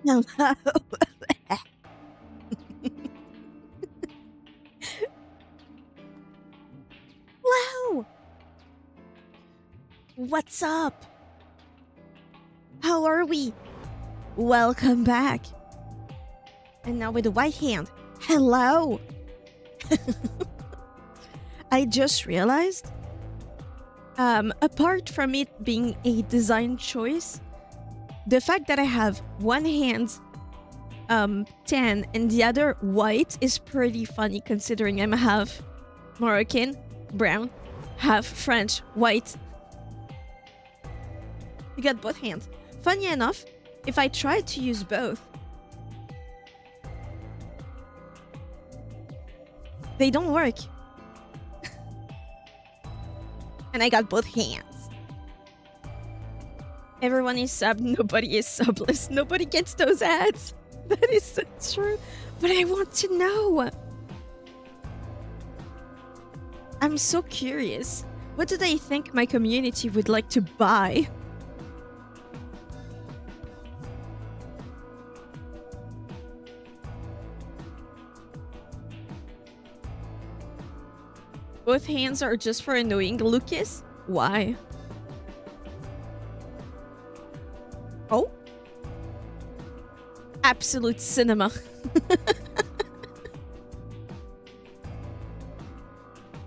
Hello. Wow. What's up? How are we? Welcome back. And now with the white hand. Hello. I just realized, apart from it being a design choice, the fact that I have one hand tan and the other white is pretty funny considering I'm half Moroccan, brown, half French, white. You got both hands. Funny enough, if I tried to use both, they don't work. And I got both hands. Everyone is sub, nobody is subless. Nobody gets those ads. That is so true. But I want to know. I'm so curious. What do they think my community would like to buy? Both hands are just for annoying Lucas? Why? Oh? Absolute cinema.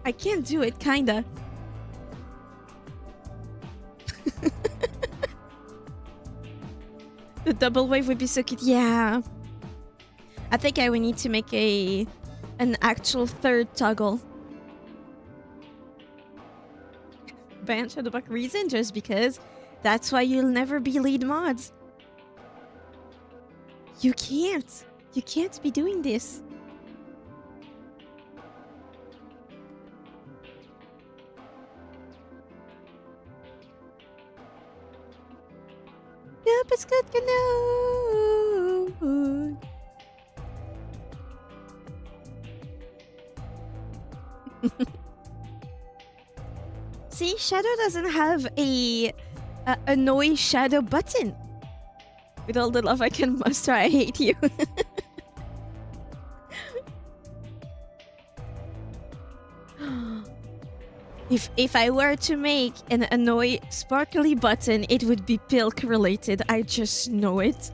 I can't do it, kinda. The double wave would be so cute. Yeah. I think I would need to make an actual third toggle. Ban Shadowbuck reason just because that's why you'll never be lead mods. You can't. You can't be doing this. Yep, it's good to know. See, Shadow doesn't have a annoy Shadow button. With all the love I can muster, I hate you. If I were to make an annoy sparkly button, it would be Pilk related. I just know it.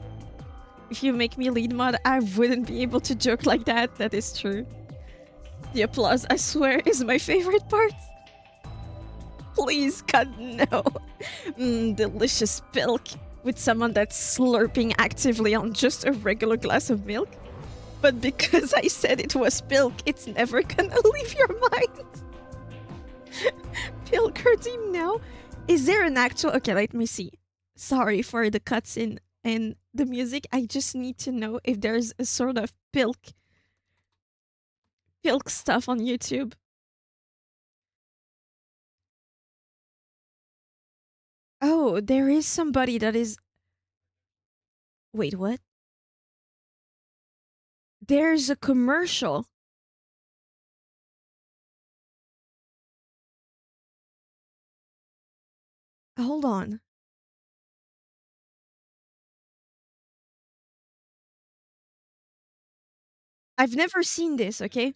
If you make me lead mod, I wouldn't be able to joke like that. That is true. The applause, I swear, is my favorite part. Please, God, no. Delicious Pilk with someone that's slurping actively on just a regular glass of milk. But because I said it was Pilk, it's never gonna leave your mind. Pilk redeem now? Is there an actual... Okay, let me see. Sorry for the cutscene and the music. I just need to know if there's a sort of Pilk stuff on YouTube. Oh, there is somebody that is... Wait, what? There's a commercial. Hold on. I've never seen this, okay?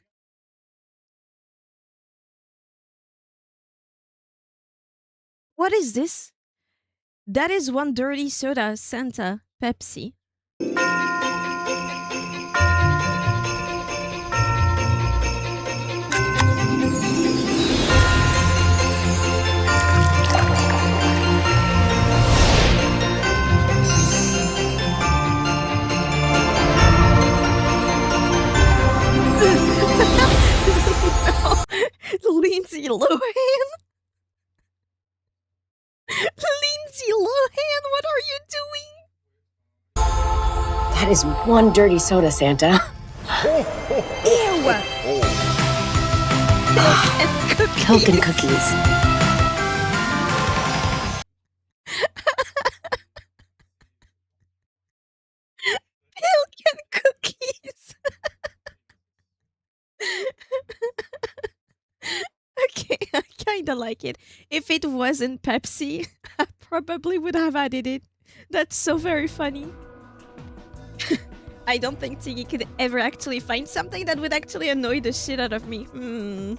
What is this? That is one dirty soda, Santa, Pepsi. No. Lindsay Lohan? Lindsay Lohan, what are you doing? That is one dirty soda, Santa. Ew! Pilk and cookies. Pilk and cookies. Okay, I kinda like it. If it wasn't Pepsi, I probably would have added it. That's so very funny. I don't think Tiggy could ever actually find something that would actually annoy the shit out of me. You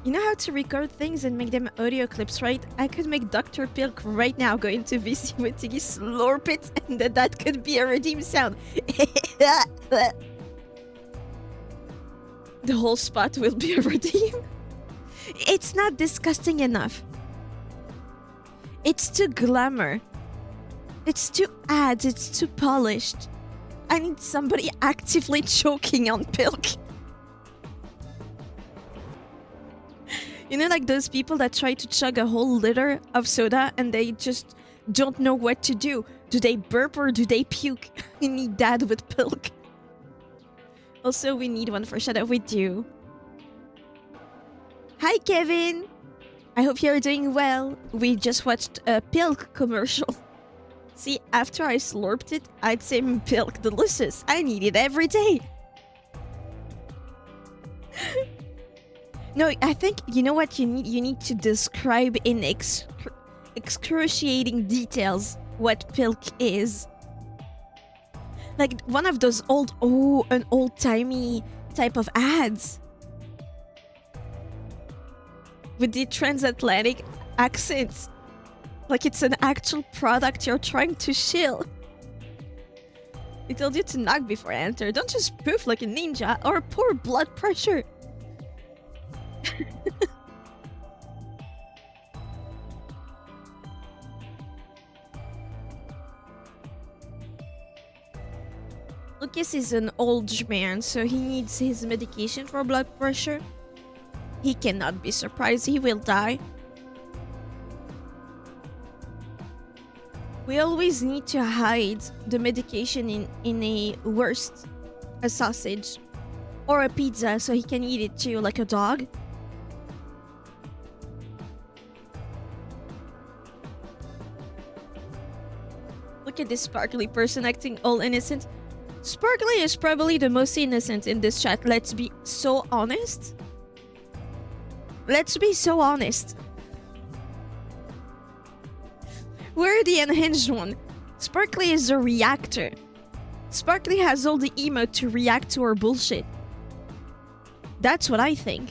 know how to record things and make them audio clips, right? I could make Dr. Pilk right now go into VC with Tiggy, slurp it, and then that could be a redeem sound. The whole spot will be a redeem. It's not disgusting enough. It's too glamour. It's too ads, it's too polished. I need somebody actively choking on Pilk. You know, like those people that try to chug a whole liter of soda and they just don't know what to do. Do they burp or do they puke? We need that with Pilk. Also, we need one for Shadow with you. Hi, Kevin! I hope you're doing well. We just watched a Pilk commercial. See, after I slurped it, I'd say Pilk delicious. I need it every day. No, I think, you know what you need? You need to describe in excruciating details what Pilk is. Like one of those an old-timey type of ads. with the transatlantic accents. Like it's an actual product you're trying to shill. They told you to knock before enter. Don't just poof like a ninja or poor blood pressure. Lucas is an old man, so he needs his medication for blood pressure. He cannot be surprised he will die. We always need to hide the medication in a wurst, a sausage, or a pizza so he can eat it too, like a dog. Look at this sparkly person acting all innocent. Sparkly is probably the most innocent in this chat, let's be so honest. Let's be so honest. We're the unhinged one. Sparkly is the reactor. Sparkly has all the emote to react to our bullshit. That's what I think.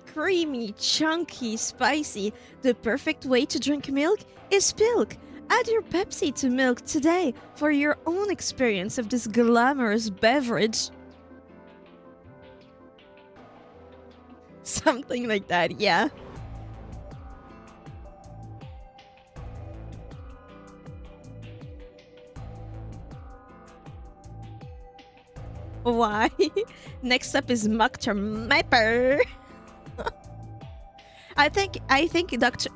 Creamy, chunky, spicy. The perfect way to drink milk is Pilk. Add your Pepsi to milk today for your own experience of this glamorous beverage. Something like that, yeah. Why? Next up is Dr. Mepper. I think Dr.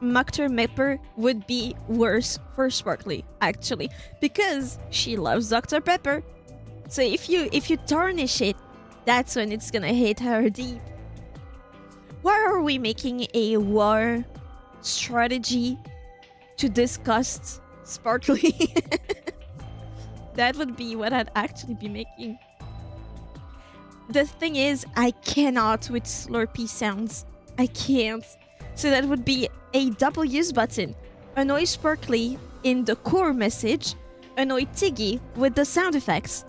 Mepper would be worse for Sparkly, actually, because she loves Dr. Pepper. So if you tarnish it, that's when it's gonna hit her deep. Why are we making a war strategy to disgust Sparkly? That would be what I'd actually be making. The thing is, I cannot with Slurpee sounds. I can't. So that would be a double use button. Annoy Sparkly in the core message. Annoy Tiggy with the sound effects.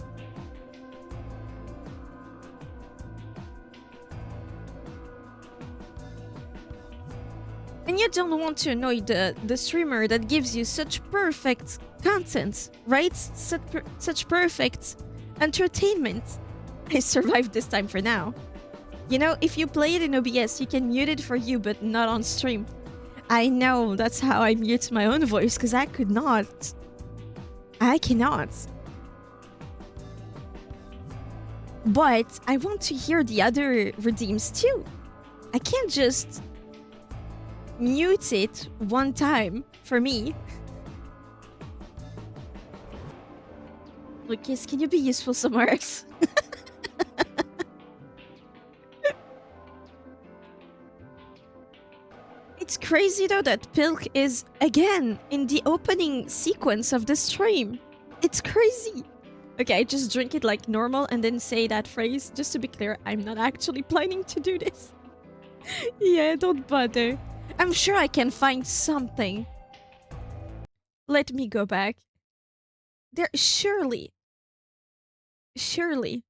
And you don't want to annoy the streamer that gives you such perfect content, right? Such perfect entertainment. I survived this time for now. You know, if you play it in OBS, you can mute it for you, but not on stream. I know, that's how I mute my own voice, because I could not. I cannot. But I want to hear the other redeems too. I can't just mute it one time for me. Lucas, can you be useful somewhere else? It's crazy though that Pilk is again in the opening sequence of the stream. It's crazy. Okay, I just drink it like normal and then say that phrase. Just to be clear, I'm not actually planning to do this. Yeah, don't bother. I'm sure I can find something. Let me go back. There, surely. Surely.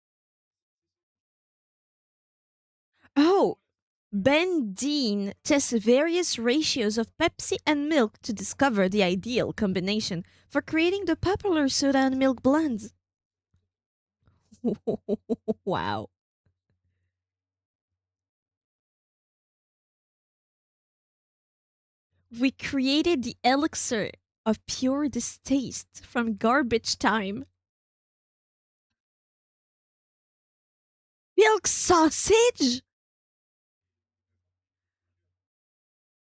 Oh, Ben Dean tests various ratios of Pepsi and milk to discover the ideal combination for creating the popular soda and milk blend. Wow. We created the elixir of pure distaste from garbage time. Milk sausage?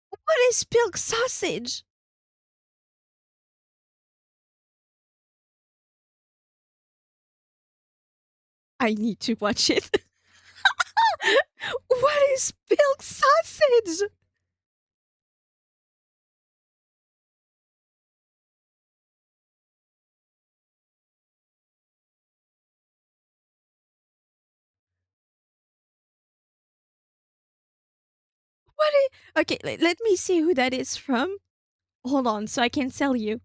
What is milk sausage? I need to watch it. What is milk sausage? What is... Okay, let me see who that is from. Hold on, so I can tell you.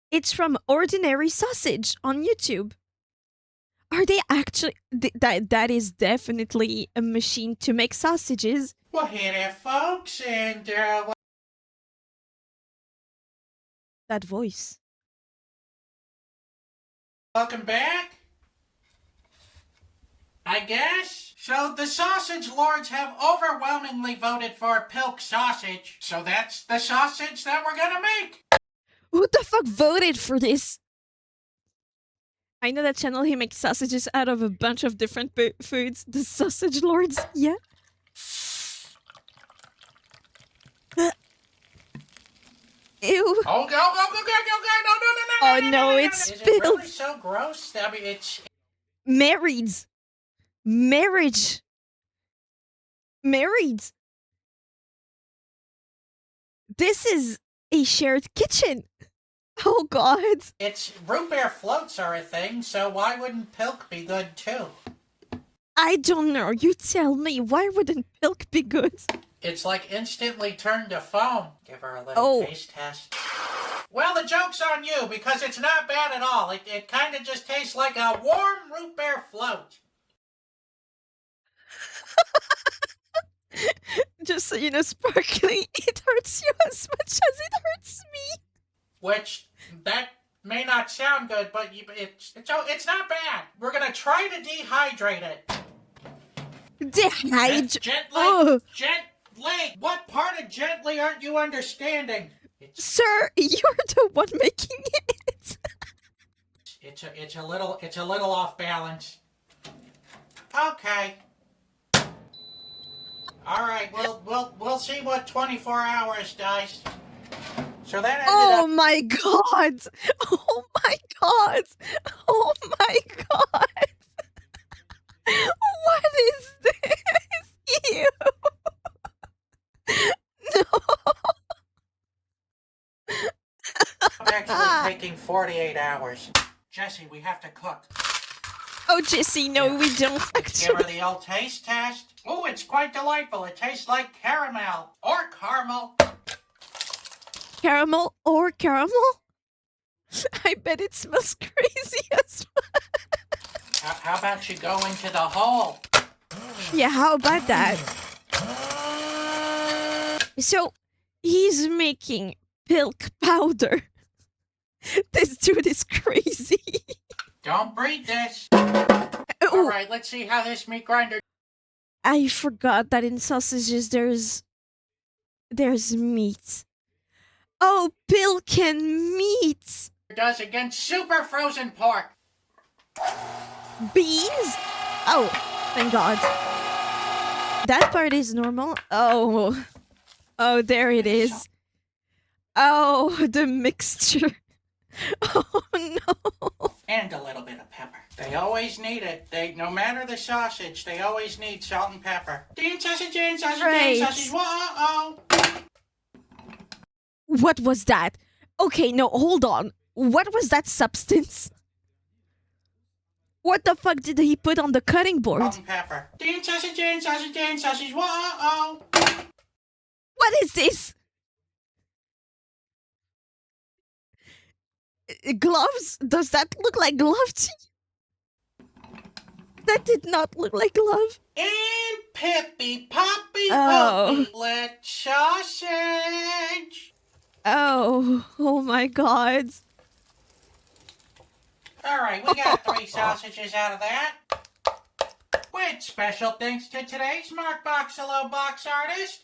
It's from Ordinary Sausage on YouTube. Are they actually? That is definitely a machine to make sausages. Well, hey there, folks, and That voice. welcome back. I guess. So the sausage lords have overwhelmingly voted for Pilk sausage. So that's the sausage that we're gonna make. Who the fuck voted for this? I know that channel. He makes sausages out of a bunch of different foods. The Sausage Lords. Yeah. Ew. Oh, go, Oh no, it's Is it really spilled. so gross? I mean, it's... Married. Marriage. Married. This is a shared kitchen. Oh god. It's root beer floats are a thing, so why wouldn't Pilk be good too? I don't know. You tell me. Why wouldn't Pilk be good? It's like instantly turned to foam. Give her a little taste test. Well, the joke's on you, because it's not bad at all. It kind of just tastes like a warm root beer float. Just so you know, Sparkly, it hurts you as much as it hurts me. Which, that may not sound good, but it's not bad. We're gonna try to dehydrate it. Oh. Gently! What part of gently aren't you understanding? Sir, you're the one making it. It's a little off balance. Okay. All right, we'll see what 24 hours does. So that ended Oh my god! Oh my god! Oh my god! What is this? Ew! No! actually taking 48 hours. Jesse, we have to cook. Oh, Jesse, no, we don't Let's give her actually. the old taste test. Oh, it's quite delightful. It tastes like caramel or caramel. Caramel or caramel? I bet it smells crazy as well. How about you go into the hole? Yeah, how about that? So, he's making Pilk powder. This dude is crazy. Don't breathe this. Oh, All right, let's see how this meat grinder I forgot that in sausages there's meat. Oh, Pilk and meat. does against super frozen pork. Beans? Oh, thank God. That part is normal. Oh. Oh, there it is. Oh, the mixture. Oh, no. And a little bit of pepper. They always need it. No matter the sausage, they always need salt and pepper. Sausage, Right. sausage, whoa. What was that? Okay, no, hold on. What was that substance? What the fuck did he put on the cutting board? Salt and pepper. Sausage, whoa. What is this? Gloves? Does that look like glove to you? That did not look like glove. And Pippy, Poppy, Oh. Poppy, let sausage. Oh my god. All right, we got 3 sausages out of that. With special thanks to today's Mark Boxalo box artist,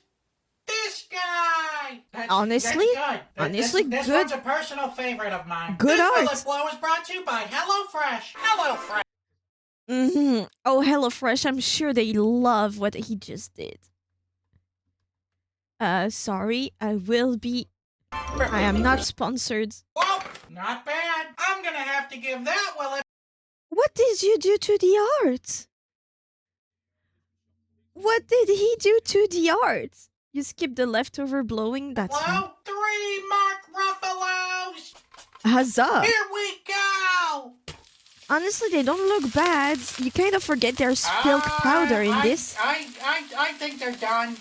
this guy. Honestly? Honestly, this good. one's a personal favorite of mine. Good this art. This blow is brought to you by HelloFresh. HelloFresh. Mm-hmm. Oh, HelloFresh, I'm sure they love what he just did. Sorry, I am not sponsored. Whoa, not bad. I'm gonna have to give that What did you do to the art? What did he do to the art? You skipped the leftover blowing? That's fine. Whoa, 3 Mark Ruffalos. Huzzah! Here we go. Honestly, they don't look bad. You kind of forget there's Pilk powder in this. I think they're done.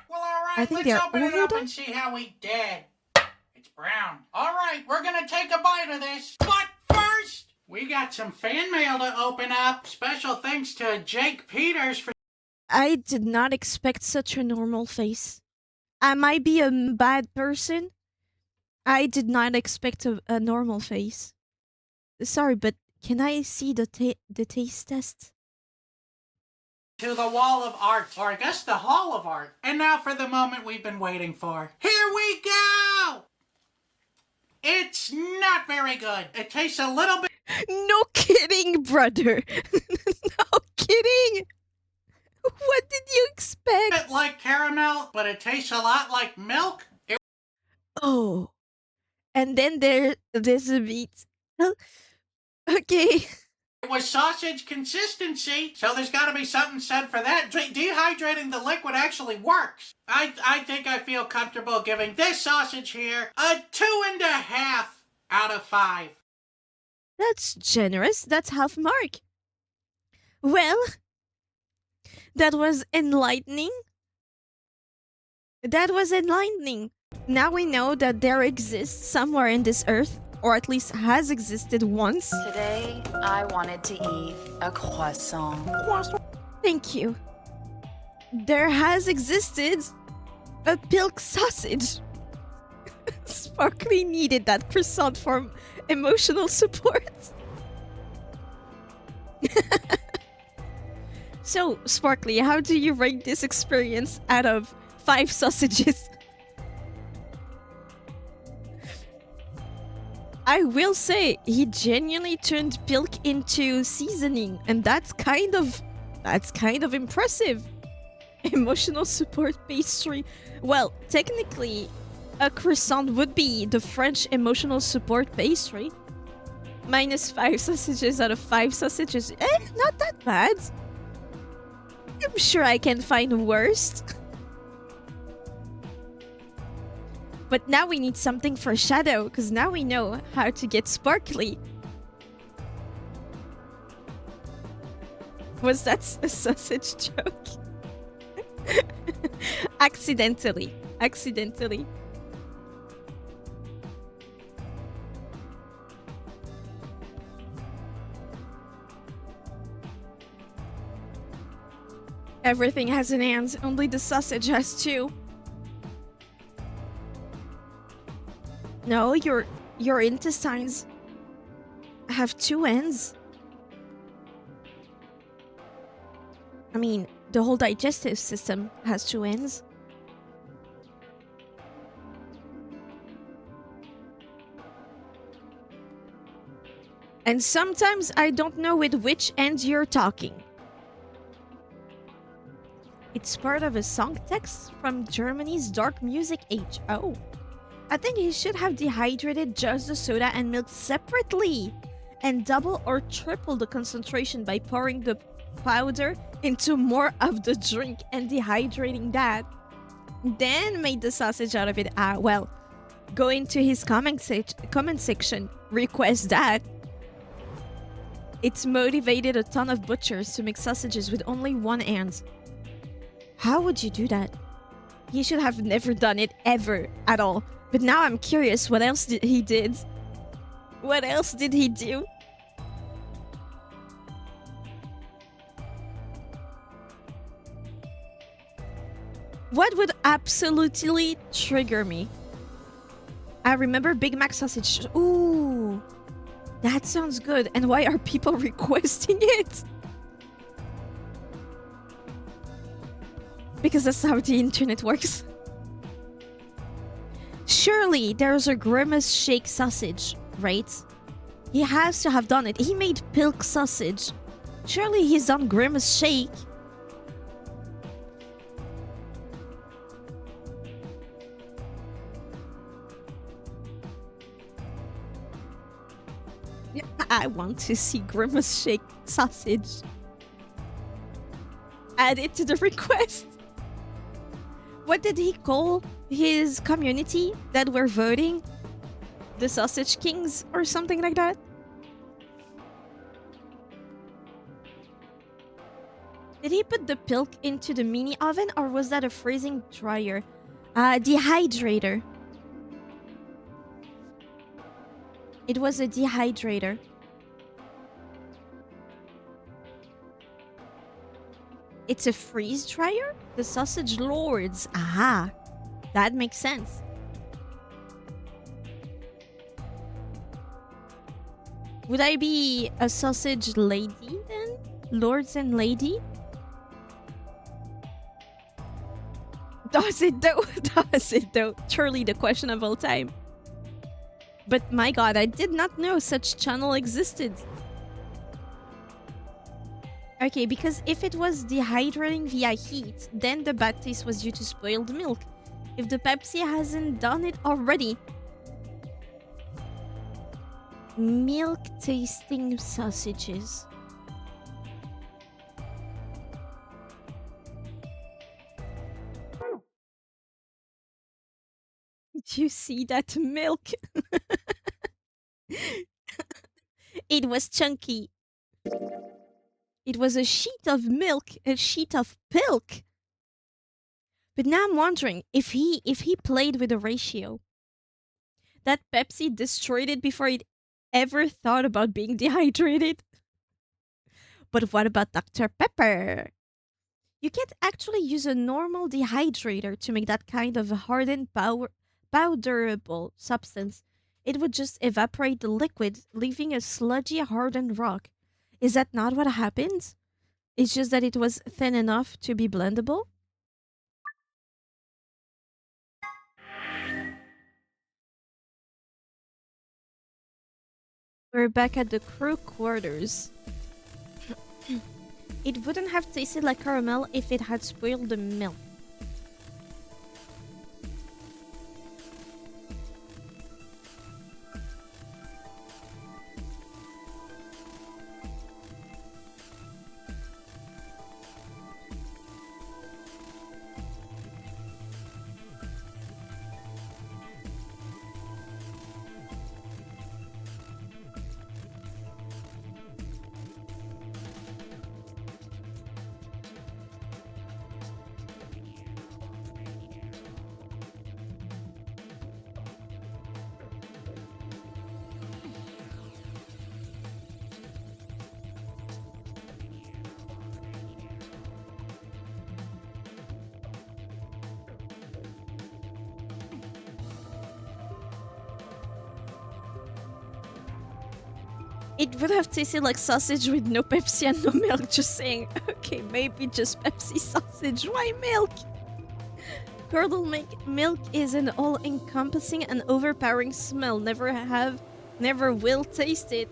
Well, all right. I think let's they're open it up overdone? and see how we did. It's Brown. All right, we're gonna take a bite of this. But first, we got some fan mail to open up. Special thanks to Jake Peters for... I did not expect such a normal face. I might be a bad person. I did not expect a normal face. Sorry, but can I see the taste test? To the wall of art, or I guess the hall of art. And now for the moment we've been waiting for. Here we go! It's not very good. It tastes a little bit... No kidding, brother. No kidding. What did you expect? Bit like caramel, but it tastes a lot like milk. Oh. And then there's a beat. Okay. It was sausage consistency, so there's got to be something said for that. Dehydrating the liquid actually works. I think I feel comfortable giving this sausage here a 2.5 out of 5. That's generous. That's half mark. Well, that was enlightening. That was enlightening. Now we know that there exists somewhere in this earth, or at least has existed once. Today, I wanted to eat a croissant. Thank you. There has existed a Pilk sausage. Sparkly needed that croissant for emotional support. So, Sparkly, how do you rate this experience out of 5 sausages? I will say, he genuinely turned Pilk into seasoning, and that's kind of impressive. Emotional support pastry. Well, technically, a croissant would be the French emotional support pastry. -5 sausages out of 5 sausages. Not that bad. I'm sure I can find worse. But now we need something for Shadow, because now we know how to get Sparkly. Was that a sausage joke? Accidentally. Accidentally. Everything has an hand, only the sausage has 2. No, your intestines have 2 ends. I mean, the whole digestive system has 2 ends. And sometimes I don't know with which end you're talking. It's part of a song text from Germany's dark music age. Oh. I think he should have dehydrated just the soda and milk separately and double or triple the concentration by pouring the powder into more of the drink and dehydrating that. Then made the sausage out of it. Well, go into his comment section, request that. It's motivated a ton of butchers to make sausages with only 1 hand. How would you do that? He should have never done it ever at all. But now I'm curious what else he did. What else did he do? What would absolutely trigger me? I remember Big Mac sausage. Ooh, that sounds good. And why are people requesting it? Because that's how the internet works. Surely there's a Grimace Shake sausage, right? He has to have done it. He made Pilk sausage. Surely he's done Grimace Shake. I want to see Grimace Shake sausage. Add it to the request. What did he call his community that were voting? The Sausage Kings or something like that? Did he put the Pilk into the mini oven or was that a freezing dryer? Dehydrator. It was a dehydrator. It's a freeze dryer? The sausage lords. Aha. That makes sense. Would I be a sausage lady then? Lords and lady? Does it though? Does it though? Truly the question of all time. But my god, I did not know such channel existed. Okay, because if it was dehydrating via heat, then the bad taste was due to spoiled milk. If the Pepsi hasn't done it already. Milk tasting sausages. Did you see that milk? It was chunky. It was a sheet of milk, a sheet of Pilk. But now I'm wondering if he played with a ratio. That Pepsi destroyed it before it ever thought about being dehydrated. But what about Dr. Pepper? You can't actually use a normal dehydrator to make that kind of hardened powderable substance. It would just evaporate the liquid, leaving a sludgy hardened rock. Is that not what happened? It's just that it was thin enough to be blendable? We're back at the crew quarters. It wouldn't have tasted like caramel if it had spoiled the milk. It would have tasted like sausage with no Pepsi and no milk, just saying. Okay, maybe just Pepsi sausage. Why milk? Curdled milk is an all-encompassing and overpowering smell. Never will taste it.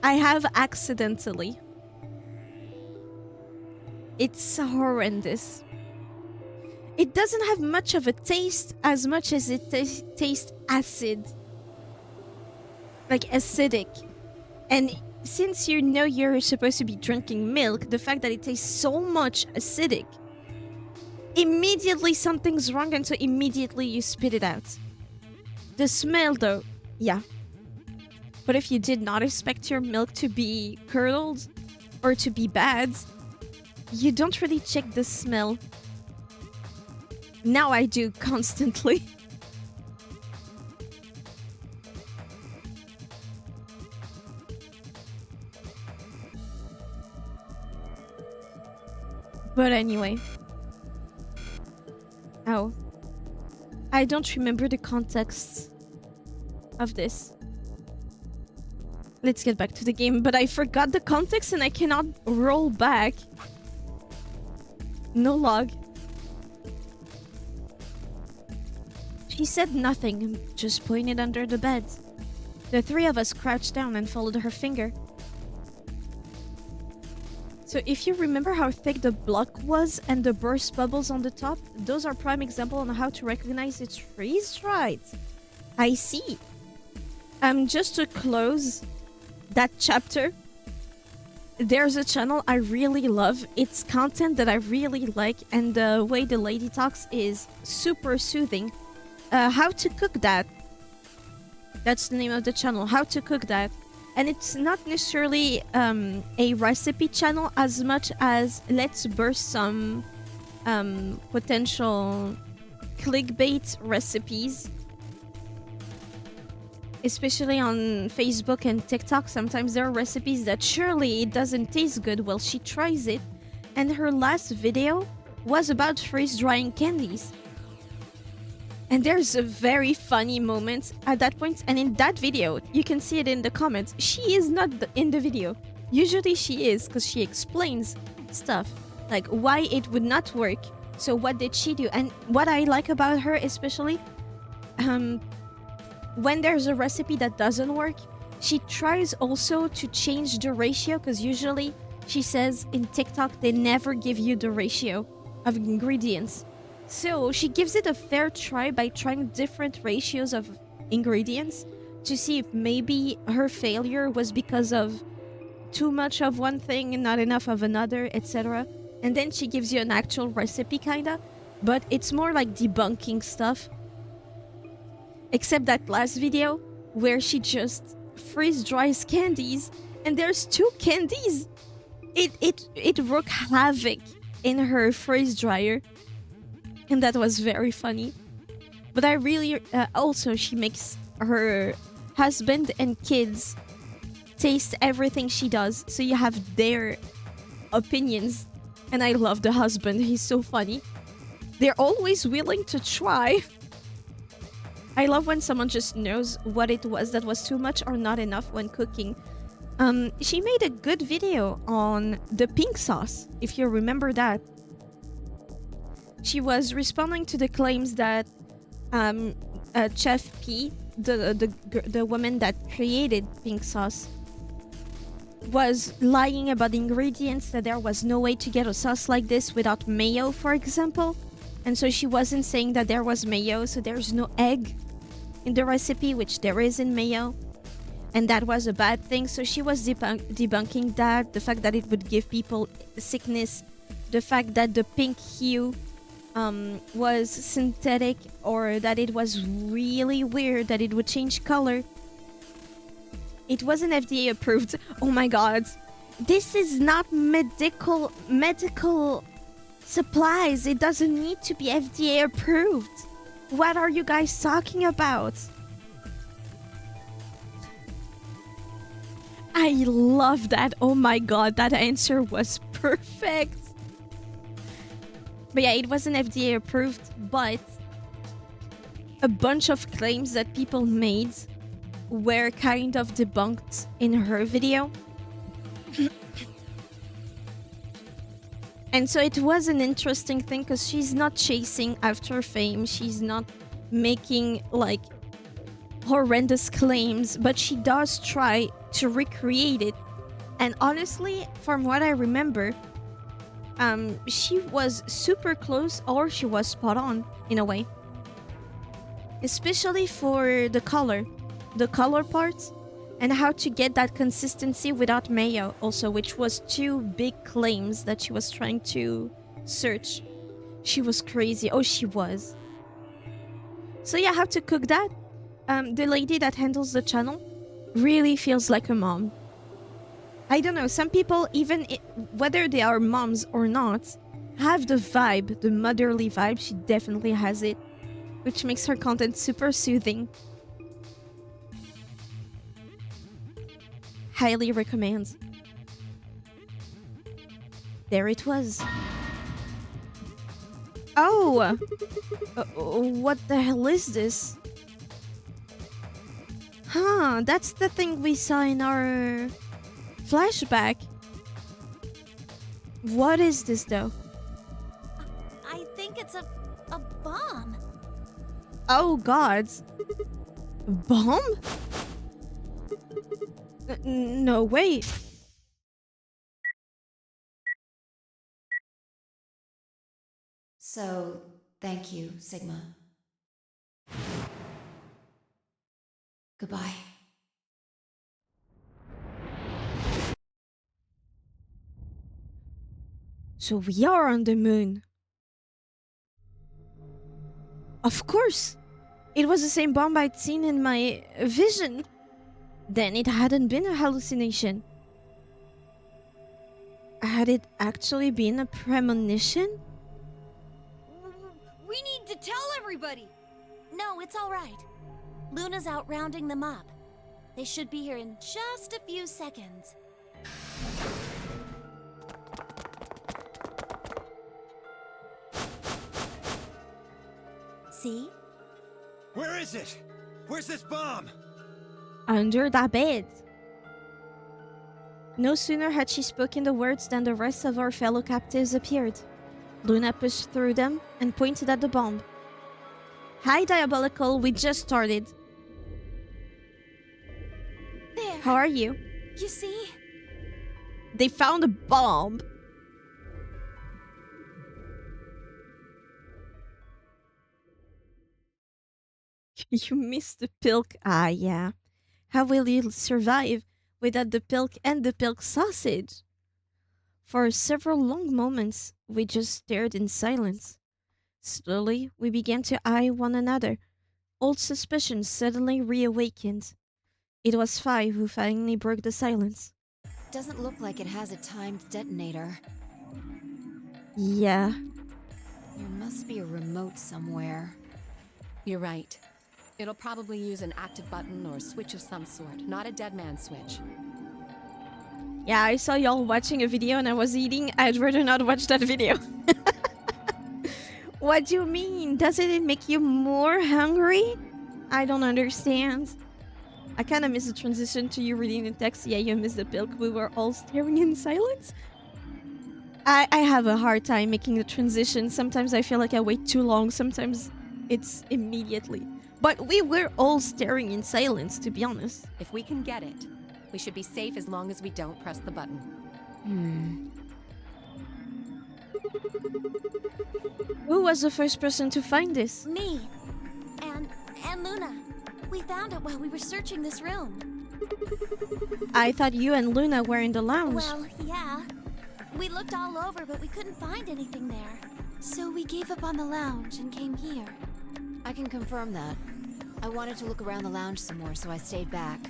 I have accidentally. It's horrendous. It doesn't have much of a taste as much as it tastes acid. Like acidic. And since you know you're supposed to be drinking milk, the fact that it tastes so much acidic, immediately something's wrong and so immediately you spit it out. The smell though, yeah. But if you did not expect your milk to be curdled or to be bad, you don't really check the smell. Now I do constantly. But anyway. Oh. I don't remember the context of this. Let's get back to the game, but I forgot the context and I cannot roll back. No log. She said nothing, just pointed under the bed. The three of us crouched down and followed her finger. So if you remember how thick the block was and the burst bubbles on the top, those are prime example on how to recognize it's freeze-dried. I see. Just to close that chapter, there's a channel I really love. It's content that I really like, and the way the lady talks is super soothing. How to cook that. That's the name of the channel. How to cook that. And it's not necessarily a recipe channel as much as let's burst some potential clickbait recipes. especially on Facebook and TikTok. Sometimes there are recipes that surely it doesn't taste good. Well, she tries it, and her last video was about freeze drying candies. And there's a very funny moment at that point, and in that video, you can see it in the comments. She is not in the video. Usually she is, because she explains stuff, like why it would not work. So what did she do? And what I like about her, especially, when there's a recipe that doesn't work, she tries also to change the ratio, because usually she says in TikTok they never give you the ratio of ingredients. So she gives it a fair try by trying different ratios of ingredients to see if maybe her failure was because of too much of one thing and not enough of another, etc. And then she gives you an actual recipe, kinda. But it's more like debunking stuff. Except that last video where she just freeze dries candies, and there's 2 candies. It wreaked havoc in her freeze dryer. And that was very funny. But I really... also, she makes her husband and kids taste everything she does. So you have their opinions. And I love the husband. He's so funny. They're always willing to try. I love when someone just knows what it was that was too much or not enough when cooking. She made a good video on the pink sauce, if you remember that. She was responding to the claims that Chef P, the woman that created pink sauce, was lying about the ingredients, that there was no way to get a sauce like this without mayo, for example. And so she wasn't saying that there was mayo, so there's no egg in the recipe, which there is in mayo. And that was a bad thing. So she was debunking that, the fact that it would give people sickness, the fact that the pink hue was synthetic, or that it was really weird, that it would change color. It wasn't FDA approved. Oh my god. This is not medical supplies. It doesn't need to be FDA approved. What are you guys talking about? I love that. Oh my god, that answer was perfect. But yeah, it wasn't FDA approved, but a bunch of claims that people made were kind of debunked in her video. And so it was an interesting thing, because she's not chasing after fame. She's not making like horrendous claims, but she does try to recreate it. And honestly, from what I remember, she was super close, or she was spot on in a way. Especially for the color parts, and how to get that consistency without mayo also, which was 2 big claims that she was trying to search. She was crazy. Oh, she was. So yeah, how to cook that. The lady that handles the channel really feels like a mom. I don't know, some people, even whether they are moms or not, have the vibe, the motherly vibe. She definitely has it, which makes her content super soothing. Highly recommend. There it was. Oh! What the hell is this? Huh, that's the thing we saw in our flashback. What is this though? I think it's a bomb. Oh god. Bomb? No way. So, thank you, Sigma. Goodbye. So we are on the moon. Of course. It was the same bomb I'd seen in my vision. Then it hadn't been a hallucination. Had it actually been a premonition? We need to tell everybody. No, it's all right. Luna's out rounding them up. They should be here in just a few seconds. See? Where is it? Where's this bomb? Under the bed. No sooner had she spoken the words than the rest of our fellow captives appeared. Luna pushed through them and pointed at the bomb. Hi, Diabolical, we just started. There. How are you? You see? They found a bomb. You missed the Pilk. Ah, yeah. How will you survive without the Pilk and the Pilk sausage? For several long moments, we just stared in silence. Slowly, we began to eye one another. Old suspicions suddenly reawakened. It was Fi who finally broke the silence. Doesn't look like it has a timed detonator. Yeah. There must be a remote somewhere. You're right. It'll probably use an active button or switch of some sort, not a dead man switch. Yeah, I saw y'all watching a video and I was eating. I'd rather not watch that video. What do you mean? Doesn't it make you more hungry? I don't understand. I kind of missed the transition to you reading the text. Yeah, you missed the Pilk. We were all staring in silence. I have a hard time making the transition. Sometimes I feel like I wait too long. Sometimes it's immediately. But we were all staring in silence, to be honest. If we can get it, we should be safe as long as we don't press the button. Who was the first person to find this? Me. And Luna. We found it while we were searching this room. I thought you and Luna were in the lounge. Well, yeah. We looked all over, but we couldn't find anything there. So we gave up on the lounge and came here. I can confirm that. I wanted to look around the lounge some more, so I stayed back.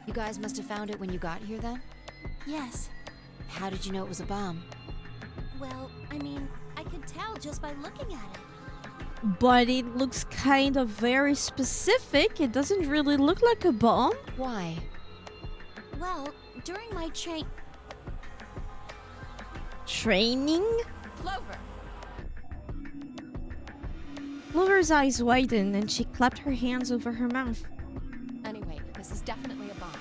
You guys must have found it when you got here then? Yes. How did you know it was a bomb? Well, I mean, I could tell just by looking at it. But it looks kind of very specific. It doesn't really look like a bomb. Why? Well, during my Training? Clover! Clover's eyes widened and she clapped her hands over her mouth. Anyway, this is definitely a bomb.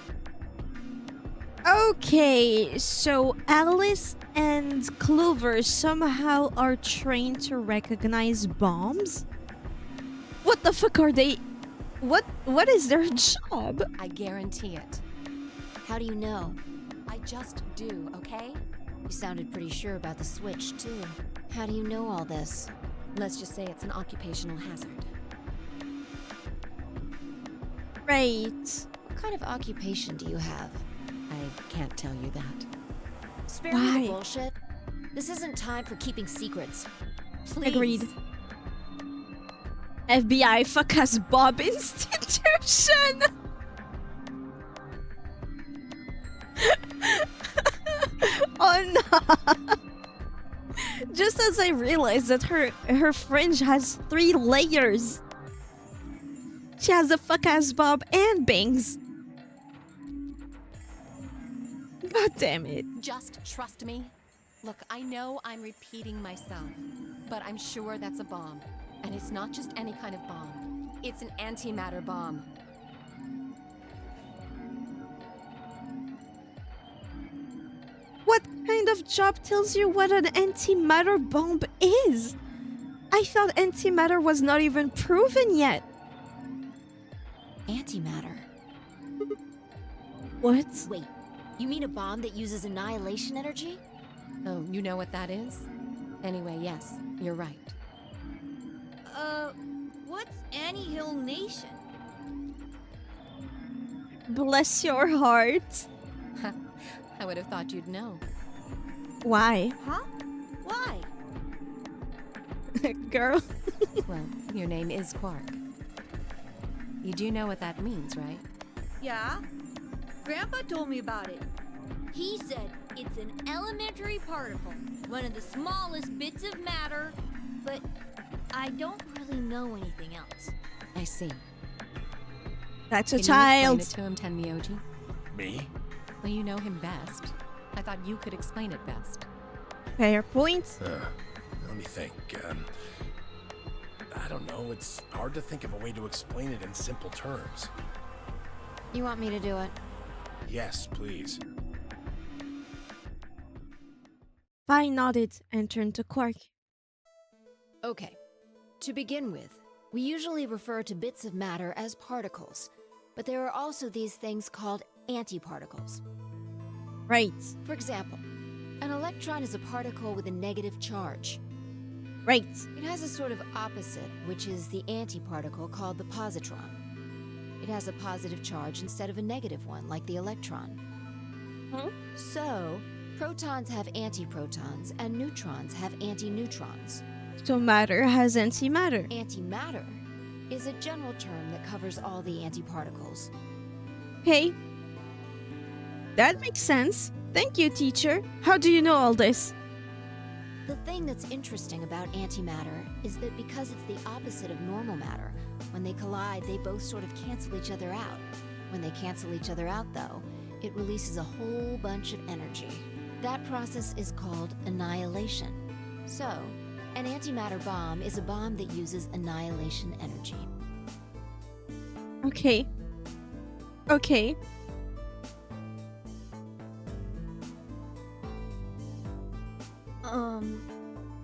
Okay, so Alice and Clover somehow are trained to recognize bombs? What the fuck are they? What is their job? I guarantee it. How do you know? I just do, okay? You sounded pretty sure about the switch, too. How do you know all this? Let's just say it's an occupational hazard. Right. What kind of occupation do you have? I can't tell you that. Spare me Why? the bullshit. This isn't time for keeping secrets. Please. Agreed. FBI fuck us Bob institution. Oh no. Just as I realized that her fringe has 3 layers. She has a fuck ass bob and bangs. God damn it. Just trust me. Look, I know I'm repeating myself, but I'm sure that's a bomb. And it's not just any kind of bomb. It's an antimatter bomb. What kind of job tells you what an antimatter bomb is? I thought antimatter was not even proven yet. Antimatter. What? Wait, you mean a bomb that uses annihilation energy? Oh, you know what that is? Anyway, yes, you're right. What's annihilation? Bless your heart. I would have thought you'd know. Why? Huh? Why? Girl. Well, your name is Quark. You do know what that means, right? Yeah? Grandpa told me about it. He said it's an elementary particle, one of the smallest bits of matter, but I don't really know anything else. I see. That's a Can you explain child. it to him, Tenmyoji? Me? Well, you know him best. I thought you could explain it best. Fair point. Let me think. I don't know. It's hard to think of a way to explain it in simple terms. You want me to do it? Yes, please. Vi nodded and turned to Quark. Okay. To begin with, we usually refer to bits of matter as particles, but there are also these things called antiparticles. Right. For example, an electron is a particle with a negative charge. Right. It has a sort of opposite, which is the antiparticle called the positron. It has a positive charge instead of a negative one, like the electron. So, protons have antiprotons, and neutrons have antineutrons. So matter has antimatter. Antimatter is a general term that covers all the antiparticles. Okay. That makes sense. Thank you, teacher. How do you know all this? The thing that's interesting about antimatter is that because it's the opposite of normal matter, when they collide, they both sort of cancel each other out. When they cancel each other out, though, it releases a whole bunch of energy. That process is called annihilation. So, an antimatter bomb is a bomb that uses annihilation energy. Okay. Okay.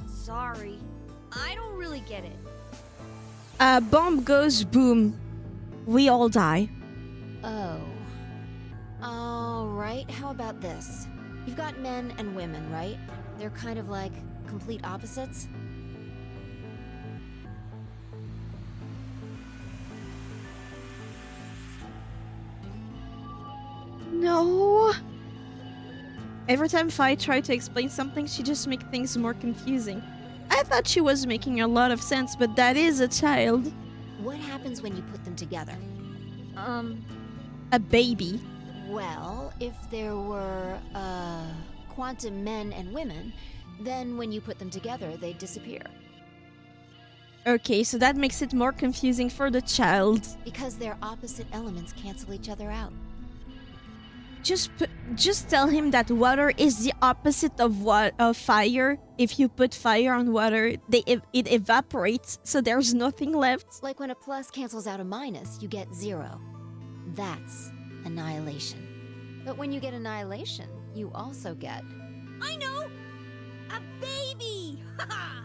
Sorry. I don't really get it. A bomb goes boom. We all die. Oh. Alright, how about this? You've got men and women, right? They're kind of like complete opposites. No. Every time Fi tried to explain something, she just makes things more confusing. I thought she was making a lot of sense, but that is a child. What happens when you put them together? A baby. Well, if there were, quantum men and women, then when you put them together, they'd disappear. Okay, so that makes it more confusing for the child. Because their opposite elements cancel each other out. Just tell him that water is the opposite of fire. If you put fire on water, it evaporates, so there's nothing left. Like when a plus cancels out a minus, you get 0. That's annihilation. But when you get annihilation, you also get... I know! A baby! Haha!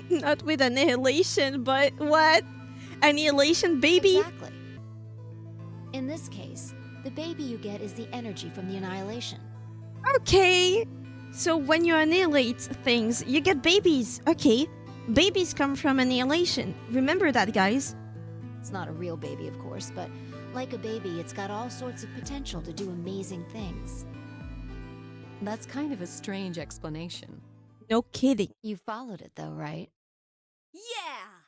Not with annihilation, but what? Annihilation baby? Exactly. In this case, the baby you get is the energy from the annihilation. Okay. So when you annihilate things, you get babies. Okay. Babies come from annihilation. Remember that, guys. It's not a real baby, of course, but like a baby, it's got all sorts of potential to do amazing things. That's kind of a strange explanation. No kidding. You followed it, though, right? Yeah!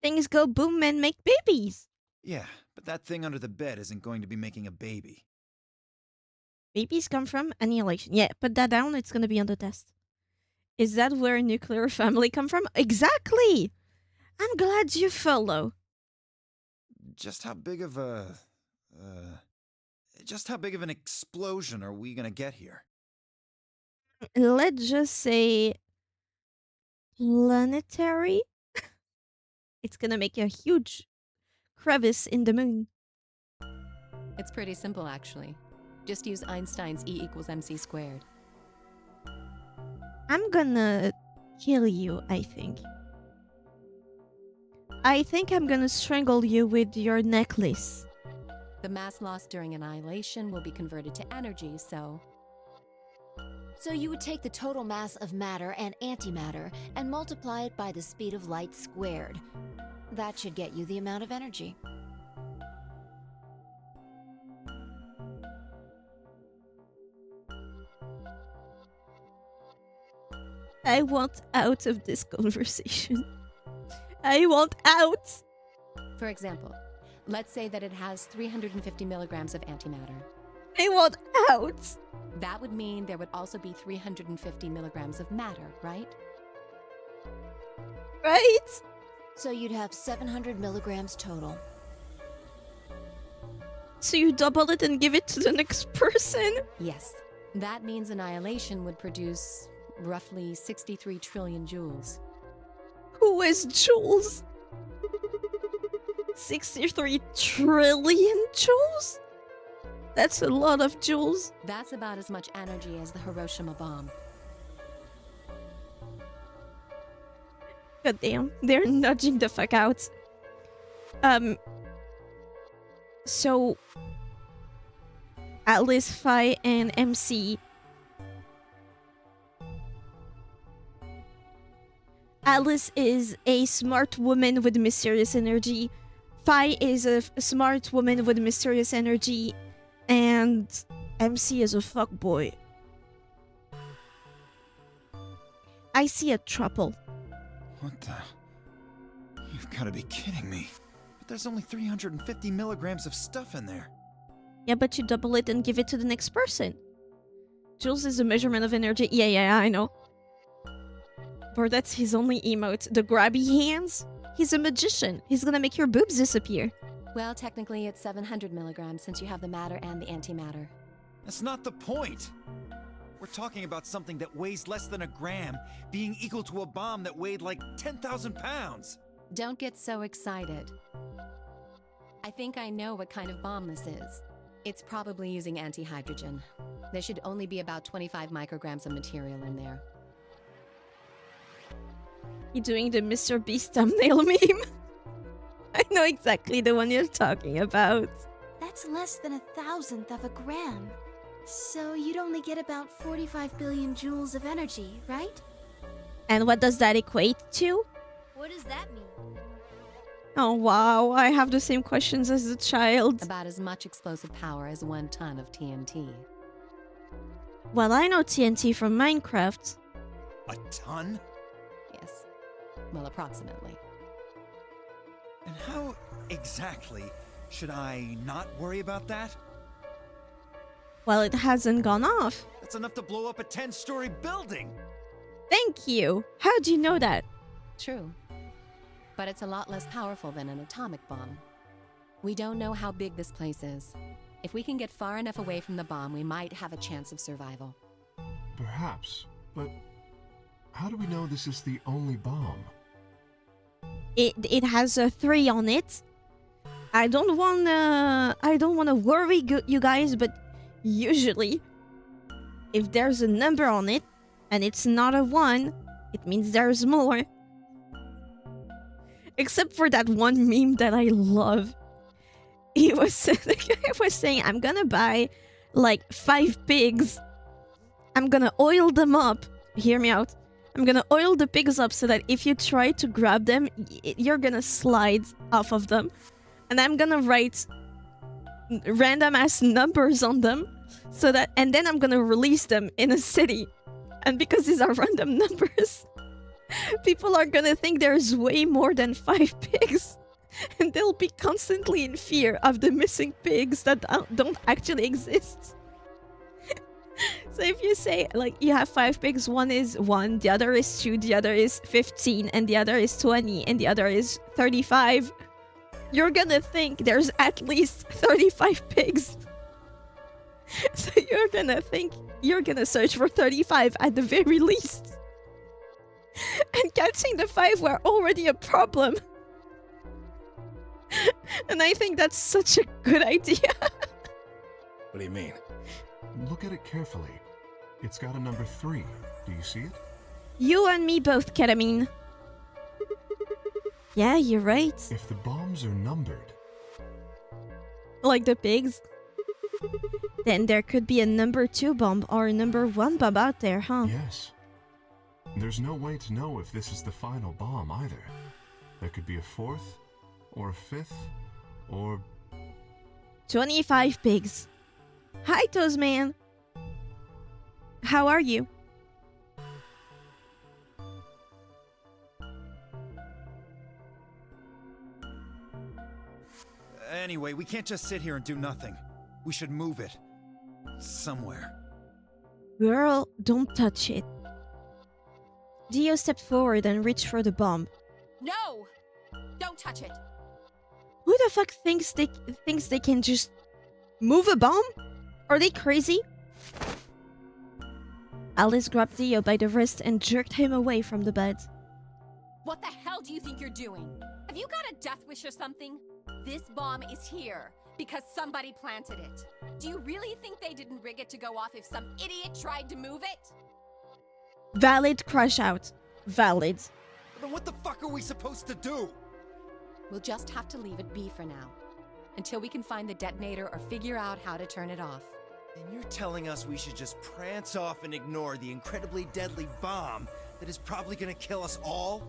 Things go boom and make babies. Yeah, but that thing under the bed isn't going to be making a baby. Babies come from annihilation. Yeah, put that down. It's going to be on the test. Is that where a nuclear family come from? Exactly. I'm glad you follow. Just how big of a... just how big of an explosion are we gonna get here? Let's just say planetary. It's going to make a huge crevice in the moon. It's pretty simple, actually. Just use Einstein's E equals mc squared. I'm gonna kill you, I think. I think I'm gonna strangle you with your necklace. The mass lost during annihilation will be converted to energy, so... So you would take the total mass of matter and antimatter and multiply it by the speed of light squared. That should get you the amount of energy. I want out of this conversation. I want out! For example, let's say that it has 350 milligrams of antimatter. I want out! That would mean there would also be 350 milligrams of matter, right? Right? So you'd have 700 milligrams total. So you double it and give it to the next person? Yes. That means annihilation would produce roughly 63 trillion joules. Who is Jules? 63 trillion joules? That's a lot of joules. That's about as much energy as the Hiroshima bomb. God damn, they're nudging the fuck out. So Atlas, Phi, and MC. Alice is a smart woman with mysterious energy. Phi is a smart woman with mysterious energy. And MC is a fuckboy. I see a trouble. What the? You've got to be kidding me. But there's only 350 milligrams of stuff in there. Yeah, but you double it and give it to the next person. Jules is a measurement of energy. Yeah, I know. Or that's his only emote. The grabby hands? He's a magician. He's gonna make your boobs disappear. Well, technically it's 700 milligrams since you have the matter and the antimatter. That's not the point. We're talking about something that weighs less than a gram being equal to a bomb that weighed like 10,000 pounds. Don't get so excited. I think I know what kind of bomb this is. It's probably using antihydrogen. There should only be about 25 micrograms of material in there. You doing the Mr. Beast thumbnail meme? I know exactly the one you're talking about. That's less than 1,000th of a gram. So you'd only get about 45 billion joules of energy, right? And what does that equate to? What does that mean? Oh wow, I have the same questions as a child. About as much explosive power as 1 ton of TNT. Well, I know TNT from Minecraft. A ton? Yes. Well, approximately. And how exactly should I not worry about that? Well, it hasn't gone off. That's enough to blow up a 10-story building! Thank you. How do you know that? True. But it's a lot less powerful than an atomic bomb. We don't know how big this place is. If we can get far enough away from the bomb, we might have a chance of survival. Perhaps, but how do we know this is the only bomb? It has a 3 on it. I don't wanna worry you guys, but usually if there's a number on it and it's not a 1, it means there's more. Except for that one meme that I love. The guy was saying, I'm gonna buy like 5 pigs. I'm gonna oil them up. Hear me out. I'm gonna oil the pigs up so that if you try to grab them, you're gonna slide off of them. And I'm gonna write random ass numbers on them so that, and then I'm gonna release them in a city. And because these are random numbers, people are gonna think there's way more than 5 pigs. And they'll be constantly in fear of the missing pigs that don't actually exist. So if you say, like, you have 5 pigs, one is 1, the other is 2, the other is 15, and the other is 20, and the other is 35, you're gonna think there's at least 35 pigs. So you're gonna think you're gonna search for 35 at the very least. And catching the 5 were already a problem. And I think that's such a good idea. What do you mean? Look at it carefully. It's got a number 3. Do you see it? You and me both, Ketamine. Yeah, you're right. If the bombs are numbered... Like the pigs. Then there could be a number 2 bomb or a number 1 bomb out there, huh? Yes. There's no way to know if this is the final bomb either. There could be a 4th, or a 5th, or... 25 pigs. Hi, Toastman. How are you? Anyway, we can't just sit here and do nothing. We should move it. Somewhere. Girl, don't touch it. Dio stepped forward and reached for the bomb. No! Don't touch it. Who the fuck thinks they can just move a bomb? Are they crazy? Alice grabbed Theo by the wrist and jerked him away from the bed. What the hell do you think you're doing? Have you got a death wish or something? This bomb is here because somebody planted it. Do you really think they didn't rig it to go off if some idiot tried to move it? Valid crash out. Valid. Then what the fuck are we supposed to do? We'll just have to leave it be for now. Until we can find the detonator or figure out how to turn it off. And you're telling us we should just prance off and ignore the incredibly deadly bomb that is probably gonna kill us all?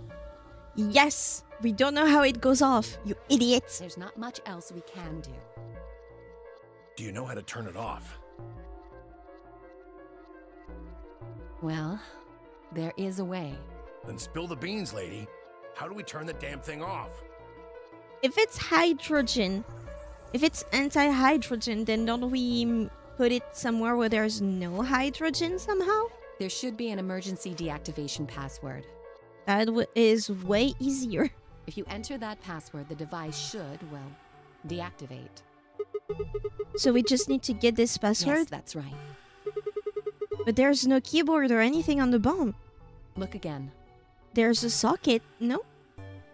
Yes! We don't know how it goes off, you idiots! There's not much else we can do. Do you know how to turn it off? Well, there is a way. Then spill the beans, lady. How do we turn the damn thing off? If it's hydrogen, if it's anti-hydrogen, then don't we put it somewhere where there's no hydrogen somehow? There should be an emergency deactivation password. That is way easier. If you enter that password, the device should, well, deactivate. So we just need to get this password? Yes, that's right. But there's no keyboard or anything on the bomb. Look again. There's a socket, no?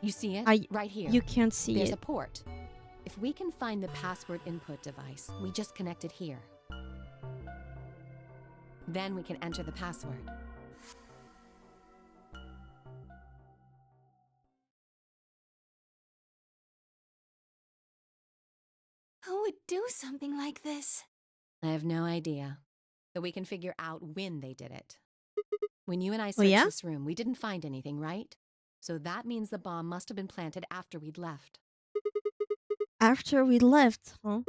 You see it? Right here. You can't see There's it. a port. If we can find the password input device, we just connect it here. Then we can enter the password. Who would do something like this? I have no idea. But we can figure out when they did it. When you and I searched yeah? this room, we didn't find anything, right? So that means the bomb must have been planted after we'd left. After we left, huh?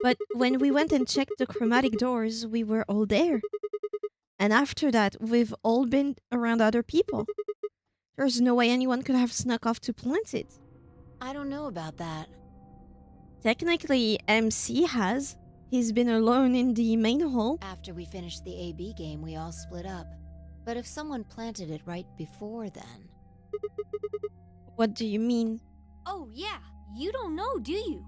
But when we went and checked the chromatic doors, we were all there. And after that, we've all been around other people. There's no way anyone could have snuck off to plant it. I don't know about that. Technically, MC has. He's been alone in the main hall. After we finished the AB game, we all split up. But if someone planted it right before then... What do you mean? Oh, yeah. You don't know, do you?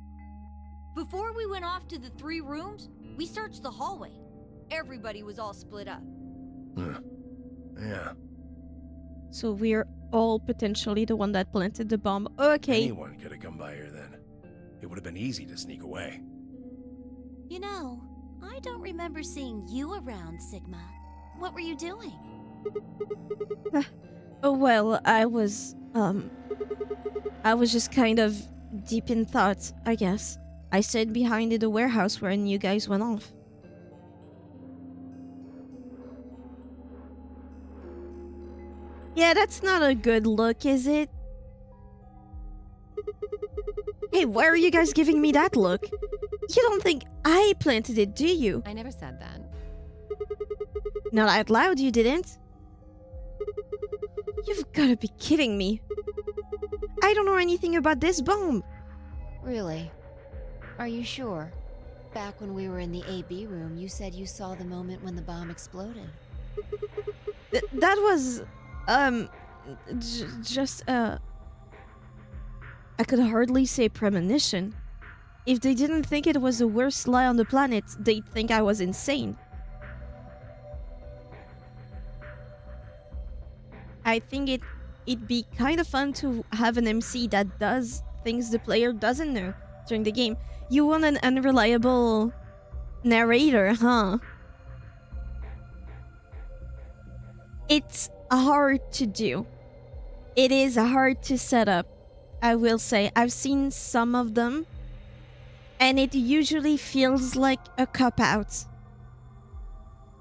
Before we went off to the 3 rooms, we searched the hallway. Everybody was all split up. Yeah. So we're all potentially the one that planted the bomb. Okay. Anyone could have come by here then. It would have been easy to sneak away. You know, I don't remember seeing you around, Sigma. What were you doing? Oh, well, I was just kind of deep in thought, I guess. I stayed behind in the warehouse when you guys went off. Yeah, that's not a good look, is it? Hey, why are you guys giving me that look? You don't think I planted it, do you? I never said that. Not out loud, you didn't. You've gotta be kidding me. I don't know anything about this bomb. Really? Are you sure? Back when we were in the AB room, you said you saw the moment when the bomb exploded. That was, just, I could hardly say premonition. If they didn't think it was the worst lie on the planet, they'd think I was insane. I think it'd be kind of fun to have an MC that does things the player doesn't know during the game. You want an unreliable narrator, huh? It's hard to do. It is hard to set up, I will say. I've seen some of them, and it usually feels like a cop-out.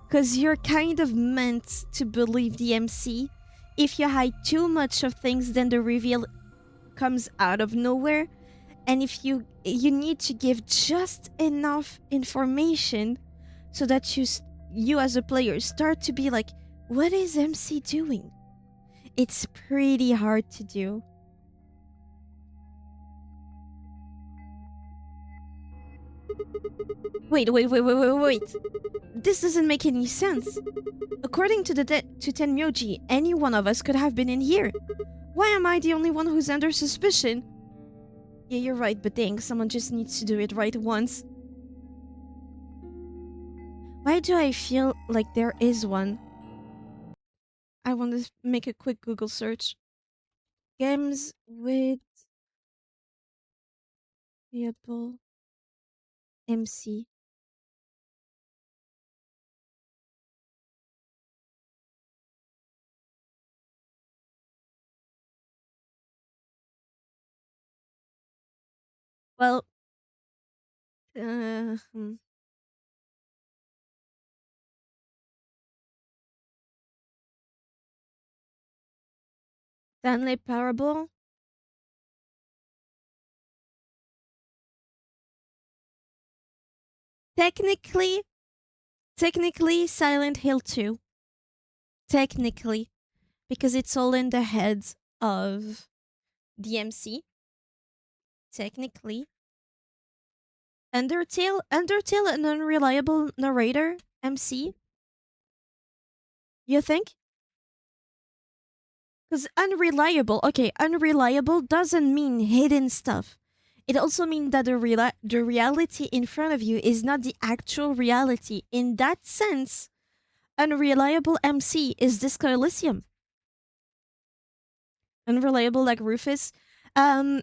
Because you're kind of meant to believe the MC. If you hide too much of things, then the reveal comes out of nowhere. And if you need to give just enough information so that you as a player start to be like, what is MC doing? It's pretty hard to do. Wait. This doesn't make any sense. According to to Tenmyoji, any one of us could have been in here. Why am I the only one who's under suspicion? Yeah, you're right, but dang, someone just needs to do it right once. Why do I feel like there is one? I want to make a quick Google search. Games with Apple MC. Well, uh, hmm. Stanley Parable. Technically, Silent Hill 2. Technically, because it's all in the heads of the MC. Technically. Undertale, an unreliable narrator, MC? You think? Because unreliable doesn't mean hidden stuff. It also means that the reality in front of you is not the actual reality. In that sense, unreliable MC is Disco Elysium. Unreliable like Rufus.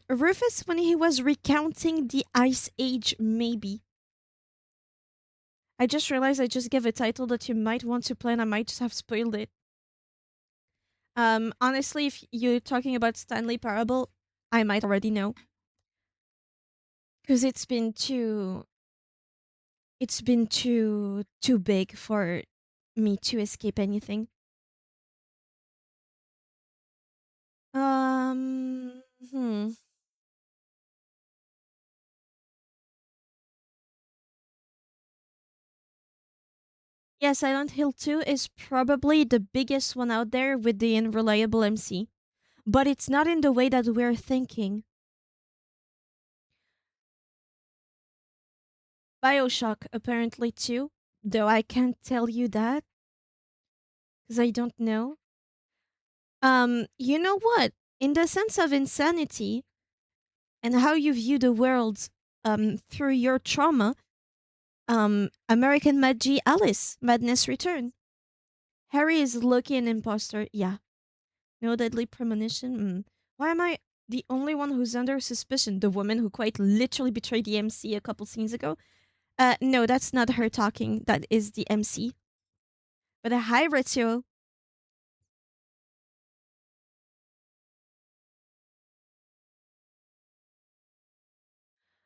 Rufus, when he was recounting the Ice Age, maybe. I just realized I just gave a title that you might want to play and I might just have spoiled it. Honestly, if you're talking about Stanley Parable, I might already know. Because it's been too big for me to escape anything. Hmm. Yeah, Silent Hill 2 is probably the biggest one out there with the unreliable MC. But it's not in the way that we're thinking. BioShock apparently too, though I can't tell you that because I don't know. You know what? In the sense of insanity and how you view the world through your trauma, American Mad G Alice, Madness Return. Harry is lucky an imposter. Yeah. No deadly premonition. Why am I the only one who's under suspicion? The woman who quite literally betrayed the MC a couple scenes ago? No, that's not her talking. That is the MC. But a high ratio.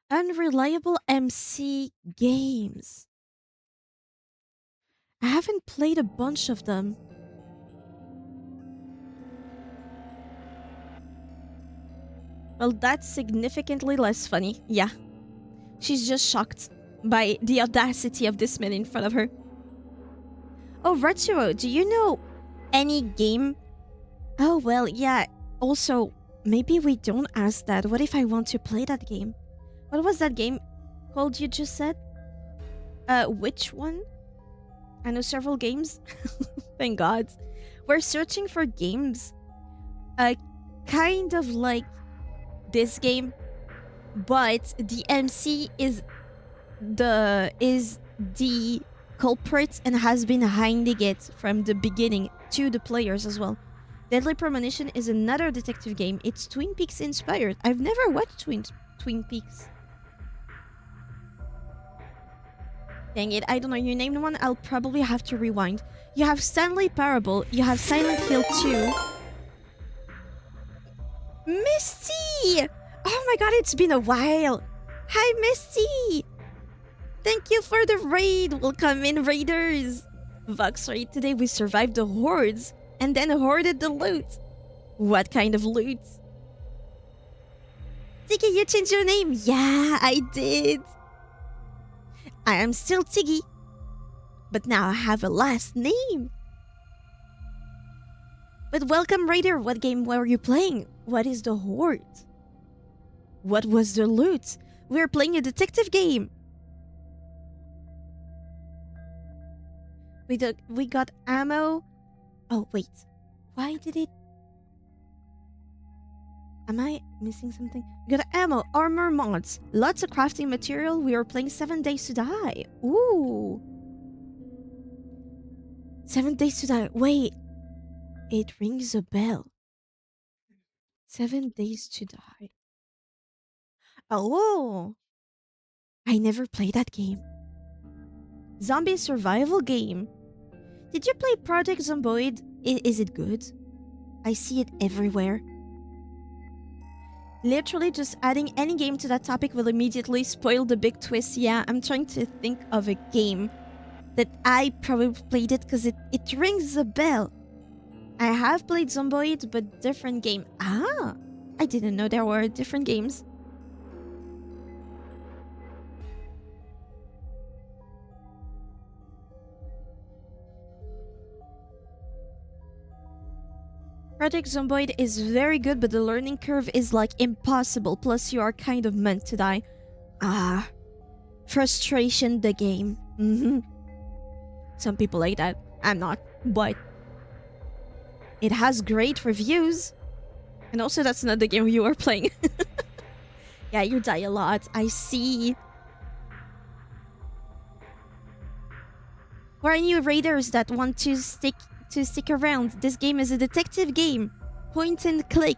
Unreliable MC games. I haven't played a bunch of them. Well, that's significantly less funny. Yeah. She's just shocked by the audacity of this man in front of her. Oh, Retro, do you know any game? Oh, well, yeah. Also, maybe we don't ask that. What if I want to play that game? What was that game called you just said? Which one? I know several games. Thank God. We're searching for games. Kind of like this game, but the MC is the culprit and has been hiding it from the beginning to the players as well. Deadly Premonition is another detective game. It's Twin Peaks inspired. I've never watched Twin Peaks. Dang it, I don't know. You named one, I'll probably have to rewind. You have Stanley Parable, you have Silent Hill 2. Misty! Oh my god, it's been a while. Hi, Misty! Thank you for the raid. Welcome in, raiders. Vox raid today, we survived the hordes and then hoarded the loot. What kind of loot? Tiggy, you changed your name. Yeah, I did. I am still Tiggy, but now I have a last name. But welcome, Raider. What game were you playing? What is the horde? What was the loot? We're playing a detective game. We got ammo. Oh, wait. Why did it... Am I missing something? We got ammo, armor mods, lots of crafting material. We are playing 7 Days to Die. Ooh. 7 Days to Die. Wait. It rings a bell. 7 Days to Die. Oh. I never played that game. Zombie survival game. Did you play Project Zomboid? Is it good? I see it everywhere. Literally just adding any game to that topic will immediately spoil the big twist. Yeah, I'm trying to think of a game that I probably played it because it rings a bell. I have played Zomboid, but different game. Ah, I didn't know there were different games. Project Zomboid is very good, but the learning curve is like impossible. Plus, you are kind of meant to die. Ah, frustration the game. Some people like that. I'm not, but it has great reviews. And also, that's not the game you are playing. Yeah, you die a lot. I see. For any raiders that want to stick around, this game is a detective game. Point and click.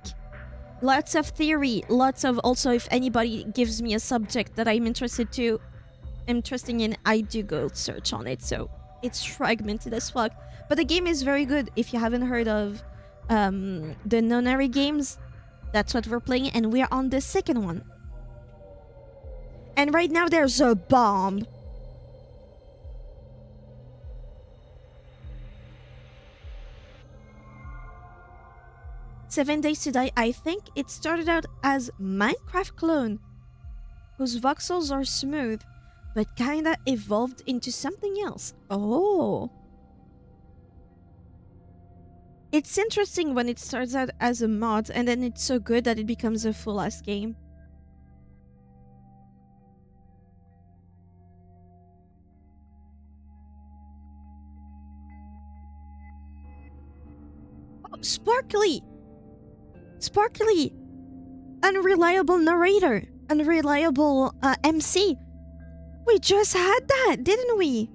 Lots of theory. Lots of also, if anybody gives me a subject that I'm interested in, I do go search on it. So it's fragmented as fuck. But the game is very good. If you haven't heard of the Nonary games, that's what we're playing, and we're on the second one. And right now there's a bomb. "7 Days to Die," I think it started out as Minecraft clone, whose voxels are smooth, but kinda evolved into something else. Oh. It's interesting when it starts out as a mod and then it's so good that it becomes a full-ass game. Oh, Sparkly! Sparkly! Unreliable narrator. Unreliable MC. We just had that, didn't we?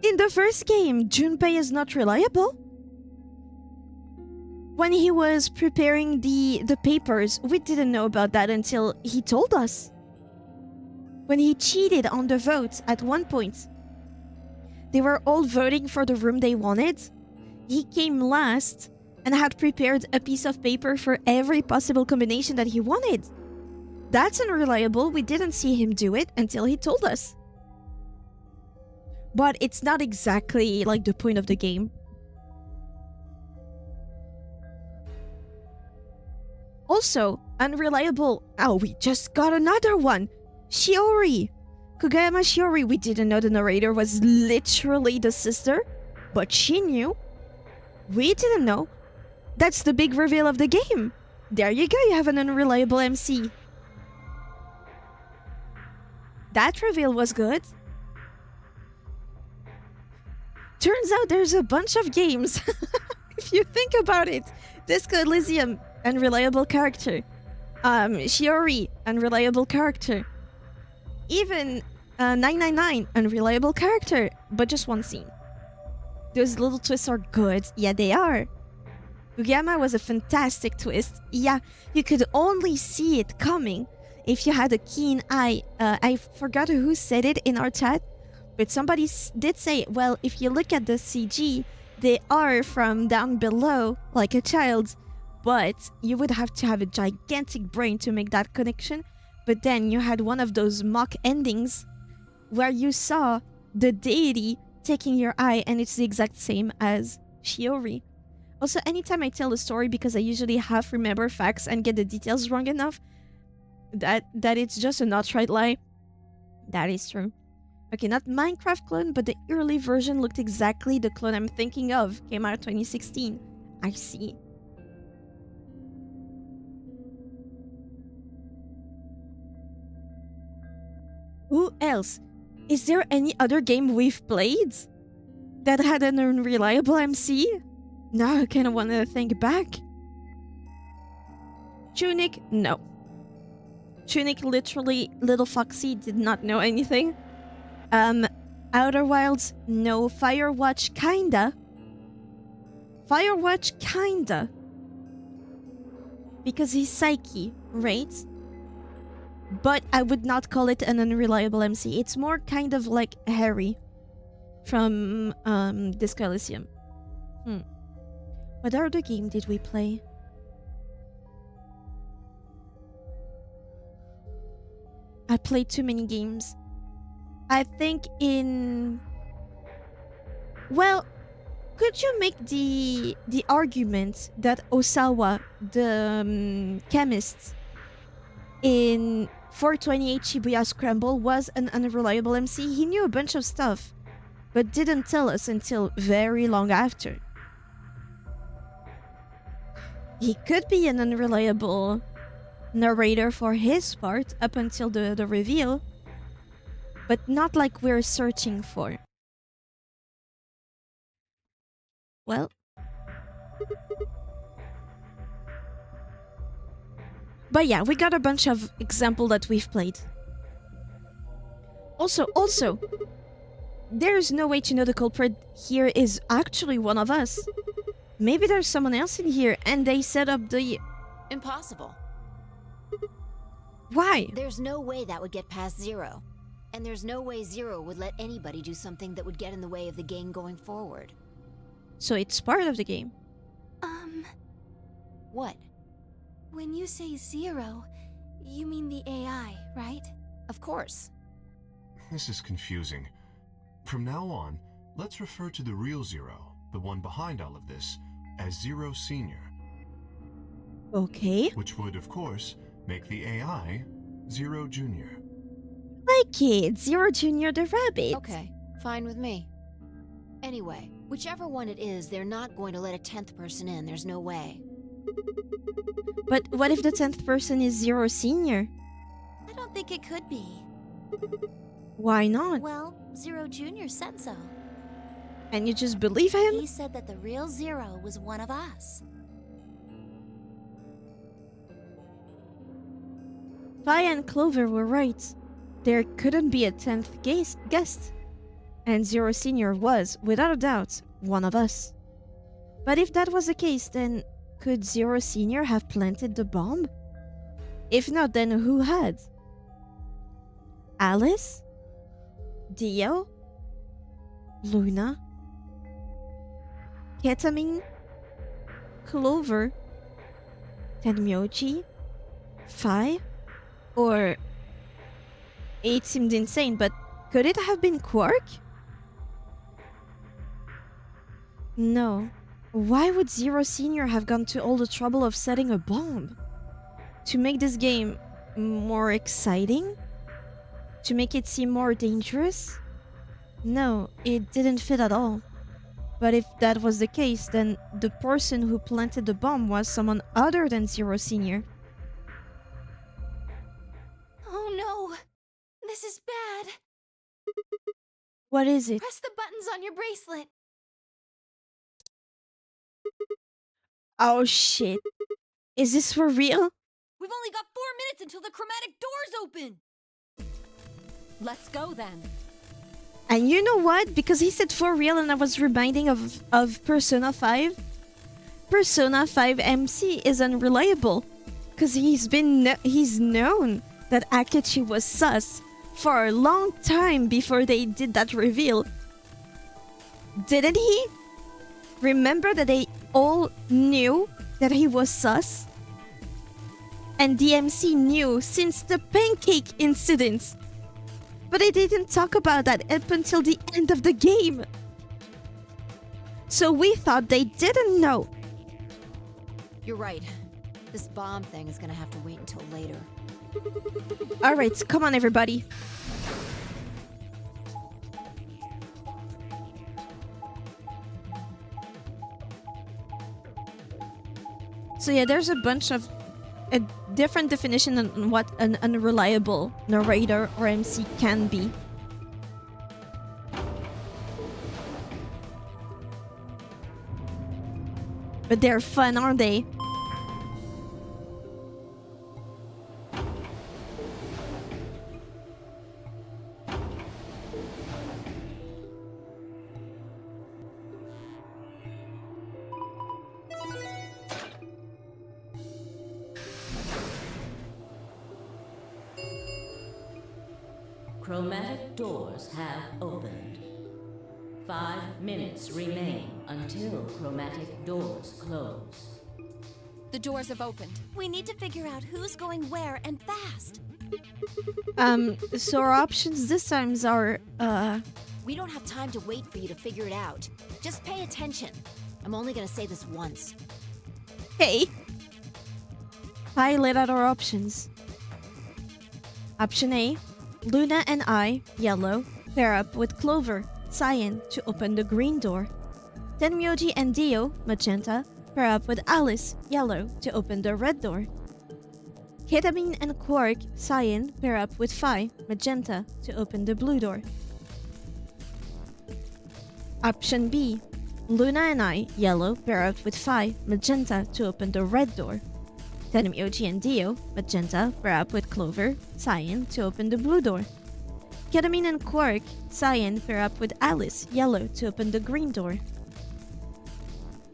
In the first game, Junpei is not reliable. When he was preparing the papers, we didn't know about that until he told us. When he cheated on the vote at one point, they were all voting for the room they wanted. He came last and had prepared a piece of paper for every possible combination that he wanted. That's unreliable. We didn't see him do it until he told us. But it's not exactly like the point of the game. Also, unreliable. Oh, we just got another one. Shiori. Kugayama Shiori. We didn't know the narrator was literally the sister, but she knew. We didn't know. That's the big reveal of the game. There you go. You have an unreliable MC. That reveal was good. Turns out there's a bunch of games. If you think about it. Disco Elysium, unreliable character. Shiori, unreliable character. Even 999, unreliable character, but just one scene. Those little twists are good. Yeah, they are. Kugiyama was a fantastic twist. Yeah, you could only see it coming if you had a keen eye. I forgot who said it in our chat, but somebody did say, well, if you look at the CG, they are from down below, like a child, but you would have to have a gigantic brain to make that connection. But then you had one of those mock endings where you saw the deity taking your eye, and it's the exact same as Shiori. Also, anytime I tell a story, because I usually half remember facts and get the details wrong enough, that it's just an outright lie. That is true. Okay, not Minecraft clone, but the early version looked exactly the clone I'm thinking of. Came out 2016. I see. Who else? Is there any other game we've played? that had an unreliable MC? Now I kind of want to think back. Tunic, no. Tunic, literally, Little Foxy did not know anything. Outer Wilds, no. Firewatch, kinda. Firewatch, kinda. Because he's Psyche, right? But I would not call it an unreliable MC. It's more kind of like Harry from Disco Elysium. What other game did we play? I played too many games. I think in... Well, could you make the argument that Osawa, the chemist in 428 Shibuya Scramble, was an unreliable MC? He knew a bunch of stuff, but didn't tell us until very long after. He could be an unreliable narrator for his part up until the reveal, but not like we're searching for. Well, but yeah, we got a bunch of examples that we've played. Also, there's no way to know the culprit here is actually one of us. Maybe there's someone else in here and they set up the... Impossible. Why? There's no way that would get past Zero. And there's no way Zero would let anybody do something that would get in the way of the game going forward. So it's part of the game. What? When you say Zero, you mean the AI, right? Of course. This is confusing. From now on, let's refer to the real Zero, the one behind all of this, as Zero Senior. Okay. Which would, of course, make the AI Zero Junior. Like it, Zero Junior the rabbit. Okay, fine with me. Anyway, whichever one it is, they're not going to let a 10th person in. There's no way. But what if the 10th person is Zero Senior? I don't think it could be. Why not? Well, Zero Junior said so. And you just believe him? He said that the real Zero was one of us. Vi and Clover were right. There couldn't be a 10th guest. And Zero Senior was, without a doubt, one of us. But if that was the case, then could Zero Senior have planted the bomb? If not, then who had? Alice? Dio? Luna? Ketamine? Clover? Tenmyoji? Fi? Or... It seemed insane, but could it have been Quark? No. Why would Zero Senior have gone to all the trouble of setting a bomb? To make this game more exciting? To make it seem more dangerous? No, it didn't fit at all. But if that was the case, then the person who planted the bomb was someone other than Zero Senior. Oh no! This is bad! What is it? Press the buttons on your bracelet! Oh shit. Is this for real? We've only got 4 minutes until the chromatic doors open! Let's go then. And you know what? Because he said for real and I was reminding of Persona 5. Persona 5 MC is unreliable. Because he's known that Akechi was sus for a long time before they did that reveal. Didn't he? Remember that they all knew that he was sus? And the MC knew since the pancake incident. But they didn't talk about that up until the end of the game. So we thought they didn't know. You're right. This bomb thing is gonna have to wait until later. Alright, come on everybody. So yeah, there's a bunch of a different definition on what an unreliable narrator or MC can be. But they're fun, aren't they? Chromatic doors have opened. 5 minutes remain until chromatic doors close. The doors have opened. We need to figure out who's going where and fast. So our options this time are, We don't have time to wait for you to figure it out. Just pay attention. I'm only gonna say this once. hey. I laid out our options. Option A, Luna and I, yellow, pair up with Clover, cyan, to open the green door. Tenmyoji and Dio, magenta, pair up with Alice, yellow, to open the red door. Ketamine and Quark, cyan, pair up with Phi, magenta, to open the blue door. Option B, Luna and I, yellow, pair up with Phi, magenta, to open the red door. Tenmyoji and Dio, magenta, pair up with Clover, cyan, to open the blue door. Ketamine and Quark, cyan, pair up with Alice, yellow, to open the green door.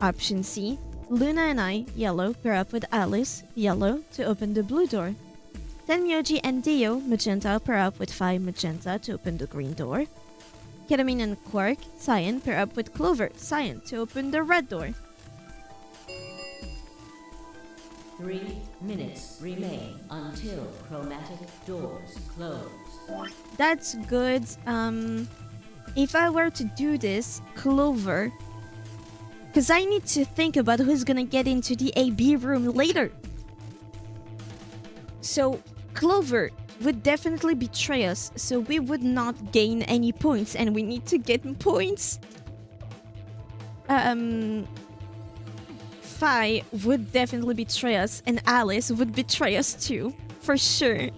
Option C, Luna and I, yellow, pair up with Alice, yellow, to open the blue door. Tenmyoji and Dio, magenta, pair up with Phi, magenta, to open the green door. Ketamine and Quark, cyan, pair up with Clover, cyan, to open the red door. 3 minutes remain until chromatic doors close. That's good. If I were to do this, Clover, because I need to think about who's gonna get into the AB room later. So Clover would definitely betray us, so we would not gain any points, and we need to get points. Phi would definitely betray us, and Alice would betray us too, for sure.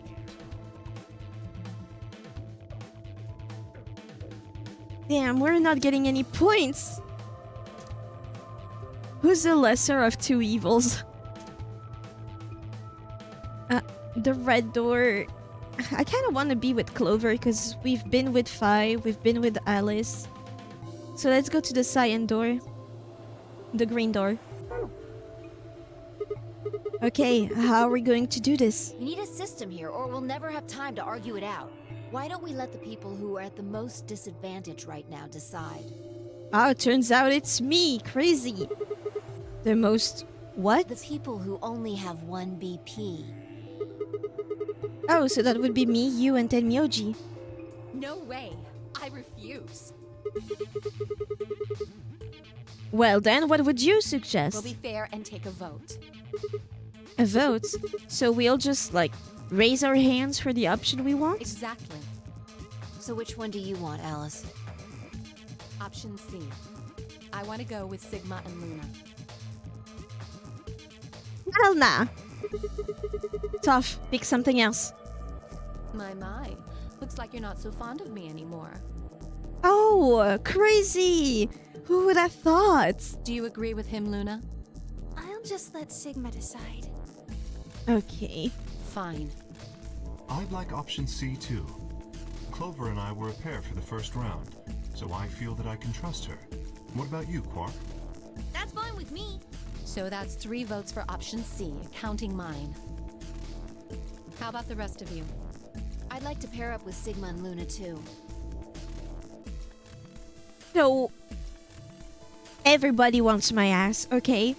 Damn, we're not getting any points. Who's the lesser of two evils? The red door. I kind of want to be with Clover because we've been with Phi, we've been with Alice. So let's go to the cyan door. The green door. Okay, how are we going to do this? We need a system here, or we'll never have time to argue it out. Why don't we let the people who are at the most disadvantage right now decide? Oh, it turns out it's me. Crazy. The most... what? The people who only have 1 BP. Oh, so that would be me, you, and Tenmyoji. No way. I refuse. Well then, what would you suggest? We'll be fair and take a vote. A vote? So we'll just, like, raise our hands for the option we want? Exactly. So which one do you want, Alice? Option C. I want to go with Sigma and Luna. Hell nah. Tough. Pick something else. My. Looks like you're not so fond of me anymore. Oh, crazy! Who would have thought? Do you agree with him, Luna? I'll just let Sigma decide. Okay. Fine. I'd like option C too. Clover and I were a pair for the first round, so I feel that I can trust her. What about you, Quark? That's fine with me. So that's 3 votes for option C, counting mine. How about the rest of you? I'd like to pair up with Sigma and Luna too. So... everybody wants my ass, okay?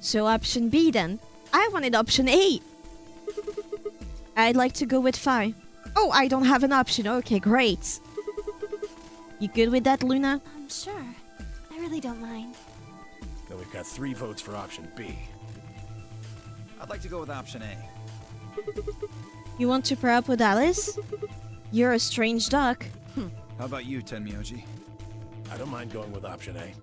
So option B then. I wanted option A. I'd like to go with Phi. Oh, I don't have an option. Okay, great. You good with that, Luna? Sure. I really don't mind. Then we've got 3 votes for option B. I'd like to go with option A. You want to pair up with Alice? You're a strange duck. How about you, Tenmyoji? I don't mind going with option A.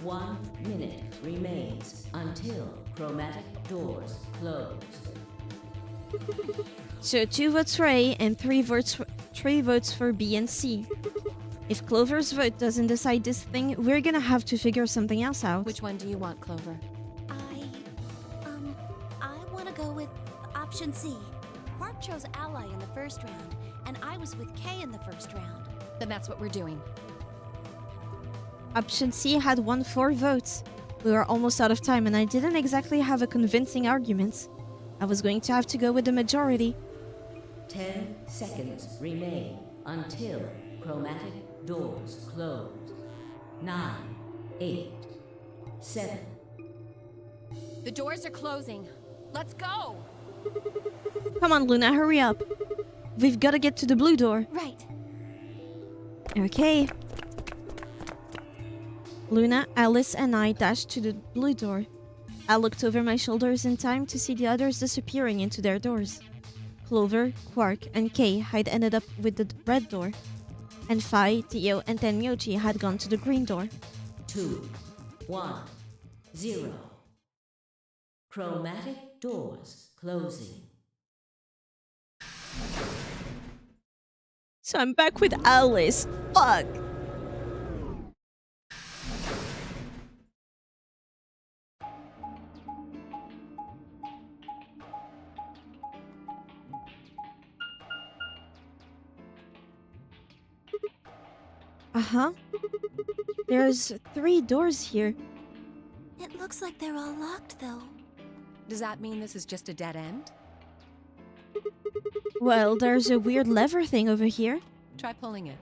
1 minute remains until chromatic doors close. So 2 votes for A and 3 votes for B and C. If Clover's vote doesn't decide this thing, we're gonna have to figure something else out. Which one do you want, Clover? I want to go with option C. Quark chose Ally in the first round, and I was with Kay in the first round. Then that's what we're doing. Option C had won 4 votes. We were almost out of time and I didn't exactly have a convincing argument. I was going to have to go with the majority. 10 seconds remain until chromatic doors close. 9, 8, 7. The doors are closing. Let's go! Come on, Luna, hurry up. We've got to get to the blue door. Right. Okay. Luna, Alice, and I dashed to the blue door. I looked over my shoulders in time to see the others disappearing into their doors. Clover, Quark, and Kay had ended up with the red door. And Fi, Tio, and Tenmyoji had gone to the green door. 2, 1, 0. Chromatic doors closing. So I'm back with Alice. Fuck! Uh-huh. There's 3 doors here. It looks like they're all locked, though. Does that mean this is just a dead end? Well, there's a weird lever thing over here. Try pulling it.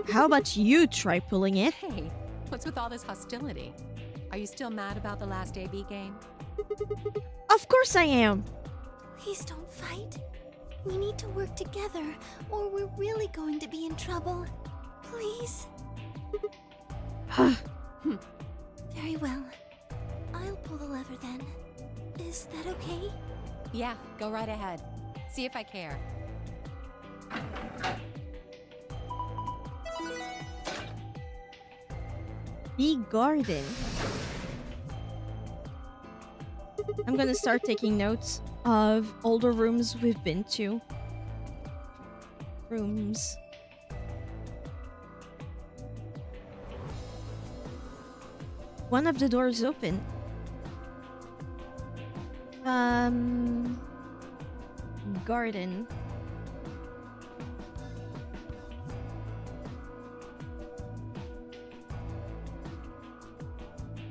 How about you try pulling it? Hey, what's with all this hostility? Are you still mad about the last AB game? Of course I am! Please don't fight. We need to work together, or we're really going to be in trouble. Please? Very well. I'll pull the lever then. Is that okay? Yeah, go right ahead. See if I care. Bee garden. I'm gonna start taking notes of all the rooms we've been to. Rooms. One of the doors open. Garden.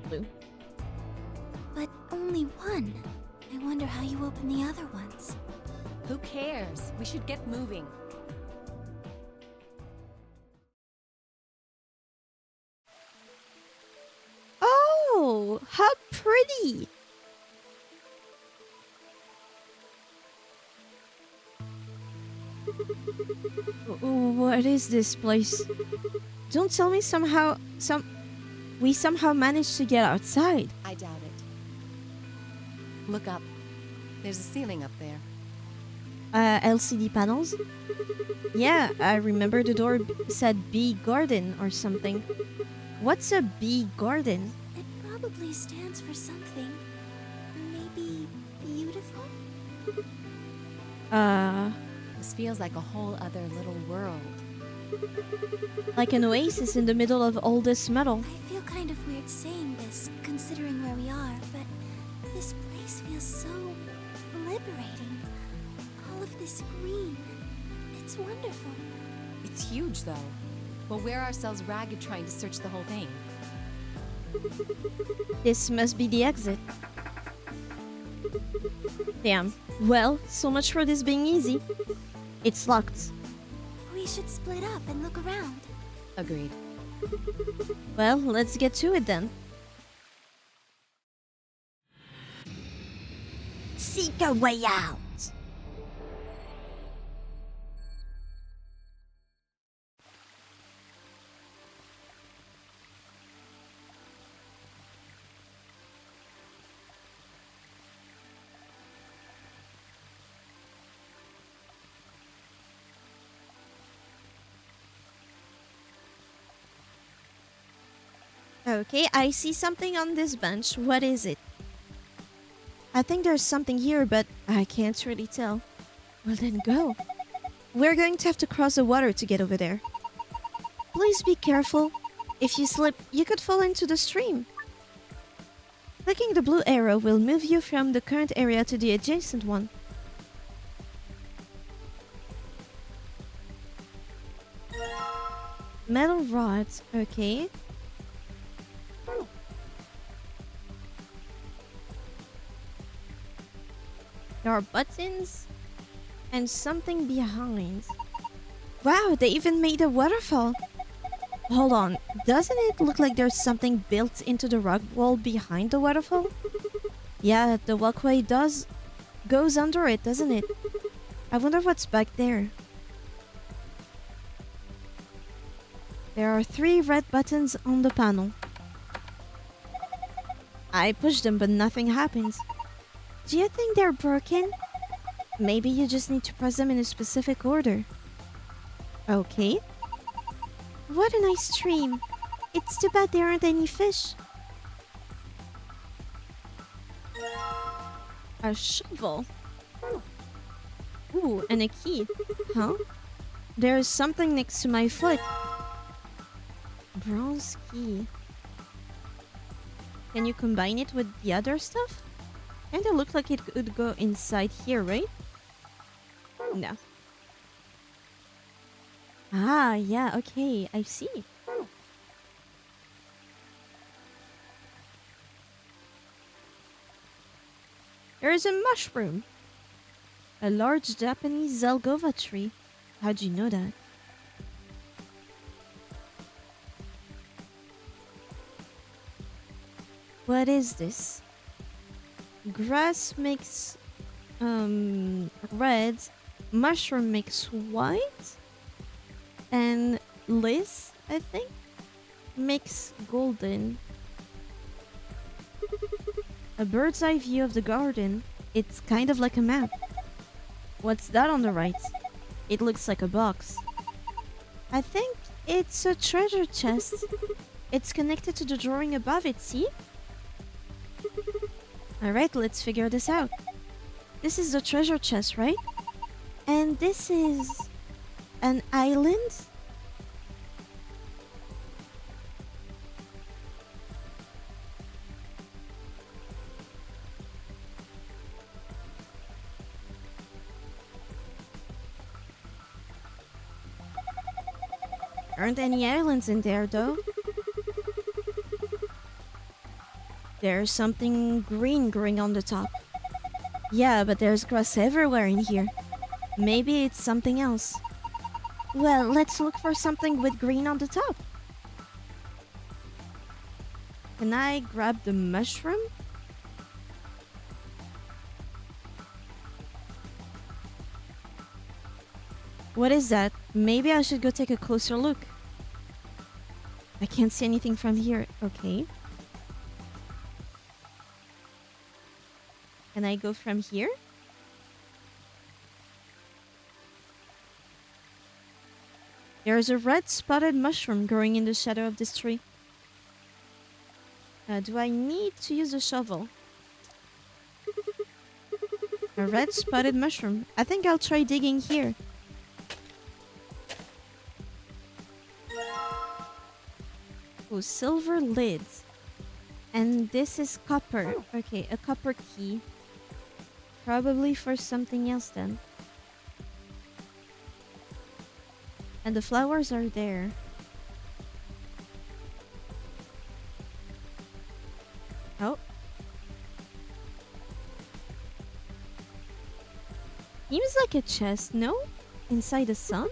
Blue. But only one. I wonder how you open the other ones. Who cares? We should get moving. Oh, how pretty! What is this place? Don't tell me we somehow managed to get outside. I doubt it. Look up. There's a ceiling up there. LCD panels? Yeah, I remember the door said bee garden or something. What's a bee garden? It probably stands for something. Maybe beautiful? This feels like a whole other little world. Like an oasis in the middle of all this metal. I feel kind of weird saying this, considering where we are, but this place feels so liberating. All of this green. It's wonderful. It's huge, though. We'll wear ourselves ragged trying to search the whole thing. This must be the exit. Damn. Well, so much for this being easy. It's locked. We should split up and look around. Agreed. Well, let's get to it then. Seek a way out. Okay, I see something on this bench. What is it? I think there's something here, but I can't really tell. Well then go. We're going to have to cross the water to get over there. Please be careful. If you slip, you could fall into the stream. Clicking the blue arrow will move you from the current area to the adjacent one. Metal rods, okay. There are buttons and something behind. Wow, they even made a waterfall. Hold on, doesn't it look like there's something built into the rock wall behind the waterfall? Yeah, the walkway goes under it, doesn't it? I wonder what's back there. There are 3 red buttons on the panel. I pushed them, but nothing happens. Do you think they're broken? Maybe you just need to press them in a specific order. Okay. What a nice stream. It's too bad there aren't any fish. A shovel. Ooh, and a key. Huh? There's something next to my foot. Bronze key. Can you combine it with the other stuff? Kinda look like it could go inside here, right? No. Ah, yeah, okay, I see. There is a mushroom. A large Japanese Zelgova tree. How'd you know that? What is this? Grass makes red, mushroom makes white, and Liz, I think, makes golden. A bird's eye view of the garden. It's kind of like a map. What's that on the right? It looks like a box. I think it's a treasure chest. It's connected to the drawing above it, see? Alright, let's figure this out. This is the treasure chest, right? And this is an island? Aren't any islands in there, though? There's something green growing on the top. Yeah, but there's grass everywhere in here. Maybe it's something else. Well, let's look for something with green on the top. Can I grab the mushroom? What is that? Maybe I should go take a closer look. I can't see anything from here. Okay. Can I go from here? There's a red spotted mushroom growing in the shadow of this tree. Do I need to use a shovel? A red spotted mushroom. I think I'll try digging here. Oh, silver lids. And this is copper. Okay, a copper key. Probably for something else then. And the flowers are there. Oh. Seems like a chest, no? Inside the sun?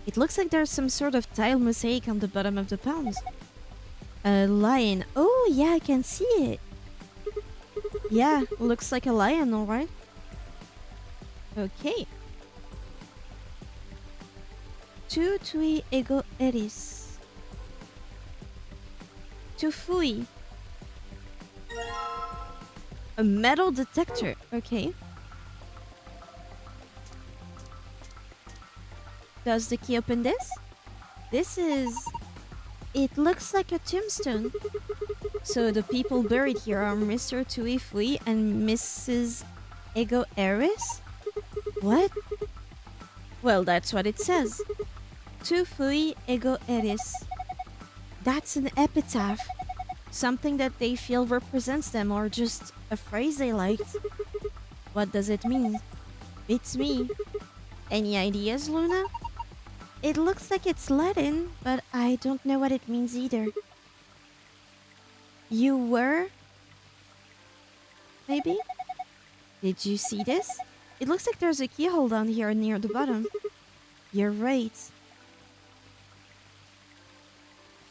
It looks like there's some sort of tile mosaic on the bottom of the palms. A lion. Oh, yeah, I can see it. Yeah, looks like a lion, alright. Okay. Tu tui ego eris. Tu fui. A metal detector. Okay. Does the key open this? This is... It looks like a tombstone. So the people buried here are Mr. Tui Fui and Mrs. Ego Eris? What? Well, that's what it says. Tu fui ego eris. That's an epitaph. Something that they feel represents them or just a phrase they liked. What does it mean? It's me. Any ideas, Luna? It looks like it's Latin, but I don't know what it means either. You were? Maybe? Did you see this? It looks like there's a keyhole down here near the bottom. You're right.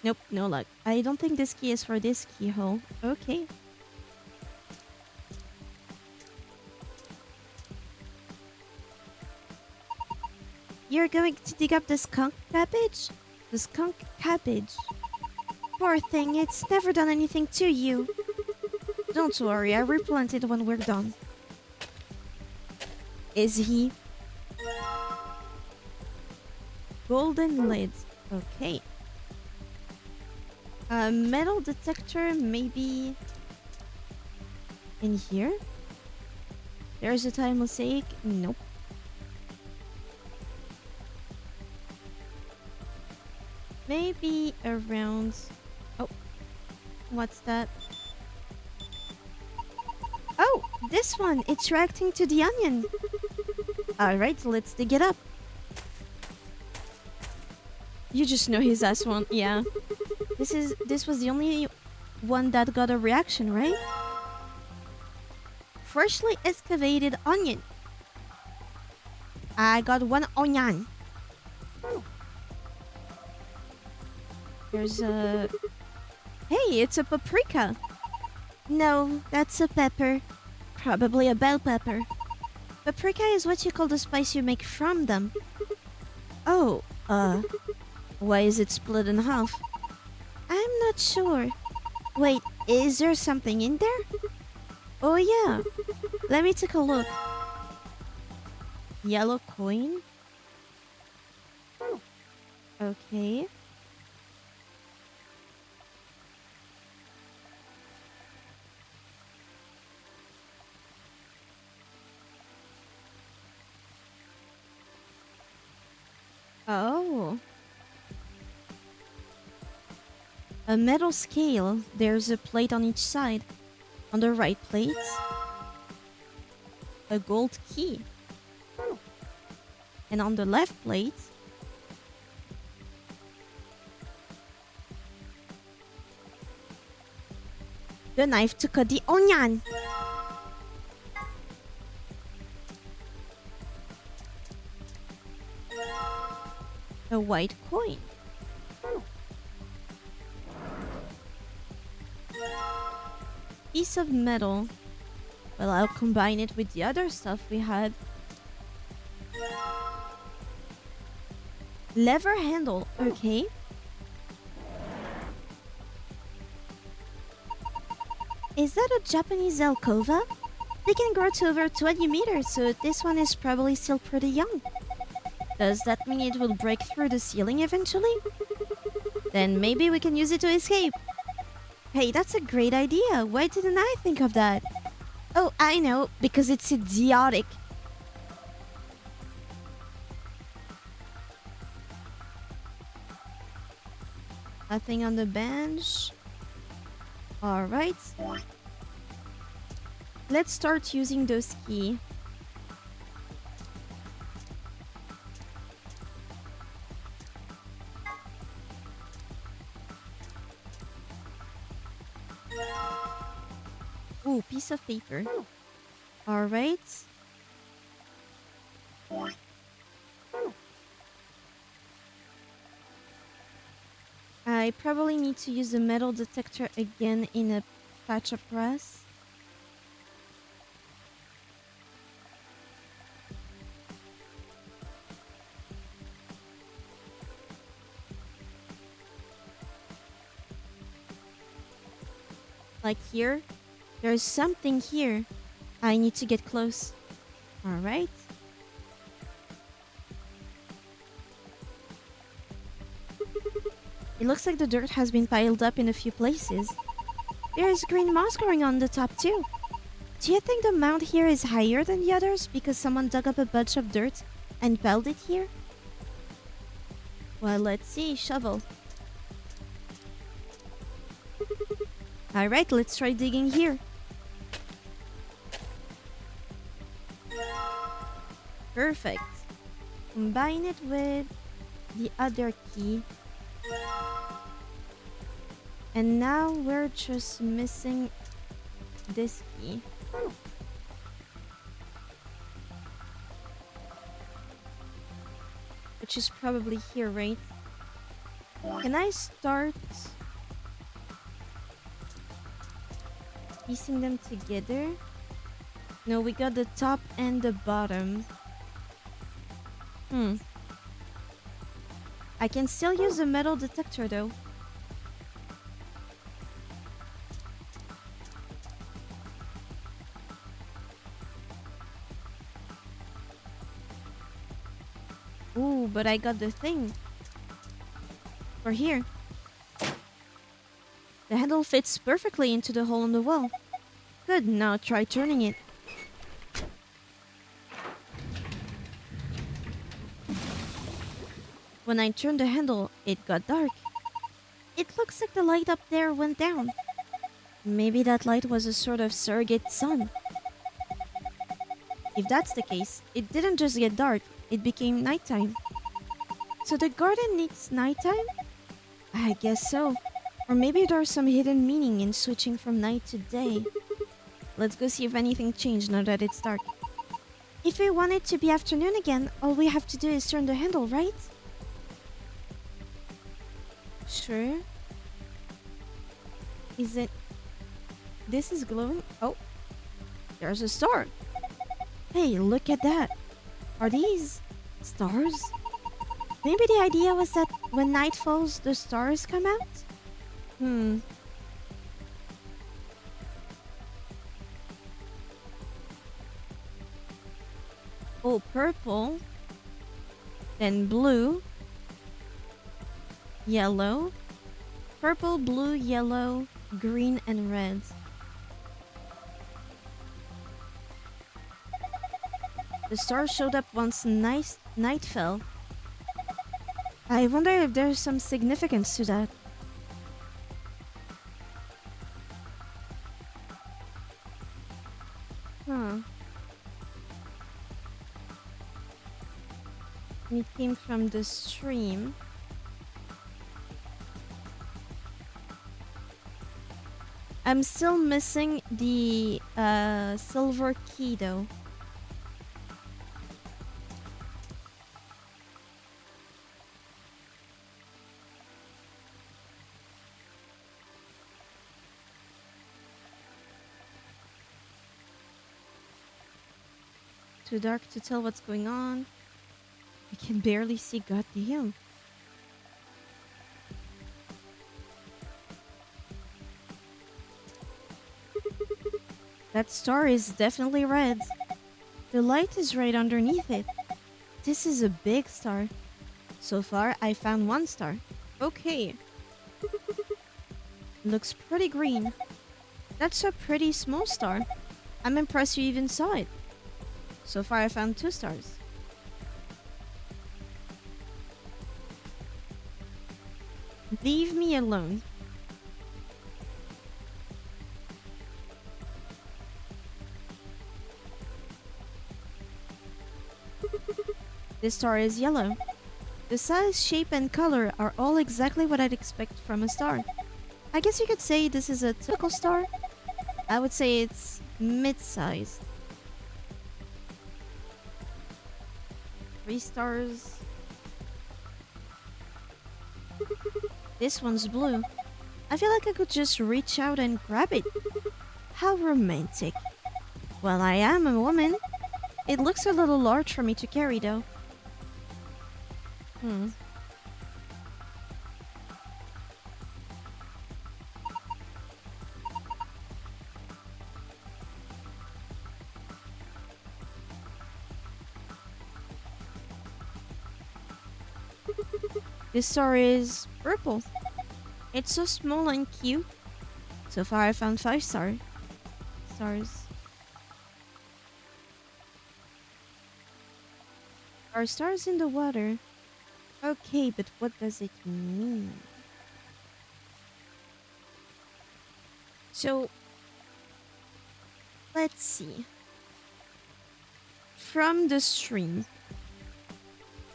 Nope, no luck. I don't think this key is for this keyhole. Okay. You're going to dig up the skunk cabbage? The skunk cabbage. Poor thing, it's never done anything to you. Don't worry, I'll replant it when we're done. Is he? Golden lids. Okay. A metal detector, maybe in here? There's a tile mosaic. Nope. Maybe around... Oh. What's that? Oh! This one! It's reacting to the onion! Alright, let's dig it up. You just know his ass one. Yeah. This was the only one that got a reaction, right? Freshly excavated onion. I got one onion. There's a... Hey, it's a paprika. No, that's a pepper. Probably a bell pepper. Paprika is what you call the spice you make from them. Oh, why is it split in half? I'm not sure. Wait, is there something in there? Oh yeah. Let me take a look. Yellow coin? Okay. Oh. A metal scale. There's a plate on each side. On the right plate, a gold key. And on the left plate, the knife to cut the onion. A white coin. Piece of metal. Well, I'll combine it with the other stuff we had. Lever handle. Okay. Is that a Japanese alcova? They can grow to over 20 meters, so this one is probably still pretty young. Does that mean it will break through the ceiling eventually? Then maybe we can use it to escape. Hey, that's a great idea. Why didn't I think of that? Oh, I know. Because it's idiotic. Nothing on the bench. Alright. Let's start using those keys. Ooh, piece of paper. Alright. I probably need to use the metal detector again in a patch of grass. Like here. There's something here. I need to get close. Alright. It looks like the dirt has been piled up in a few places. There's green moss growing on the top too. Do you think the mound here is higher than the others because someone dug up a bunch of dirt and piled it here? Well, let's see. Shovel. Alright, let's try digging here. Perfect. Combine it with the other key. And now we're just missing this key. Which is probably here, right? Can I start piecing them together? No, we got the top and the bottom. I can still use a metal detector though. Ooh, but I got the thing. For here. The handle fits perfectly into the hole in the wall. Good, now try turning it. When I turned the handle, it got dark. It looks like the light up there went down. Maybe that light was a sort of surrogate sun. If that's the case, it didn't just get dark, it became nighttime. So the garden needs nighttime? I guess so. Or maybe there's some hidden meaning in switching from night to day. Let's go see if anything changed now that it's dark. If we want it to be afternoon again, all we have to do is turn the handle, right? Sure. Is it... This is glowing? Oh. There's a star. Hey, look at that. Are these stars? Maybe the idea was that when night falls, the stars come out? Oh, purple. Then blue. Yellow. Purple, blue, yellow, green, and red. The stars showed up once night fell. I wonder if there's some significance to that. It came from the stream. I'm still missing the silver key though. Too dark to tell what's going on. I can barely see, goddamn. That star is definitely red. The light is right underneath it. This is a big star. So far, I found one star. Okay. Looks pretty green. That's a pretty small star. I'm impressed you even saw it. So far, I found 2 stars. Leave me alone. This star is yellow. The size, shape, and color are all exactly what I'd expect from a star. I guess you could say this is a typical star. I would say it's mid-sized. 3 stars. This one's blue. I feel like I could just reach out and grab it. How romantic. Well, I am a woman. It looks a little large for me to carry though. This star is purple. It's so small and cute. So far I found 5 stars. Are stars in the water? Okay, but what does it mean? So, let's see. From the stream,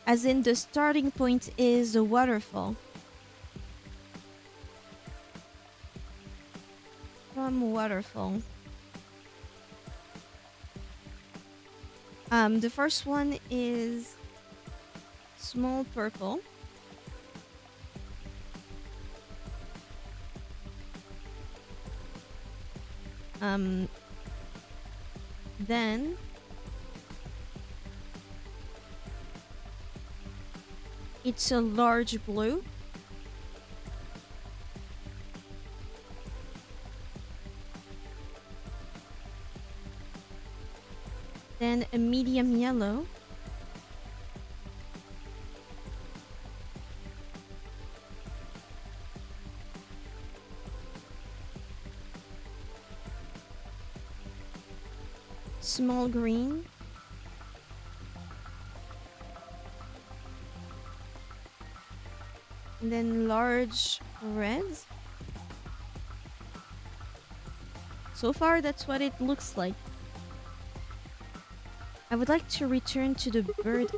as in the starting point is a waterfall. From waterfall. The first one is small purple. Then it's a large blue. Then a medium yellow. Small green. And then large red. So far, that's what it looks like. I would like to return to the bird.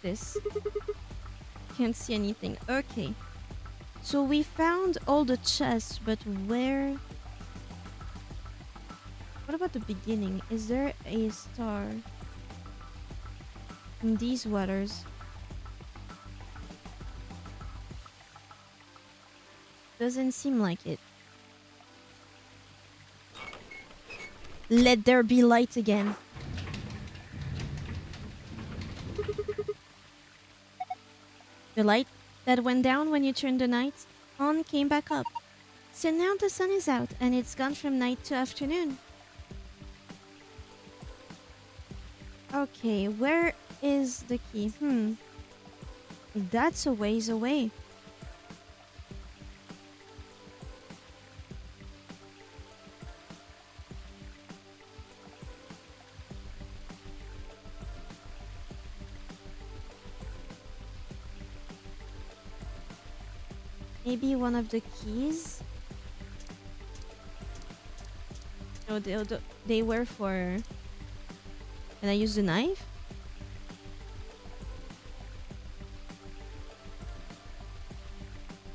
This. Can't see anything. Okay. So we found all the chests, but where? What about the beginning? Is there a star in these waters? Doesn't seem like it. Let there be light again. The light that went down when you turned the night on came back up. So now the sun is out and it's gone from night to afternoon. Okay, where is the key? That's a ways away. Maybe one of the keys? No, they were for... Can I use the knife?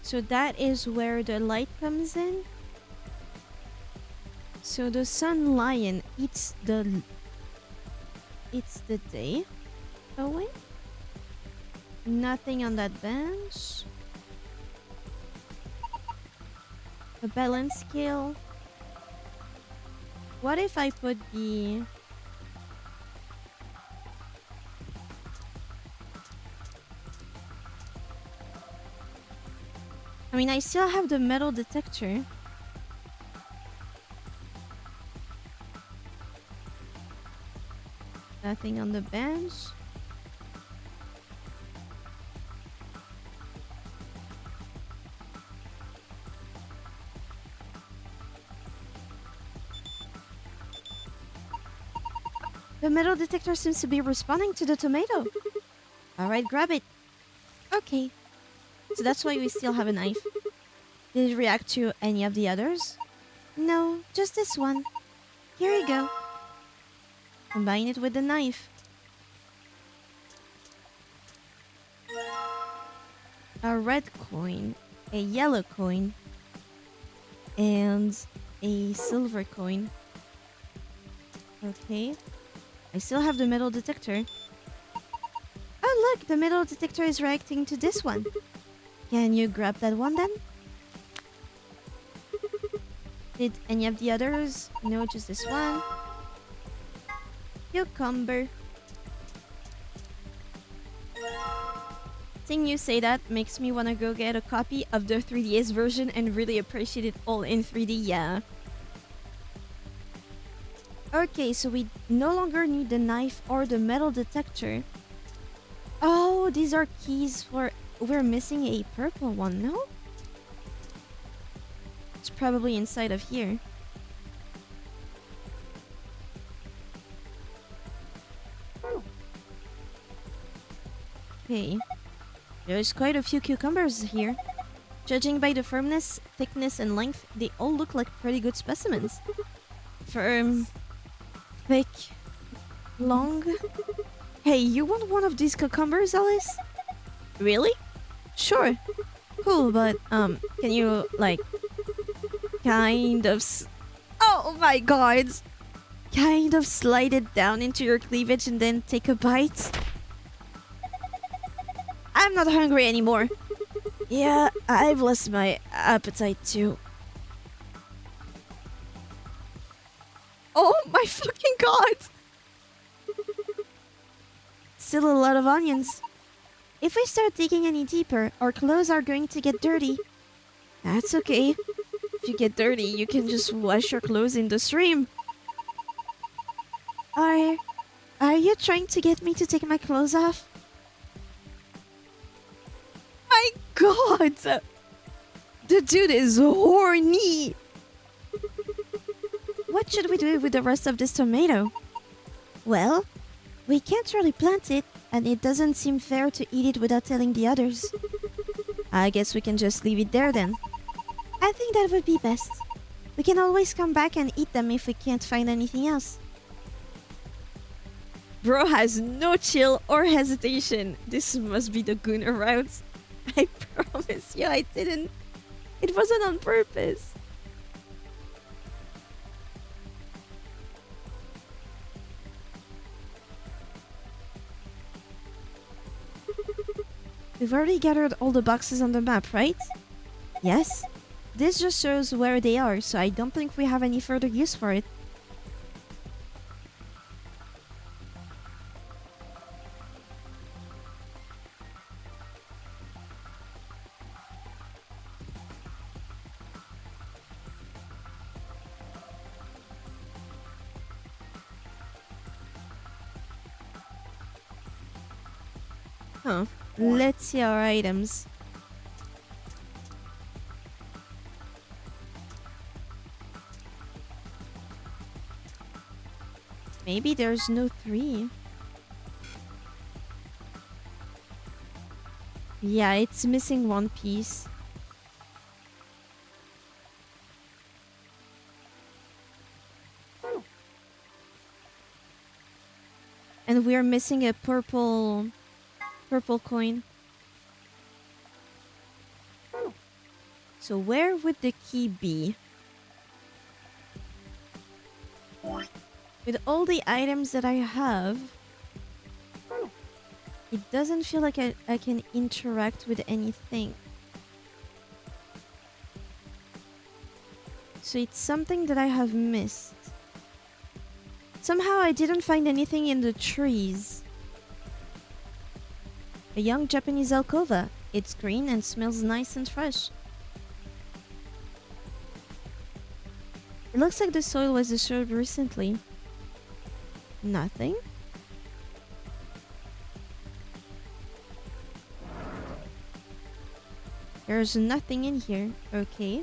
So that is where the light comes in. So the sun lion eats the day away. Nothing on that bench. A balance scale. What if I put the... I mean, I still have the metal detector. Nothing on the bench. The metal detector seems to be responding to the tomato. Alright, grab it. Okay. So that's why we still have a knife. Did it react to any of the others? No, just this one. Here you go. Combine it with the knife. A red coin, a yellow coin, and a silver coin. Okay. I still have the metal detector. Oh look, the metal detector is reacting to this one. Can you grab that one then? Did any of the others? No, just this one. Cucumber. Seeing you say that makes me want to go get a copy of the 3DS version and really appreciate it all in 3D, yeah. Okay, so we no longer need the knife or the metal detector. Oh, these are keys for... We're missing a purple one, no? It's probably inside of here. Okay. There's quite a few cucumbers here. Judging by the firmness, thickness, and length, they all look like pretty good specimens. Firm, thick, long. Hey, you want one of these cucumbers, Alice? Really? Sure. Cool, but, can you, like, kind of... Oh my god! Kind of slide it down into your cleavage and then take a bite? I'm not hungry anymore. Yeah, I've lost my appetite too. Oh my fucking god! Still a lot of onions. If we start digging any deeper, our clothes are going to get dirty. That's okay. If you get dirty, you can just wash your clothes in the stream. Are you trying to get me to take my clothes off? My god! The dude is horny! What should we do with the rest of this tomato? Well, we can't really plant it, and it doesn't seem fair to eat it without telling the others. I guess we can just leave it there then. I think that would be best. We can always come back and eat them if we can't find anything else. Bro has no chill or hesitation. This must be the Gooner route. I promise you I didn't. It wasn't on purpose. We've already gathered all the boxes on the map, right? Yes. This just shows where they are, so I don't think we have any further use for it. Huh. Let's see our items. Maybe there's no 3. Yeah, it's missing one piece. And we're missing a purple coin. So where would the key be? With all the items that I have, it doesn't feel like I can interact with anything. So it's something that I have missed. Somehow I didn't find anything in the trees. A young Japanese alcova. It's green and smells nice and fresh. It looks like the soil was disturbed recently. Nothing? There's nothing in here. Okay.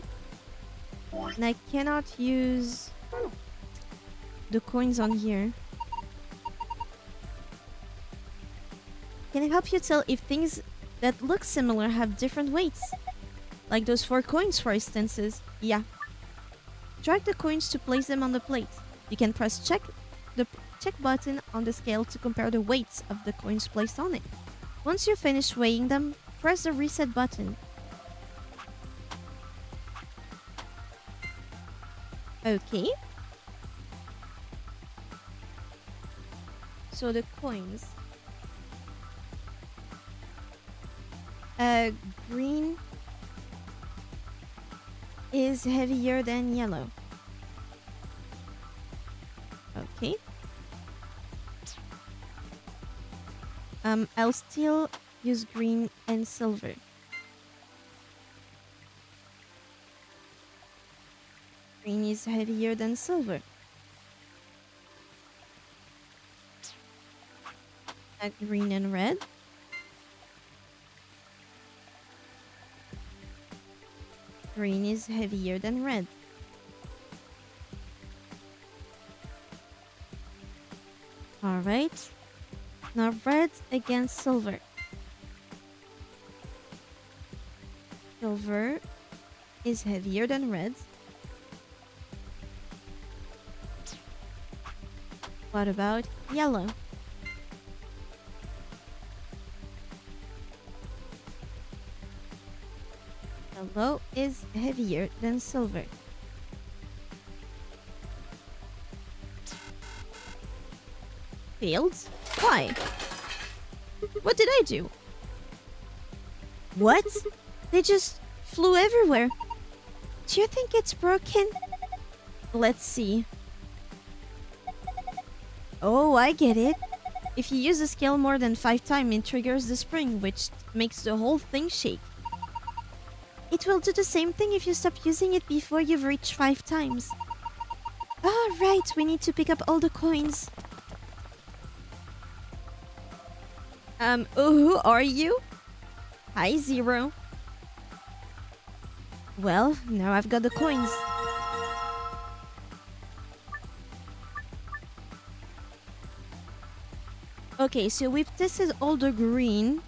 And I cannot use the coins on here. Can I help you tell if things that look similar have different weights? Like those 4 coins, for instance. Yeah. Drag the coins to place them on the plate. You can press the check button on the scale to compare the weights of the coins placed on it. Once you finish weighing them, press the reset button. Okay. So the coins. Green is heavier than yellow. Okay. I'll still use green and silver. Green is heavier than silver. Green and red. Green is heavier than red. Alright. Now red against silver. silver is heavier than reds. What about yellow? Yellow is heavier than silver. Fields? Why? What did I do? What? They just flew everywhere. Do you think it's broken? Let's see. Oh, I get it. If you use the scale more than 5 times, it triggers the spring, which makes the whole thing shake. It will do the same thing if you stop using it before you've reached 5 times. Ah, right, we need to pick up all the coins. Who are you? Hi, Zero. Well, now I've got the coins. Okay, so we've tested all the green.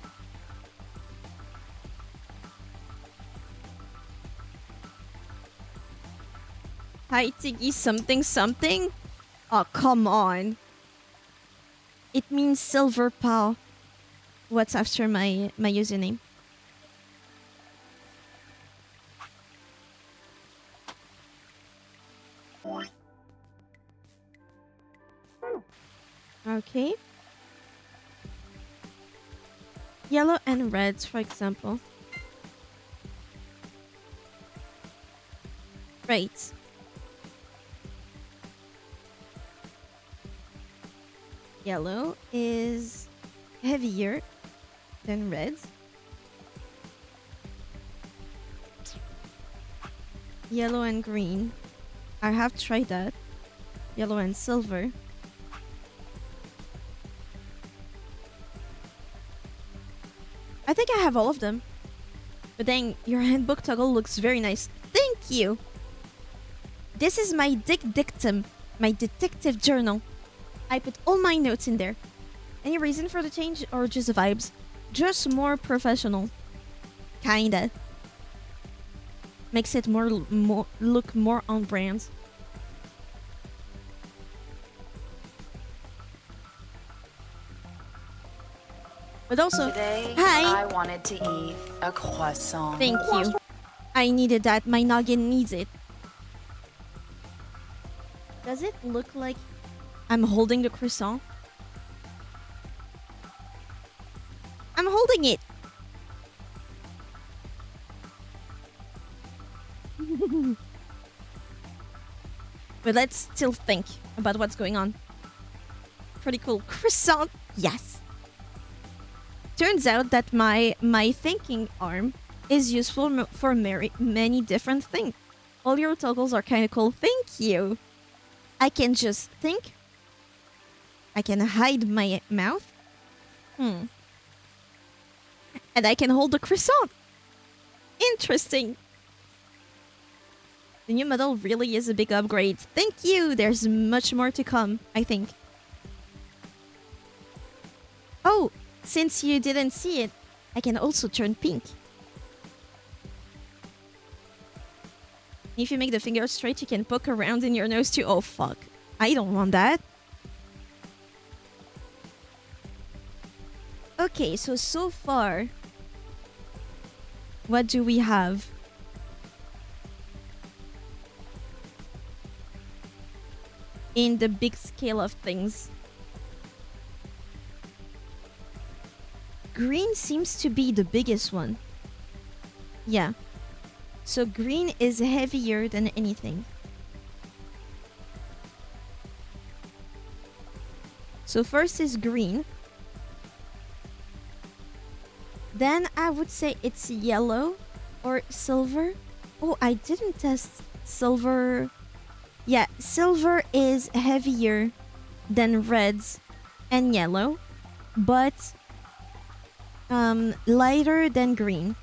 Hi, Tiggy something something? Oh, come on. It means silver pal. What's after my username? Okay. Yellow and reds, for example. Right. Yellow is heavier than reds. Yellow and green. I have tried that. Yellow and silver. I think I have all of them. But dang, your handbook toggle looks very nice. Thank you! This is my dictum, my detective journal. I put all my notes in there. Any reason for the change or just the vibes? Just more professional. Kinda. Makes it look more on brand. But also, Today, hi! I wanted to eat a croissant. Thank you. I needed that. My noggin needs it. Does it look like I'm holding the croissant? I'm holding it. But let's still think about what's going on. Pretty cool. Croissant. Yes. Turns out that my thinking arm is useful for many different things. All your toggles are kind of cool. Thank you. I can just think. I can hide my mouth. And I can hold the croissant. Interesting. The new model really is a big upgrade. Thank you. There's much more to come, I think. Oh, since you didn't see it, I can also turn pink. If you make the finger straight, you can poke around in your nose too. Oh, fuck. I don't want that. Okay, so far, what do we have? In the big scale of things. Green seems to be the biggest one. Yeah. So green is heavier than anything. So first is green. Then I would say it's yellow or silver. Oh, I didn't test silver. Yeah, silver is heavier than reds and yellow, but lighter than green.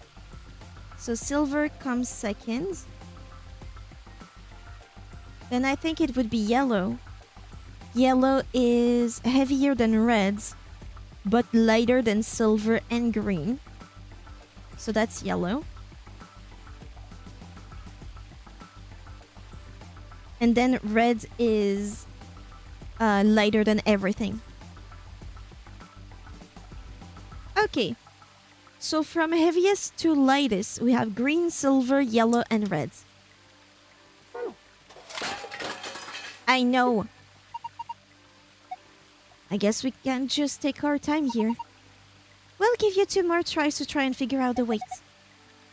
So silver comes second. Then I think it would be yellow. Yellow is heavier than reds, but lighter than silver and green. So that's yellow. And then red is lighter than everything. Okay. So from heaviest to lightest, we have green, silver, yellow, and red. I know. I guess we can just take our time here. We'll give you 2 more tries to try and figure out the weight.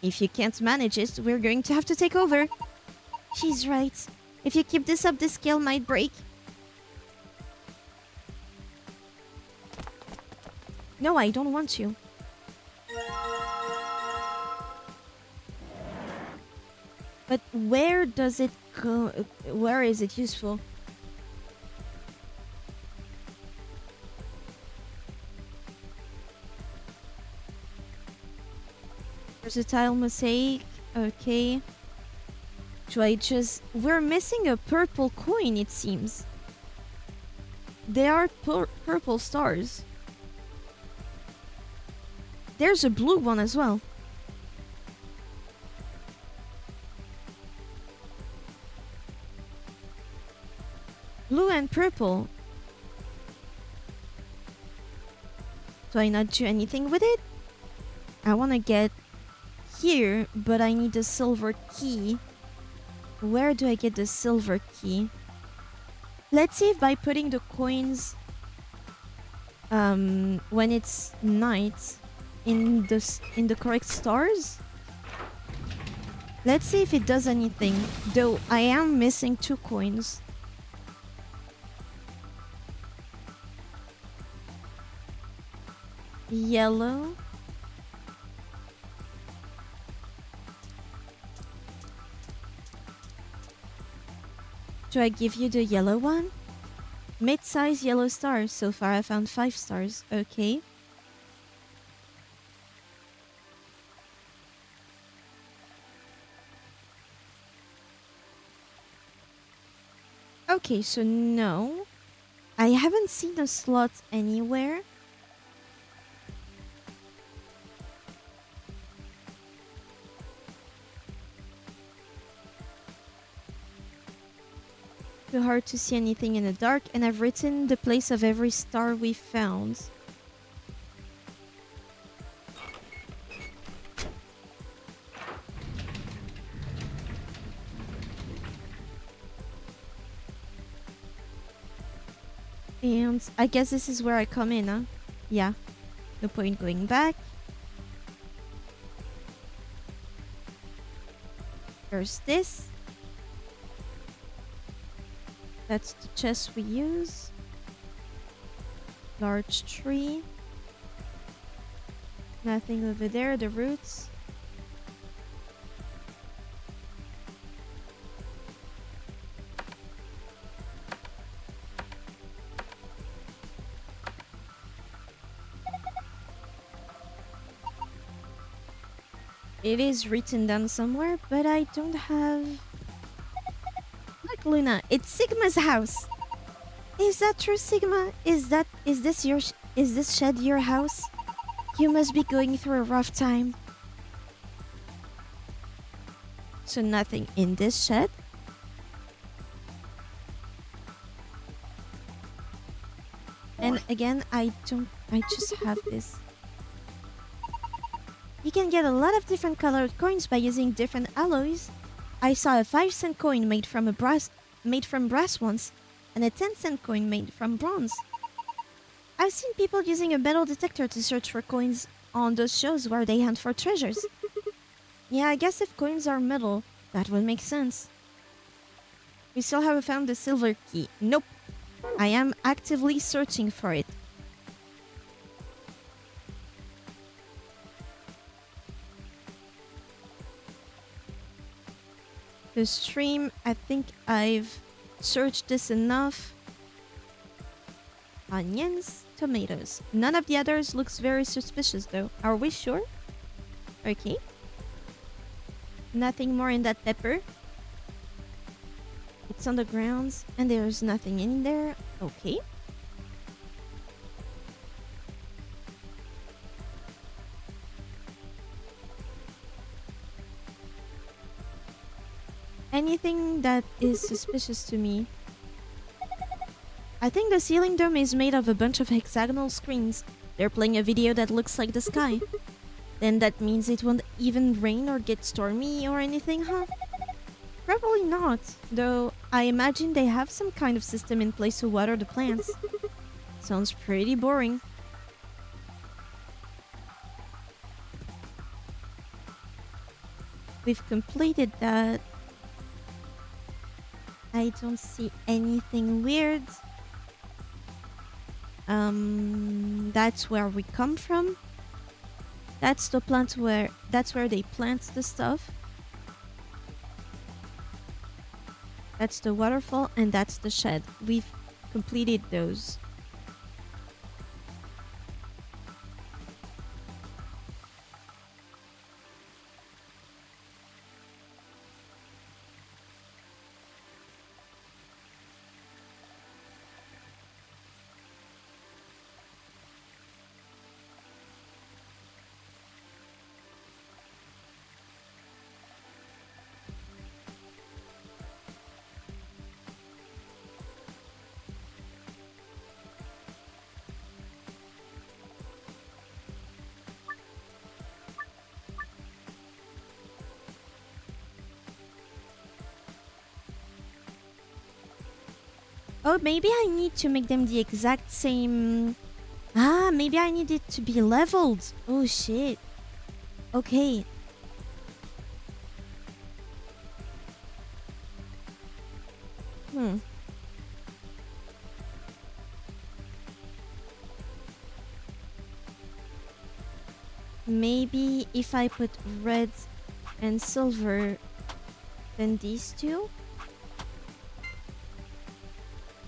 If you can't manage it, we're going to have to take over. She's right. If you keep this up, the scale might break. No, I don't want you. But where does it go? Where is it useful? Versatile mosaic. Okay. Do I just... We're missing a purple coin, it seems. They are purple stars. There's a blue one as well. Blue and purple. Do I not do anything with it? I want to get here, but I need a silver key. Where do I get the silver key? Let's see if by putting the coins when it's night in the correct stars. Let's see if it does anything. Though I am missing 2 coins. Yellow. Do I give you the yellow one? Mid-size yellow stars. So far I found 5 stars. Okay. Okay, so no. I haven't seen a slot anywhere. Too hard to see anything in the dark, and I've written the place of every star we found. And I guess this is where I come in, huh? Yeah. No point going back. There's this. That's the chest we use. Large tree. Nothing over there, the roots. It is written down somewhere, but I don't have... Look, Luna, it's Sigma's house. Is that true, Sigma? Is this shed your house? You must be going through a rough time. So nothing in this shed? And again, I just have this. You can get a lot of different colored coins by using different alloys. I saw a 5-cent coin made from brass once, and a 10-cent coin made from bronze. I've seen people using a metal detector to search for coins on those shows where they hunt for treasures. Yeah, I guess if coins are metal, that would make sense. We still haven't found the silver key. Nope. I am actively searching for it. The stream, I think I've searched this enough. Onions, tomatoes. None of the others looks very suspicious though. Are we sure? Okay. Nothing more in that pepper. It's on the grounds and there's nothing in there. Okay. anything that is suspicious to me. I think the ceiling dome is made of a bunch of hexagonal screens. They're playing a video that looks like the sky. Then that means it won't even rain or get stormy or anything, huh? Probably not, though I imagine they have some kind of system in place to water the plants. Sounds pretty boring. We've completed that. I don't see anything weird. That's where we come from. That's the plant that's where they plant the stuff. That's the waterfall and that's the shed. We've completed those. Oh, maybe I need to make them the exact same... Ah, maybe I need it to be leveled. Oh, shit. Okay. Maybe if I put red and silver, then these two?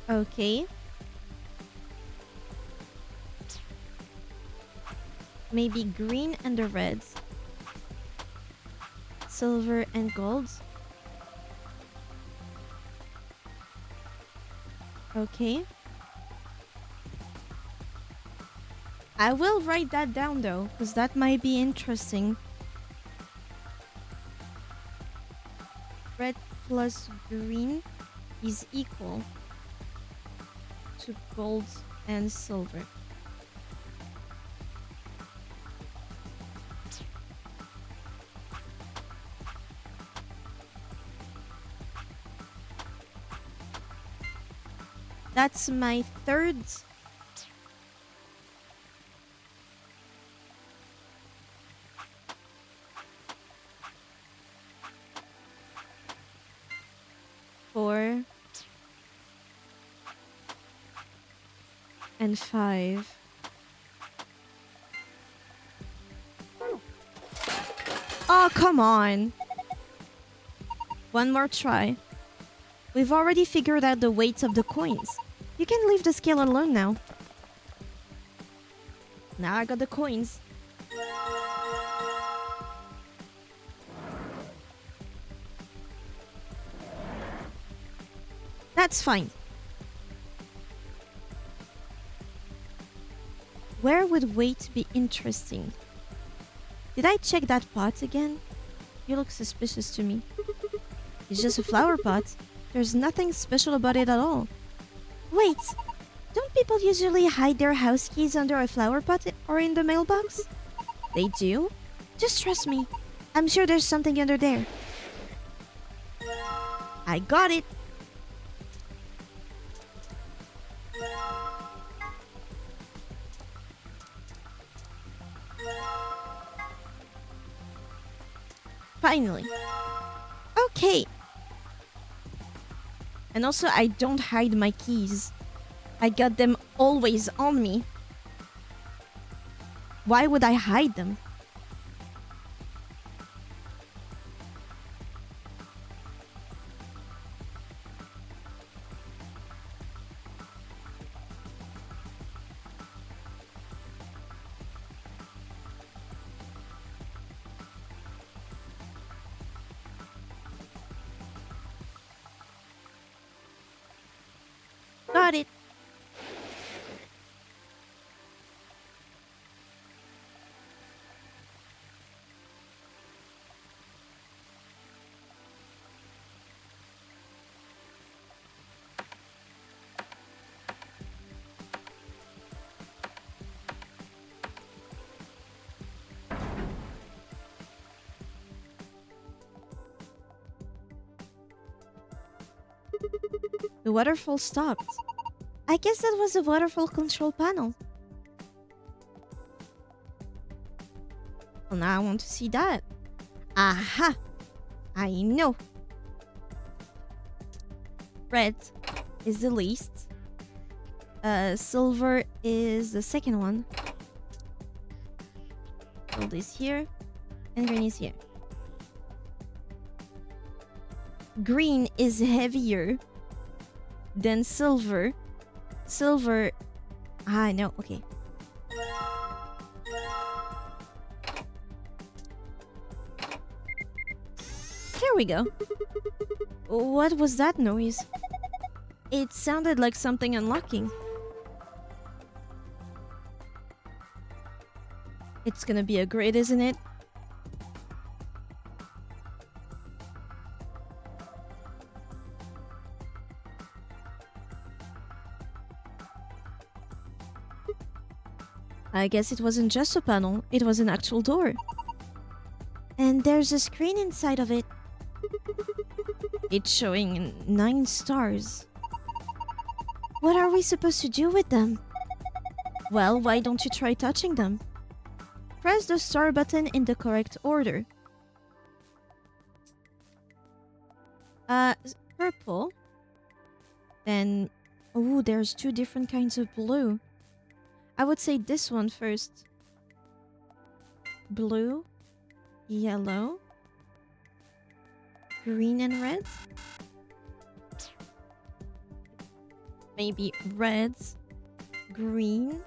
Okay. Maybe green and the reds. Silver and gold. Okay. I will write that down though, because that might be interesting. Red plus green is equal to gold and silver. That's my third. Four. And 5. Oh, come on. One more try. We've already figured out the weights of the coins. You can leave the scale alone now. Now I got the coins. That's fine. Where would weight be interesting? Did I check that pot again? You look suspicious to me. It's just a flower pot. There's nothing special about it at all. Wait! Don't people usually hide their house keys under a flower pot or in the mailbox? They do? Just trust me. I'm sure there's something under there. I got it! Finally. Okay. And also, I don't hide my keys. I got them always on me. Why would I hide them? Got it. The waterfall stopped. I guess that was the waterfall control panel. Well, now I want to see that. Aha! I know. Red is the least. Silver is the second one. Gold is here. And green is here. Green is heavier than silver. Silver... I know, okay. There we go. What was that noise? It sounded like something unlocking. It's gonna be a grid, isn't it? I guess it wasn't just a panel, it was an actual door. And there's a screen inside of it. It's showing 9 stars. What are we supposed to do with them? Well, why don't you try touching them? Press the star button in the correct order. Purple. Then, oh, there's 2 different kinds of blue. I would say this one first. Blue, yellow, green and red. Maybe red, green,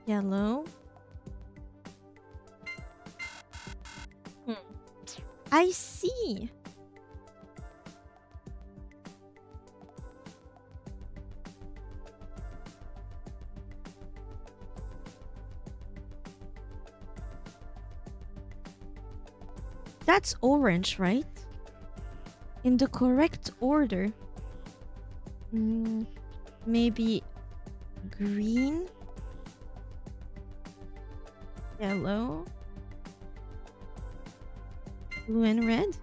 yellow. I see. That's orange, right? In the correct order. Maybe green, yellow, blue and red.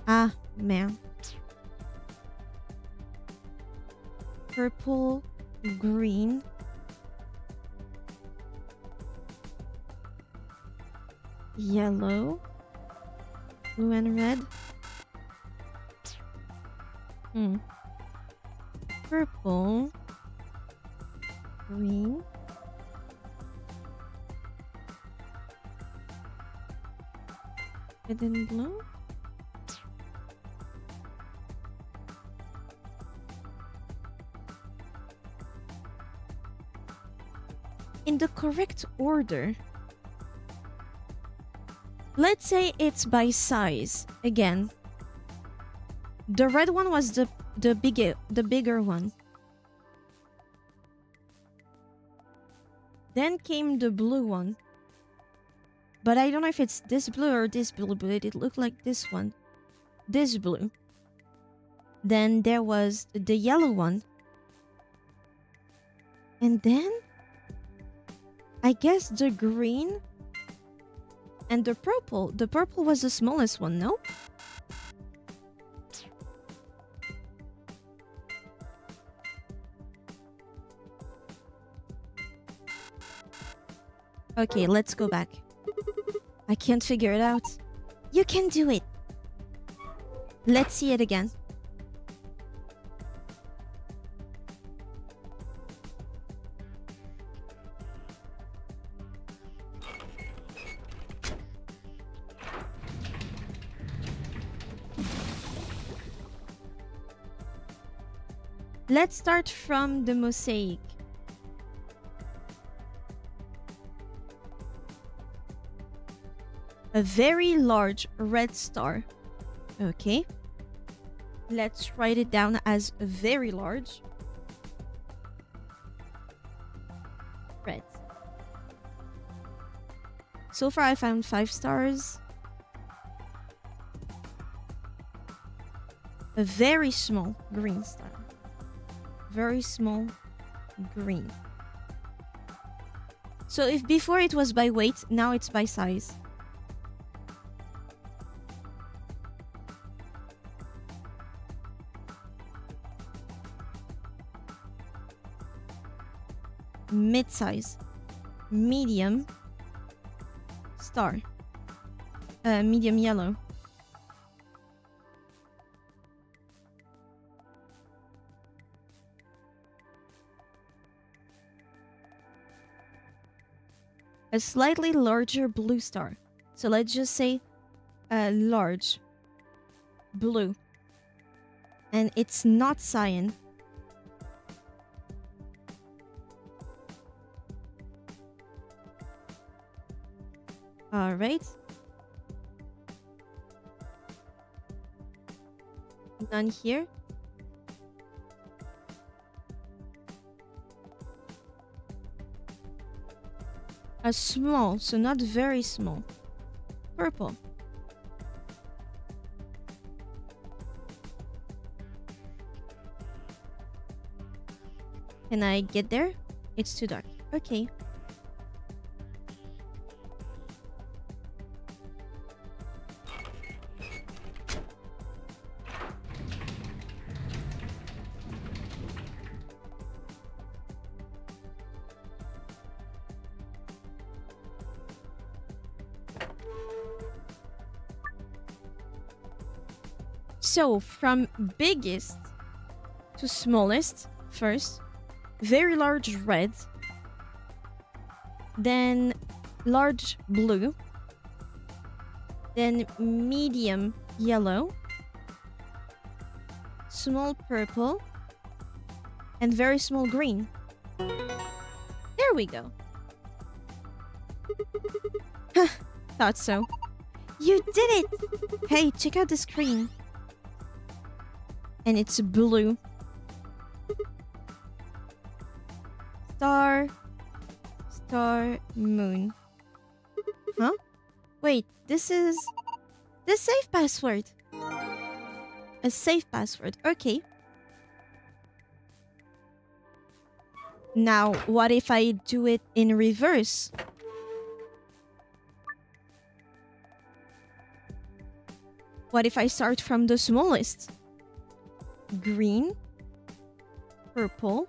Ah, man. Purple, green, yellow, blue and red. Purple, green, red and blue. In the correct order. Let's say it's by size again. The red one was the bigger one. Then came the blue one. But I don't know if it's this blue or this blue, but it looked like this one. This blue. Then there was the yellow one. And then I guess the green and the purple. The purple was the smallest one, no? Okay, let's go back. I can't figure it out. You can do it. Let's see it again. Let's start from the mosaic. A very large red star. Okay. Let's write it down as very large. Red. So far I found 5 stars. A very small green star. Very small green. So if before it was by weight, now it's by size. mid-size, medium, star, medium yellow. A slightly larger blue star. So let's just say large blue. And it's not cyan. All right. None here. A small, so not very small. Purple. Can I get there? It's too dark. Okay. So, from biggest to smallest first, very large red, then large blue, then medium yellow, small purple, and very small green. There we go. Thought so. You did it! Hey, check out the screen. And it's blue. Star, moon. Huh? Wait, this is the safe password. A safe password. Okay. Now, what if I do it in reverse? What if I start from the smallest? Green, purple,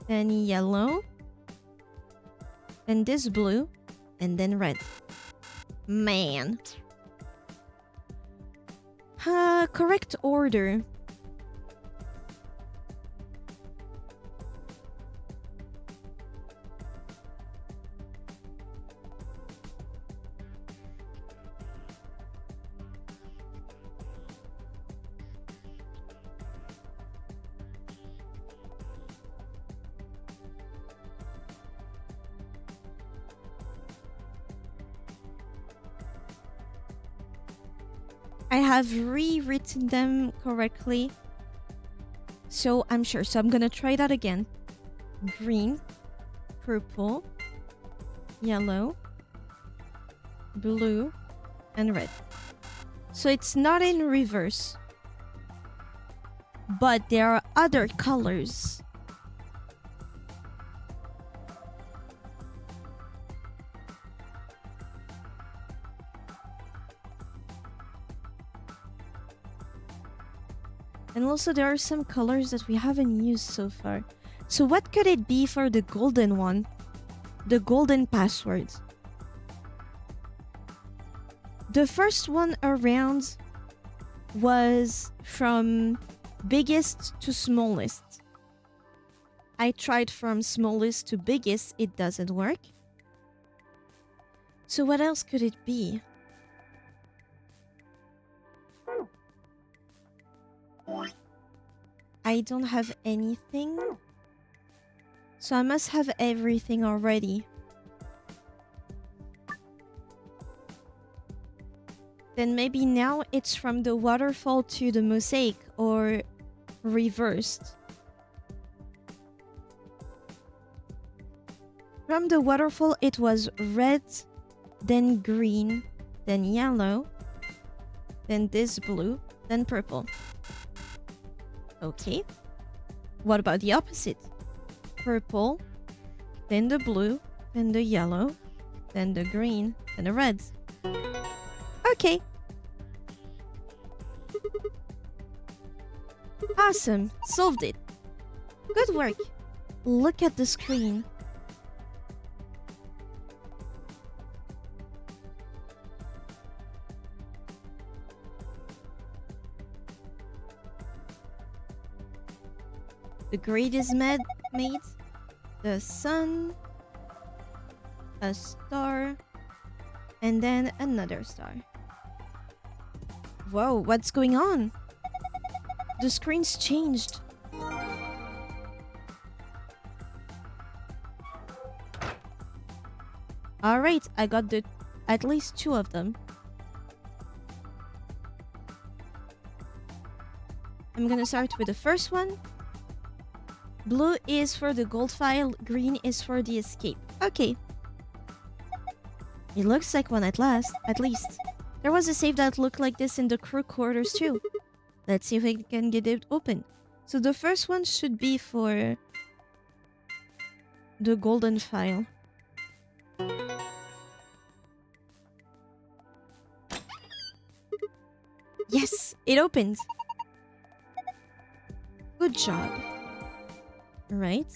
then yellow, then this blue, and then red. Man. Correct order. I have rewritten them correctly. So I'm sure. So I'm gonna try that again. Green, purple, yellow, blue, and red. So it's not in reverse. But there are other colors. And also there are some colors that we haven't used so far. So what could it be for the golden one? The golden password. The first one around was from biggest to smallest. I tried from smallest to biggest. It doesn't work. So what else could it be? I don't have anything. So I must have everything already. Then maybe now it's from the waterfall to the mosaic or reversed. From the waterfall it was red, then green, then yellow, then this blue, then purple. Okay. What about the opposite? Purple, then the blue, then the yellow, then the green, then the red. Okay. Awesome. Solved it. Good work. look at the screen. The grid is made. The sun, a star, and then another star. Whoa, what's going on? The screen's changed. Alright, I got at least 2 of them. I'm gonna start with the first one. Blue is for the gold file, green is for the escape. Okay. It looks like one at least. There was a safe that looked like this in the crew quarters too. Let's see if we can get it open. So the first one should be for the golden file. Yes, it opened. Good job. Right.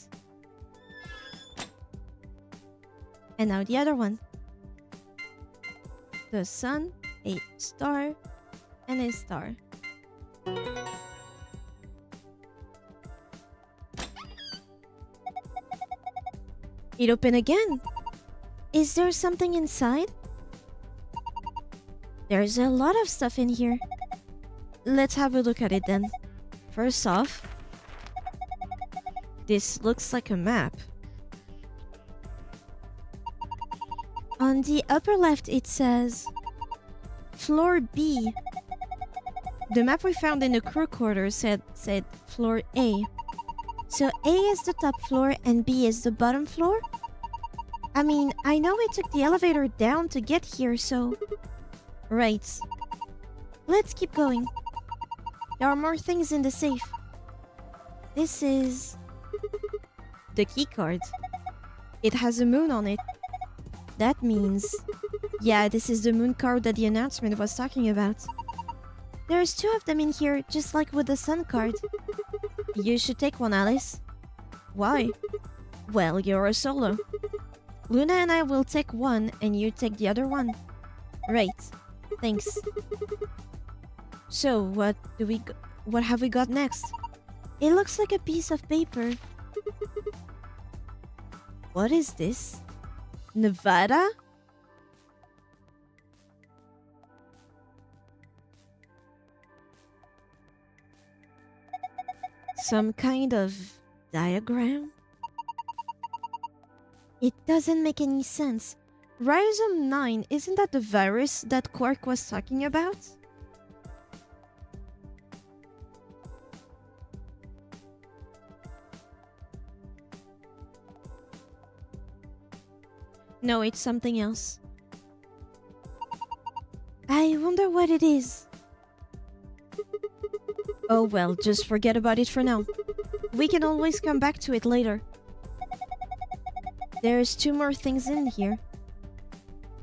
And now the other one. The sun, a star, and a star. It opened again. Is there something inside? There's a lot of stuff in here. Let's have a look at it then. First off, this looks like a map. On the upper left it says Floor B. The map we found in the crew quarters said Floor A. So A is the top floor and B is the bottom floor? I mean, I know we took the elevator down to get here, so... Right. Let's keep going. There are more things in the safe. This is... the key card. It has a moon on it. That means... yeah, this is the moon card that the announcement was talking about. There's 2 of them in here, just like with the sun card. You should take one, Alice. Why? Well, you're a solo. Luna and I will take one, and you take the other one. Right. Thanks. So, what have we got next? It looks like a piece of paper. What is this? Nevada? Some kind of diagram? It doesn't make any sense. Rhizome 9, isn't that the virus that Quark was talking about? No, it's something else. I wonder what it is. Oh well, just forget about it for now. We can always come back to it later. There's 2 more things in here.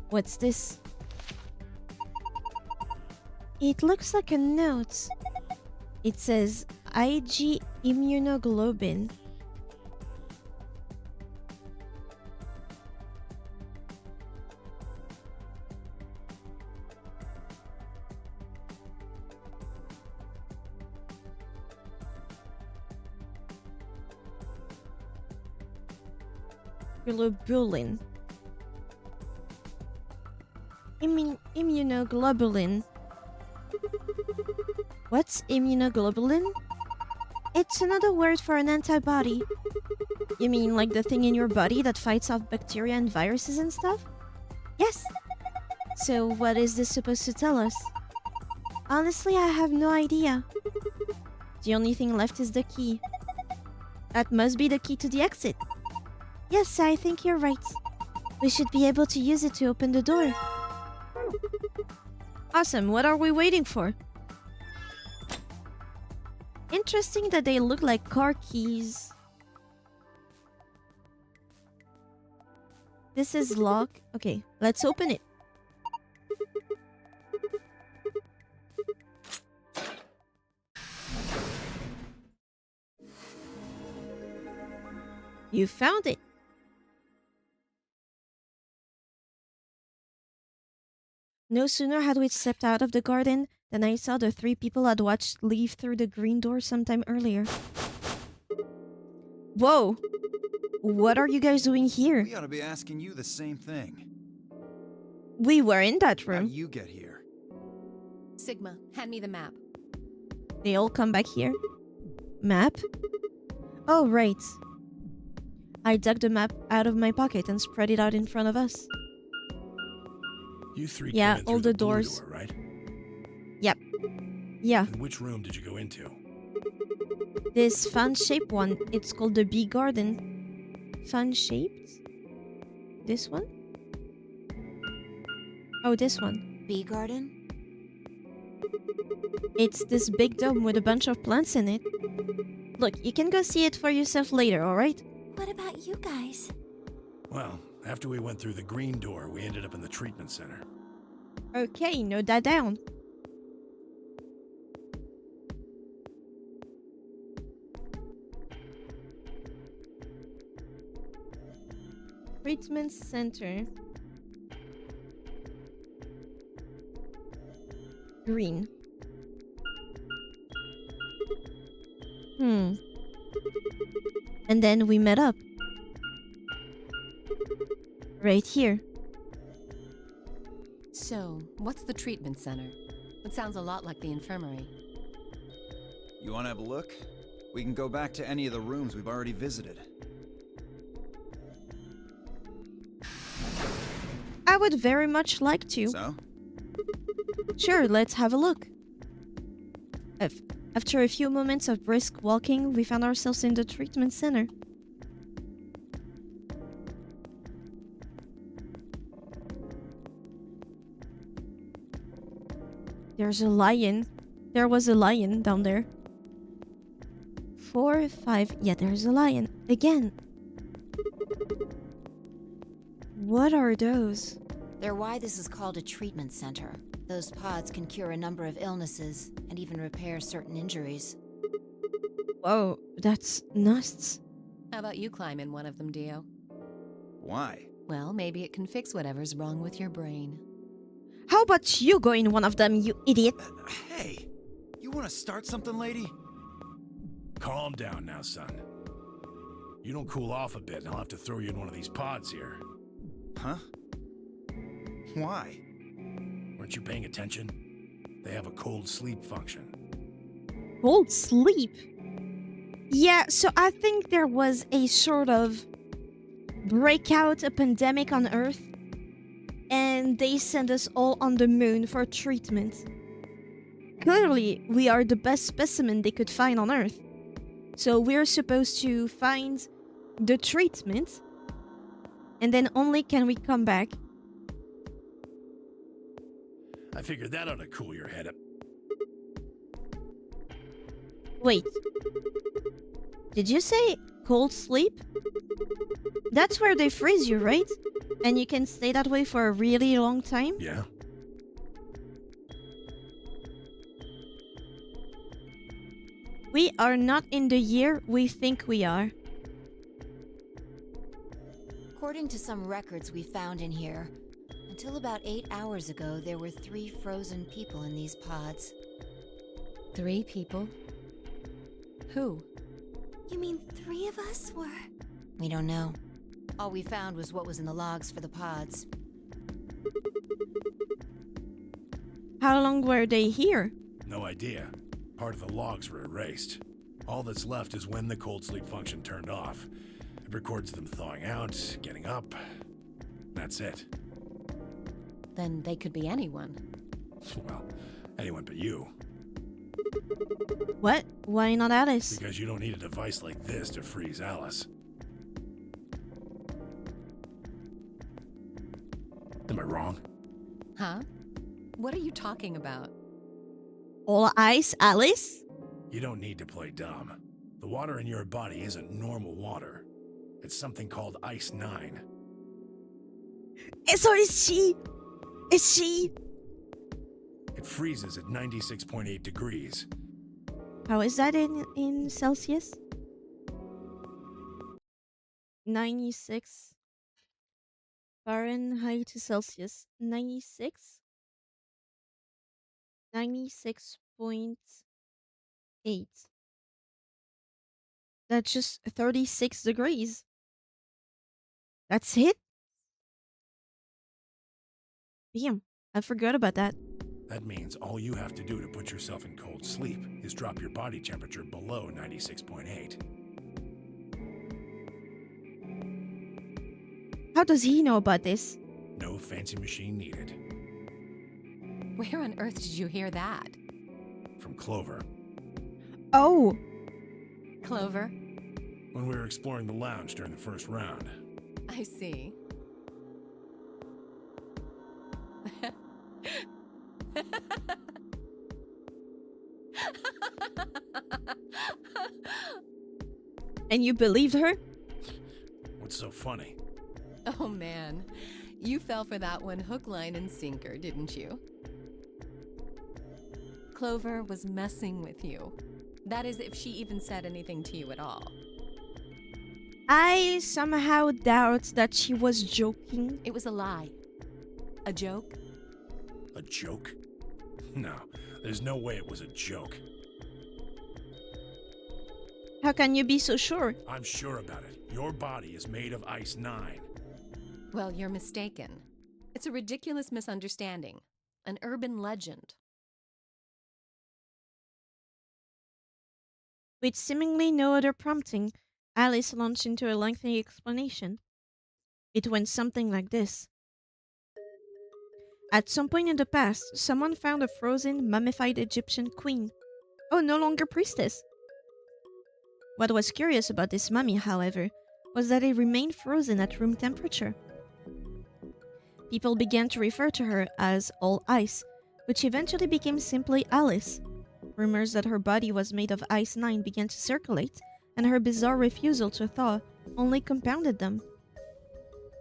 What's this? It looks like a note. It says IG immunoglobulin. Globulin. Immunoglobulin. What's immunoglobulin? It's another word for an antibody. You mean like the thing in your body that fights off bacteria and viruses and stuff? Yes. So what is this supposed to tell us? Honestly, I have no idea. The only thing left is the key. That must be the key to the exit. Yes, I think you're right. We should be able to use it to open the door. Awesome, what are we waiting for? Interesting that they look like car keys. This is lock. Okay, let's open it. You found it. No sooner had we stepped out of the garden than I saw the 3 people I'd watched leave through the green door sometime earlier. Whoa! What are you guys doing here? We ought to be asking you the same thing. We were in that How room. did you get here? Sigma, hand me the map. They all come back here. Map? Oh, right. I dug the map out of my pocket and spread it out in front of us. You 3 Yeah, came in all through the blue doors. door, right? Yep. Yeah. And which room did you go into? This fan-shaped one. It's called the bee garden. Fan-shaped? This one? Oh, this one. Bee garden? It's this big dome with a bunch of plants in it. Look, you can go see it for yourself later, alright? What about you guys? Well, after we went through the green door, we ended up in the treatment center. Okay, note that down. Treatment center. Green. And then we met up. Right here. So, what's the treatment center? It sounds a lot like the infirmary. You want to have a look? We can go back to any of the rooms we've already visited. I would very much like to. So? Sure, let's have a look. After a few moments of brisk walking, we found ourselves in the treatment center. There's a lion. There was a lion down there. 4, 5. Yeah, there's a lion. Again. What are those? They're why this is called a treatment center. Those pods can cure a number of illnesses and even repair certain injuries. Whoa, that's nuts. How about you climb in one of them, Dio? Why? Well, maybe it can fix whatever's wrong with your brain. How about you go in one of them, you idiot? Hey, you want to start something, lady? Calm down now, son. You don't cool off a bit and I'll have to throw you in one of these pods here. Huh? Why? Weren't you paying attention? They have a cold sleep function. Cold sleep? Yeah, so I think there was a sort of breakout, a pandemic on Earth, and they sent us all on the moon for treatment. Clearly, we are the best specimen they could find on Earth. So we're supposed to find the treatment, and then only can we come back. I figured that ought to cool your head up. Wait. Did you say cold sleep? That's where they freeze you, right? And you can stay that way for a really long time? Yeah. We are not in the year we think we are. According to some records we found in here, until about 8 hours ago, there were 3 frozen people in these pods. 3 people? Who? You mean 3 of us were? We don't know. All we found was what was in the logs for the pods. How long were they here? No idea. Part of the logs were erased. All that's left is when the cold sleep function turned off. It records them thawing out, getting up. That's it. Then they could be anyone. Well, anyone but you. What? Why not Alice? Because you don't need a device like this to freeze Alice. Am I wrong? Huh? What are you talking about? All ice, Alice? You don't need to play dumb. The water in your body isn't normal water. It's something called Ice 9. So is she? Is she? It freezes at 96.8 degrees. How is that in Celsius? 96 Fahrenheit to Celsius. 96? 96.8. That's just 36 degrees. That's it? Damn, I forgot about that. That means all you have to do to put yourself in cold sleep is drop your body temperature below 96.8. How does he know about this? No fancy machine needed. Where on earth did you hear that? From Clover. Oh! Clover? When we were exploring the lounge during the first round. I see. And you believed her? What's so funny? Oh man, you fell for that one hook, line, and sinker, didn't you? Clover was messing with you. That is, if she even said anything to you at all. I somehow doubt that she was joking. It was a lie. A joke? A joke? No, there's no way it was a joke. How can you be so sure? I'm sure about it. Your body is made of Ice 9. Well, you're mistaken. It's a ridiculous misunderstanding. An urban legend. With seemingly no other prompting, Alice launched into a lengthy explanation. It went something like this. At some point in the past, someone found a frozen, mummified Egyptian queen. Oh, no longer priestess. What was curious about this mummy, however, was that it remained frozen at room temperature. People began to refer to her as All Ice, which eventually became simply Alice. Rumors that her body was made of Ice 9 began to circulate, and her bizarre refusal to thaw only compounded them.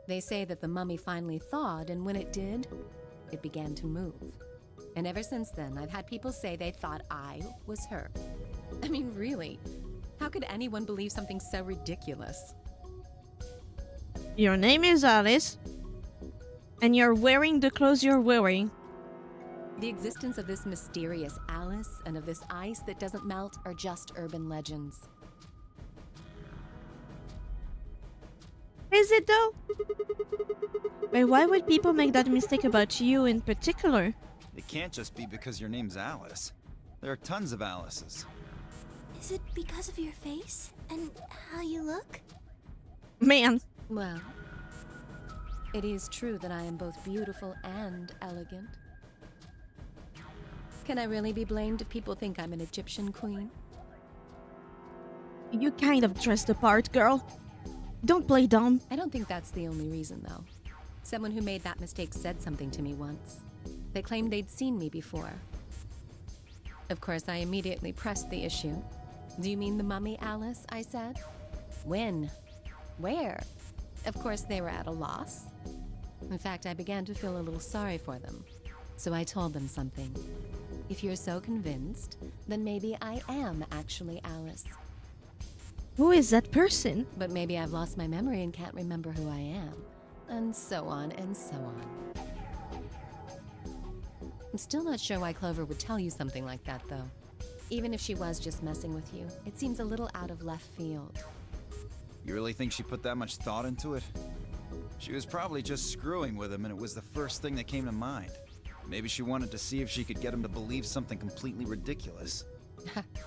They say that the mummy finally thawed, and when it did, it began to move. And ever since then, I've had people say they thought I was her. I mean, really, how could anyone believe something so ridiculous? Your name is Alice, and you're wearing the clothes you're wearing. The existence of this mysterious Alice and of this ice that doesn't melt are just urban legends. Is it though? But why would people make that mistake about you in particular? It can't just be because your name's Alice. There are tons of Alices. Is it because of your face and how you look? Man. Well, it is true that I am both beautiful and elegant. Can I really be blamed if people think I'm an Egyptian queen? You kind of dressed the part, girl. Don't play dumb. I don't think that's the only reason, though. Someone who made that mistake said something to me once. They claimed they'd seen me before. Of course, I immediately pressed the issue. Do you mean the mummy, Alice? I said. When? Where? Of course, they were at a loss. In fact, I began to feel a little sorry for them. So I told them something. If you're so convinced, then maybe I am actually Alice. Who is that person? But maybe I've lost my memory and can't remember who I am. And so on and so on. I'm still not sure why Clover would tell you something like that, though. Even if she was just messing with you, it seems a little out of left field. You really think she put that much thought into it? She was probably just screwing with him, and it was the first thing that came to mind. Maybe she wanted to see if she could get him to believe something completely ridiculous.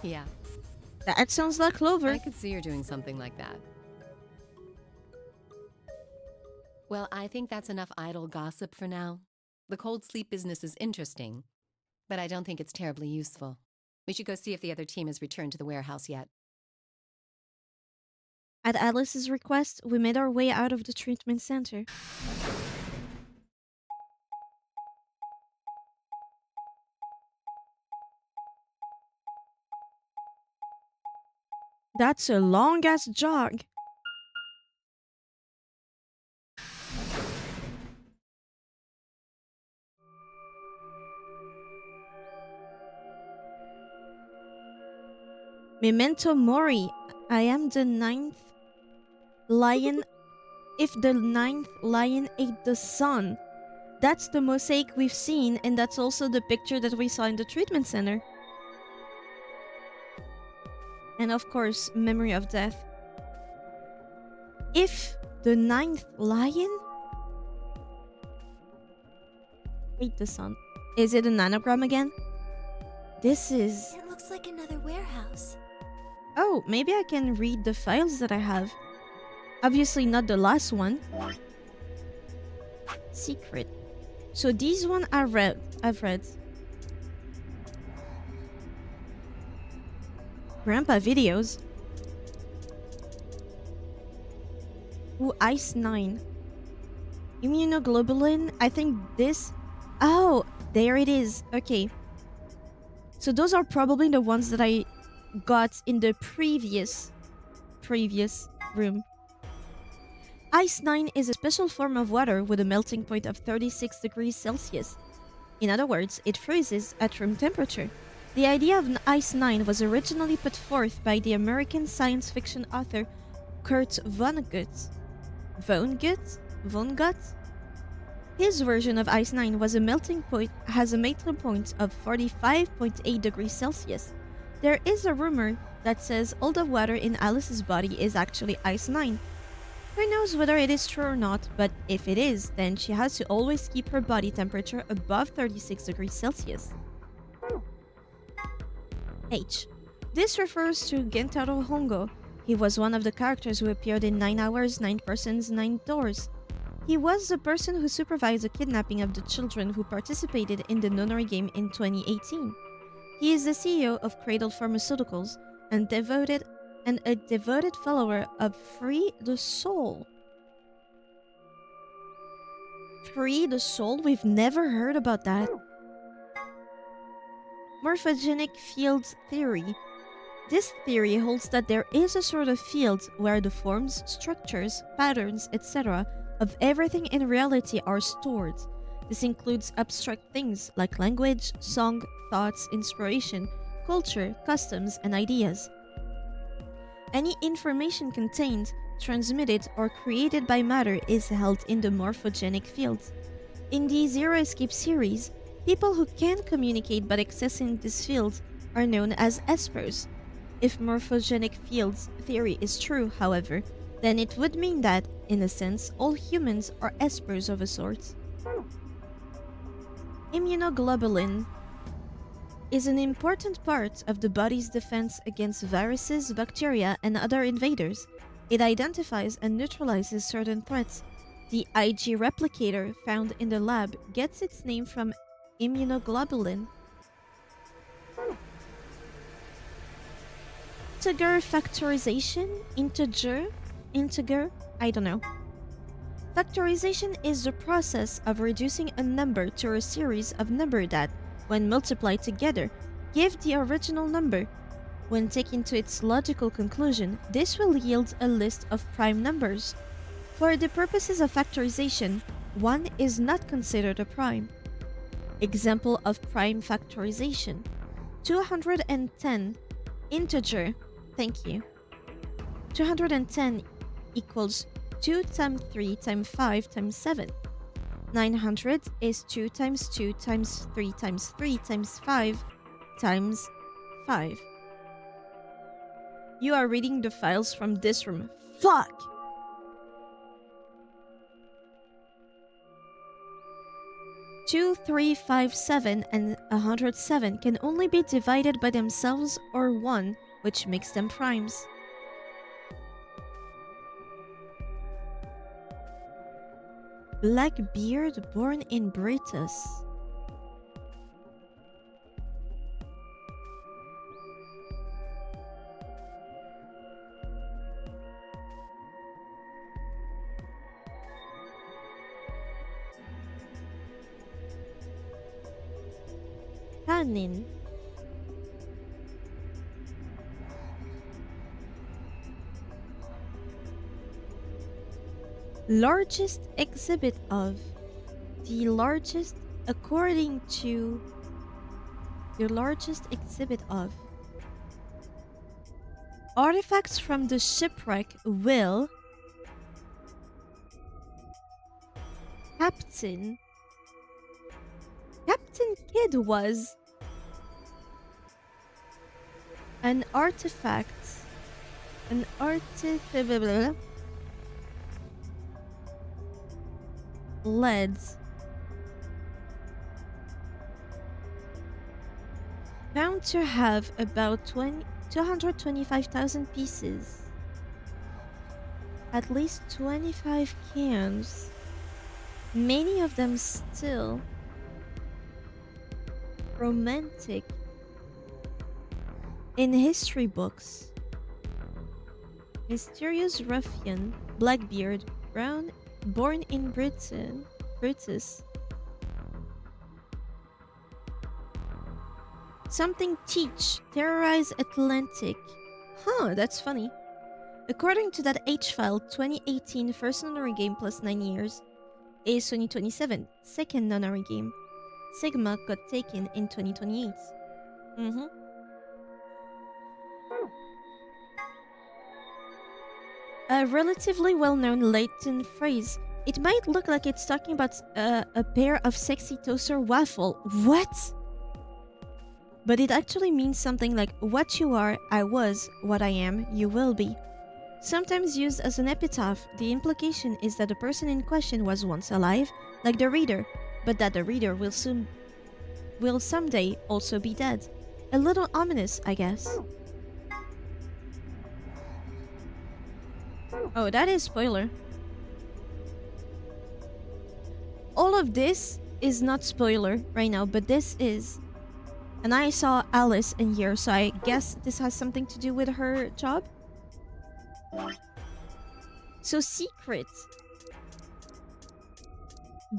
Yeah. That sounds like Clover. I could see her doing something like that. Well, I think that's enough idle gossip for now. The cold sleep business is interesting, but I don't think it's terribly useful. We should go see if the other team has returned to the warehouse yet. At Alice's request, we made our way out of the treatment center. That's a long-ass jog. Memento Mori. I am the 9th lion, if the ninth lion ate the sun. That's the mosaic we've seen, and that's also the picture that we saw in the treatment center. And of course, memory of death. If the ninth lion ate the sun. Is it an anagram again? This is... It looks like another warehouse. Oh, maybe I can read the files that I have. Obviously not the last one. Secret. So these one I've read. Grandpa videos. Ooh, Ice 9. Immunoglobulin. I think this... Oh, there it is. Okay. So those are probably the ones that I got in the previous room. Ice 9 is a special form of water with a melting point of 36 degrees Celsius. In other words, it freezes at room temperature. The idea of Ice 9 was originally put forth by the American science fiction author Kurt Vonnegut. Vonnegut? His version of Ice 9 has a melting point of 45.8 degrees Celsius. There is a rumor that says all the water in Alice's body is actually Ice 9. Who knows whether it is true or not, but if it is, then she has to always keep her body temperature above 36 degrees Celsius. H. This refers to Gentaro Hongo. He was one of the characters who appeared in 9 Hours, 9 Persons, 9 Doors. He was the person who supervised the kidnapping of the children who participated in the nonary game in 2018. He is the CEO of Cradle Pharmaceuticals and a devoted follower of Free the Soul. Free the Soul? We've never heard about that. Morphogenic fields theory. This theory holds that there is a sort of field where the forms, structures, patterns, etc. of everything in reality are stored. This includes abstract things like language, song, thoughts, inspiration, culture, customs, and ideas. Any information contained, transmitted, or created by matter is held in the morphogenic fields. In the Zero Escape series, people who can communicate by accessing this field are known as espers. If morphogenic fields theory is true, however, then it would mean that, in a sense, all humans are espers of a sort. Immunoglobulin is an important part of the body's defense against viruses, bacteria, and other invaders. It identifies and neutralizes certain threats. The Ig replicator found in the lab gets its name from immunoglobulin. Integer factorization? Integer? I don't know. Factorization is the process of reducing a number to a series of numbers that, when multiplied together, give the original number. When taken to its logical conclusion, this will yield a list of prime numbers. For the purposes of factorization, 1 is not considered a prime. Example of prime factorization: 210 integer, thank you. 210 equals 2 times 3 times 5 times 7. 900 is 2 times 2 times 3 times 3 times 5 times 5. You are reading the files from this room. Fuck! Two, 3, 5, 7, and 107 can only be divided by themselves or 1, which makes them primes. Blackbeard born in Britus. Tannin. Largest exhibit of. The largest according to. The largest exhibit of. Artifacts from the shipwreck will. Captain. Captain Kidd was an artifact. An led found to have about 225,000 pieces. At least 25 cans. Many of them still romantic in history books. Mysterious ruffian, Blackbeard, brown, born in Britain, Brutus. Something teach, terrorize Atlantic. Huh, that's funny. According to that H-file, 2018 first nonary game plus 9 years is 2027, second nonary game. Sigma got taken in 2028. A relatively well-known Latin phrase. It might look like it's talking about a pair of sexy toaster waffle. What? But it actually means something like what you are, I was, what I am, you will be. Sometimes used as an epitaph, the implication is that the person in question was once alive, like the reader, but that the reader will someday also be dead. A little ominous, I guess. Oh, that is spoiler. All of this is not spoiler right now, but this is. And I saw Alice in here, so I guess this has something to do with her job. So secret.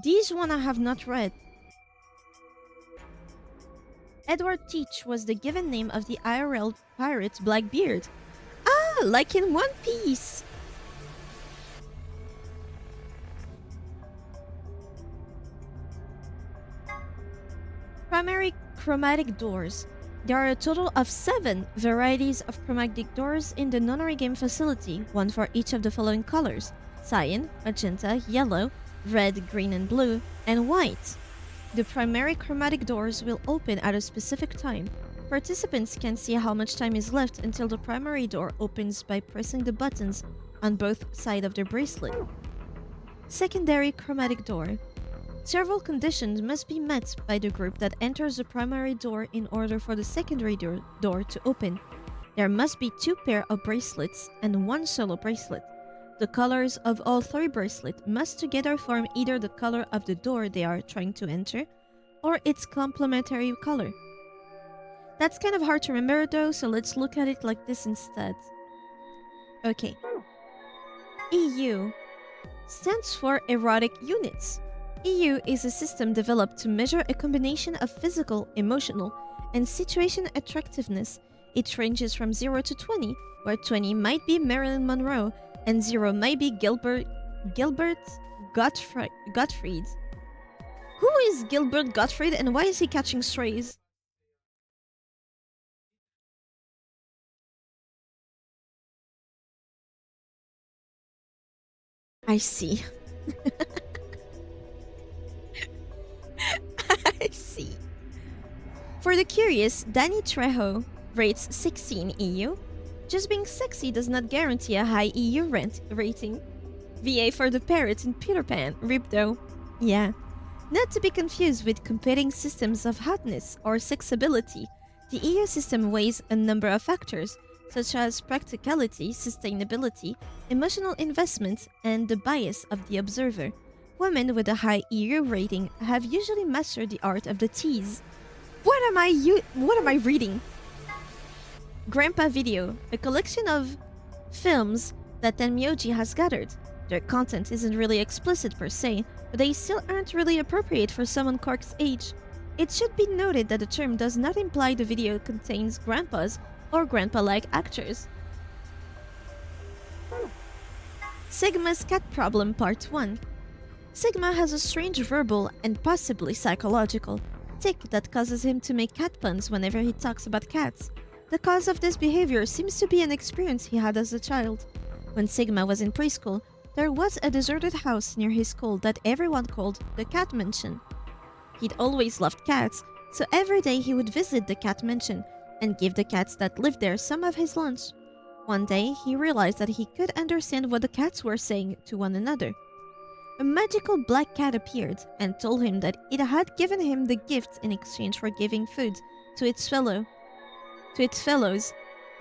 These one I have not read. Edward Teach was the given name of the IRL pirate Blackbeard. Ah, like in One Piece. Primary chromatic doors. There are a total of 7 varieties of chromatic doors in the nonary game facility, one for each of the following colors: cyan, magenta, yellow, red, green and blue, and white. The primary chromatic doors will open at a specific time. Participants can see how much time is left until the primary door opens by pressing the buttons on both sides of their bracelet. Secondary chromatic door. Several conditions must be met by the group that enters the primary door in order for the secondary door to open. There must be 2 pairs of bracelets and 1 solo bracelet. The colors of all 3 bracelets must together form either the color of the door they are trying to enter or its complementary color. That's kind of hard to remember though, so let's look at it like this instead. Okay. EU stands for Erotic Units. EU is a system developed to measure a combination of physical, emotional, and situation attractiveness. It ranges from 0 to 20, where 20 might be Marilyn Monroe, and 0 might be Gilbert Gottfried. Who is Gilbert Gottfried and why is he catching strays? I see. I see. For the curious, Danny Trejo rates 16 EU. Just being sexy does not guarantee a high EU rating. VA for the parrot in Peter Pan, rip though. Yeah. Not to be confused with competing systems of hotness or sexability. The EU system weighs a number of factors, such as practicality, sustainability, emotional investment, and the bias of the observer. Women with a high EU rating have usually mastered the art of the tease. What am I reading? Grandpa Video, a collection of films that Tenmyoji has gathered. Their content isn't really explicit per se, but they still aren't really appropriate for someone Cork's age. It should be noted that the term does not imply the video contains grandpas or grandpa-like actors. Sigma's Cat Problem Part 1. Sigma has a strange verbal and possibly psychological tic that causes him to make cat puns whenever he talks about cats. The cause of this behavior seems to be an experience he had as a child. When Sigma was in preschool, there was a deserted house near his school that everyone called the Cat Mansion. He'd always loved cats, so every day he would visit the cat mansion and give the cats that lived there some of his lunch. One day, he realized that he could understand what the cats were saying to one another. A magical black cat appeared and told him that it had given him the gift in exchange for giving food to its fellows.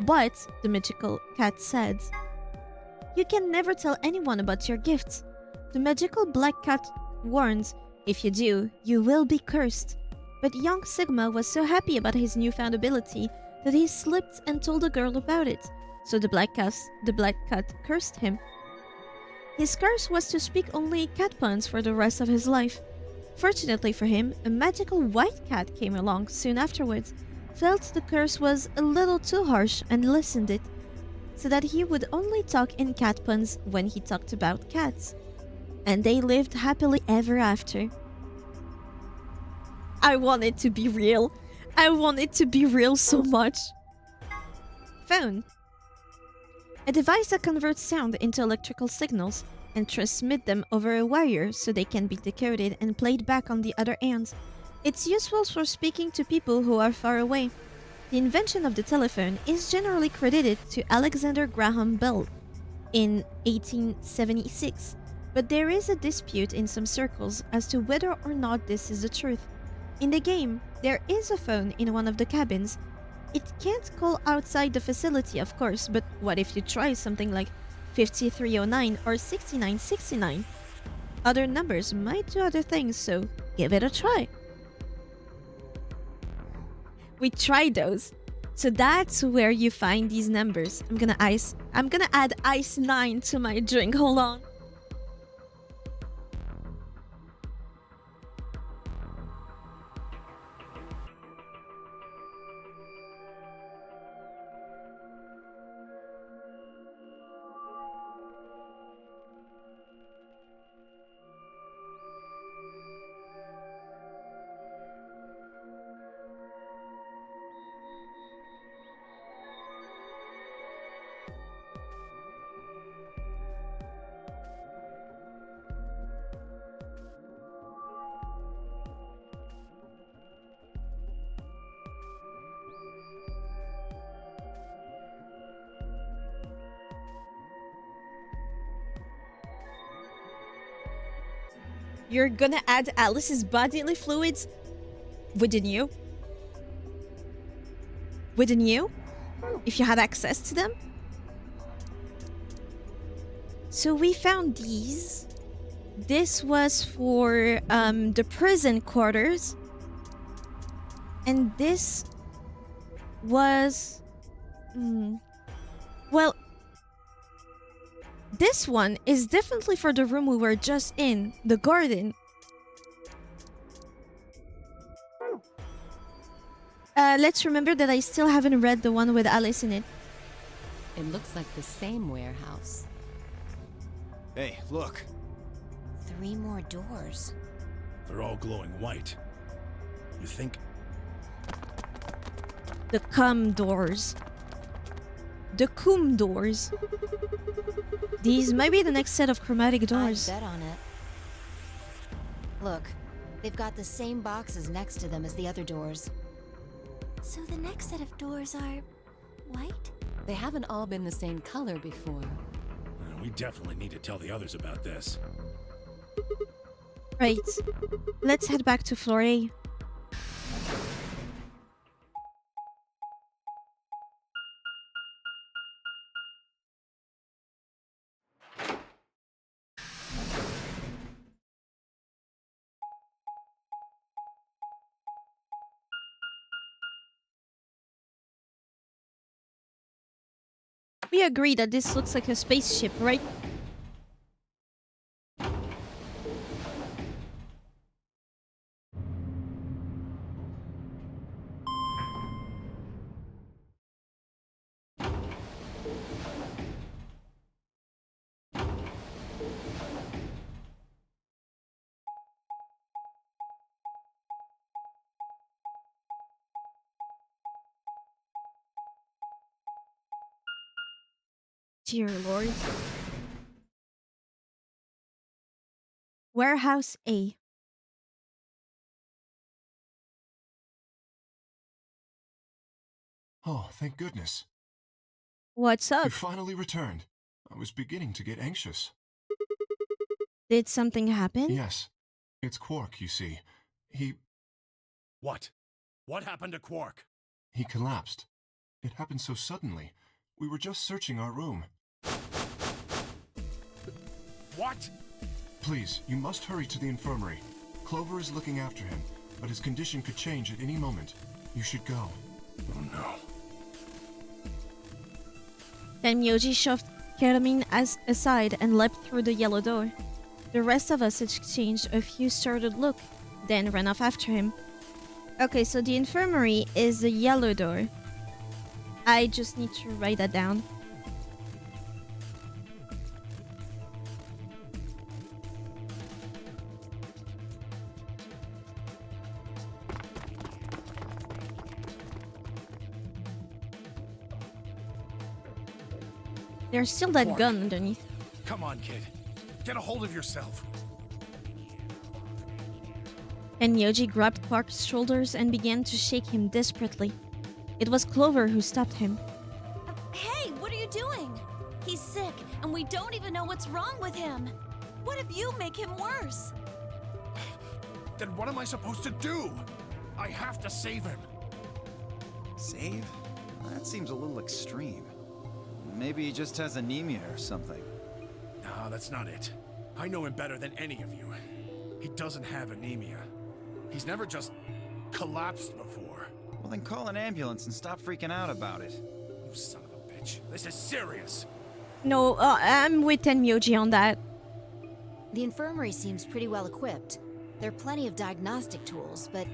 But, the magical cat said, "You can never tell anyone about your gifts. The magical black cat warns, if you do, you will be cursed." But young Sigma was so happy about his newfound ability that he slipped and told the girl about it, so the black cat cursed him. His curse was to speak only cat puns for the rest of his life. Fortunately for him, a magical white cat came along soon afterwards, felt the curse was a little too harsh and listened it, so that he would only talk in cat puns when he talked about cats. And they lived happily ever after. I want it to be real. I want it to be real so much. Phone. A device that converts sound into electrical signals and transmit them over a wire so they can be decoded and played back on the other end. It's useful for speaking to people who are far away. The invention of the telephone is generally credited to Alexander Graham Bell in 1876, but there is a dispute in some circles as to whether or not this is the truth. In the game, there is a phone in one of the cabins. It can't call outside the facility, of course, but what if you try something like 5309 or 6969? Other numbers might do other things, so give it a try. We tried those. So that's where you find these numbers. I'm gonna add ice 9 to my drink. Hold on. You're gonna add Alice's bodily fluids? Wouldn't you? Wouldn't you? If you had access to them? So we found these. This was for the prison quarters. And this was... Well, this one is definitely for the room we were just in, the garden. Let's remember that I still haven't read the one with Alice in it. It looks like the same warehouse. Hey, look. 3 more doors. They're all glowing white. You think? The cum doors. The cum doors. These might be the next set of chromatic doors. I'd bet on it. Look, they've got the same boxes next to them as the other doors. So the next set of doors are white? They haven't all been the same color before. We definitely need to tell the others about this. Right. Let's head back to floor A. We agree that this looks like a spaceship, right? Dear Lord. Warehouse A. Oh, thank goodness. What's You up? finally returned. I was beginning to get anxious. Did something happen? Yes. It's Quark, you see. What? What happened to Quark? He collapsed. It happened so suddenly. We were just searching our room. What? Please, you must hurry to the infirmary. Clover is looking after him, but his condition could change at any moment. You should go. Oh no. Then Myoji shoved Ketamine aside and leapt through the yellow door. The rest of us exchanged a few startled look, then ran off after him. Okay, so the infirmary is the yellow door. I just need to write that down. There's still that Quark. gun underneath. Come on, kid. Get a hold of yourself. And Myoji grabbed Quark's shoulders and began to shake him desperately. It was Clover who stopped him. Hey, what are you doing? He's sick, and we don't even know what's wrong with him. What if you make him worse? Then what am I supposed to do? I have to save him. Save? That seems a little extreme. Maybe he just has anemia or something. No, that's not it. I know him better than any of you. He doesn't have anemia. He's never just collapsed before. Well, then call an ambulance and stop freaking out about it. You son of a bitch. This is serious. No, I'm with Tenmyoji on that. The infirmary seems pretty well equipped. There are plenty of diagnostic tools, but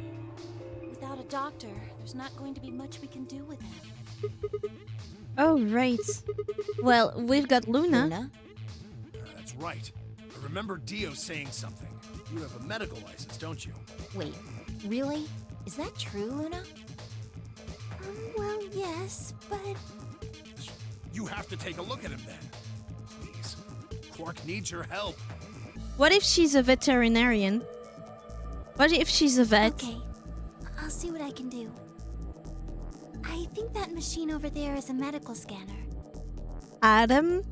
Without a doctor, there's not going to be much we can do with him. Oh, right. Well, we've got Luna. That's right. I remember Dio saying something. You have a medical license, don't you? wait, really? Is that true, Luna? Well, yes, but You have to take a look at him then. Please. Quark needs your help. What if she's a veterinarian? What if she's a vet? okay. I'll see what I can do. I think that machine over there is a medical scanner. Adam?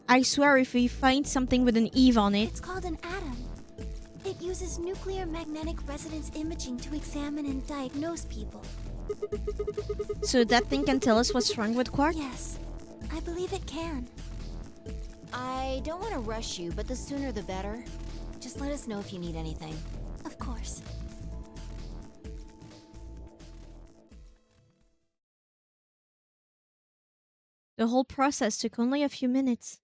I swear if we find something with an Eve on it. It's called an atom. It uses nuclear magnetic resonance imaging to examine and diagnose people. So that thing can tell us what's wrong with Quark? Yes, I believe it can. I don't want to rush you, but the sooner the better. Just let us know if you need anything. Of course. The whole process took only a few minutes.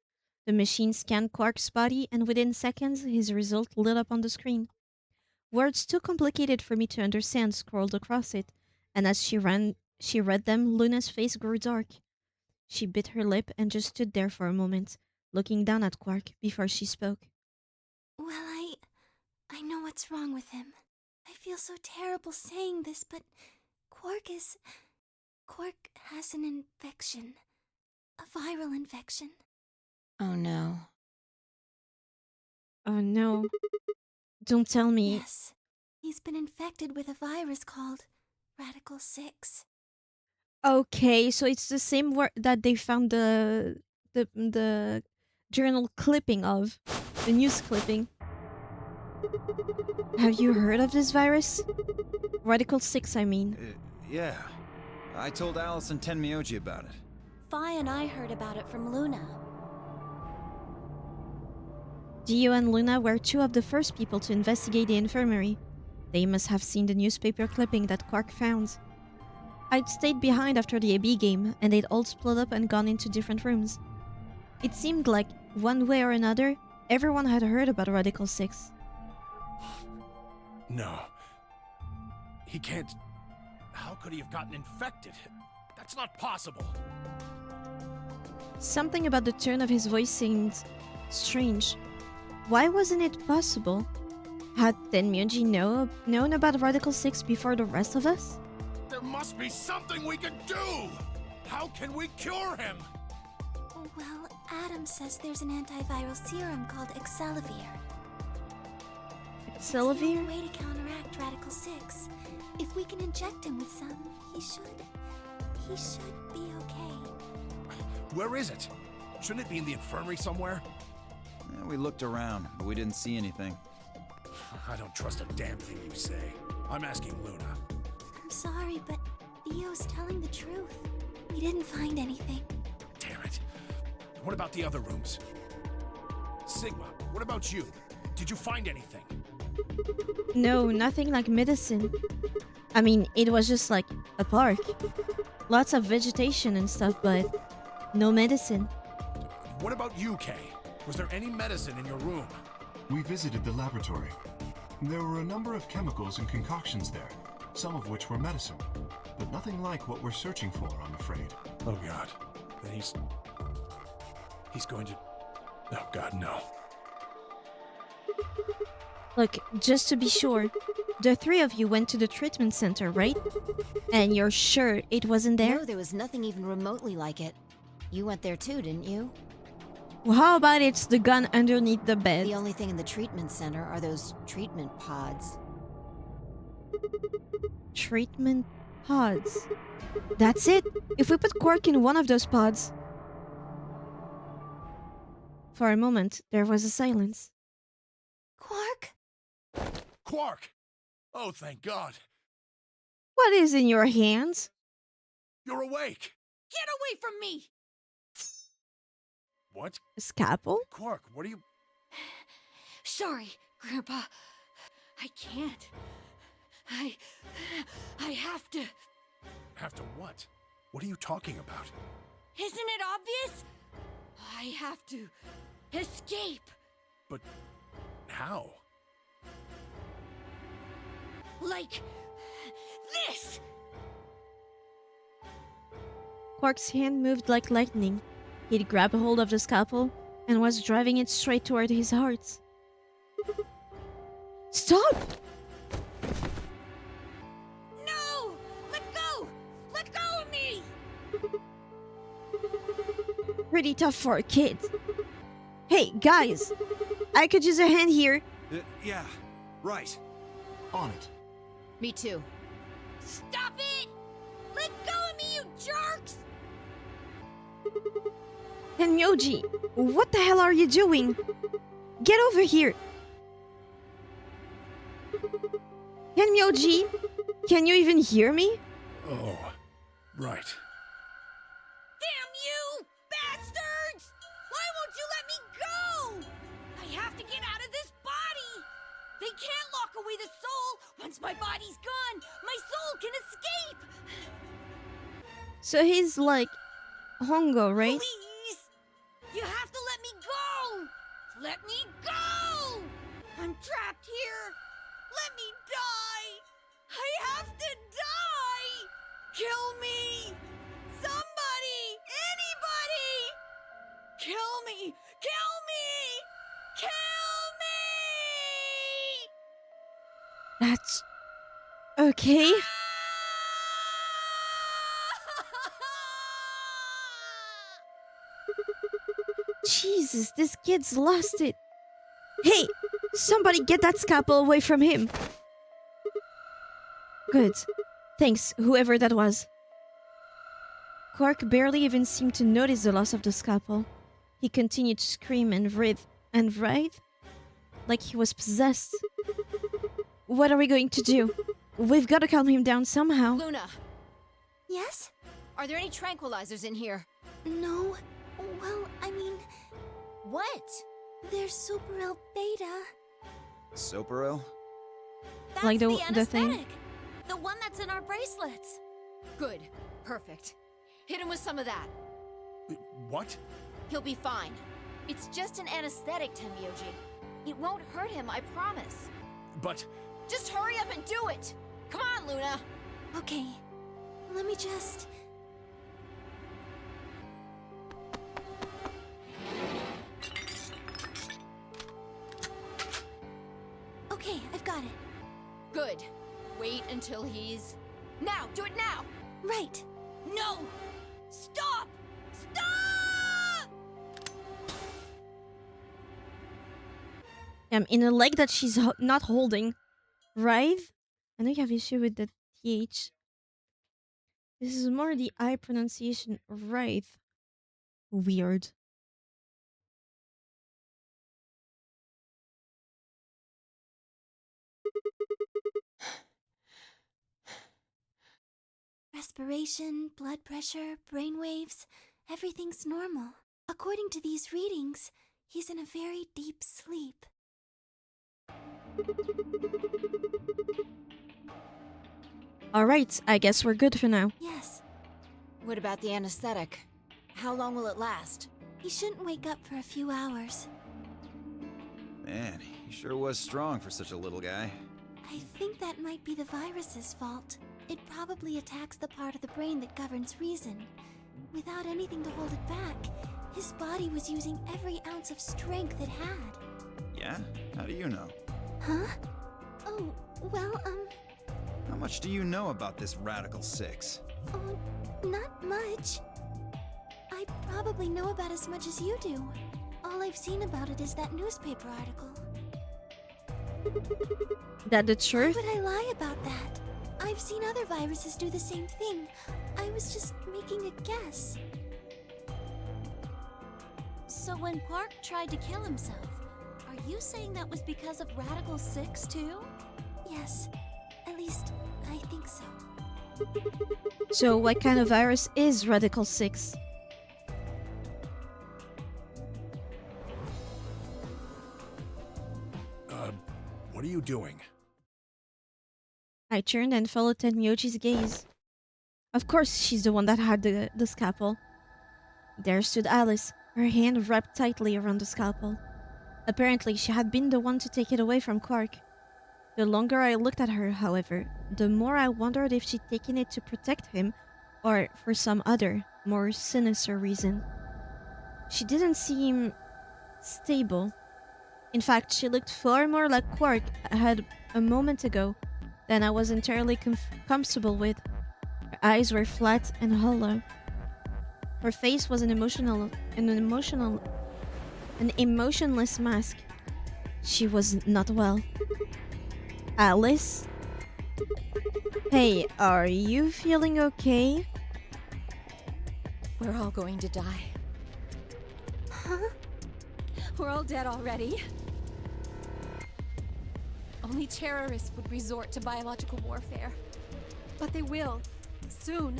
The machine scanned Quark's body, and within seconds, his result lit up on the screen. Words too complicated for me to understand scrolled across it, and as she read them, Luna's face grew dark. She bit her lip and just stood there for a moment, looking down at Quark before she spoke. Well, I know what's wrong with him. I feel so terrible saying this, but Quark has an infection. A viral infection. Oh no. Oh no. Don't tell me. Yes. He's been infected with a virus called Radical 6. Okay, so it's the same word that they found the journal clipping of, the news clipping. Have you heard of this virus? Radical 6, I mean. Yeah. I told Alice and Tenmyoji about it. Fi and I heard about it from Luna. Dio and Luna were two of the first people to investigate the infirmary. They must have seen the newspaper clipping that Quark found. I'd stayed behind after the AB game, and they'd all split up and gone into different rooms. It seemed like, one way or another, everyone had heard about Radical 6. No. He can't... How could he have gotten infected? That's not possible. Something about the tone of his voice seemed strange. Why wasn't it possible? Had Tenmyoji known about Radical 6 before the rest of us? There must be something we can do! How can we cure him? Well, Adam says there's an antiviral serum called Excelavir. It's the only Sylvia? way to counteract Radical 6. If we can inject him with some, he should be okay. Where is it? Shouldn't it be in the infirmary somewhere? Yeah, we looked around, but we didn't see anything. I don't trust a damn thing you say. I'm asking Luna. I'm sorry, but Theo's telling the truth. We didn't find anything. Damn it. What about the other rooms? Sigma, what about you? Did you find anything? No, nothing like medicine. I mean, it was just like a park. Lots of vegetation and stuff, but no medicine. What about you, Kay? Was there any medicine in your room? We visited the laboratory. There were a number of chemicals and concoctions there, some of which were medicine, but nothing like what we're searching for, I'm afraid. Oh God. Then he's going to... Oh God, no. Look, just to be sure, the three of you went to the treatment center, right? And you're sure it wasn't there? No, there was nothing even remotely like it. You went there too, didn't you? Well, how about it's the gun underneath the bed? The only thing in the treatment center are those treatment pods. Treatment pods. That's it. If we put Quark in one of those pods... For a moment, there was a silence. Quark? Quark! Oh, thank God. What is in your hands? You're awake. Get away from me! What? A scalpel? Quark, what are you... Sorry, Grandpa. I can't. I have to. Have to what? What are you talking about? Isn't it obvious? I have to escape. But how? Like this. Quark's hand moved like lightning. He'd grabbed a hold of the scalpel and was driving it straight toward his heart. Stop! No! Let go! Let go of me! Pretty tough for a kid. Hey, guys! I could use a hand here. Yeah, right. On it. Me too. Stop it! Let go of me, you jerks! Tenmyoji, what the hell are you doing? Get over here! Tenmyoji, can you even hear me? Oh, right. Damn you! Bastards! Why won't you let me go? I have to get out of this body! They can't lock away the soul! Once my body's gone, my soul can escape! So he's like Hongo, right? Please! You have to let me go! Let me go! I'm trapped here! Let me die! I have to die! Kill me! Somebody! Anybody! Kill me! Kill me! Kill me! That's okay. Jesus, this kid's lost it. Hey, somebody get that scalpel away from him. Good. Thanks, whoever that was. Quark barely even seemed to notice the loss of the scalpel. He continued to scream and writhe, like he was possessed. What are we going to do? We've got to calm him down somehow. Luna, Yes? are there any tranquilizers in here? No. Well, I mean, What? there's Superel Beta. Soparil? That's Like the anesthetic. thing? The one that's in our bracelets. Good. Perfect. Hit him with some of that. What? He'll be fine. It's just an anesthetic, Tenmyoji. It won't hurt him, I promise. But... Just hurry up and do it! Come on, Luna! Okay. Let me just... Okay, I've got it. Good. Wait until he's... Now! Do it now! Right. No! Stop! Stop! In a leg that she's not holding. Writhe? I know you have issue with the TH. This is more the I pronunciation. Writhe. Weird. Respiration, blood pressure, brain waves, everything's normal. According to these readings, he's in a very deep sleep. Alright, I guess we're good for now. Yes. What about the anesthetic? How long will it last? He shouldn't wake up for a few hours. Man, he sure was strong for such a little guy. I think that might be the virus's fault. It probably attacks the part of the brain that governs reason. Without anything to hold it back, his body was using every ounce of strength it had. Yeah? How do you know? Huh? Oh, well, How much do you know about this Radical Six? Oh, not much. I probably know about as much as you do. All I've seen about it is that newspaper article. That the truth? Why would I lie about that? I've seen other viruses do the same thing. I was just making a guess. So when Park tried to kill himself, are you saying that was because of Radical Six too? Yes. At least, I think so. So what kind of virus is Radical 6? What are you doing? I turned and followed Tenmyoji's gaze. Of course, she's the one that had the scalpel. There stood Alice, her hand wrapped tightly around the scalpel. Apparently, she had been the one to take it away from Quark. The longer I looked at her, however, the more I wondered if she'd taken it to protect him or for some other, more sinister reason. She didn't seem stable. In fact, she looked far more like Quark I had a moment ago than I was entirely comfortable with. Her eyes were flat and hollow. Her face was an emotionless mask. She was not well. Alice? Hey, are you feeling okay? We're all going to die. Huh? We're all dead already. Only terrorists would resort to biological warfare. But they will. Soon.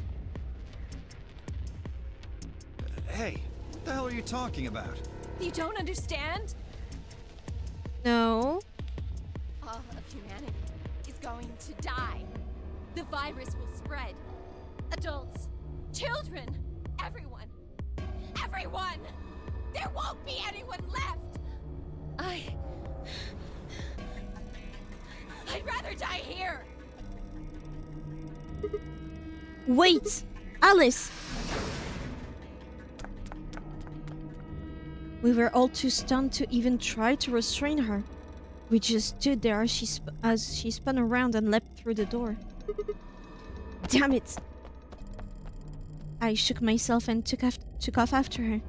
Hey, what the hell are you talking about? You don't understand? No. All of humanity is going to die. The virus will spread. Adults, children, everyone. Everyone! There won't be anyone left! I'd rather die here! Wait! Alice! We were all too stunned to even try to restrain her. We just stood there as she spun around and leapt through the door. Damn it! I shook myself and took off after her.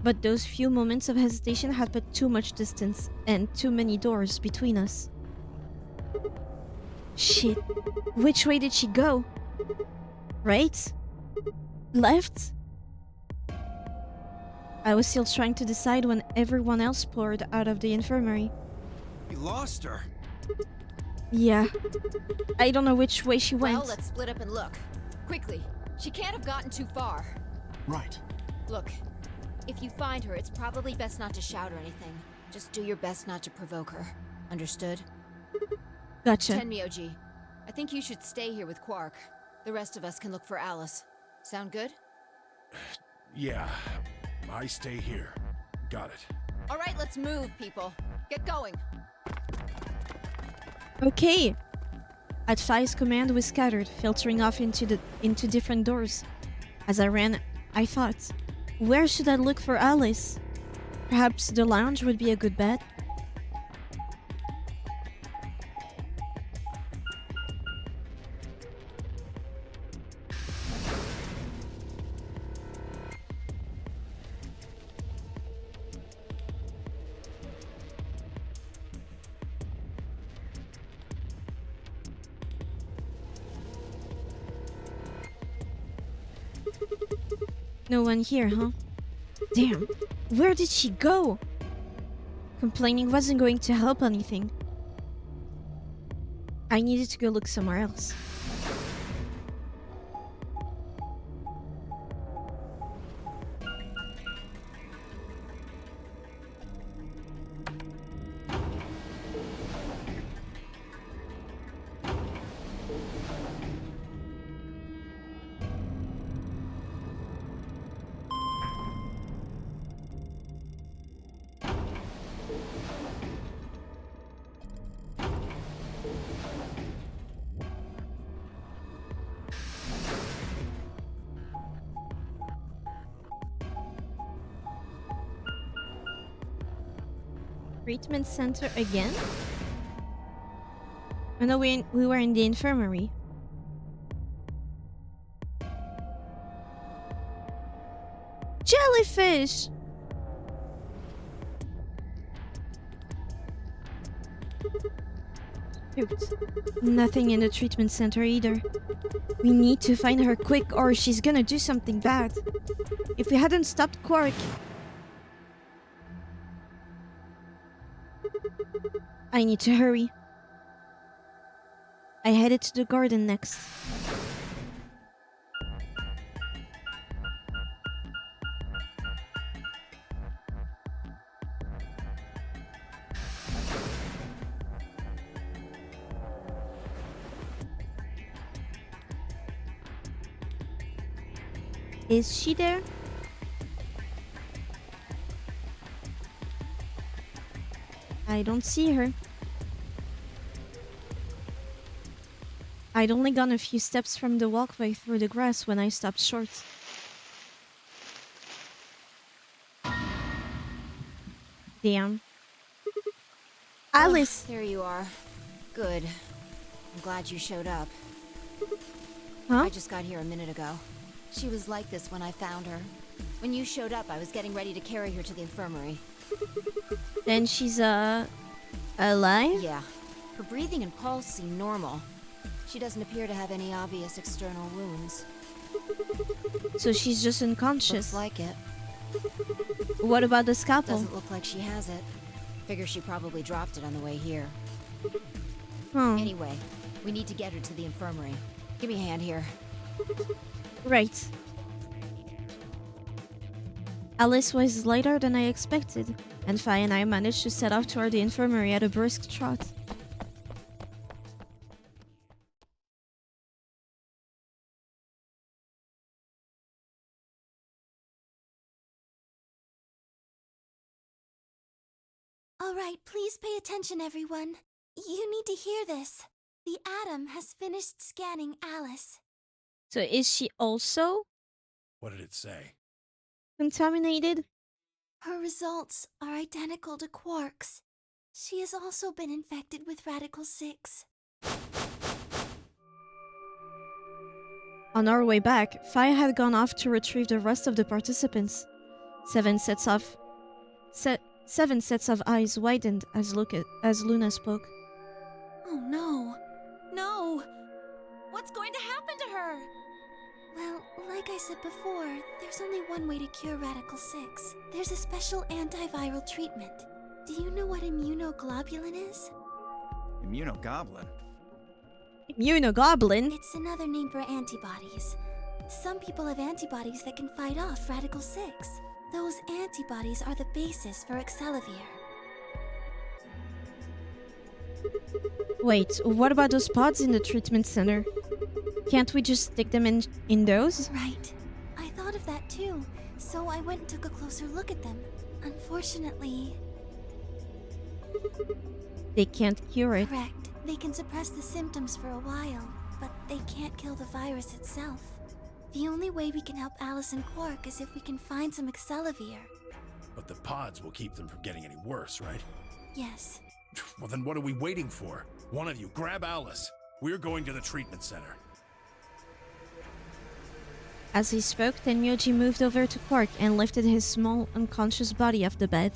But those few moments of hesitation had put too much distance and too many doors between us. Shit. Which way did she go? Right? Left? I was still trying to decide when everyone else poured out of the infirmary. You lost her. Yeah. I don't know which way she went. Well, let's split up and look. Quickly. She can't have gotten too far. Right. Look, if you find her, it's probably best not to shout or anything. Just do your best not to provoke her. Understood? Gotcha. Tenmyoji, I think you should stay here with Quark. The rest of us can look for Alice. Sound good? Yeah, I stay here. Got it. All right, let's move, people. Get going. Okay. At Phi's command, we scattered, filtering off into different doors. As I ran, I thought, where should I look for Alice? Perhaps the lounge would be a good bet. No one here, huh? Damn. Where did she go? Complaining wasn't going to help anything. I needed to go look somewhere else. Treatment center again? Oh no, we were in the infirmary. Jellyfish! Oops. Nothing in the treatment center either. We need to find her quick or she's gonna do something bad. If we hadn't stopped Quark... I need to hurry. I headed to the garden next. Is she there? I don't see her. I'd only gone a few steps from the walkway through the grass when I stopped short. Damn. Alice! There you are. Good. I'm glad you showed up. Huh? I just got here a minute ago. She was like this when I found her. When you showed up, I was getting ready to carry her to the infirmary. Then she's, alive? Yeah. Her breathing and pulse seem normal. She doesn't appear to have any obvious external wounds. So she's just unconscious. Looks like it. What about the scalpel? Doesn't look like she has it. Figure she probably dropped it on the way here. Anyway, we need to get her to the infirmary. Give me a hand here. Right. Alice was lighter than I expected, and Fi and I managed to set off toward the infirmary at a brisk trot. Alright, please pay attention, everyone. You need to hear this. The Atom has finished scanning Alice. So is she also What did it say? contaminated? Her results are identical to Quark's. She has also been infected with Radical 6. On our way back, Fi had gone off to retrieve the rest of the participants. Seven sets of eyes widened as Luna spoke. Oh no. No! What's going to happen to her? Well, like I said before, there's only one way to cure Radical 6. There's a special antiviral treatment. Do you know what immunoglobulin is? Immunogoblin? Immunogoblin? It's another name for antibodies. Some people have antibodies that can fight off Radical 6. Those antibodies are the basis for Excelavir. Wait, what about those pods in the treatment center? Can't we just stick them in those? Right. I thought of that too, so I went and took a closer look at them. Unfortunately... They can't cure it. Correct. They can suppress the symptoms for a while, but they can't kill the virus itself. The only way we can help Alice and Quark is if we can find some Excelavir. But the pods will keep them from getting any worse, right? Yes. Well, then what are we waiting for? One of you, grab Alice. We're going to the treatment center. As he spoke, Tenmyoji moved over to Quark and lifted his small, unconscious body off the bed.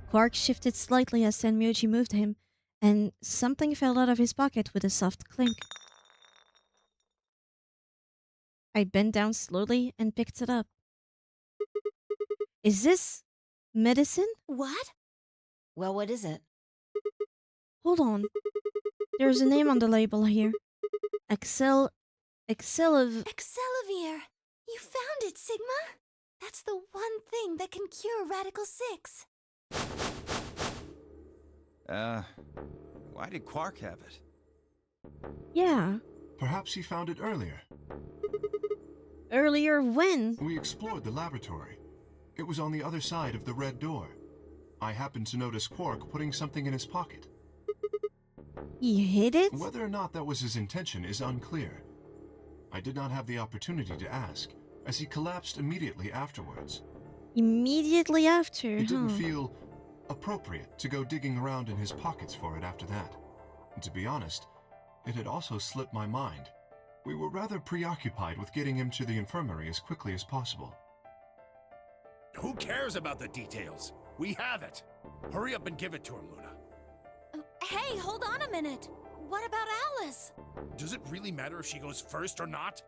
Quark shifted slightly as Tenmyoji moved him, and something fell out of his pocket with a soft clink. I bent down slowly and picked it up. Is this medicine? What? Well, what is it? Hold on. There's a name on the label here. Excelivir. Excelivir! You found it, Sigma! That's the one thing that can cure Radical 6. Why did Quark have it? Yeah. Perhaps he found it earlier. Earlier when? We explored the laboratory. It was on the other side of the red door. I happened to notice Quark putting something in his pocket. He hid it? Whether or not that was his intention is unclear. I did not have the opportunity to ask, as he collapsed immediately afterwards. Immediately after, It didn't feel appropriate to go digging around in his pockets for it after that. And to be honest, it had also slipped my mind. We were rather preoccupied with getting him to the infirmary as quickly as possible. Who cares about the details? We have it. Hurry up and give it to him, Luna. Hey, hold on a minute. What about Alice? Does it really matter if she goes first or not?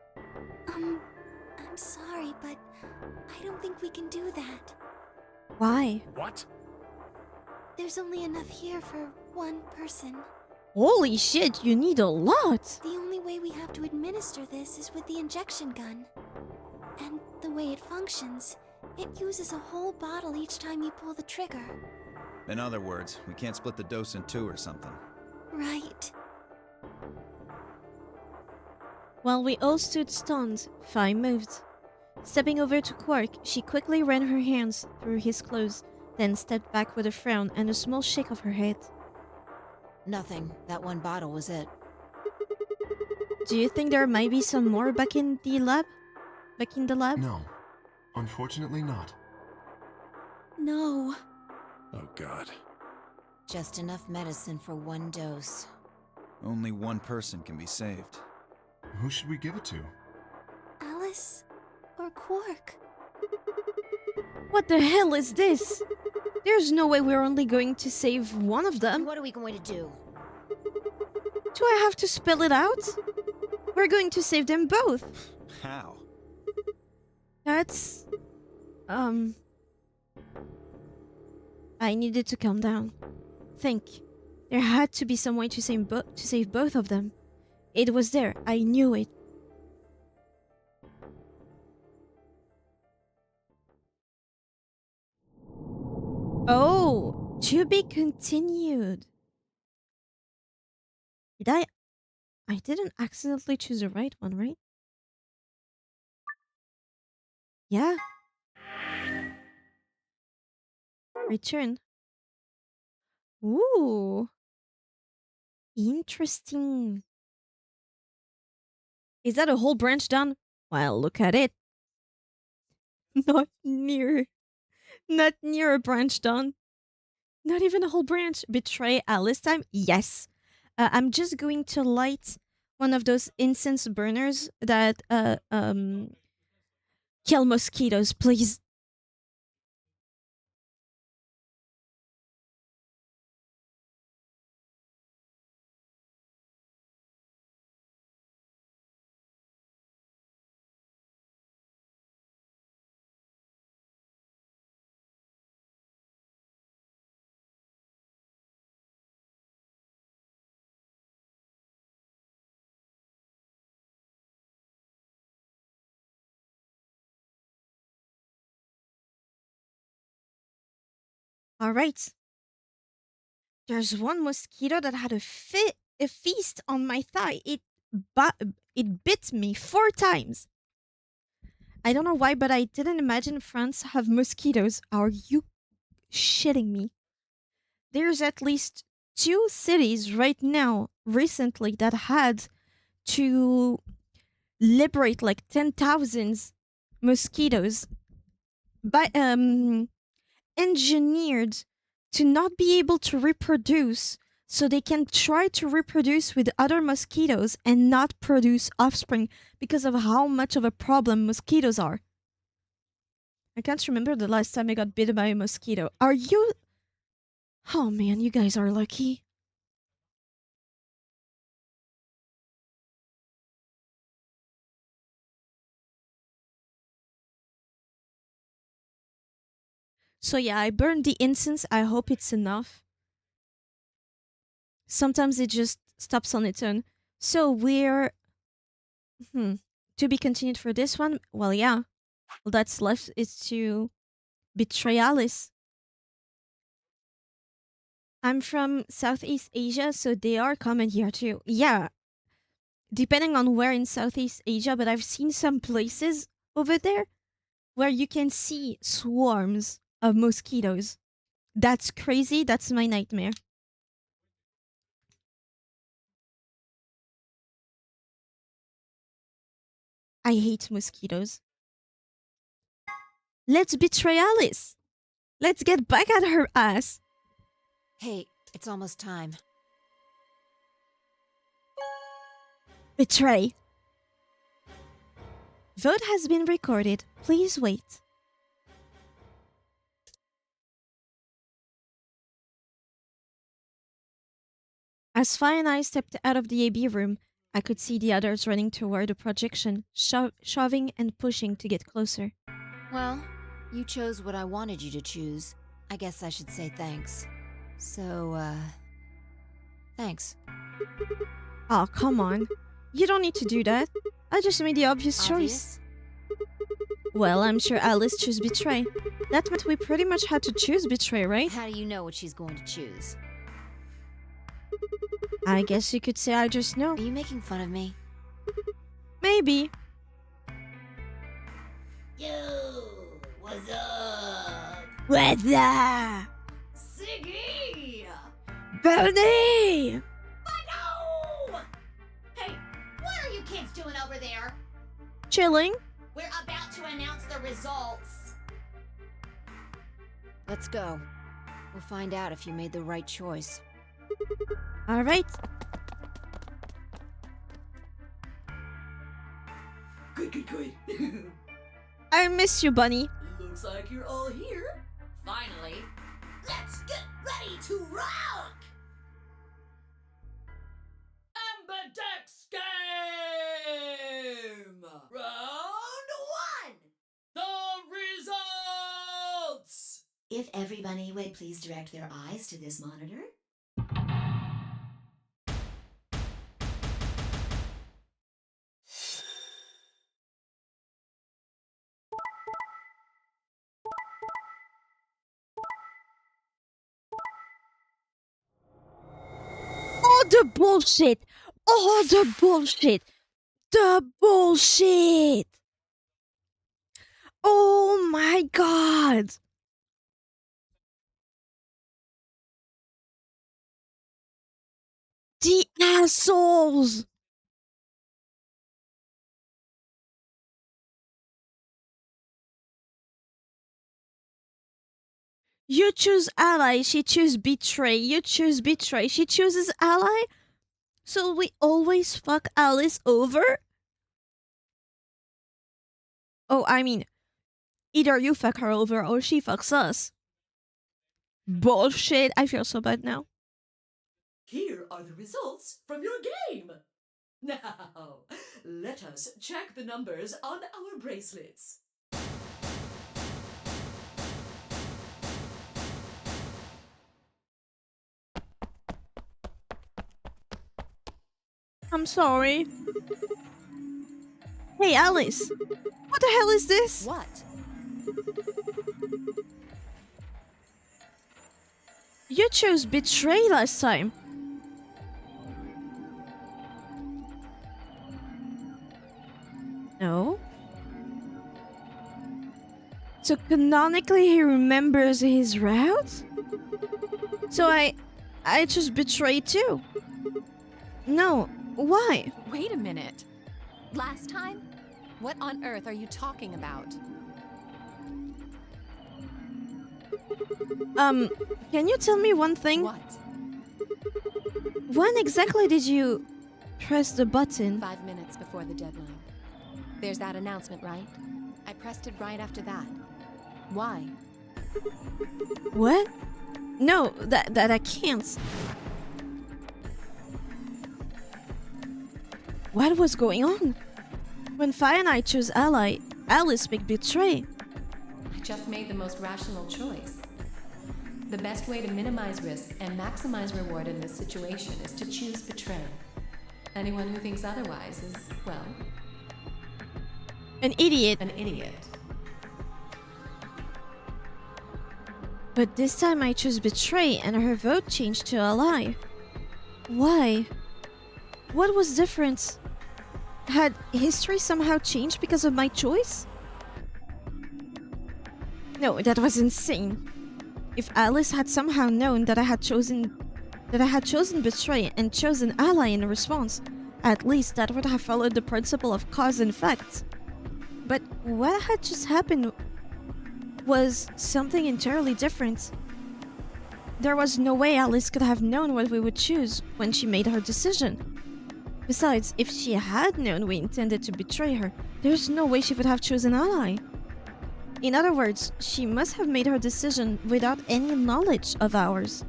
I'm sorry, but I don't think we can do that. Why? What? There's only enough here for one person. Holy shit, you need a lot! The only way we have to administer this is with the injection gun. And the way it functions, it uses a whole bottle each time you pull the trigger. In other words, we can't split the dose in two or something. Right. While we all stood stunned, Fi moved. Stepping over to Quark, she quickly ran her hands through his clothes, then stepped back with a frown and a small shake of her head. Nothing. That one bottle was it. Do you think there might be some more back in the lab? No. Unfortunately not. No. Oh, God. Just enough medicine for one dose. Only one person can be saved. Who should we give it to? Alice or Quark? What the hell is this? There's no way we're only going to save one of them. What are we going to do? Do I have to spell it out? We're going to save them both. How? That's... I needed to calm down. Think. There had to be some way to save both of them. It was there. I knew it. Oh, to be continued. Did I didn't accidentally choose the right one, right? Yeah. Return. Ooh. Interesting. Is that a whole branch done? Well, look at it. Not near a branch done. Not even a whole branch. Betray Alice time? Yes. I'm just going to light one of those incense burners that kill mosquitoes, please. All right. There's one mosquito that had a feast on my thigh. It bit me 4 times. I don't know why, but I didn't imagine France have mosquitoes. Are you shitting me? There's at least 2 cities right now recently that had to liberate like 10,000 mosquitoes by engineered to not be able to reproduce so they can try to reproduce with other mosquitoes and not produce offspring because of how much of a problem mosquitoes are. I can't remember the last time I got bitten by a mosquito. Are you... Oh man, you guys are lucky. So yeah, I burned the incense. I hope it's enough. Sometimes it just stops on its own. So we're to be continued for this one. Well, yeah. All that's left is to betray Alice. I'm from Southeast Asia, so they are common here too. Yeah, depending on where in Southeast Asia, but I've seen some places over there where you can see swarms of mosquitoes. That's crazy. That's my nightmare. I hate mosquitoes. Let's betray Alice. Let's get back at her ass. Hey, it's almost time. Betray. Vote has been recorded. Please wait. As Fi and I stepped out of the AB room, I could see the others running toward the projection, shoving and pushing to get closer. Well, you chose what I wanted you to choose. I guess I should say thanks. So, thanks. Oh, come on. You don't need to do that. I just made the obvious choice. Well, I'm sure Alice chose Betray. That meant we pretty much had to choose Betray, right? How do you know what she's going to choose? I guess you could say I just know. Are you making fun of me? Maybe. Yo, what's up? What's up? Siggy! Bernie! No! Hey, what are you kids doing over there? Chilling. We're about to announce the results. Let's go. We'll find out if you made the right choice. All right. Good. I miss you, Bunny. Looks like you're all here. Finally. Let's get ready to rock! Ambidex game! Round 1! The results! If everybody would please direct their eyes to this monitor. Oh, the bullshit! Oh, the bullshit! The bullshit! Oh my god! The assholes! You choose ally, she choose betray. You choose betray, she chooses ally? So we always fuck Alice over? Oh, I mean, either you fuck her over or she fucks us. Bullshit, I feel so bad now. Here are the results from your game. Now, let us check the numbers on our bracelets. I'm sorry. Hey, Alice. What the hell is this? What? You chose betray last time. No. So canonically he remembers his route? So I just betray too. No, why? Wait a minute. Last time? What on earth are you talking about? Can you tell me one thing? What? When exactly did you press the button? 5 minutes before the deadline. There's that announcement, right? I pressed it right after that. Why? What? No, that I can't. What was going on? When Fi and I chose ally, Alice picked betray. I just made the most rational choice. The best way to minimize risk and maximize reward in this situation is to choose betray. Anyone who thinks otherwise is, well, an idiot. An idiot. But this time I chose betray and her vote changed to ally. Why? What was different? Had history somehow changed because of my choice? No, that was insane. If Alice had somehow known that I had chosen betray and chosen ally in response, at least that would have followed the principle of cause and effect. But what had just happened was something entirely different. There was no way Alice could have known what we would choose when she made her decision. Besides, if she had known we intended to betray her, there's no way she would have chosen ally. In other words, she must have made her decision without any knowledge of ours.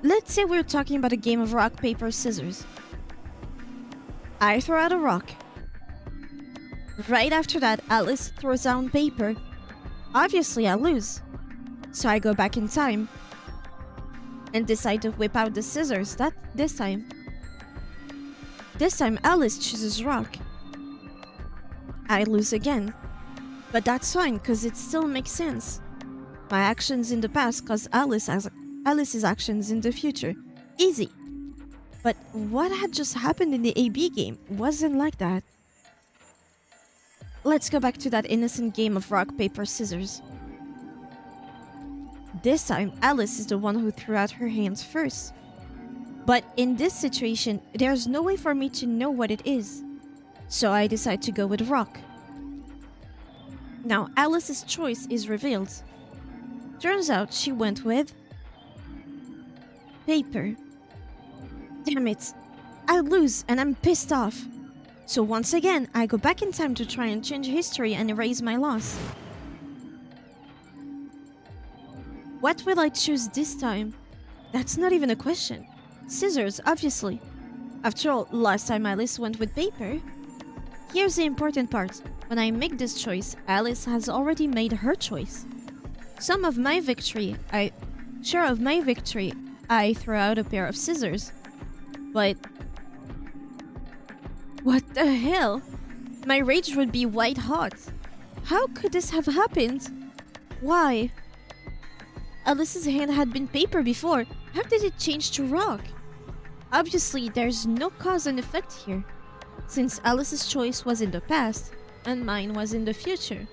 Let's say we're talking about a game of rock, paper, scissors. I throw out a rock. Right after that, Alice throws down paper. Obviously, I lose. So I go back in time and decide to whip out the scissors this time. This time, Alice chooses rock. I lose again. But that's fine, because it still makes sense. My actions in the past cause Alice's actions in the future. Easy. But what had just happened in the AB game wasn't like that. Let's go back to that innocent game of rock, paper, scissors. This time, Alice is the one who threw out her hands first. But in this situation, there's no way for me to know what it is. So I decide to go with rock. Now, Alice's choice is revealed. Turns out she went with paper. Damn it. I lose and I'm pissed off. So once again, I go back in time to try and change history and erase my loss. What will I choose this time? That's not even a question. Scissors, obviously. After all, last time Alice went with paper. Here's the important part. When I make this choice, Alice has already made her choice. Share of my victory, I throw out a pair of scissors. But what the hell? My rage would be white hot. How could this have happened? Why? Alice's hand had been paper before. How did it change to rock? Obviously, there's no cause and effect here, since Alice's choice was in the past and mine was in the future.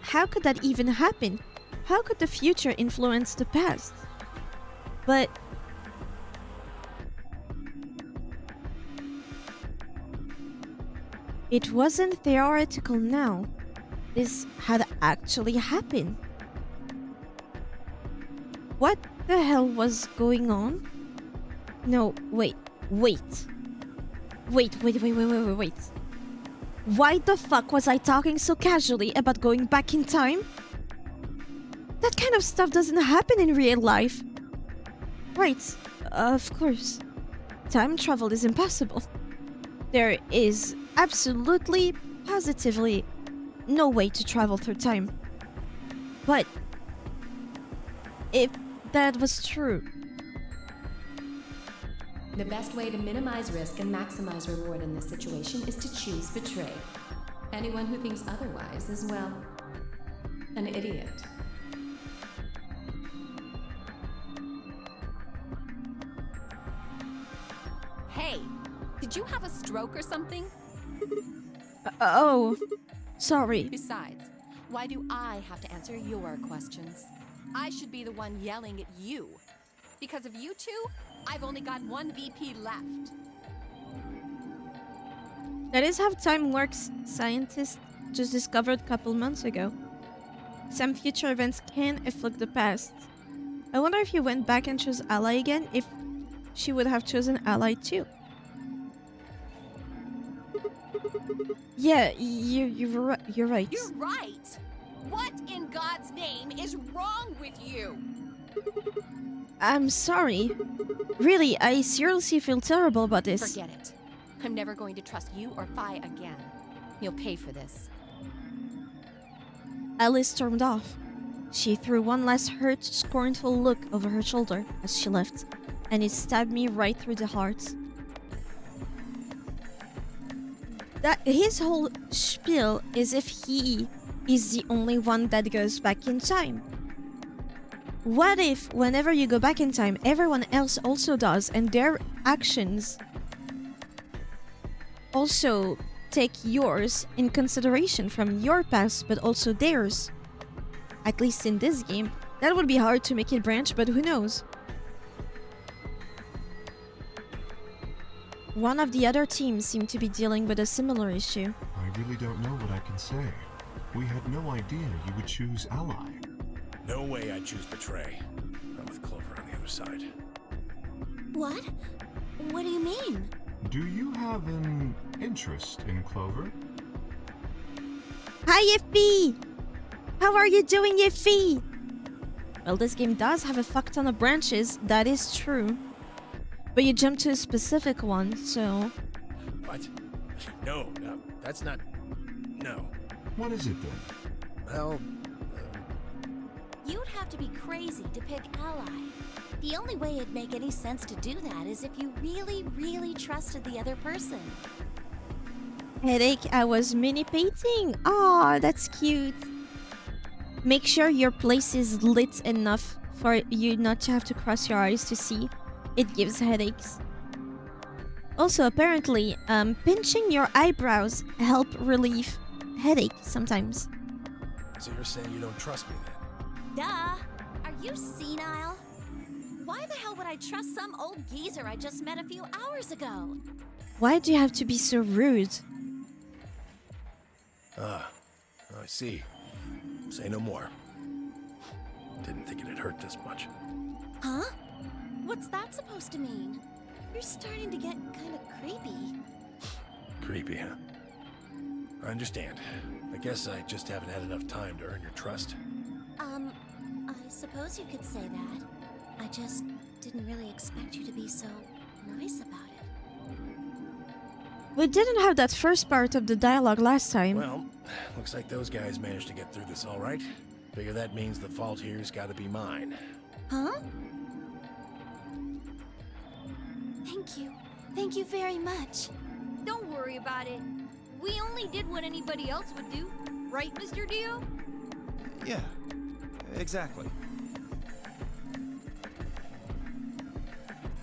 How could that even happen? How could the future influence the past? But it wasn't theoretical now. This had actually happened. What the hell was going on? No, wait. Why the fuck was I talking so casually about going back in time? That kind of stuff doesn't happen in real life. Right, of course. Time travel is impossible. There is absolutely, positively no way to travel through time. But if that was true, the best way to minimize risk and maximize reward in this situation is to choose betray. Anyone who thinks otherwise is, well, an idiot. Hey, did you have a stroke or something? Oh, sorry. Besides, why do I have to answer your questions? I should be the one yelling at you. Because of you two, I've only got one VP left. That is how time works, scientists just discovered a couple months ago. Some future events can affect the past. I wonder if you went back and chose ally again, if she would have chosen ally too. Yeah, you're right. You're right! What in God's name is wrong with you? I'm sorry. Really, I seriously feel terrible about this. Forget it. I'm never going to trust you or Phi again. You'll pay for this. Alice stormed off. She threw one last hurt, scornful look over her shoulder as she left, and it stabbed me right through the heart. That his whole spiel is if he is the only one that goes back in time. What if, whenever you go back in time, everyone else also does, and their actions also take yours in consideration from your past, but also theirs? At least in this game. That would be hard to make it branch, but who knows? One of the other teams seemed to be dealing with a similar issue. I really don't know what I can say. We had no idea you would choose Ally. No way I'd choose Betray. I'm with Clover on the other side. What? What do you mean? Do you have an interest in Clover? Hi, Yiffy! How are you doing, Yiffy? Well, this game does have a fuck ton of branches, that is true. But you jump to a specific one, so... What? No, that's not... No. What is it then? Well... You'd have to be crazy to pick Ally. The only way it'd make any sense to do that is if you really, really trusted the other person. Headache, I was mini painting. Aw, that's cute. Make sure your place is lit enough for you not to have to cross your eyes to see. It gives headaches. Also, apparently, pinching your eyebrows help relieve headache sometimes. So you're saying you don't trust me then? Duh! Are you senile? Why the hell would I trust some old geezer I just met a few hours ago? Why do you have to be so rude? I see. Say no more. Didn't think it'd hurt this much. Huh? What's that supposed to mean? You're starting to get kind of creepy. Creepy, huh? I understand. I guess I just haven't had enough time to earn your trust. I suppose you could say that. I just didn't really expect you to be so nice about it. We didn't have that first part of the dialogue last time. Well, looks like those guys managed to get through this all right. Figure that means the fault here's got to be mine. Huh? Thank you. Thank you very much. Don't worry about it. We only did what anybody else would do. Right, Mr. Dio? Yeah, exactly.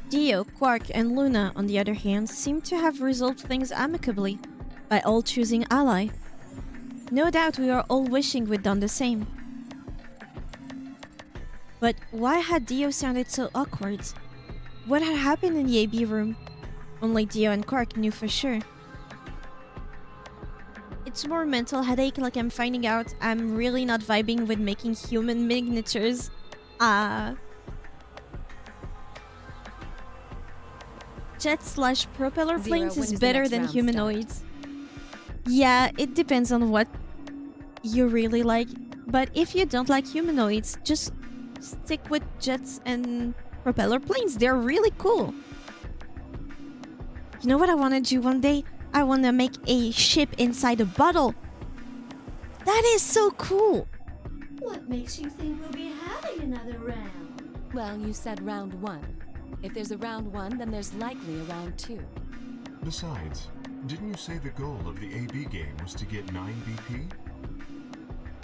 Dio, Quark, and Luna, on the other hand, seem to have resolved things amicably by all choosing Ally. No doubt we are all wishing we'd done the same. But why had Dio sounded so awkward? What had happened in the AB room? Only Dio and Quark knew for sure. It's more mental headache, like I'm finding out I'm really not vibing with making human miniatures. Jet/propeller planes is better than humanoids. Yeah, it depends on what you really like. But if you don't like humanoids, just stick with jets and propeller planes. They're really cool. You know what I want to do one day? I want to make a ship inside a bottle. That is so cool. What makes you think we'll be having another round? Well, you said round 1. If there's a round 1, then there's likely a round 2. Besides, didn't you say the goal of the AB game was to get 9 BP?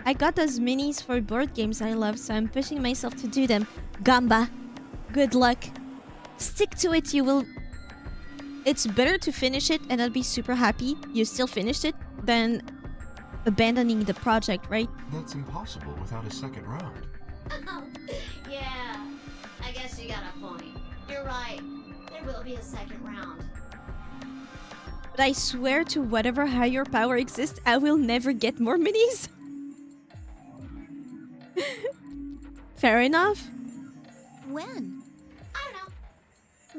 I got those minis for board games I love, so I'm pushing myself to do them. Gamba, good luck. Stick to it, you will... It's better to finish it and I'll be super happy you still finished it than abandoning the project, right? That's impossible without a second round. Yeah, I guess you got a point. You're right. There will be a second round. But I swear to whatever higher power exists, I will never get more minis. Fair enough. When? I don't know.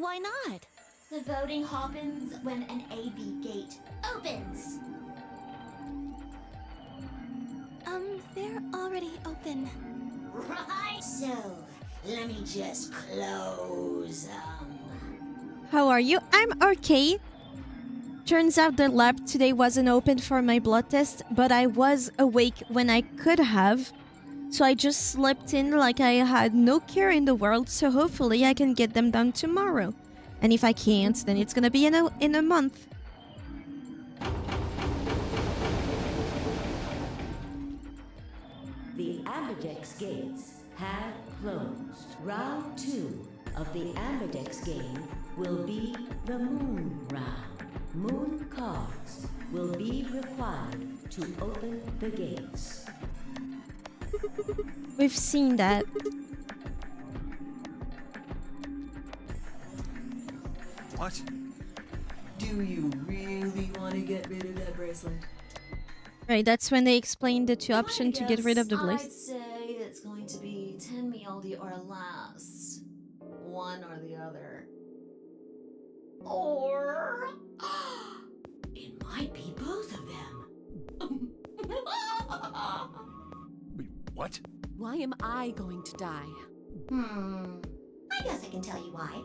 Why not? The voting happens when an AB gate opens. They're already open. Right. So, let me just close How are you? I'm okay. Turns out the lab today wasn't open for my blood test, but I was awake when I could have. So I just slept in like I had no care in the world, so hopefully I can get them done tomorrow. And if I can't, then it's gonna be in a month. The Amberdex gates have closed. Round 2 of the Amberdex game will be the Moon Round. Moon cards will be required to open the gates. We've seen that. What? Do you really want to get rid of that bracelet? Right, that's when they explained the two options to get rid of the I'd bliss. say it's going to be 10 Mialdi or less. One or the other. Or... It might be both of them. Wait, what? Why am I going to die? I guess I can tell you why.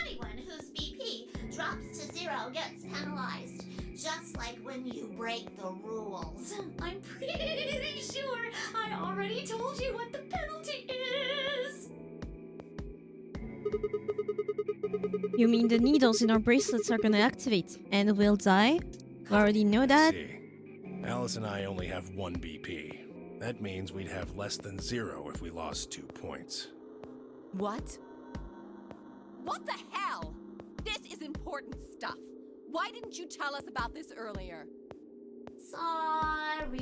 Anyone whose BP drops to 0 gets penalized. Just like when you break the rules. I'm pretty sure I already told you what the penalty is. You mean the needles in our bracelets are gonna activate and we'll die? We already know that. See, Alice and I only have 1 BP. That means we'd have less than 0 if we lost 2 points. What? What the hell? This is important stuff. Why didn't you tell us about this earlier? Sorry.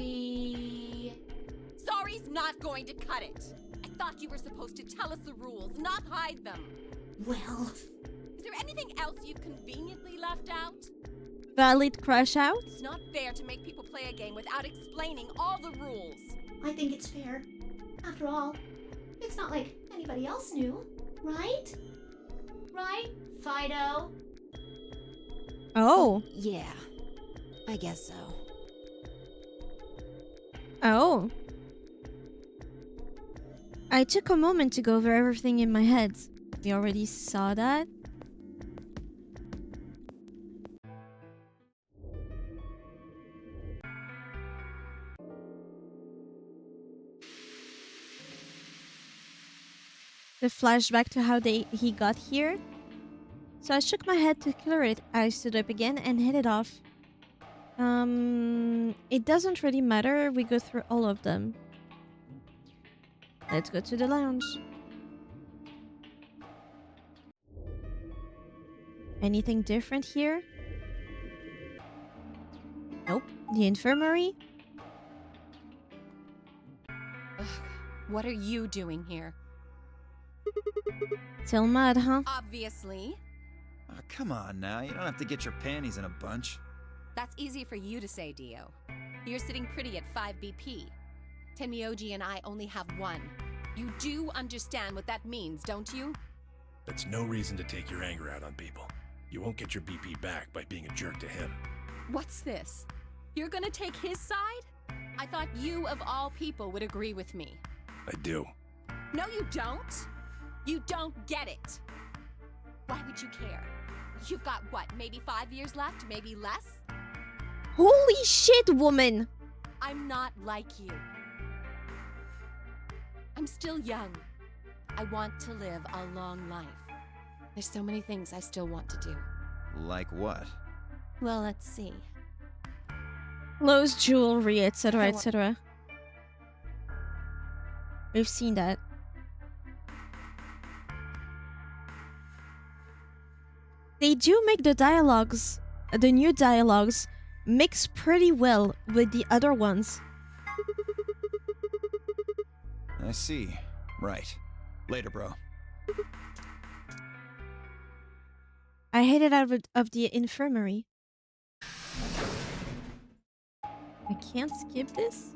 Sorry's not going to cut it. I thought you were supposed to tell us the rules, not hide them. Well... Is there anything else you've conveniently left out? Valid crash out? It's not fair to make people play a game without explaining all the rules. I think it's fair. After all, it's not like anybody else knew, right? Right, Fido? Oh. Yeah, I guess so. Oh. I took a moment to go over everything in my head. We already saw that. The flashback to how he got here. So I shook my head to clear it. I stood up again and headed off. It doesn't really matter. We go through all of them. Let's go to the lounge. Anything different here? Nope. The infirmary? Ugh, what are you doing here? Still mad, huh? Obviously. Oh, come on now. You don't have to get your panties in a bunch. That's easy for you to say, Dio. You're sitting pretty at 5 BP. Tenmyoji and I only have 1. You do understand what that means, don't you? That's no reason to take your anger out on people. You won't get your BP back by being a jerk to him. What's this? You're gonna take his side? I thought you, of all people, would agree with me. I do. No, you don't. You don't get it. Why would you care? You've got, what, maybe 5 years left? Maybe less? Holy shit, woman! I'm not like you. I'm still young. I want to live a long life. There's so many things I still want to do. Like what? Well, let's see. Clothes, jewelry, etc., etc. We've seen that. They do make the dialogues, the new dialogues, mix pretty well with the other ones. I see. Right. Later, bro. I headed out of the infirmary. I can't skip this?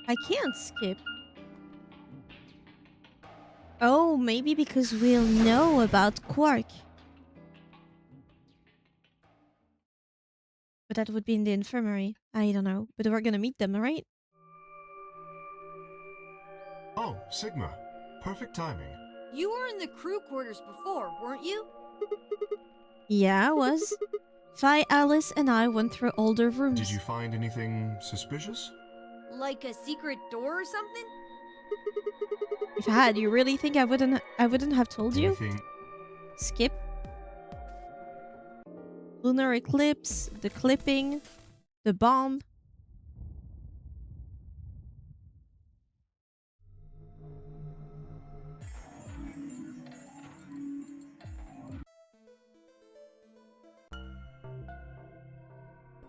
I can't skip. Oh, maybe because we'll know about Quark. But that would be in the infirmary. I don't know. But we're gonna meet them, right? Oh, Sigma. Perfect timing. You were in the crew quarters before, weren't you? Yeah, I was. Fi, Alice, and I went through all the rooms. Did you find anything suspicious? Like a secret door or something? If I had, you really think I wouldn't have told you? Anything? Skip. Lunar eclipse, the clipping, the bomb.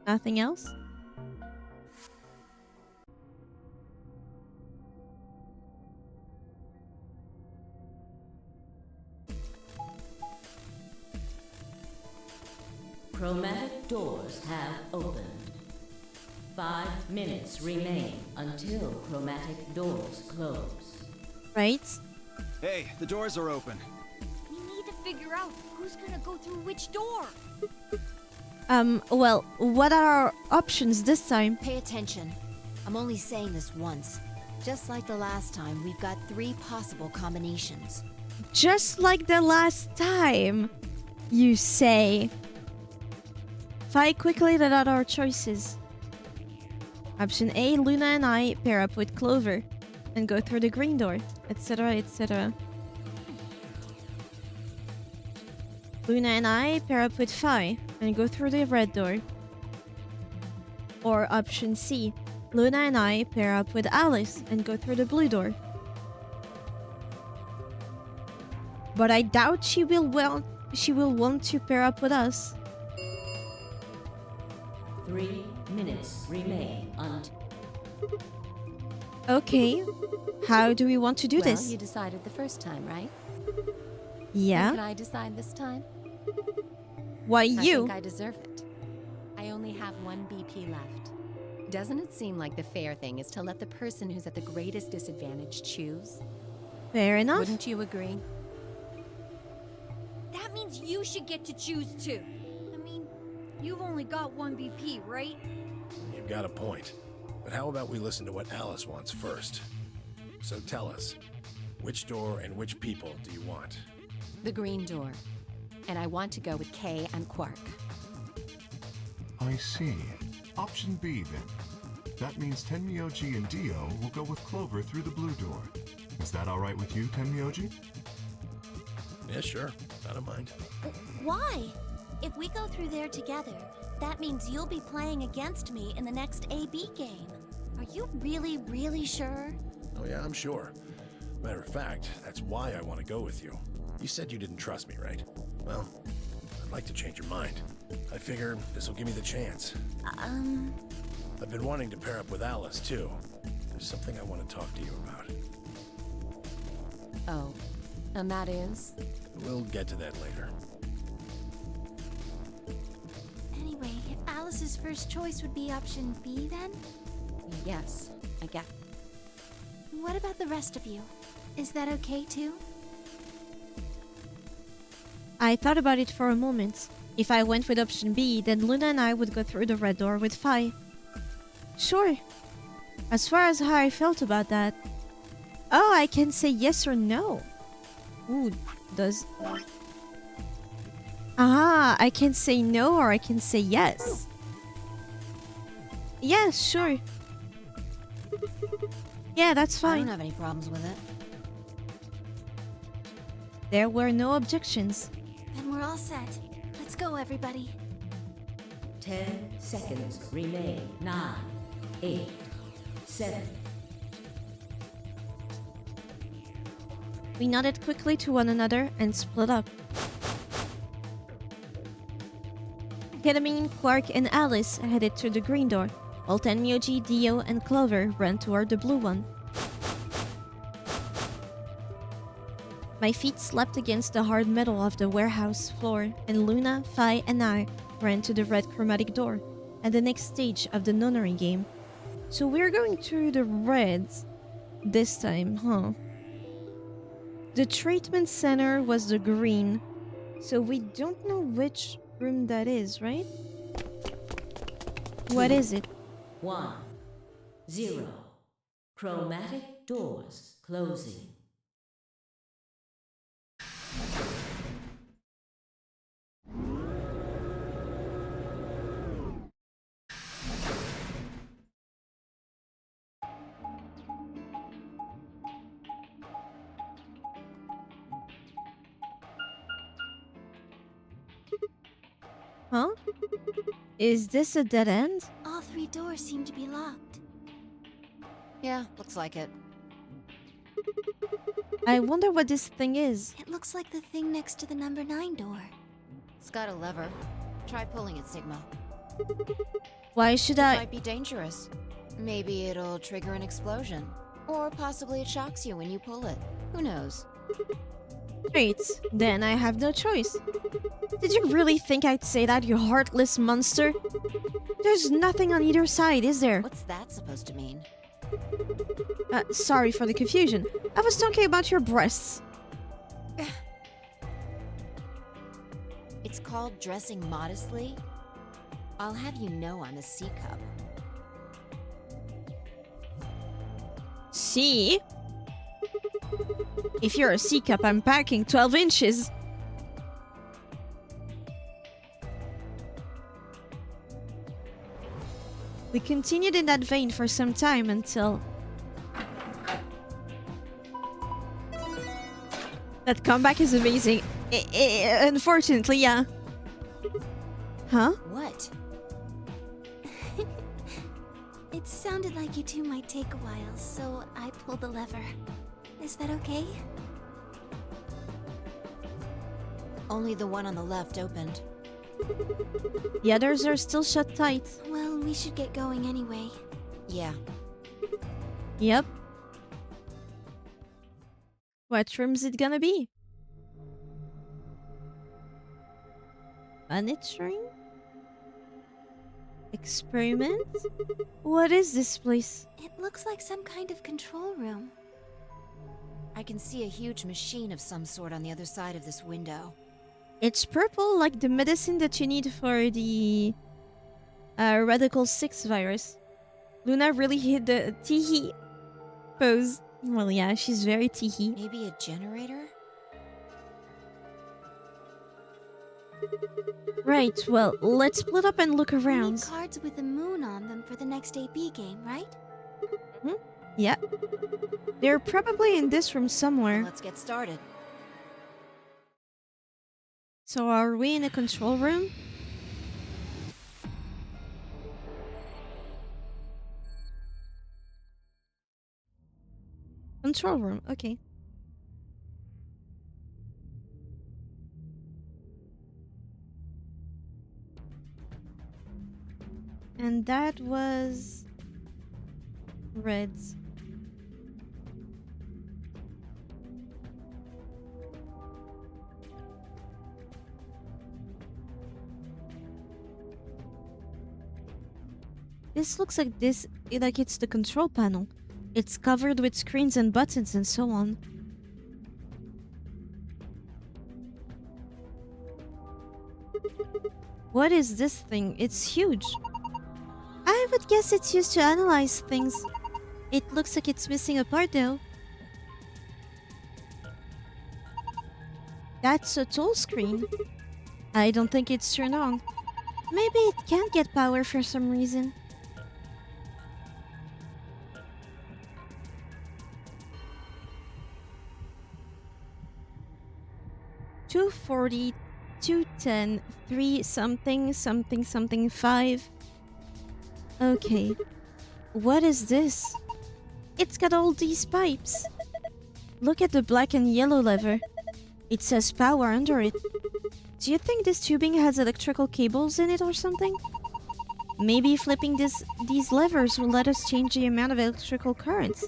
Nothing else? Chromatic doors have opened. 5 minutes remain until chromatic doors close. Right? Hey, the doors are open. We need to figure out who's gonna go through which door. Well, what are our options this time? Pay attention. I'm only saying this once. Just like the last time, we've got 3 possible combinations. Just like the last time, you say. Fi quickly laid out our choices. Option A, Luna and I pair up with Clover and go through the green door, etc, etc. Luna and I pair up with Fi and go through the red door. Or option C, Luna and I pair up with Alice and go through the blue door. But I doubt she will want to pair up with us. 3 minutes remain until... Okay, how do we want to do this? Well, you decided the first time, right? Yeah. And can I decide this time? Why I you? think I deserve it. I only have 1 BP left. Doesn't it seem like the fair thing is to let the person who's at the greatest disadvantage choose? Fair enough. Wouldn't you agree? That means you should get to choose too. I mean, you've only got 1 BP, right? You've got a point. But how about we listen to what Alice wants first? So tell us, which door and which people do you want? The green door. And I want to go with Kay and Quark. I see. Option B, then. That means Tenmyoji and Dio will go with Clover through the blue door. Is that all right with you, Tenmyoji? Yeah, sure. I don't mind. Why? If we go through there together, that means you'll be playing against me in the next AB game. Are you really, really sure? Oh yeah, I'm sure. Matter of fact, that's why I want to go with you. You said you didn't trust me, right? Well, I'd like to change your mind. I figure this will give me the chance. I've been wanting to pair up with Alice, too. There's something I want to talk to you about. Oh, and that is? We'll get to that later. Anyway, Alice's first choice would be option B then? Yes, I get. What about the rest of you? Is that okay too? I thought about it for a moment. If I went with option B, then Luna and I would go through the red door with Fi. Sure. As far as how I felt about that. Oh, I can say yes or no. Ooh, does... Ah, I can say no or I can say yes. Yes, sure. Yeah, that's I fine. don't have any problems with it. There were no objections. Then we're all set. Let's go, everybody. 10 seconds remain. 9, 8, 7. We nodded quickly to one another and split up. Ketamine, Quark, and Alice headed to the green door, while Tenmyoji, Dio, and Clover ran toward the blue one. My feet slapped against the hard metal of the warehouse floor, and Luna, Fi, and I ran to the red chromatic door at the next stage of the nunnery game. So we're going through the reds this time, huh? The treatment center was the green, so we don't know which room that is, right? What is it? 1, 0. Chromatic doors closing. Huh? Is this a dead end? All 3 doors seem to be locked. Yeah, looks like it. I wonder what this thing is. It looks like the thing next to the number 9 door. It's got a lever. Try pulling it, Sigma. Why should It I? might be dangerous. Maybe it'll trigger an explosion. Or possibly it shocks you when you pull it. Who knows? Great, then I have no choice. Did you really think I'd say that, you heartless monster? There's nothing on either side, is there? What's that supposed to mean? Sorry for the confusion. I was talking about your breasts. It's called dressing modestly. I'll have you know I'm a C-cup. C? If you're a C-cup, I'm packing 12 inches. We continued in that vein for some time until... That comeback is amazing. Unfortunately, yeah. Huh? What? It sounded like you two might take a while, so I pulled the lever. Is that okay? Only the one on the left opened. The others are still shut tight. Well, we should get going anyway. Yeah. Yep. What room's it gonna be? Monitoring? Experiment? What is this place? It looks like some kind of control room. I can see a huge machine of some sort on the other side of this window. It's purple, like the medicine that you need for the Radical 6 virus. Luna really hit the teehee pose. Well, yeah, she's very teehee. Maybe a generator? Right, well, let's split up and look We around. need cards with the moon on them for the next AB game, right? Hmm? Yeah. They're probably in this room somewhere. Let's get started. So are we in a control room? Control room, okay. And that was... Reds. This looks like it's the control panel. It's covered with screens and buttons and so on. What is this thing? It's huge. I would guess it's used to analyze things. It looks like it's missing a part though. That's a tool screen. I don't think it's turned on. Maybe it can't get power for some reason. $240, $210, 3 something something something 5. Okay. What is this? It's got all these pipes. Look at the black and yellow lever. It says power under it. Do you think this tubing has electrical cables in it or something? Maybe flipping these levers will let us change the amount of electrical currents.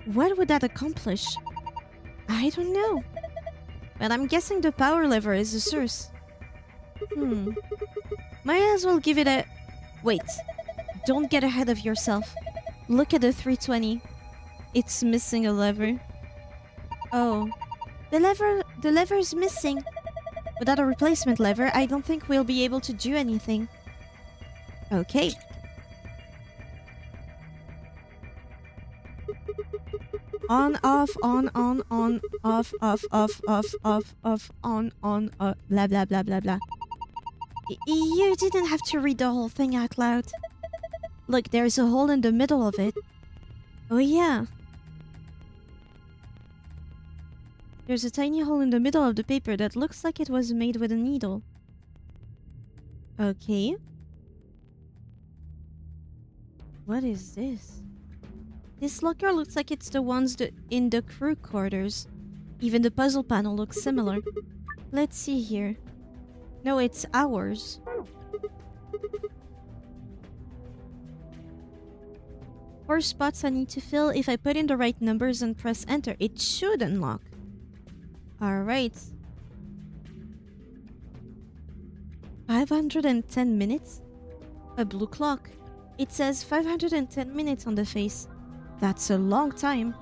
What would that accomplish? I don't know. But I'm guessing the power lever is the source. Might as well give it a... Wait. Don't get ahead of yourself. Look at the 320. It's missing a lever. Oh. The lever's missing. Without a replacement lever, I don't think we'll be able to do anything. Okay. On, off, on, off, on, blah, blah, blah, blah, blah. You didn't have to read the whole thing out loud. Look, there's a hole in the middle of it. Oh, yeah. There's a tiny hole in the middle of the paper that looks like it was made with a needle. Okay. What is this? This locker looks like it's the ones in the crew quarters. Even the puzzle panel looks similar. Let's see here. No, it's ours. 4 spots I need to fill. If I put in the right numbers and press enter, it should unlock. Alright. 510 minutes? A blue clock. It says 510 minutes on the face. That's a long time.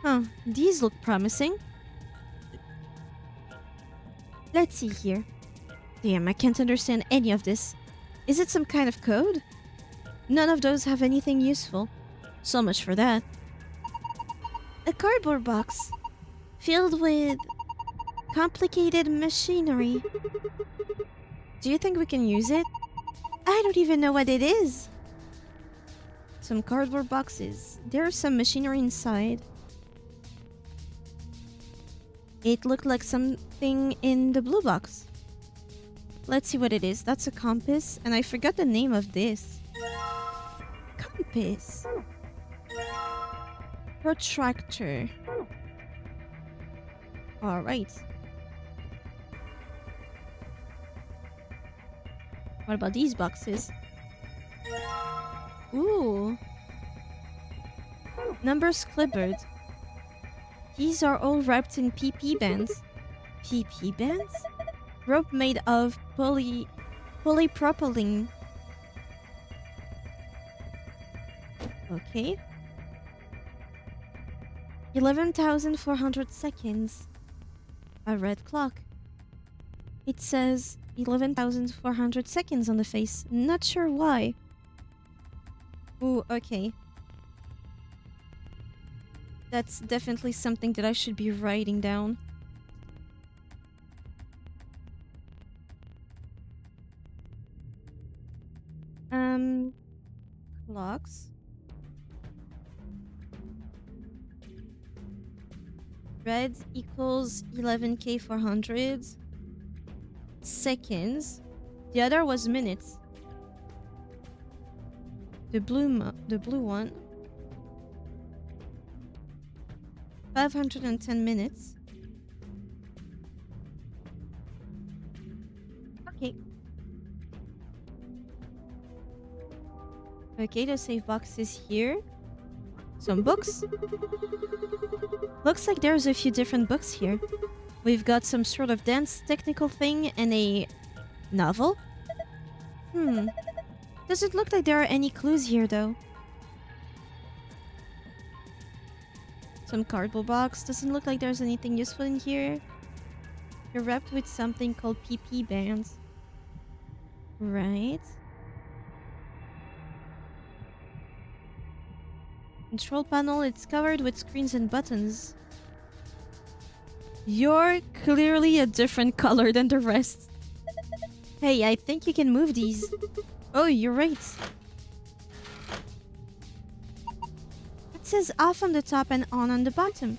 Huh, these look promising. Let's see here. Damn, I can't understand any of this. Is it some kind of code? None of those have anything useful. So much for that. A cardboard box filled with complicated machinery. Do you think we can use it? I don't even know what it is. Some cardboard boxes. There's some machinery inside. It looked like something in the blue box. Let's see what it is. That's a compass, and I forgot the name of this. Compass. Protractor. Alright. What about these boxes? Ooh. Numbers clipboard. These are all wrapped in PP bands. PP bands? Rope made of polypropylene. Okay. 11,400 seconds. A red clock. It says 11,400 seconds on the face. Not sure why. Ooh, okay. That's definitely something that I should be writing down. Clocks. Red equals 11K400 seconds. The other was minutes. The blue one. 510 minutes. Okay. Okay, the save box is here. Some books. Looks like there's a few different books here. We've got some sort of dance technical thing and a novel. Doesn't look like there are any clues here though. Some cardboard box. Doesn't look like there's anything useful in here. You're wrapped with something called PP bands. Right. Control panel, it's covered with screens and buttons. You're clearly a different color than the rest. Hey, I think you can move these. Oh, you're right. It says off on the top and on the bottom.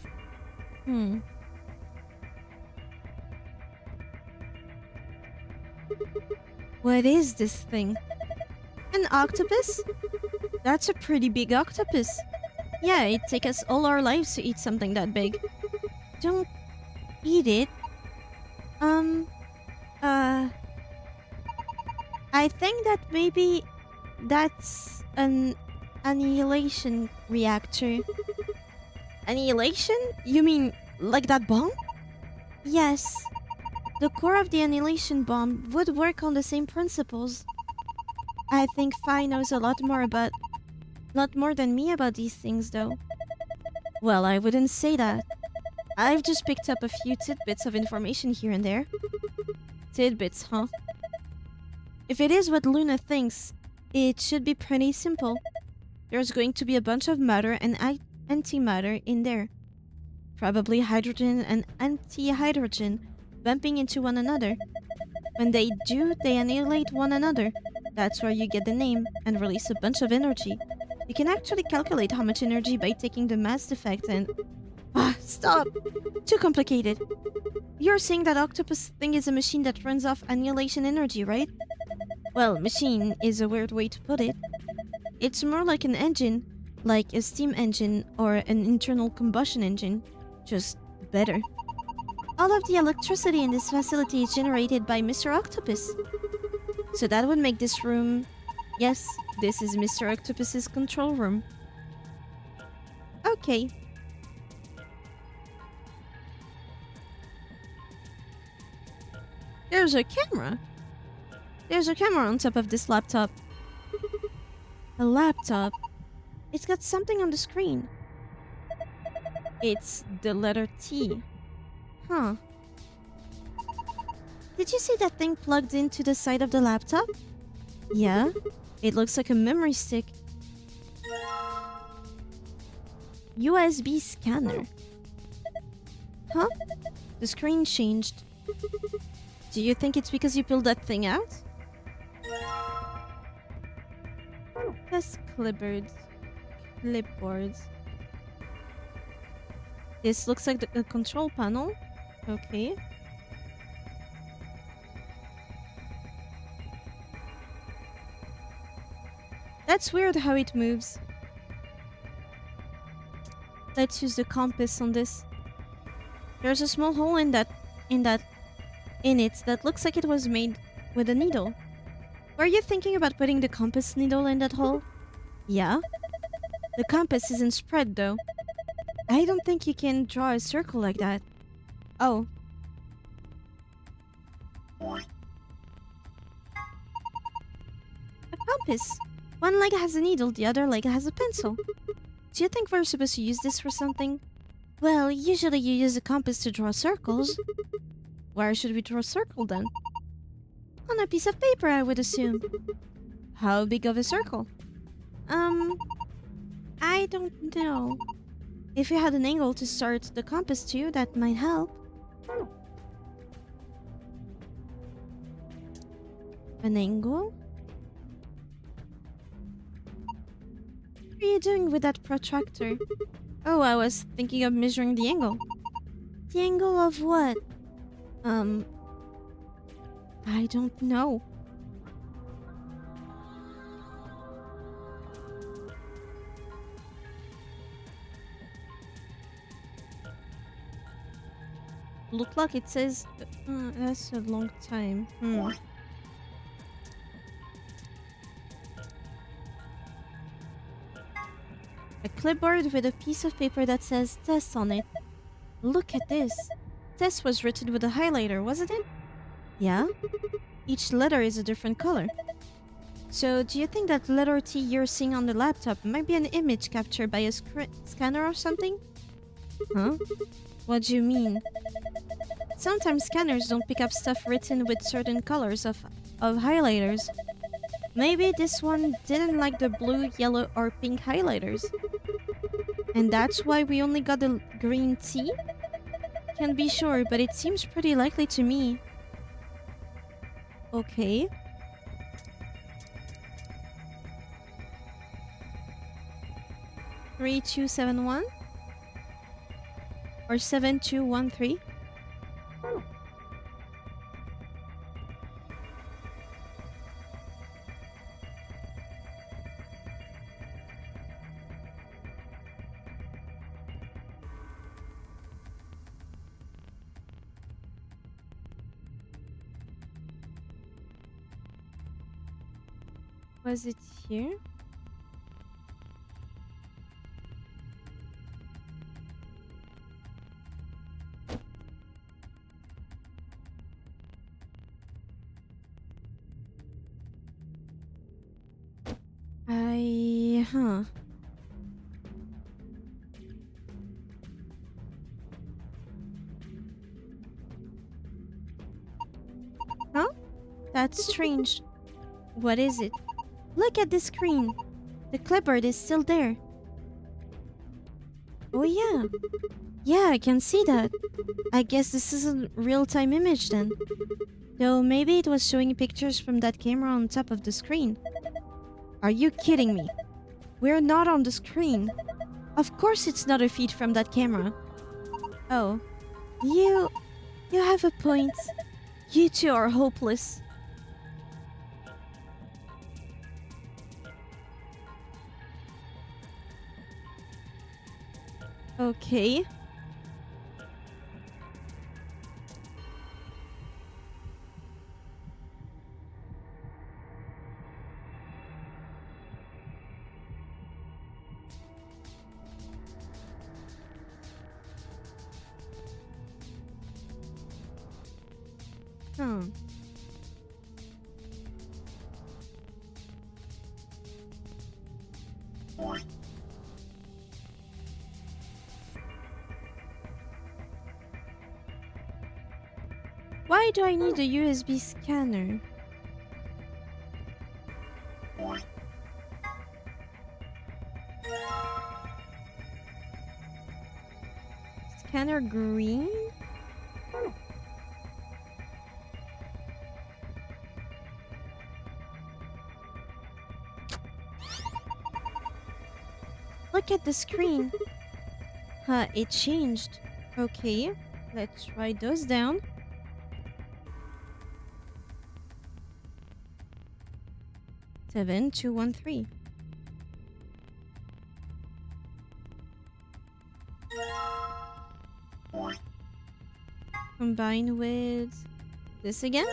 What is this thing? An octopus? That's a pretty big octopus. Yeah, it'd take us all our lives to eat something that big. Don't eat it. I think that maybe that's an annihilation reactor. Annihilation? You mean like that bomb? Yes. The core of the annihilation bomb would work on the same principles. I think Fi knows a lot more than me about these things, though. Well, I wouldn't say that. I've just picked up a few tidbits of information here and there. Tidbits, huh? If it is what Luna thinks, it should be pretty simple. There's going to be a bunch of matter and antimatter in there. Probably hydrogen and antihydrogen bumping into one another. When they do, they annihilate one another. That's where you get the name and release a bunch of energy. You can actually calculate how much energy by taking the mass effect and... Ah, stop! Too complicated. You're saying that octopus thing is a machine that runs off annihilation energy, right? Well, machine is a weird way to put it. It's more like an engine, like a steam engine or an internal combustion engine, just better. All of the electricity in this facility is generated by Mr. Octopus. So that would make this room... Yes, this is Mr. Octopus's control room. Okay. There's a camera. There's a camera on top of this laptop. A laptop. It's got something on the screen. It's the letter T. Huh. Did you see that thing plugged into the side of the laptop? Yeah. It looks like a memory stick. USB scanner. Huh? The screen changed. Do you think it's because you pulled that thing out? Test clipboards. This looks like the control panel. Okay. That's weird how it moves. Let's use the compass on this. There's a small hole in it that looks like it was made with a needle. Were you thinking about putting the compass needle in that hole? Yeah. The compass isn't spread though. I don't think you can draw a circle like that. Oh. A compass. One leg has a needle, the other leg has a pencil. Do you think we're supposed to use this for something? Well, usually you use a compass to draw circles. Where should we draw a circle then? On a piece of paper, I would assume. How big of a circle? I don't know. If you had an angle to start the compass to, that might help. An angle? What are you doing with that protractor? Oh, I was thinking of measuring the angle. The angle of what? I don't know. Look like it says... that's a long time. A clipboard with a piece of paper that says test on it. Look at this. Test was written with a highlighter, wasn't it? Yeah? Each letter is a different color. So, do you think that letter T you're seeing on the laptop might be an image captured by a scanner or something? Huh? What do you mean? Sometimes scanners don't pick up stuff written with certain colors of highlighters. Maybe this one didn't like the blue, yellow, or pink highlighters. And that's why we only got the green T? Can't be sure, but it seems pretty likely to me. Okay. Three, 2, 7, 1? Or 7, 2, 1, 3? Was it here? Huh. Huh? That's strange. What is it? Look at the screen. The clipboard is still there. Oh yeah. Yeah, I can see that. I guess this is a real-time image then. Though maybe it was showing pictures from that camera on top of the screen. Are you kidding me? We're not on the screen. Of course it's not a feed from that camera. Oh. You have a point. You two are hopeless. Okay. Hmm. Why do I need a USB scanner? Scanner green? Look at the screen. Huh, it changed. Okay, let's write those down. Seven, 2, 1, 3. Combine with this again.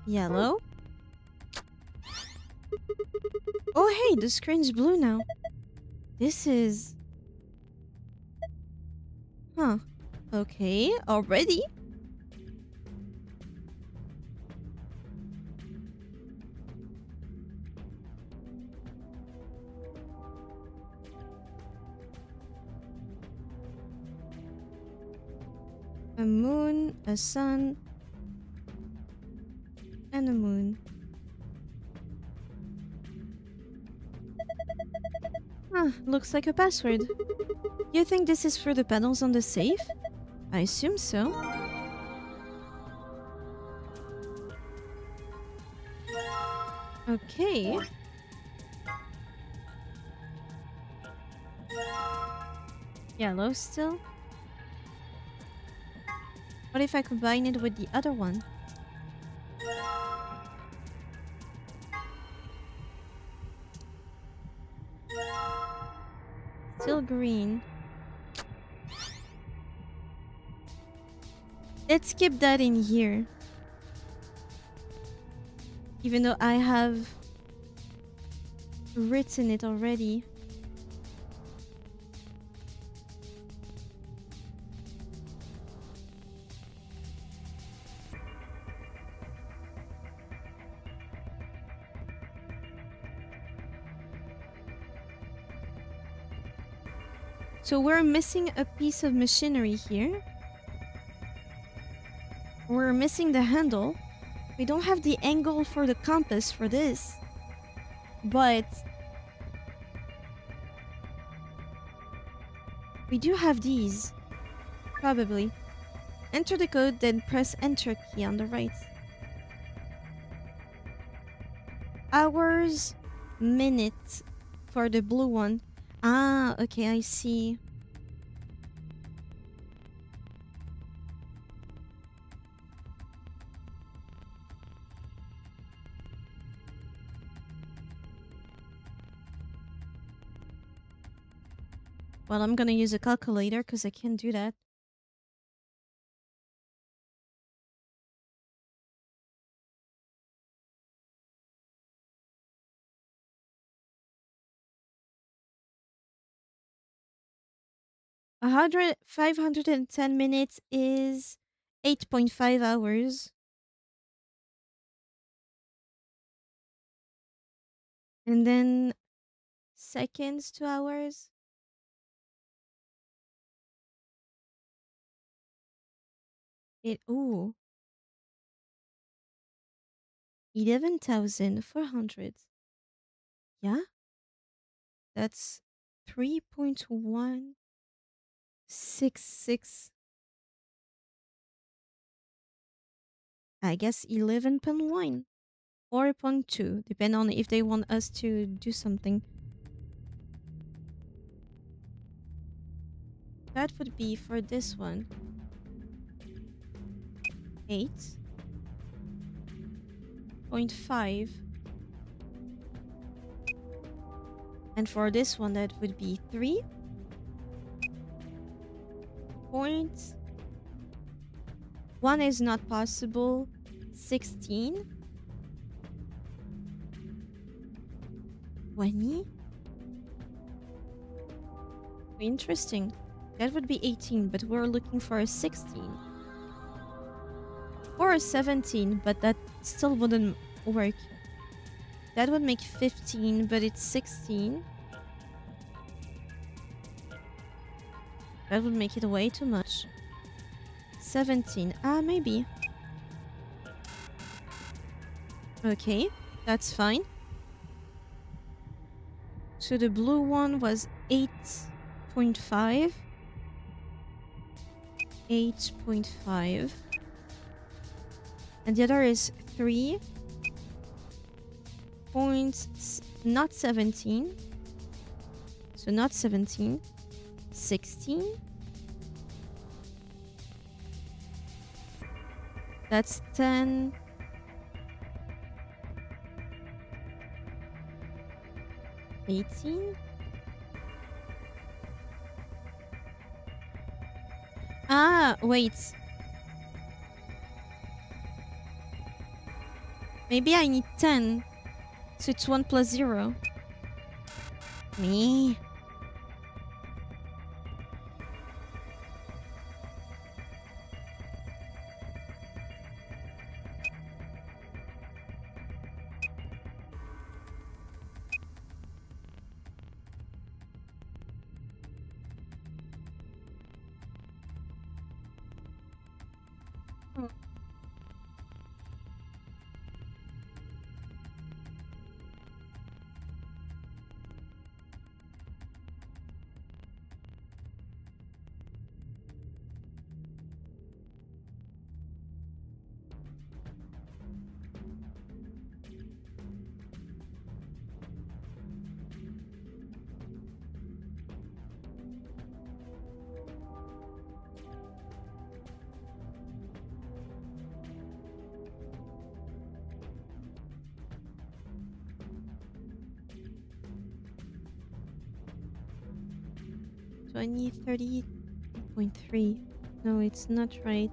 Yellow. Oh hey, the screen's blue now. This is... Huh. Okay, already? A moon, a sun, and a moon. Huh, looks like a password. You think this is for the panels on the safe? I assume so. Okay. Yellow still? What if I combine it with the other one? Still green. Let's keep that in here. Even though I have written it already. So we're missing a piece of machinery here. We're missing the handle. We don't have the angle for the compass for this. But we do have these. Probably. Enter the code, then press enter key on the right. Hours, minutes for the blue one. Ah, okay, I see. Well, I'm gonna use a calculator because I can't do that. A hundred, 510 minutes is 8.5 hours. And then seconds to hours. Ooh. 11,400. Yeah? That's 3.166. I guess 11.1 or point 2, depending on if they want us to do something. that would be for this one 8.5. And for this one, that would be 3. Point. 1 is not possible. 16. 20. Interesting. That would be 18, but we're looking for a 16. Or a 17, but that still wouldn't work. That would make 15, but it's 16. That would make it way too much. 17. Maybe. Okay, that's fine. So the blue one was 8.5. 8.5. And the other is 3. Not 17. So not 17. 16. That's 10. 18. Wait. Maybe I need 10. So it's 1 plus 0. Me. So I need 30.3. No, it's not right.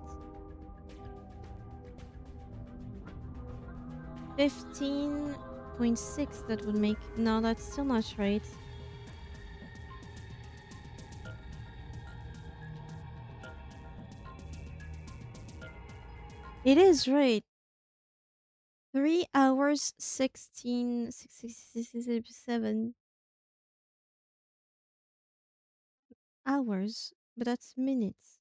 15.6, that would make... No, that's still not right. It is right. 3 hours, 16... 7 hours. But that's minutes.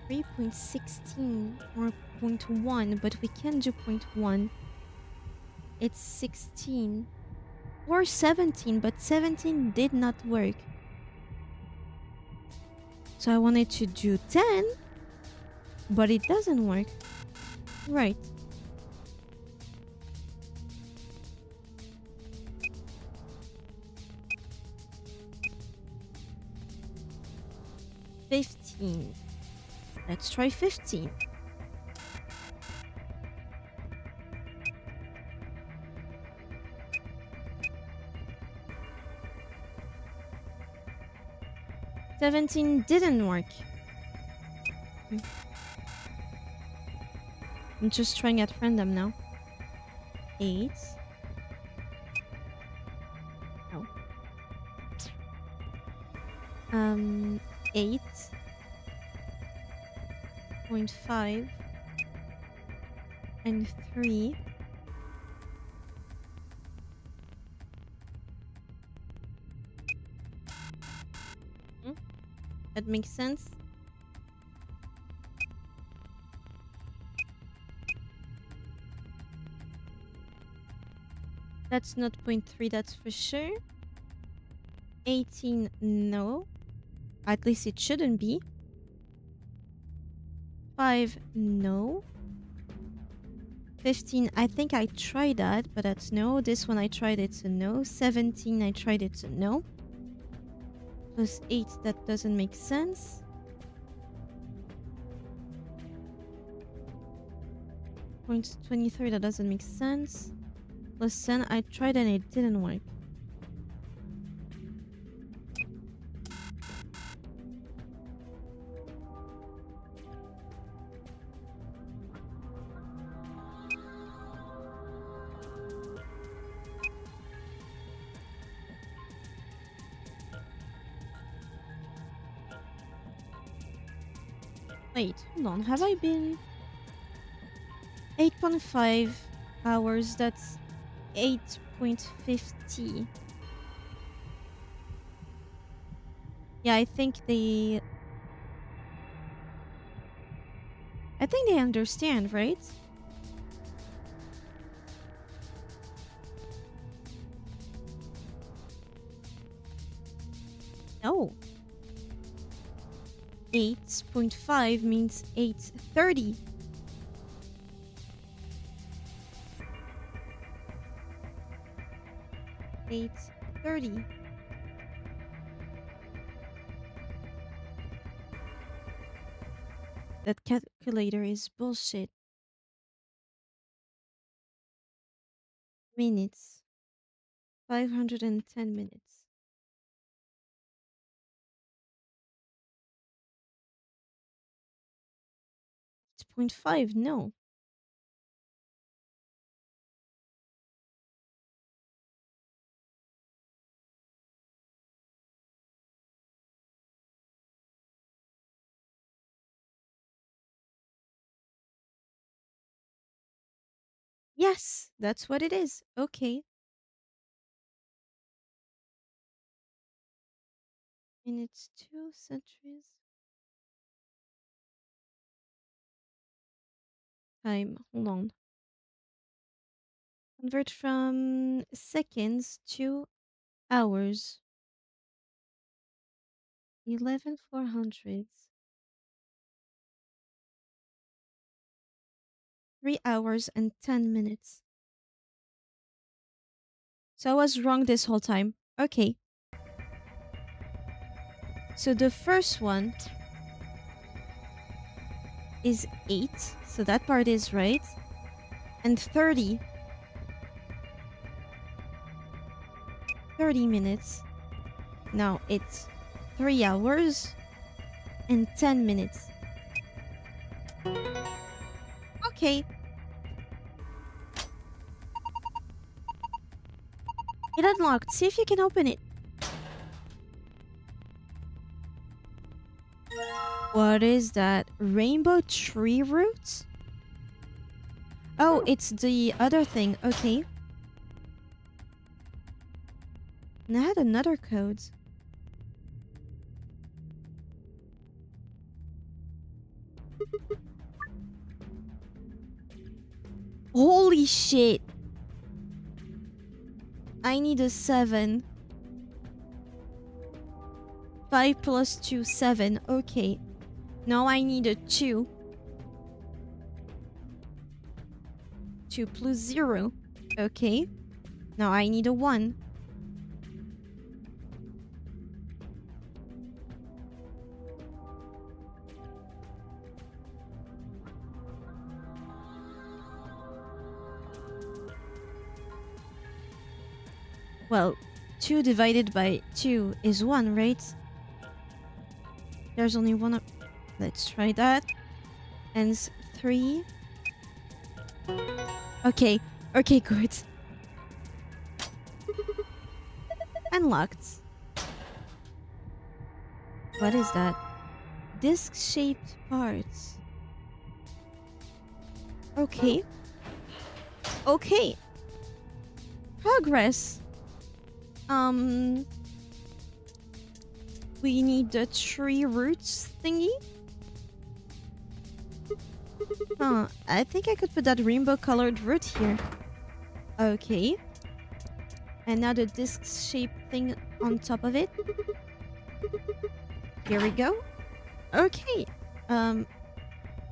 3.16 or 0.1, but we can do 0.1. It's 16 or 17, but 17 did not work. So I wanted to do 10, but it doesn't work. Right. $15. Let's try 15. $17 didn't work. I'm just trying at random now. 8. Oh. 8.5 and 3. That makes sense. That's not 0.3, that's for sure. 18, no. At least it shouldn't be. 5, no. 15, I think I tried that, but that's no. This one I tried, it's a no. 17, I tried, it's a no. Plus 8, that doesn't make sense. Point 23, that doesn't make sense. Plus 10, I tried and it didn't work. Wait, hold on. Have I been 8.5 hours? That's 8.50. Yeah, I think they understand, right? No. 8.5 means 8:30. $8.30. That calculator is bullshit. Minutes. 510 minutes. 8.5, no. Yes, that's what it is. Okay. Minutes, 2 centuries. Time, hold on. Convert from seconds to hours. 11,400. 3 hours and 10 minutes. So I was wrong this whole time. Okay. So the first one is 8. So that part is right. And 30. 30 minutes. Now it's 3 hours and 10 minutes. Okay. It unlocked. See if you can open it. What is that? Rainbow tree roots? Oh, it's the other thing. Okay. And I had another code. Holy shit. I need a 7. 5 plus 2, 7. Okay. Now I need a 2. 2 plus 0. Okay. Now I need a 1. Well, 2 divided by 2 is 1, right? There's only one. Let's try that. And 3. Okay. Okay, good. Unlocked. What is that? Disc-shaped parts. Okay. Okay. Progress. We need the tree roots thingy. Huh, I think I could put that rainbow colored root here. Okay. And now the disc-shaped thing on top of it. Here we go. Okay.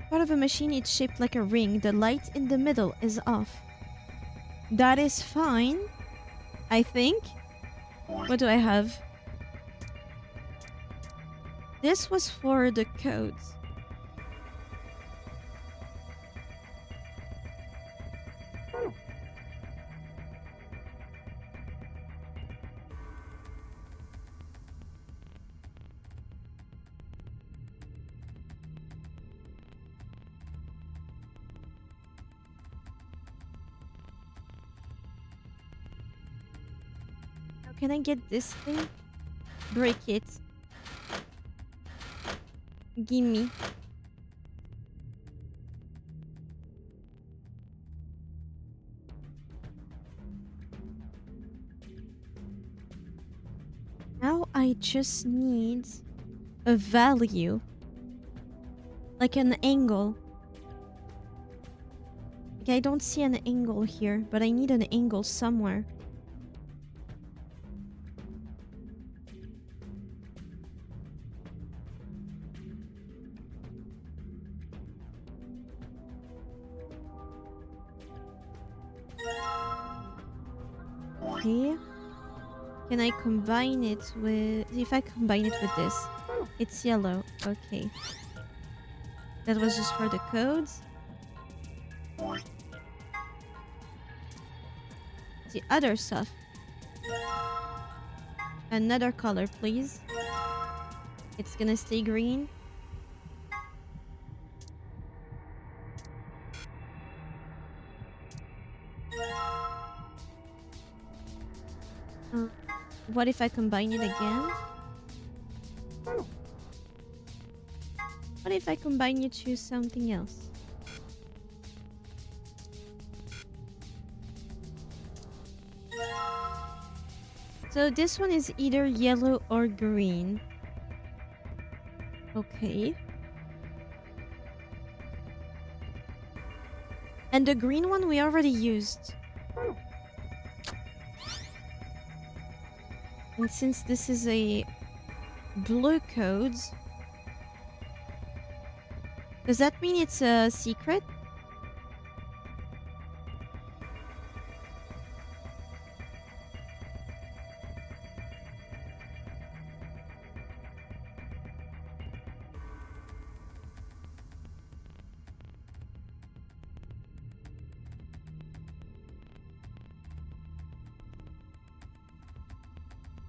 Part of a machine is shaped like a ring. The light in the middle is off. That is fine, I think. What do I have? This was for the codes. Can I get this thing? Break it. Gimme. Now I just need a value. Like an angle. Like I don't see an angle here, but I need an angle somewhere. Okay. Can I combine it with... If I combine it with this, it's yellow. Okay. That was just for the codes. The other stuff. Another color, please. It's gonna stay green. What if I combine it again? What if I combine it to something else? So this one is either yellow or green. Okay. And the green one we already used. And since this is a blue code, does that mean it's a secret?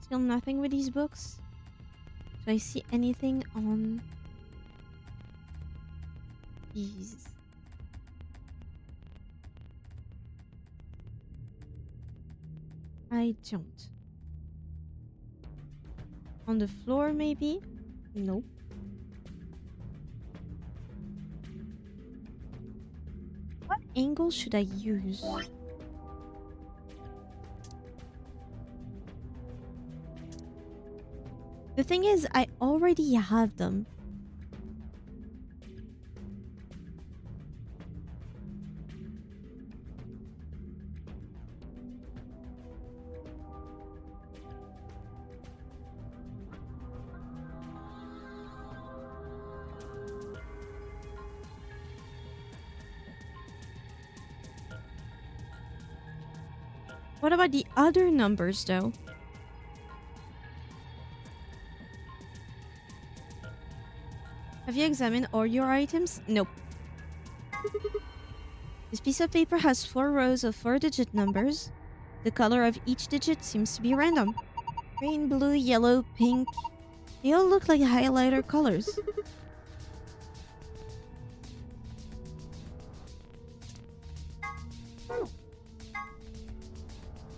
Still nothing with these books. Do I see anything on these? I don't. On the floor, maybe? Nope. What angle should I use? The thing is, I already have them. What about the other numbers, though? Have you examined all your items? Nope. This piece of paper has 4 rows of 4-digit numbers. The color of each digit seems to be random. Green, blue, yellow, pink. They all look like highlighter colors.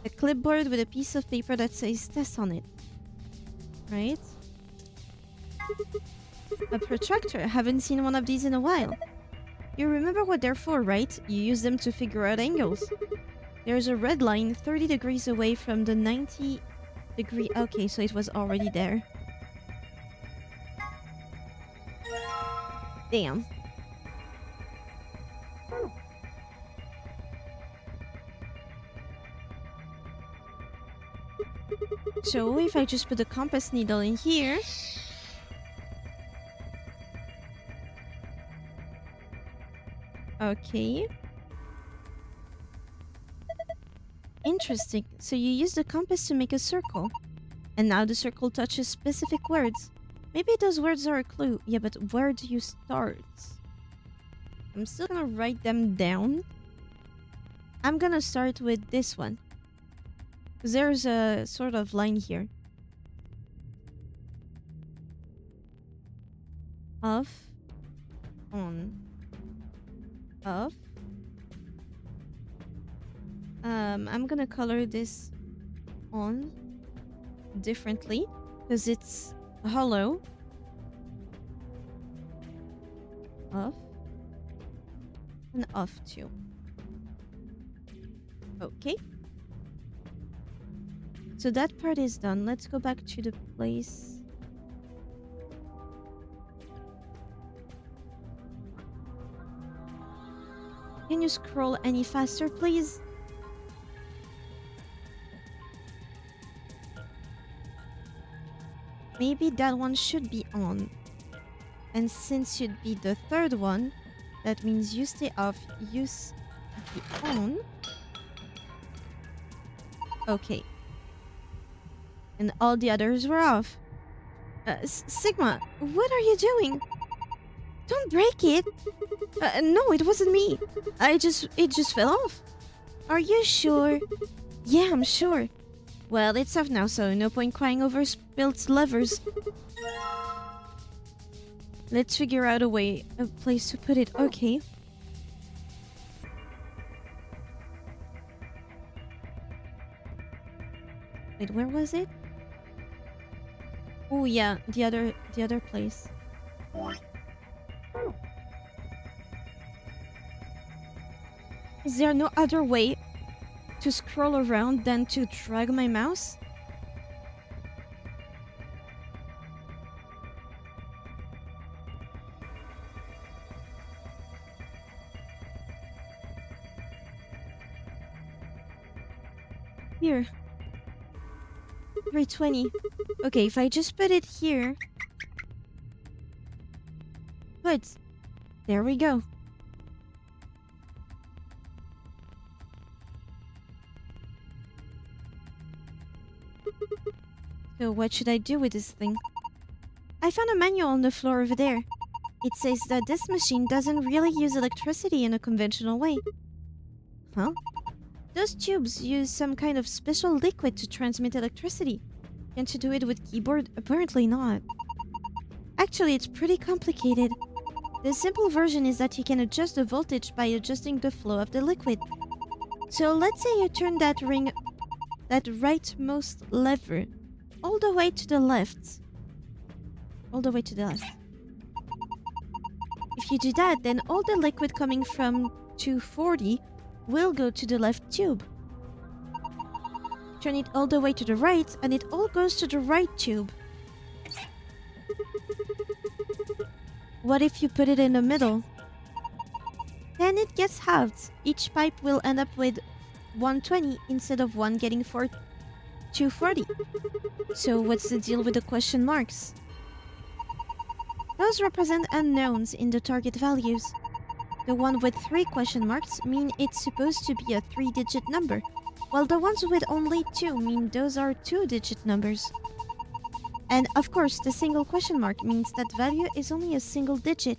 A clipboard with a piece of paper that says test on it. Right? A protractor. I haven't seen one of these in a while. You remember what they're for, right? You use them to figure out angles. There's a red line 30 degrees away from the 90 degree... Okay, so it was already there. Damn. So if I just put the compass needle in here... Okay. Interesting. So you use the compass to make a circle. And now the circle touches specific words. Maybe those words are a clue. Yeah, but where do you start? I'm still gonna write them down. I'm gonna start with this one. Because there's a sort of line here. Off. On. Off. I'm gonna color this on differently because it's hollow. Off. And off too. Okay. So that part is done. Let's go back to the place. Can you scroll any faster, please? Maybe that one should be on. And since you'd be the third one, that means you stay off, you be on. Okay. And all the others were off. Sigma, what are you doing? Don't break it. No, it wasn't me. It just fell off. Are you sure? Yeah, I'm sure. Well, it's off now, so no point crying over spilled levers. Let's figure out a place to put it. Okay. Wait, where was it? Oh yeah, the other place. Is there no other way to scroll around than to drag my mouse? Here. 320. Okay, if I just put it here. Good. There we go. So what should I do with this thing? I found a manual on the floor over there. It says that this machine doesn't really use electricity in a conventional way. Huh? Those tubes use some kind of special liquid to transmit electricity. Can't you do it with keyboard? Apparently not. Actually, it's pretty complicated. The simple version is that you can adjust the voltage by adjusting the flow of the liquid. So let's say you turn that rightmost lever all the way to the left. All the way to the left. If you do that, then all the liquid coming from 240 will go to the left tube. Turn it all the way to the right, and it all goes to the right tube. What if you put it in the middle? Then it gets halved. Each pipe will end up with 120 instead of one getting 240. So what's the deal with the question marks? Those represent unknowns in the target values. The one with 3 question marks mean it's supposed to be a 3-digit number, while the ones with only 2 mean those are 2-digit numbers. And of course, the single question mark means that value is only a single digit.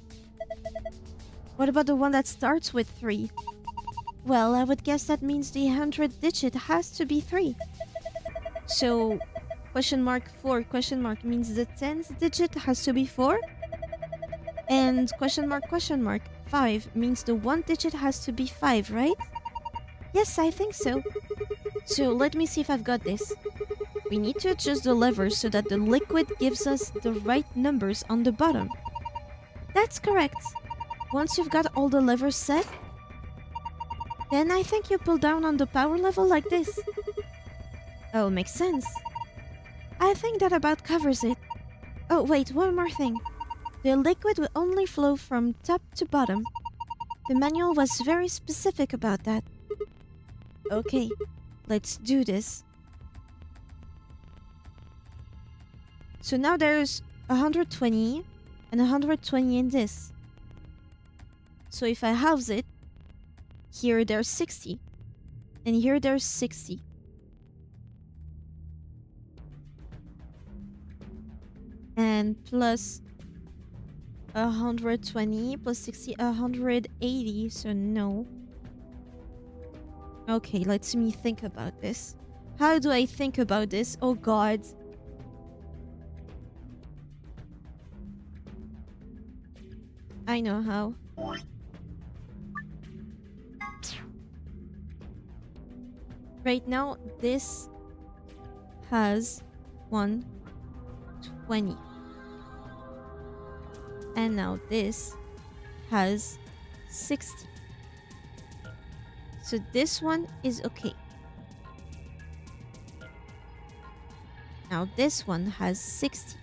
What about the one that starts with 3? Well, I would guess that means the 100th digit has to be 3. So, question mark 4 question mark means the 10th digit has to be 4. And question mark 5 means the 1 digit has to be 5, right? Yes, I think so. So let me see if I've got this. We need to adjust the levers so that the liquid gives us the right numbers on the bottom. That's correct. Once you've got all the levers set, then I think you pull down on the power level like this. Oh, makes sense. I think that about covers it. Oh, wait, one more thing. The liquid will only flow from top to bottom. The manual was very specific about that. Okay, let's do this. So now there's 120 and 120 in this. So if I halve it, Here there's 60. And here there's 60. And plus 120 plus 60, 180. So no. Okay, let me think about this. How do I think about this? Oh god. I know how. Right now, this has 120. And now this has 60. So this one is okay. Now this one has 60.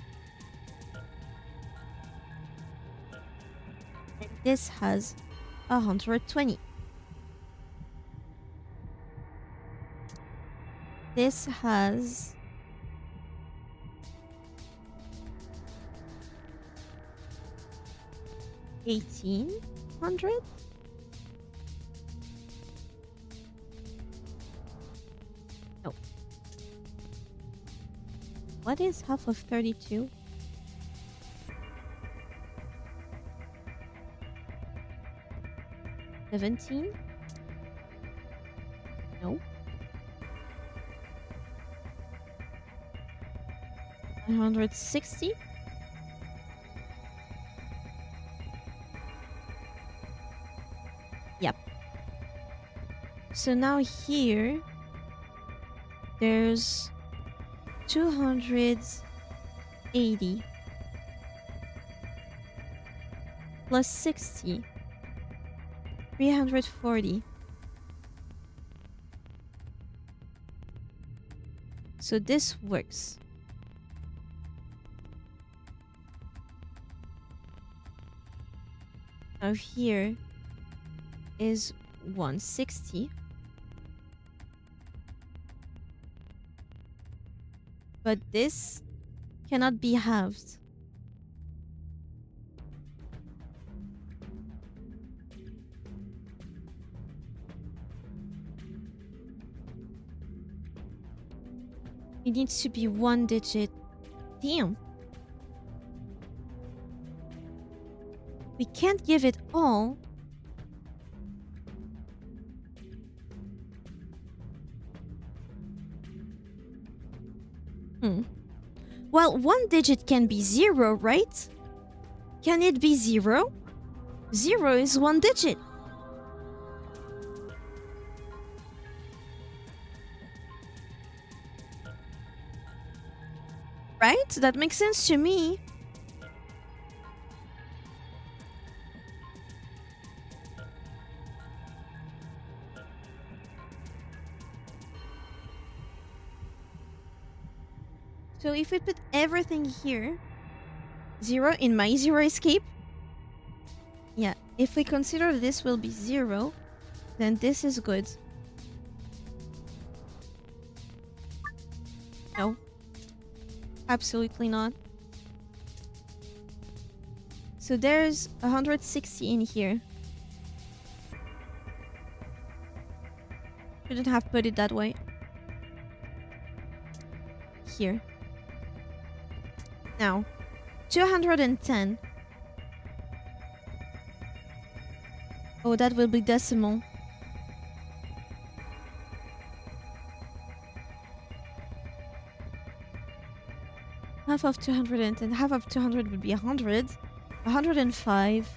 And this has 120. This has 1800. No. What is half of 32? $17? No. 160? Yep. So now here there's 280 plus 60, 340. So this works. Now here is 160. But this cannot be halved. It needs to be 1 digit. Damn. We can't give it all. Well, 1 digit can be 0, right? Can it be 0? 0 is 1 digit. Right? That makes sense to me. So if we put everything here, 0 in my 0 escape, yeah, if we consider this will be 0, then this is good. No. Absolutely not. So there's 160 in here. Shouldn't have put it that way. Here. Now, 210. Oh, that will be decimal. Half of 210, half of 200 would be 100. 105.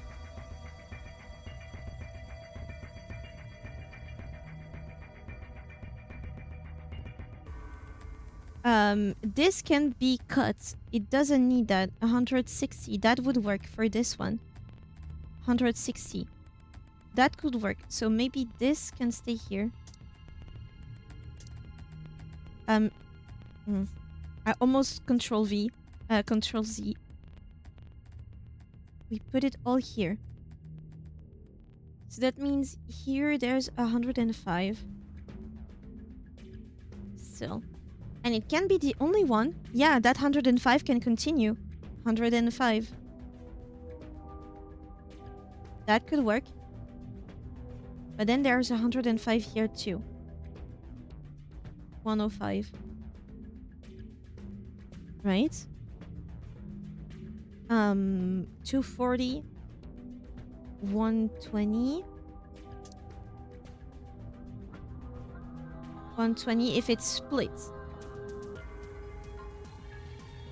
This can be cut. It doesn't need that. 160. That would work for this one. 160. That could work. So maybe this can stay here. I almost Control V. Control Z. We put it all here. So that means here there's 105. Still. And it can be the only one. Yeah, that 105 can continue. 105. That could work. But then there's 105 here too. 105. Right? 240. 120. 120 if it's split.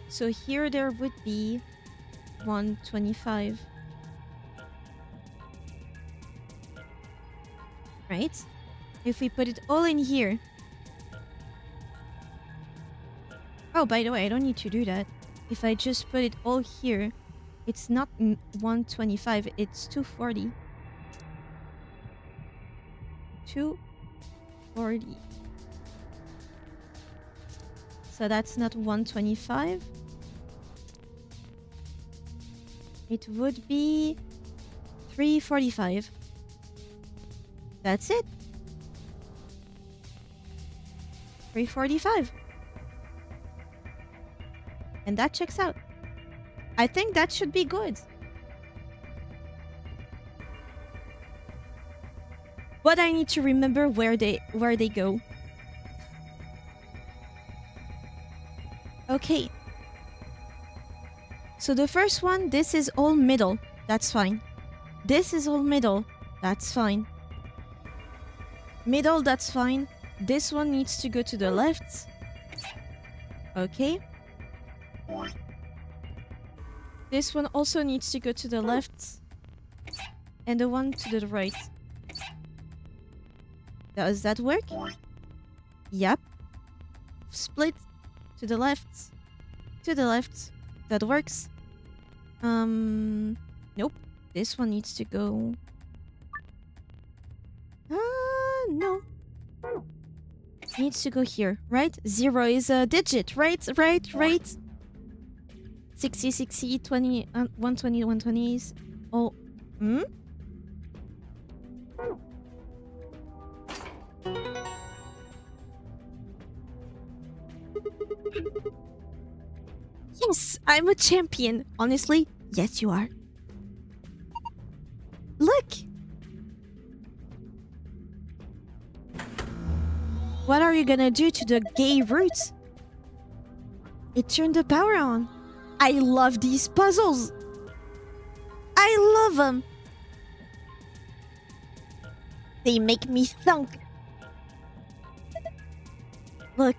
So here there would be 125. Right? If we put it all in here. Oh, by the way, I don't need to do that. If I just put it all here, it's not 125, it's 240. 240. So that's not 125. It would be 345. That's it. 345. And that checks out. I think that should be good. But I need to remember where they go. Okay. So the first one, this is all middle. That's fine. This is all middle. That's fine. Middle, that's fine. This one needs to go to the left. Okay. This one also needs to go to the left. And the one to the right. Does that work? Yep. Split to the left. To the left. That works. Nope. This one needs to go... no. Needs to go here, right? 0 is a digit, right? Right. 60, 60, 20, 120, 120 is... Oh. Yes, I'm a champion. Honestly, yes you are. Look! What are you gonna do to the gay roots? It turned the power on. I love these puzzles. I love them. They make me thunk. Look.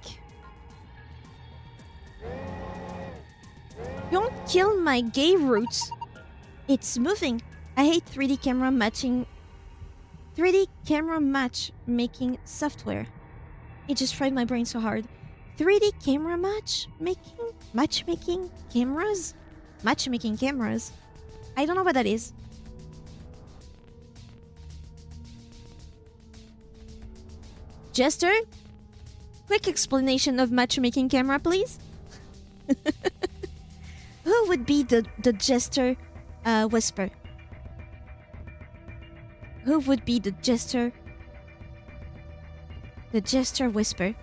Don't kill my gay roots. It's moving. I hate 3D camera matching. 3D camera matchmaking software. It just fried my brain so hard. 3D camera matchmaking cameras? Matchmaking cameras? I don't know what that is. Jester? Quick explanation of matchmaking camera, please. Who would be the Jester whisper? Who would be the Jester? The Jester whisper.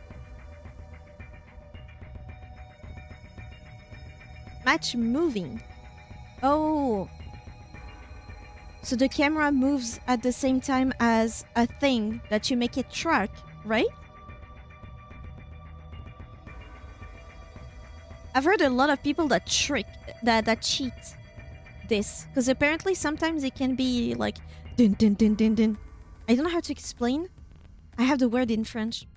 Match moving. Oh. So the camera moves at the same time as a thing that you make it track, right? I've heard a lot of people that that cheat this. Because apparently sometimes it can be like dun dun dun dun dun. I don't know how to explain. I have the word in French.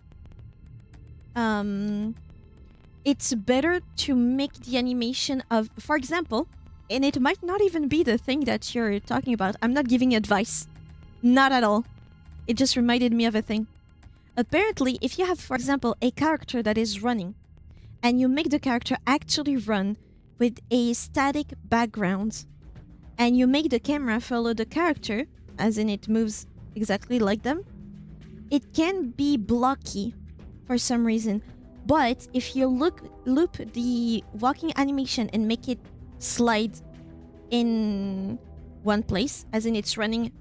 It's better to make the animation of, for example, and it might not even be the thing that you're talking about. I'm not giving advice. Not at all. It just reminded me of a thing. Apparently, if you have, for example, a character that is running, and you make the character actually run with a static background, and you make the camera follow the character, as in it moves exactly like them, it can be blocky for some reason. But if you loop the walking animation and make it slide in one place, as in it's running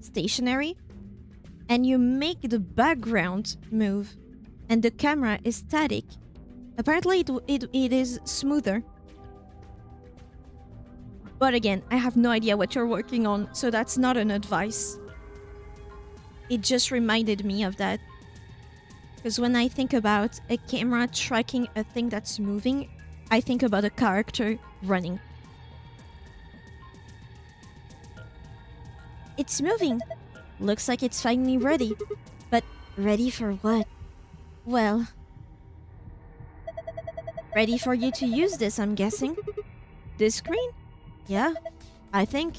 stationary, and you make the background move and the camera is static, apparently it is smoother. But again, I have no idea what you're working on, so that's not an advice. it just reminded me of that. Because when I think about a camera tracking a thing that's moving, I think about a character running. It's moving. Looks like it's finally ready. But ready for what? Well, ready for you to use this, I'm guessing. This screen? Yeah, I think.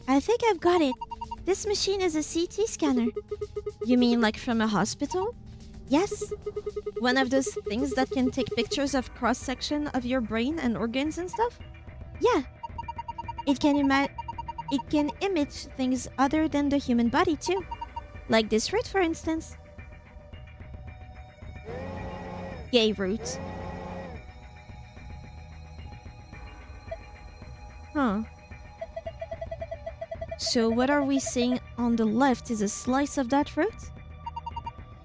I think I've got it. This machine is a CT scanner. You mean like from a hospital? Yes. One of those things that can take pictures of cross-section of your brain and organs and stuff? Yeah. It can image things other than the human body too. Like this root, for instance. Gay root. Huh. So what are we seeing on the left is a slice of that root?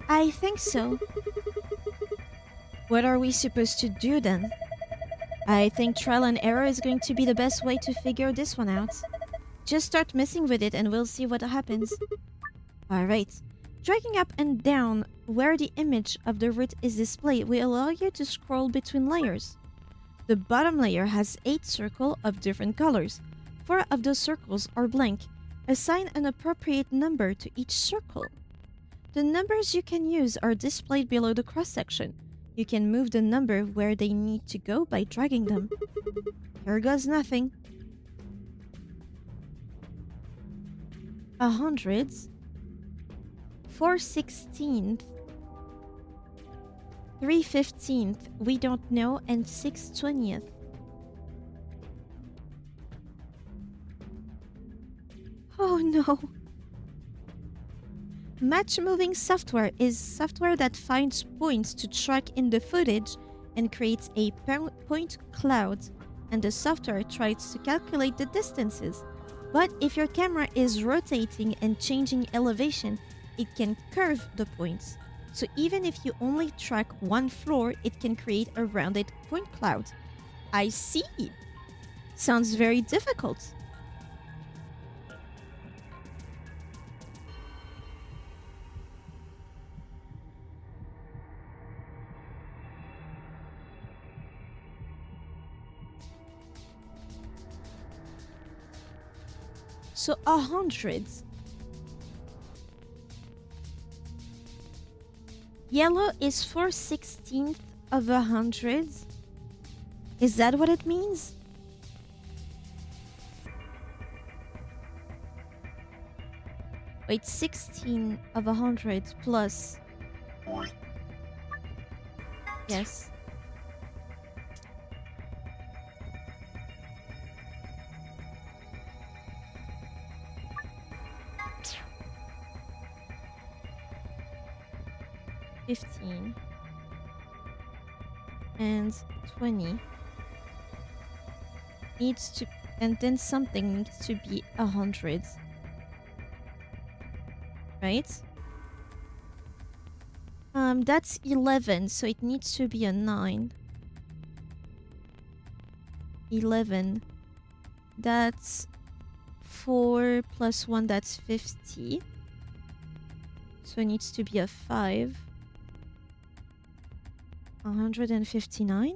I think so. What are we supposed to do then? I think trial and error is going to be the best way to figure this one out. Just start messing with it and we'll see what happens. Alright. Dragging up and down where the image of the root is displayed will allow you to scroll between layers. The bottom layer has 8 circles of different colors. 4 of those circles are blank. Assign an appropriate number to each circle. The numbers you can use are displayed below the cross-section. You can move the number where they need to go by dragging them. Here goes nothing. 100s, 4/16, 3/15, we don't know, and 6/20. Oh no. Match moving software is software that finds points to track in the footage and creates a point cloud, and the software tries to calculate the distances. But if your camera is rotating and changing elevation, it can curve the points. So even if you only track one floor, it can create a rounded point cloud. I see. Sounds very difficult. So 100. Yellow is 4/16 of 100. Is that what it means? Wait, 16 of 100 plus. Yes. $15 and 20 needs to, and then something needs to be 100, right? That's 11, so it needs to be a 9. 11. That's 4 plus 1, that's 50. So it needs to be a 5. 159.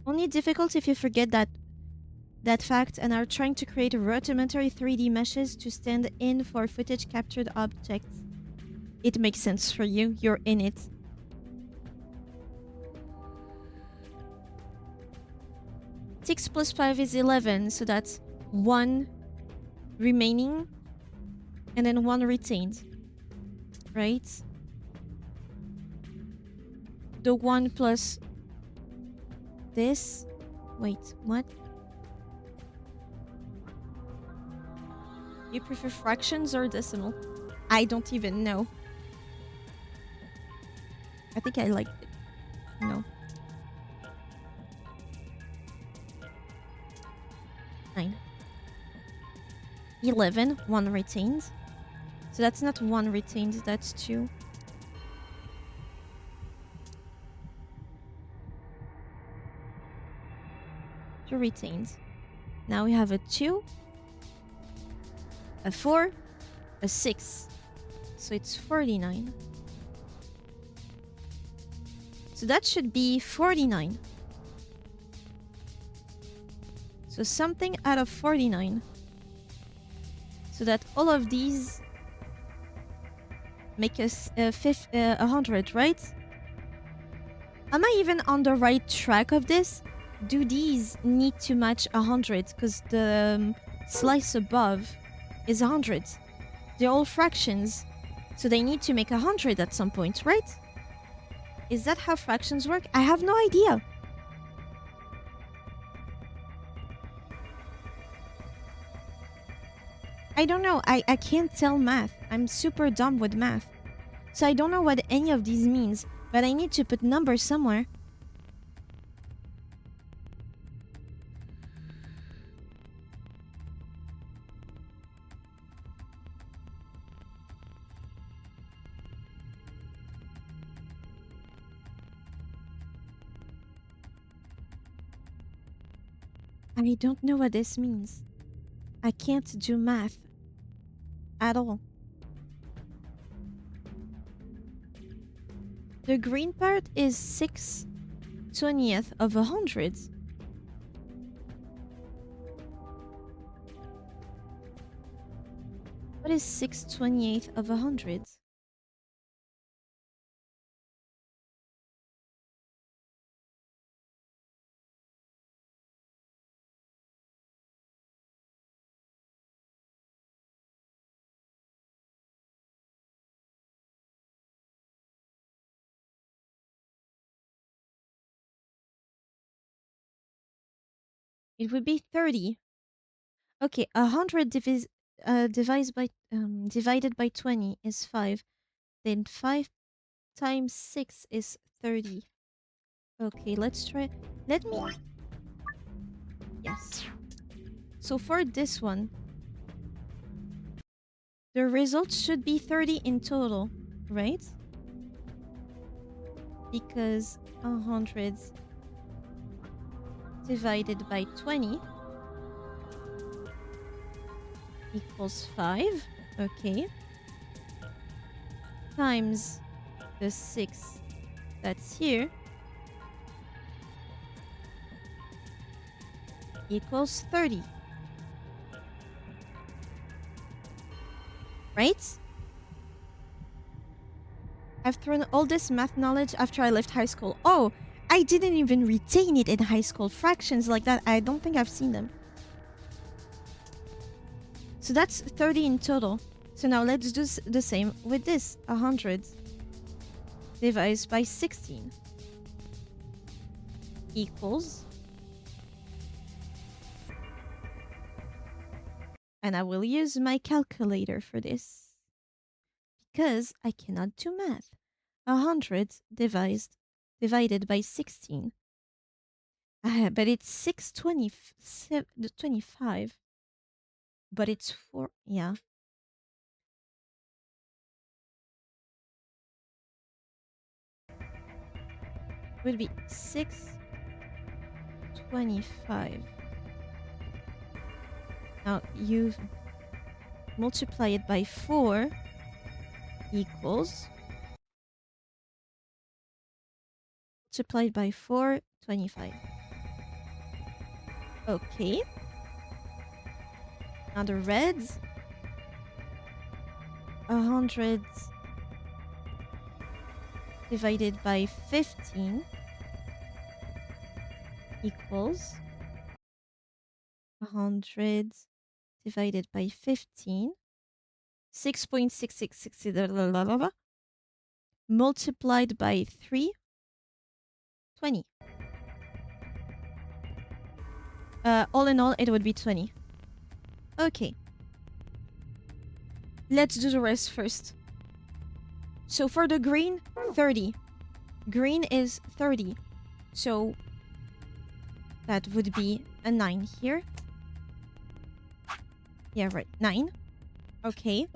Only difficult if you forget that fact and are trying to create rudimentary 3D meshes to stand in for footage captured objects. It makes sense for you. You're in it. Six plus 5 is 11, so that's 1 remaining and then 1 retained, right? The 1 plus this. Wait, what? You prefer fractions or decimal? I don't even know. I think I like it. No. 9. 11, 1 retained. So that's not 1 retained, that's 2. 2 retained. Now we have a 2, a 4, a 6. So it's 49. So that should be 49. So something out of 49. So that all of these make us 100, right? Am I even on the right track of this? Do these need to match 100? Because the slice above is 100. They're all fractions. So they need to make 100 at some point, right? Is that how fractions work? I have no idea. I don't know. I can't tell math. I'm super dumb with math. So I don't know what any of these means, but I need to put numbers somewhere. I don't know what this means. I can't do math at all. The green part is 6/20th of 100. What is 6/28th of 100? It would be 30. Okay, 100 divided by 20 is 5. Then 5 times 6 is 30. Okay, let's try. Let me... Yes. So for this one, the result should be 30 in total, right? Because 100 divided by 20 equals 5. Okay. Times the 6 that's here equals 30. Right? I've thrown all this math knowledge after I left high school. Oh, I didn't even retain it in high school. Fractions like that, I don't think I've seen them. So that's 30 in total. So now let's do the same with this. 100 divided by 16 equals... And I will use my calculator for this, because I cannot do math. 100 divided by 16. But it's 6/25. But it's 4. Yeah. Would be 6/25. Now you multiply it by 4 equals... Multiplied by 4, 25. Okay. Now the reds. 100 divided by 15 equals 100 divided by 15. 6.6666 multiplied by 3. 20. All in all, it would be 20. Okay. Let's do the rest first. So for the green, 30. Green is 30. So that would be a 9 here. Yeah, right. 9. Okay.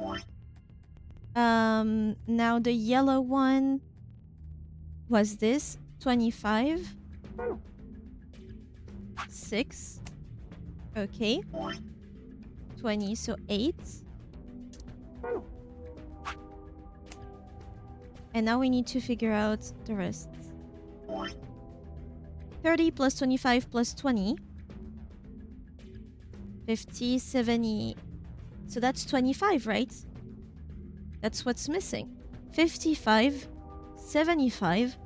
Now the yellow one was this. 25. 6. Okay. 20, so 8. And now we need to figure out the rest. 30 plus 25 plus 20. 50, 70. So that's 25, right? That's what's missing. 55, 75,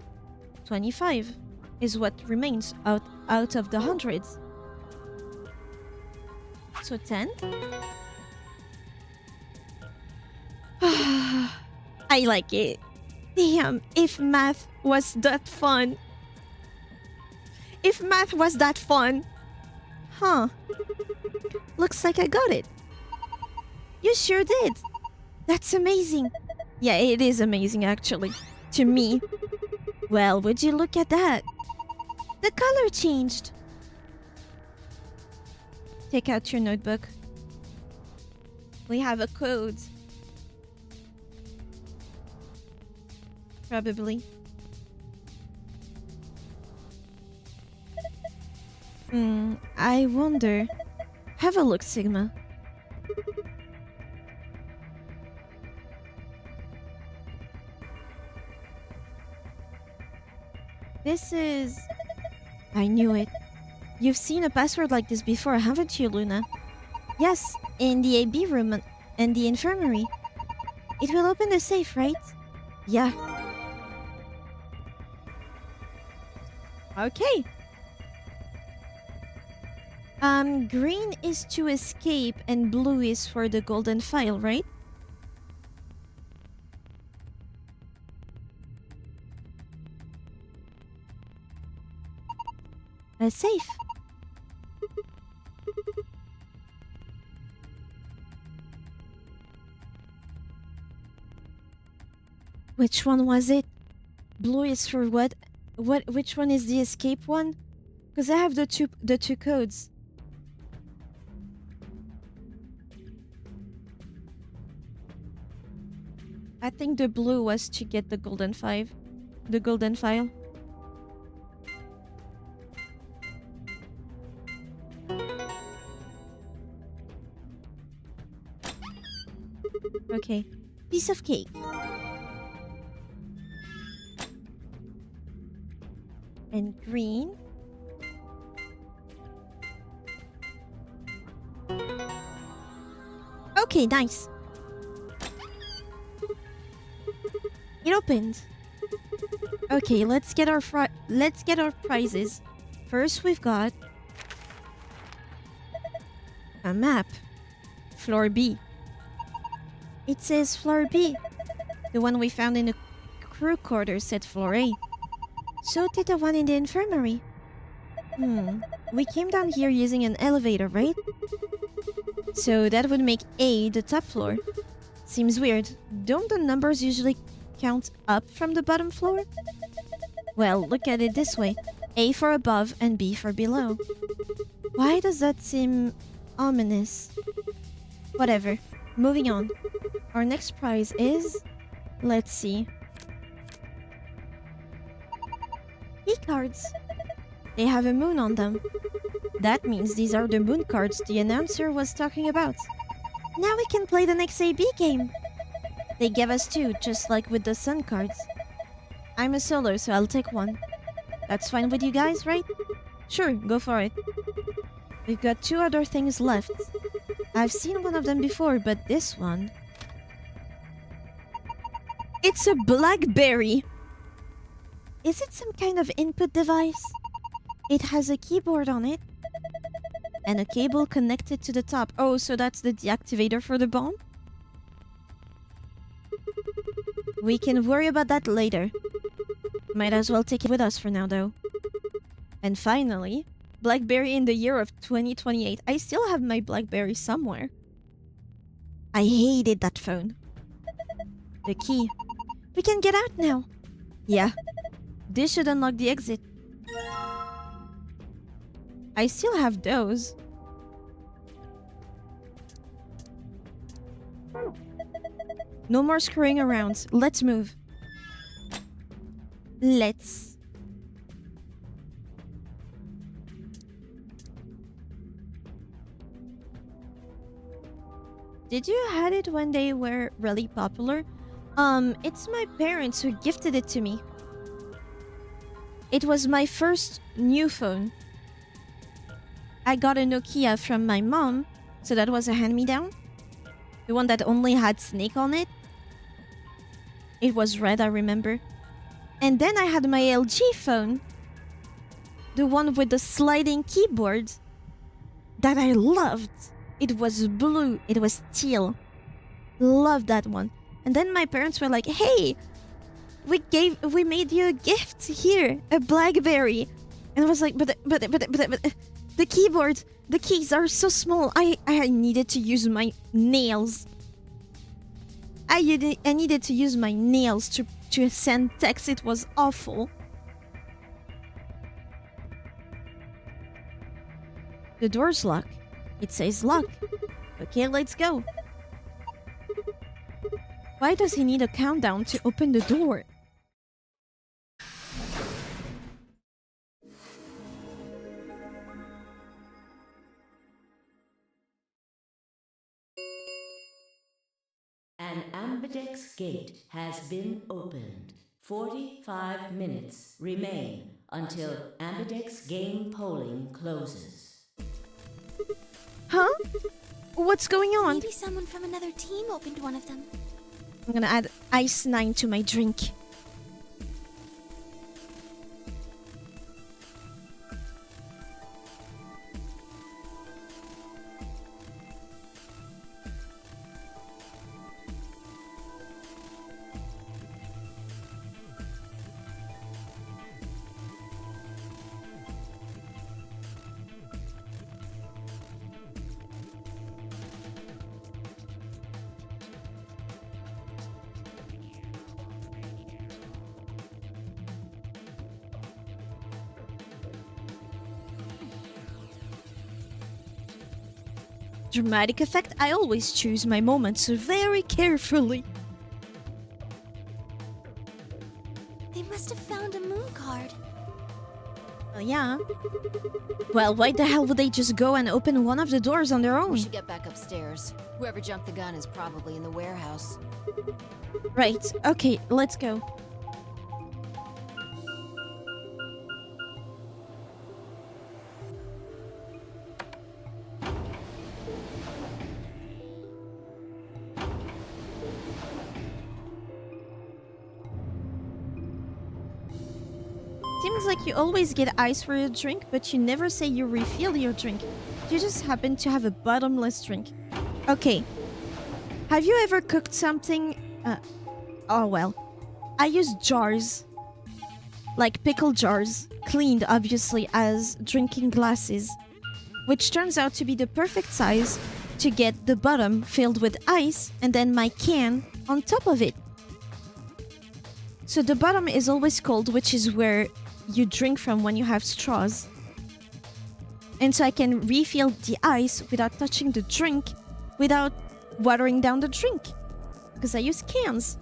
25 is what remains out of the hundreds. So 10. I like it. Damn, if math was that fun. If math was that fun. Huh. Looks like I got it. You sure did. That's amazing. Yeah, it is amazing actually. To me. Well, would you look at that? The color changed. Take out your notebook. We have a code. Probably. I wonder. Have a look, Sigma. This is... I knew it. You've seen a password like this before, haven't you, Luna? Yes, in the AB room and the infirmary. It will open the safe, right? Yeah. Okay. Green is to escape and blue is for the golden file, right? A safe. Which one was it? Blue is for what? Which one is the escape one? Because I have the two codes. I think the blue was to get the golden file. Okay. Piece of cake. And green. Okay, nice. It opened. Okay, let's get our prizes. First, we've got a map. Floor B. It says Floor B. The one we found in the crew quarters said Floor A. So did the one in the infirmary. We came down here using an elevator, right? So that would make A the top floor. Seems weird. Don't the numbers usually count up from the bottom floor? Well, look at it this way. A for above and B for below. Why does that seem ominous? Whatever. Moving on. Our next prize is... Let's see. E-cards. They have a moon on them. That means these are the moon cards the announcer was talking about. Now we can play the next AB game. They gave us two, just like with the sun cards. I'm a solo, so I'll take one. That's fine with you guys, right? Sure, go for it. We've got two other things left. I've seen one of them before, but this one... It's a BlackBerry! Is it some kind of input device? It has a keyboard on it. And a cable connected to the top. Oh, so that's the deactivator for the bomb? We can worry about that later. Might as well take it with us for now, though. And finally, BlackBerry in the year of 2028. I still have my BlackBerry somewhere. I hated that phone. The key. We can get out now. Yeah. This should unlock the exit. I still have those. No more screwing around. Let's move. Let's. Did you had it when they were really popular? It's my parents who gifted it to me. It was my first new phone. I got a Nokia from my mom, so that was a hand-me-down. The one that only had Snake on it. It was red, I remember. And then I had my LG phone. The one with the sliding keyboard that I loved. It was blue. It was teal. Loved that one. And then my parents were like, hey, we made you a gift here, a BlackBerry. And I was like, but the keyboard, the keys are so small. I needed to use my nails. I needed to use my nails to send text. It was awful. The door's locked. It says lock. Okay, let's go. Why does he need a countdown to open the door? An ambidex gate has been opened. 45 minutes remain until ambidex game polling closes. Huh? What's going on? Maybe someone from another team opened one of them. I'm gonna add Ice 9 to my drink. Dramatic effect, I always choose my moments very carefully. They must have found a moon card. Well, yeah. Well, why the hell would they just go and open one of the doors on their own? We should get back upstairs. Whoever jumped the gun is probably in the warehouse. Right, okay, let's go. Seems like you always get ice for your drink, but you never say you refill your drink. You just happen to have a bottomless drink. Okay. Have you ever cooked something? Oh well. I use jars. Like pickle jars. Cleaned, obviously, as drinking glasses. Which turns out to be the perfect size to get the bottom filled with ice and then my can on top of it. So the bottom is always cold, which is where you drink from when you have straws. And so I can refill the ice without touching the drink, without watering down the drink. Because I use cans.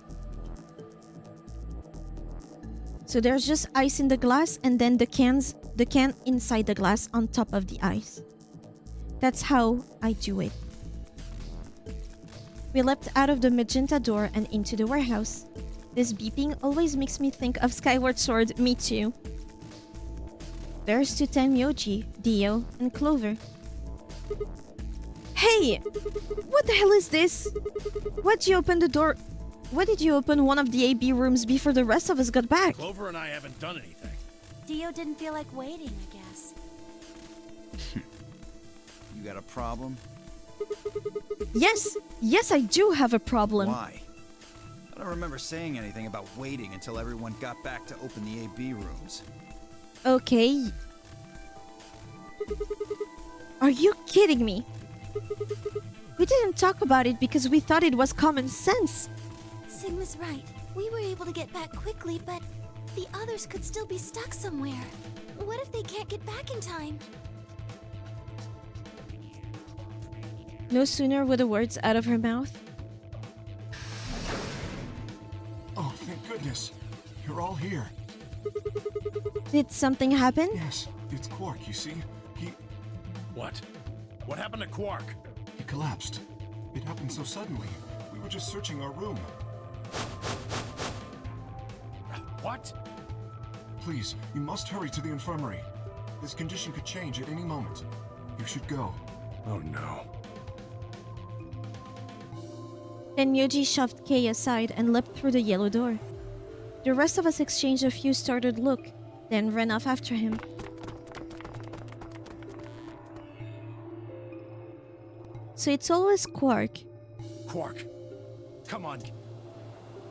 So there's just ice in the glass and then the can inside the glass on top of the ice. That's how I do it. We leapt out of the magenta door and into the warehouse. This beeping always makes me think of Skyward Sword, me too. There's to Tenmyoji, Dio, and Clover. Hey! What the hell is this? Why'd you open the door? Why did you open one of the AB rooms before the rest of us got back? Clover and I haven't done anything. Dio didn't feel like waiting, I guess. You got a problem? Yes! Yes, I do have a problem. Why? I don't remember saying anything about waiting until everyone got back to open the AB rooms. Okay. Are you kidding me? We didn't talk about it because we thought it was common sense. Sigma's right. We were able to get back quickly, but the others could still be stuck somewhere. What if they can't get back in time? No sooner were the words out of her mouth. Oh, thank goodness. You're all here. Did something happen? Yes, it's Quark, you see. What? What happened to Quark? He collapsed. It happened so suddenly. We were just searching our room. What? Please, you must hurry to the infirmary. This condition could change at any moment. You should go. Oh no. Then Myoji shoved Kei aside and leapt through the yellow door. The rest of us exchanged a few startled look, then ran off after him. So it's always Quark. Quark, come on.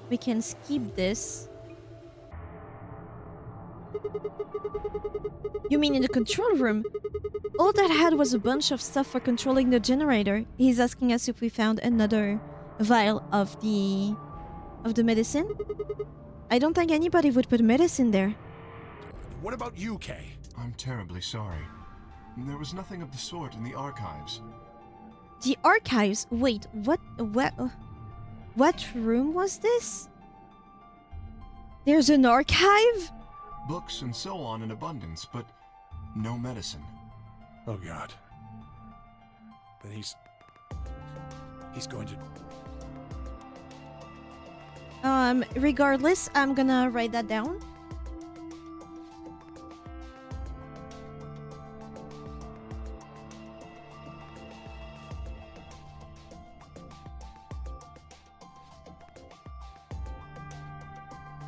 We can skip this. You mean in the control room? All that had was a bunch of stuff for controlling the generator. He's asking us if we found another vial of the medicine. I don't think anybody would put medicine there. What about you, Kay? I'm terribly sorry. There was nothing of the sort in the archives. The archives? Wait, what room was this? There's an archive? Books and so on in abundance, but no medicine. Oh God. Then he's going to... Regardless, I'm gonna write that down.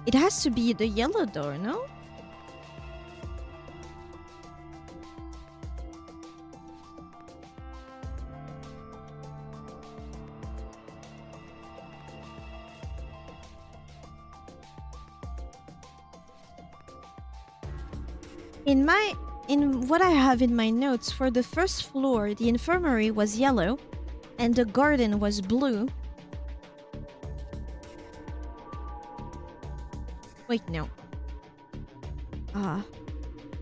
It has to be the yellow door, no? In what I have in my notes, for the first floor, the infirmary was yellow and the garden was blue. Wait, no.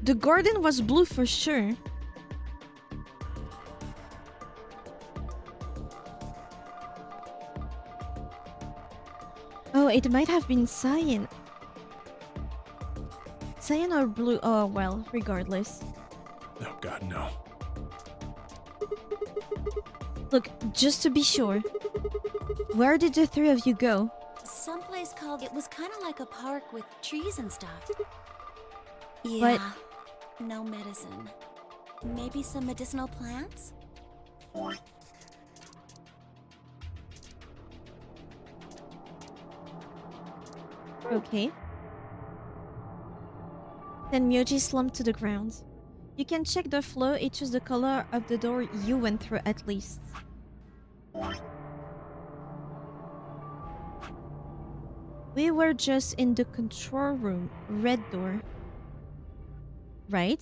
The garden was blue for sure. Oh, it might have been cyan. Cyan or blue? Oh, well, regardless. Oh God, no. Look, just to be sure, where did the three of you go? Someplace called... It was kind of like a park with trees and stuff. Yeah. But no medicine. Maybe some medicinal plants? Okay. Then Myoji slumped to the ground. You can check the flow, it chose the color of the door you went through at least. We were just in the control room, red door. Right?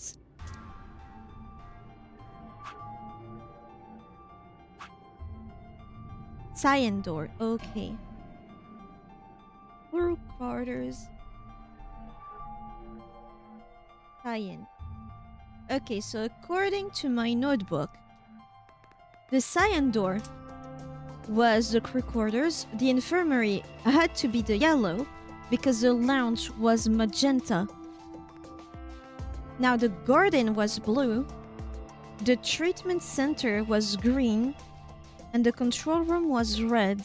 Cyan door, okay. Blue quarters. Cyan. Okay, so according to my notebook, the cyan door was the crew quarters, the infirmary had to be the yellow because the lounge was magenta. Now the garden was blue, the treatment center was green, and the control room was red.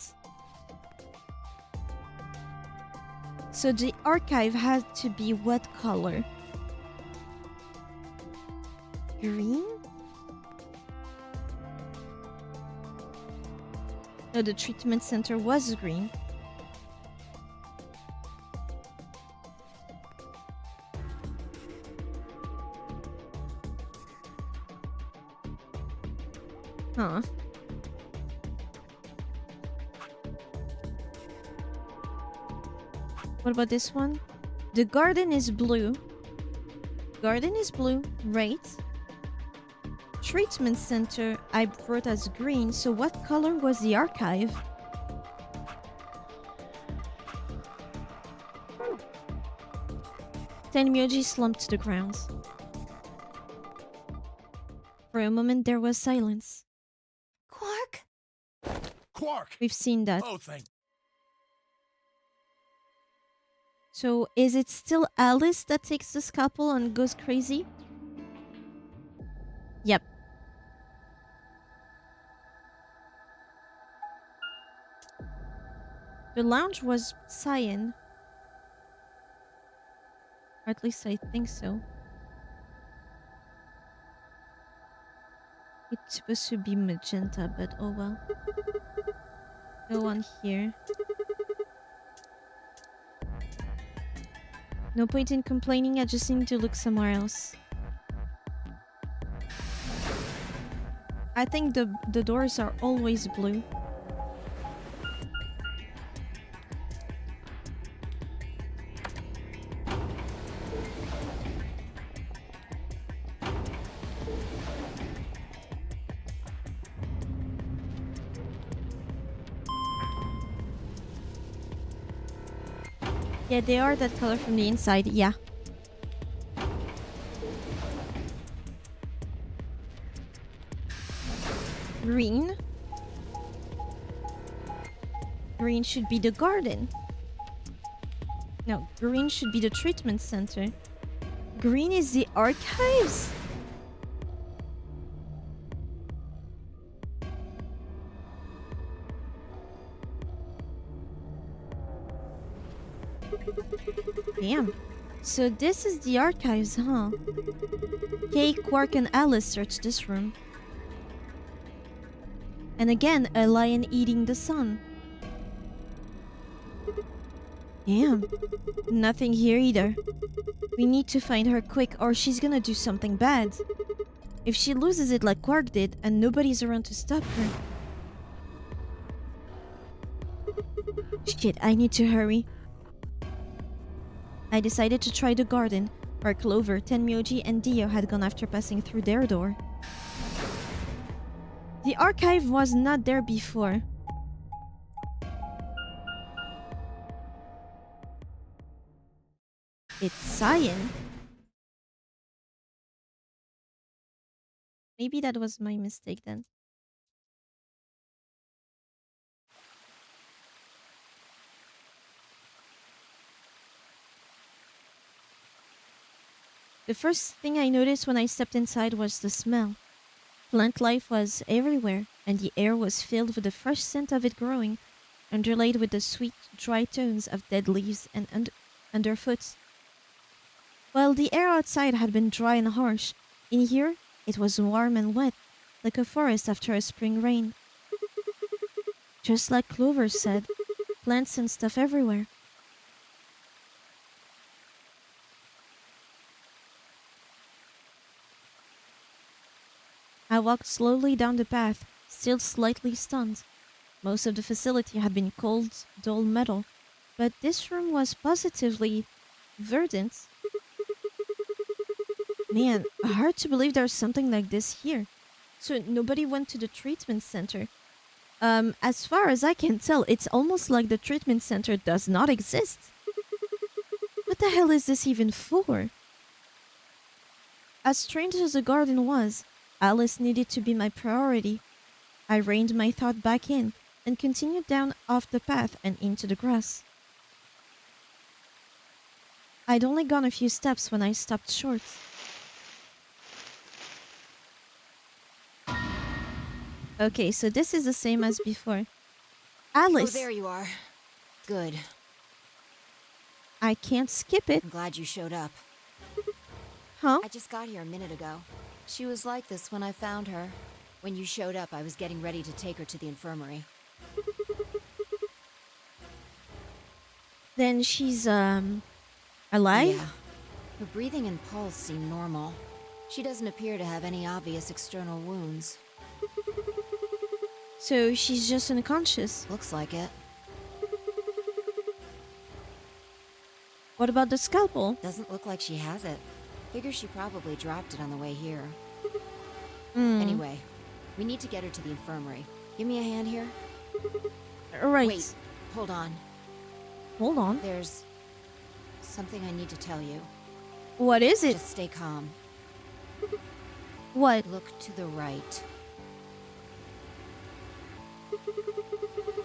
So the archive had to be what color? Green? No, the treatment center was green. Huh. What about this one? The garden is blue. Garden is blue, right? Treatment center I wrote as green, so what color was the archive? Then Myoji slumped to the ground. For a moment there was silence. Quark? Quark! We've seen that. Oh, thank... So is it still Alice that takes the scalpel and goes crazy? Yep. The lounge was cyan. Or at least I think so. It's supposed to be magenta, but oh well. No one here. No point in complaining, I just need to look somewhere else. I think the doors are always blue. Yeah, they are that color from the inside, yeah. Green. Green should be the garden. No, green should be the treatment center. Green is the archives? Damn. So this is the archives, huh? Kay, Quark, and Alice searched this room. And again, a lion eating the sun. Damn. Nothing here either. We need to find her quick or she's gonna do something bad. If she loses it like Quark did and nobody's around to stop her. Shit, I need to hurry. I decided to try the garden, where Clover, Tenmyoji, and Dio had gone after passing through their door. The archive was not there before. It's cyan. Maybe that was my mistake then. The first thing I noticed when I stepped inside was the smell. Plant life was everywhere, and the air was filled with the fresh scent of it growing, underlaid with the sweet, dry tones of dead leaves and underfoot. While the air outside had been dry and harsh, in here it was warm and wet, like a forest after a spring rain. Just like Clover said, plants and stuff everywhere. I walked slowly down the path, still slightly stunned. Most of the facility had been cold, dull metal, but this room was positively verdant. Man, hard to believe there's something like this here. So nobody went to the treatment center. As far as I can tell, it's almost like the treatment center does not exist. What the hell is this even for? As strange as the garden was, Alice needed to be my priority. I reined my thought back in and continued down off the path and into the grass. I'd only gone a few steps when I stopped short. Okay, so this is the same as before. Alice! Oh, there you are. Good. I can't skip it. I'm glad you showed up. Huh? I just got here a minute ago. She was like this when I found her. When you showed up, I was getting ready to take her to the infirmary. Then she's, alive? Yeah. Her breathing and pulse seem normal. She doesn't appear to have any obvious external wounds. So she's just unconscious? Looks like it. What about the scalpel? Doesn't look like she has it. Figure she probably dropped it on the way here. Anyway, we need to get her to the infirmary. Give me a hand here. Right. Wait, hold on. Hold on. There's something I need to tell you. What is it? Just stay calm. What? Look to the right.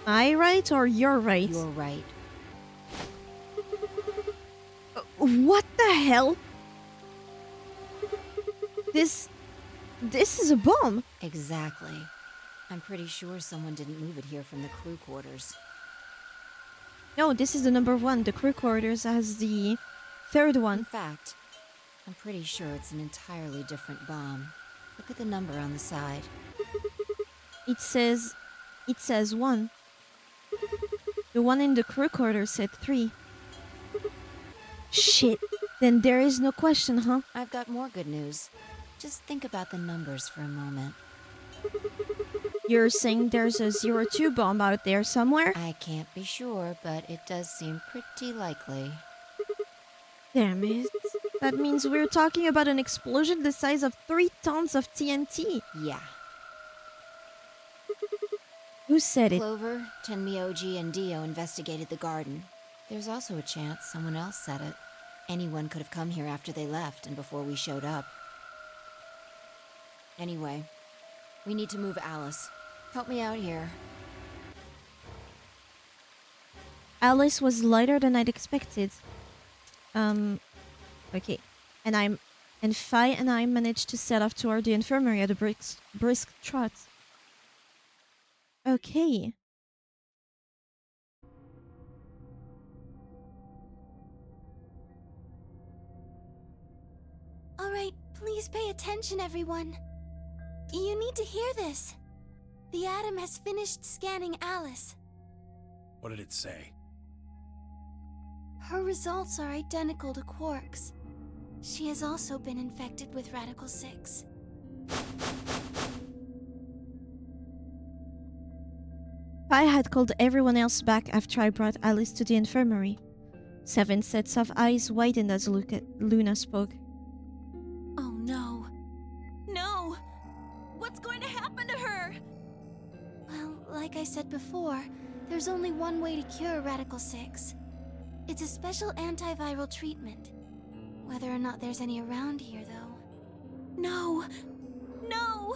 My right or your right? Your right. What the hell? This is a bomb. Exactly. I'm pretty sure someone didn't move it here from the crew quarters. No, this is the number 1. The crew quarters has the 3rd one. In fact, I'm pretty sure it's an entirely different bomb. Look at the number on the side. It says 1. The one in the crew quarters said 3. Shit. Then there is no question, huh? I've got more good news. Just think about the numbers for a moment. You're saying there's a 02 bomb out there somewhere? I can't be sure, but it does seem pretty likely. Damn it. That means we're talking about an explosion the size of 3 tons of TNT. Yeah. Who said it? Clover, Tenmyoji, and Dio investigated the garden. There's also a chance someone else said it. Anyone could have come here after they left and before we showed up. Anyway, we need to move Alice. Help me out here. Alice was lighter than I'd expected. Okay. And Fi and I managed to set off toward the infirmary at a brisk trot. Okay. Alright, please pay attention, everyone. You need to hear this. The Atom has finished scanning Alice. What did it say? Her results are identical to Quark's. She has also been infected with Radical 6. Fi had called everyone else back after I brought Alice to the infirmary. 7 sets of eyes widened as Luna spoke. Oh no. No! What's going to happen to her? Well, like I said before, there's only one way to cure Radical 6. It's a special antiviral treatment. Whether or not there's any around here, though. No! No!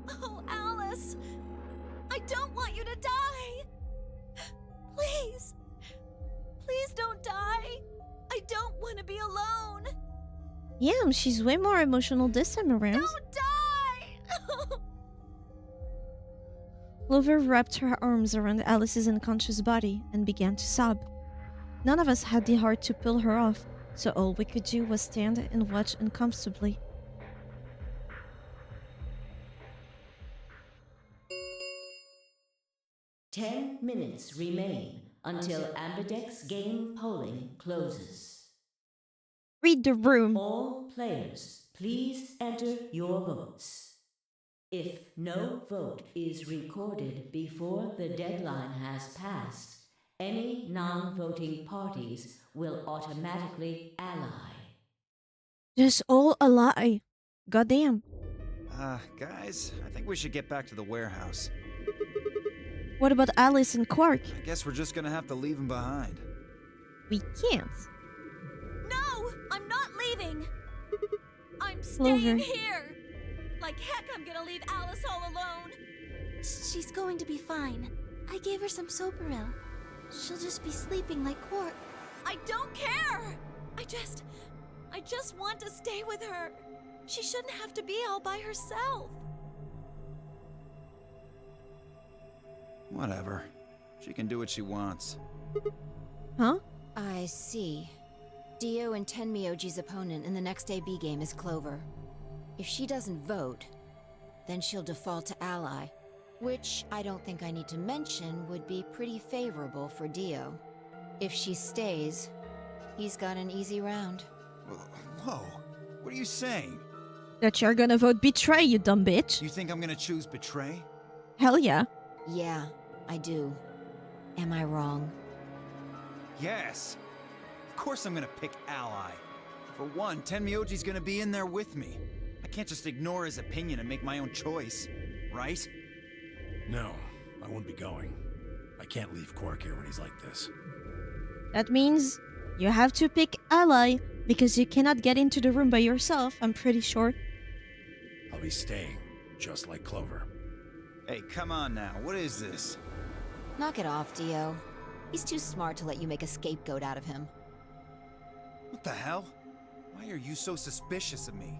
Oh, Alice! I don't want you to die! Please! Please don't die! I don't want to be alone! Yeah, she's way more emotional this time around. Don't die! Clover wrapped her arms around Alice's unconscious body and began to sob. None of us had the heart to pull her off, so all we could do was stand and watch uncomfortably. Ten minutes remain until Ambidex game polling closes. Read the room. All players, please enter your votes. If no vote is recorded before the deadline has passed, any non-voting parties will automatically ally. Just all a lie. Goddamn. Guys, I think we should get back to the warehouse. What about Alice and Quark? I guess we're just gonna have to leave them behind. We can't. No! I'm not leaving! I'm Clover. staying here! Like heck, I'm gonna leave Alice all alone! She's going to be fine. I gave her some Soparil. She'll just be sleeping like Quark. I don't care! I just want to stay with her. She shouldn't have to be all by herself. Whatever. She can do what she wants. Huh? I see. Dio and Tenmyoji's opponent in the next AB game is Clover. If she doesn't vote, then she'll default to ally, which I don't think I need to mention would be pretty favorable for Dio. If she stays, he's got an easy round. Whoa, what are you saying? That you're gonna vote betray, you dumb bitch. You think I'm gonna choose betray? Hell yeah. Yeah, I do. Am I wrong? Yes. Of course I'm gonna pick ally. For one, Tenmyoji's gonna be in there with me. I can't just ignore his opinion and make my own choice, right? No, I won't be going. I can't leave Quark here when he's like this. That means you have to pick ally because you cannot get into the room by yourself, I'm pretty sure. I'll be staying, just like Clover. Hey, come on now, what is this? Knock it off, Dio. He's too smart to let you make a scapegoat out of him. What the hell? Why are you so suspicious of me?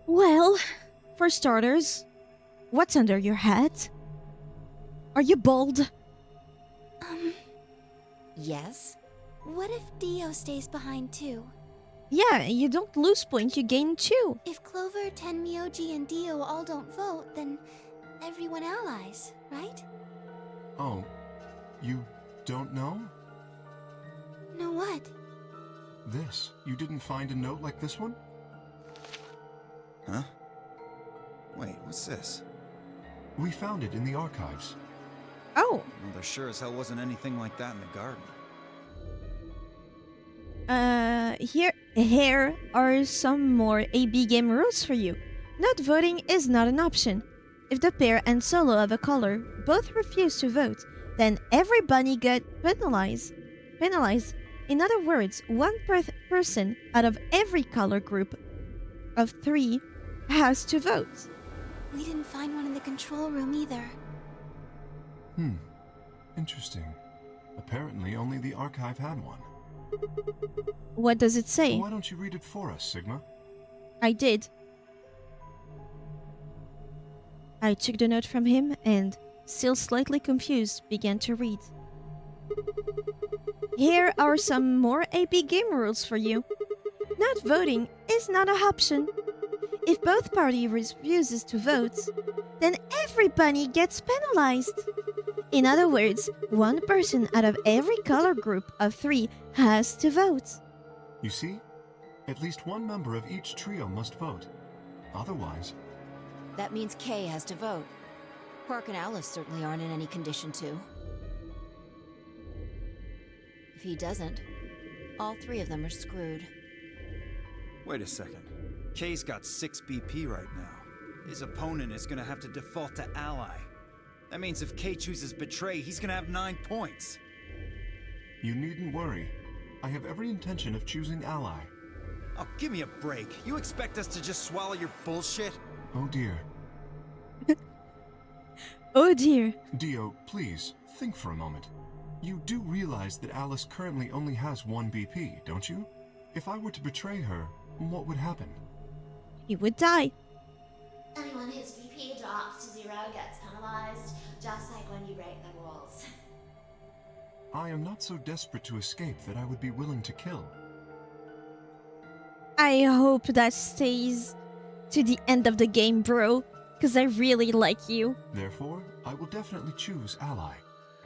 Well, for starters, what's under your hat? Are you bald? Yes? What if Dio stays behind too? Yeah, you don't lose points, you gain 2. If Clover, Tenmyoji, and Dio all don't vote, then everyone allies, right? Oh, you don't know? Know what? This. You didn't find a note like this one? Huh? Wait, what's this? We found it in the archives. Oh. Well, there sure as hell wasn't anything like that in the garden. Here are some more AB game rules for you. Not voting is not an option. If the pair and solo of a color both refuse to vote, then every bunny get penalized. In other words, one person out of every color group of 3 has to vote. We didn't find one in the control room either. Interesting. Apparently only the archive had one. What does it say? Why don't you read it for us, Sigma? I did. I took the note from him and, still slightly confused, began to read. Here are some more AP game rules for you. Not voting is not an option. If both parties refuses to vote, then every bunny gets penalized. In other words, one person out of every color group of 3 has to vote. You see? At least one member of each trio must vote. Otherwise... That means Kay has to vote. Quark and Alice certainly aren't in any condition to. If he doesn't, all 3 of them are screwed. Wait a second. Kay's got 6 BP right now. His opponent is gonna have to default to ally. That means if Kay chooses betray, he's gonna have 9 points. You needn't worry. I have every intention of choosing ally. Oh, give me a break. You expect us to just swallow your bullshit? Oh dear. Oh dear. Dio, please, think for a moment. You do realize that Alice currently only has 1 BP, don't you? If I were to betray her, what would happen? He would die. Anyone whose BP drops to 0 gets penalized, just like when you break the rules. I am not so desperate to escape that I would be willing to kill. I hope that stays to the end of the game, bro. Because I really like you. Therefore, I will definitely choose ally.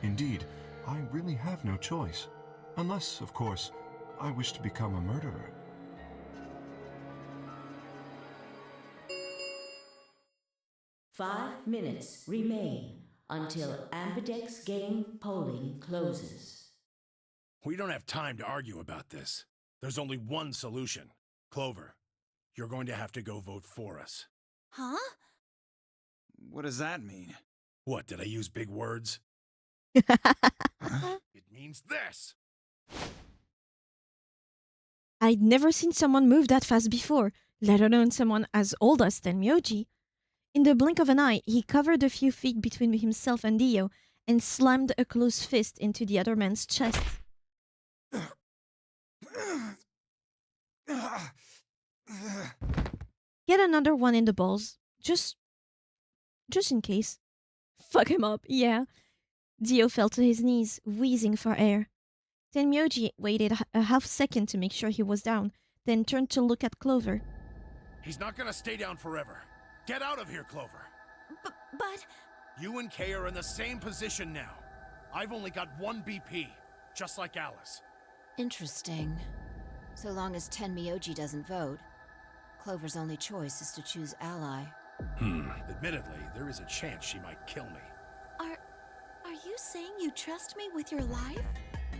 Indeed, I really have no choice. Unless, of course, I wish to become a murderer. Five minutes remain until Ambidex game polling closes. We don't have time to argue about this. There's only one solution. Clover, you're going to have to go vote for us. Huh? What does that mean? What, did I use big words? It means this! I'd never seen someone move that fast before, let alone someone as old as Tenmyoji. In the blink of an eye, he covered a few feet between himself and Dio and slammed a closed fist into the other man's chest. Get another one in the balls. Just in case. Fuck him up, yeah. Dio fell to his knees, wheezing for air. Tenmyoji waited a half second to make sure he was down, then turned to look at Clover. He's not gonna stay down forever. Get out of here, Clover. But... You and Kay are in the same position now. I've only got 1 BP, just like Alice. Interesting. So long as Tenmyoji doesn't vote, Clover's only choice is to choose ally. Admittedly, there is a chance she might kill me. Are you saying you trust me with your life?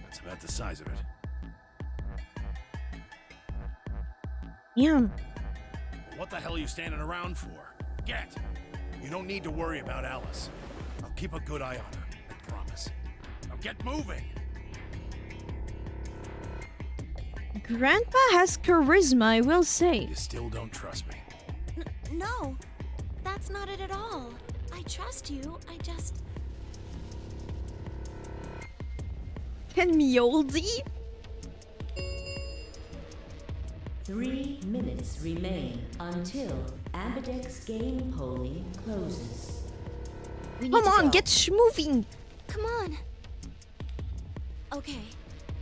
That's about the size of it. Yeah. What the hell are you standing around for? Get! You don't need to worry about Alice. I'll keep a good eye on her, I promise. Now get moving! Grandpa has charisma, I will say. You still don't trust me. No, that's not it at all. I trust you, I just... Tenmyoji? 3 minutes remain until Ambidex game polling closes. Come on, get moving! Come on. Okay.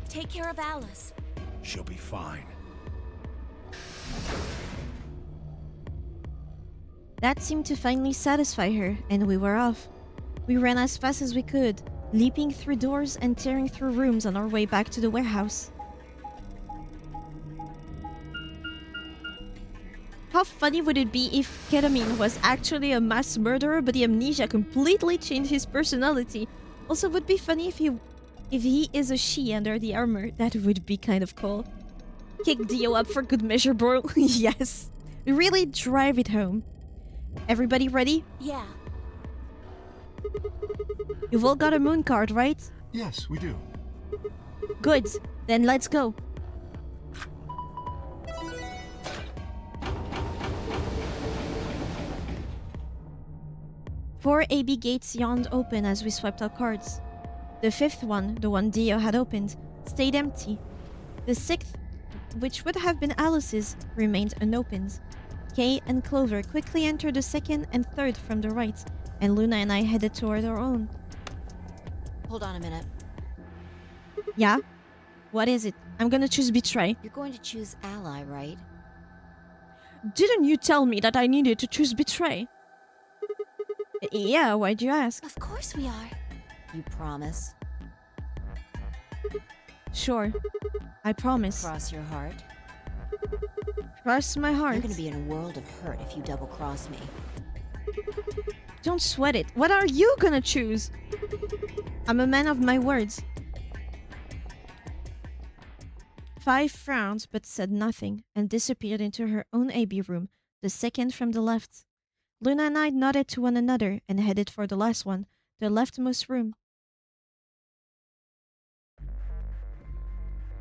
Take care of Alice. She'll be fine. That seemed to finally satisfy her, and we were off. We ran as fast as we could, leaping through doors and tearing through rooms on our way back to the warehouse. How funny would it be if Ketamine was actually a mass murderer, but the amnesia completely changed his personality? Also, would be funny if he is a she under the armor. That would be kind of cool. Kick Dio up for good measure, bro. Yes. Really drive it home. Everybody ready? Yeah. You've all got a moon card, right? Yes, we do. Good. Then let's go. Four AB gates yawned open as we swiped our cards. The fifth one, the one Dio had opened, stayed empty. The sixth, which would have been Alice's, remained unopened. Kay and Clover quickly entered the second and third from the right, and Luna and I headed toward our own. Hold on a minute. Yeah? What is it? I'm gonna choose Betray. You're going to choose Ally, right? Didn't you tell me that I needed to choose Betray? Yeah, why'd you ask? Of course we are. You promise? Sure. I promise. Cross your heart? Cross my heart. You're gonna be in a world of hurt if you double-cross me. Don't sweat it. What are you gonna choose? I'm a man of my words. 5 frowned but said nothing and disappeared into her own AB room, the second from the left. Luna and I nodded to one another and headed for the last one, the leftmost room.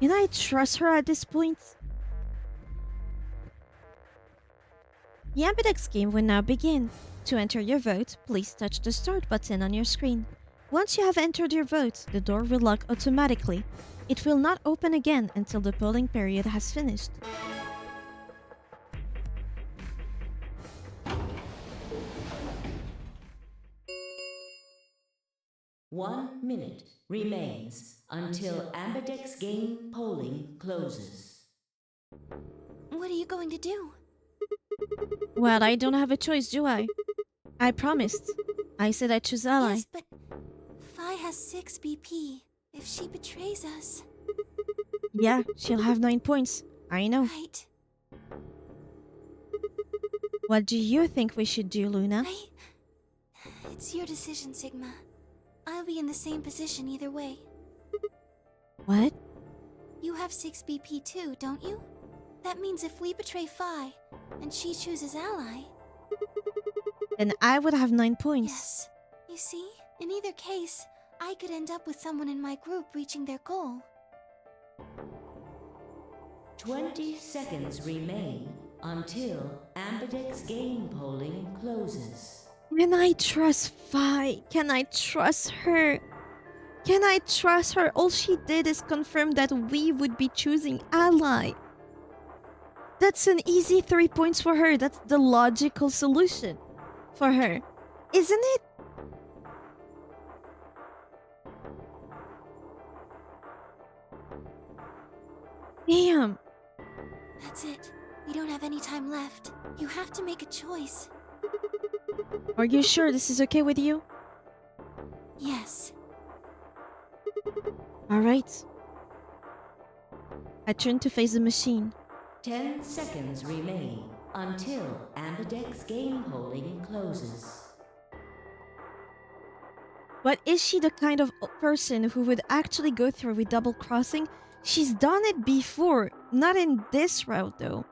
Can I trust her at this point? The Ambidex game will now begin. To enter your vote, please touch the start button on your screen. Once you have entered your vote, the door will lock automatically. It will not open again until the polling period has finished. One minute remains until Ambidex game polling closes. What are you going to do? Well, I don't have a choice, do I? I promised. I said I'd choose Ally. Yes, but Phi has 6 BP. If she betrays us... Yeah, she'll have 9 points. I know. Right. What do you think we should do, Luna? It's your decision, Sigma. I'll be in the same position either way. What? You have 6 BP too, don't you? That means if we betray Phi, and she chooses Ally... Then I would have 9 points. Yes. You see, in either case, I could end up with someone in my group reaching their goal. 20 seconds remain until Ambidex game polling closes. Can I trust Phi? Can I trust her? Can I trust her? All she did is confirm that we would be choosing Ally. That's an easy 3 points for her. That's the logical solution for her. Isn't it? Damn. That's it. We don't have any time left. You have to make a choice. Are you sure this is okay with you? Yes. Alright. I turn to face the machine. 10 seconds remain until Ambidex game polling closes. But is she the kind of person who would actually go through with double crossing? She's done it before. Not in this route, though.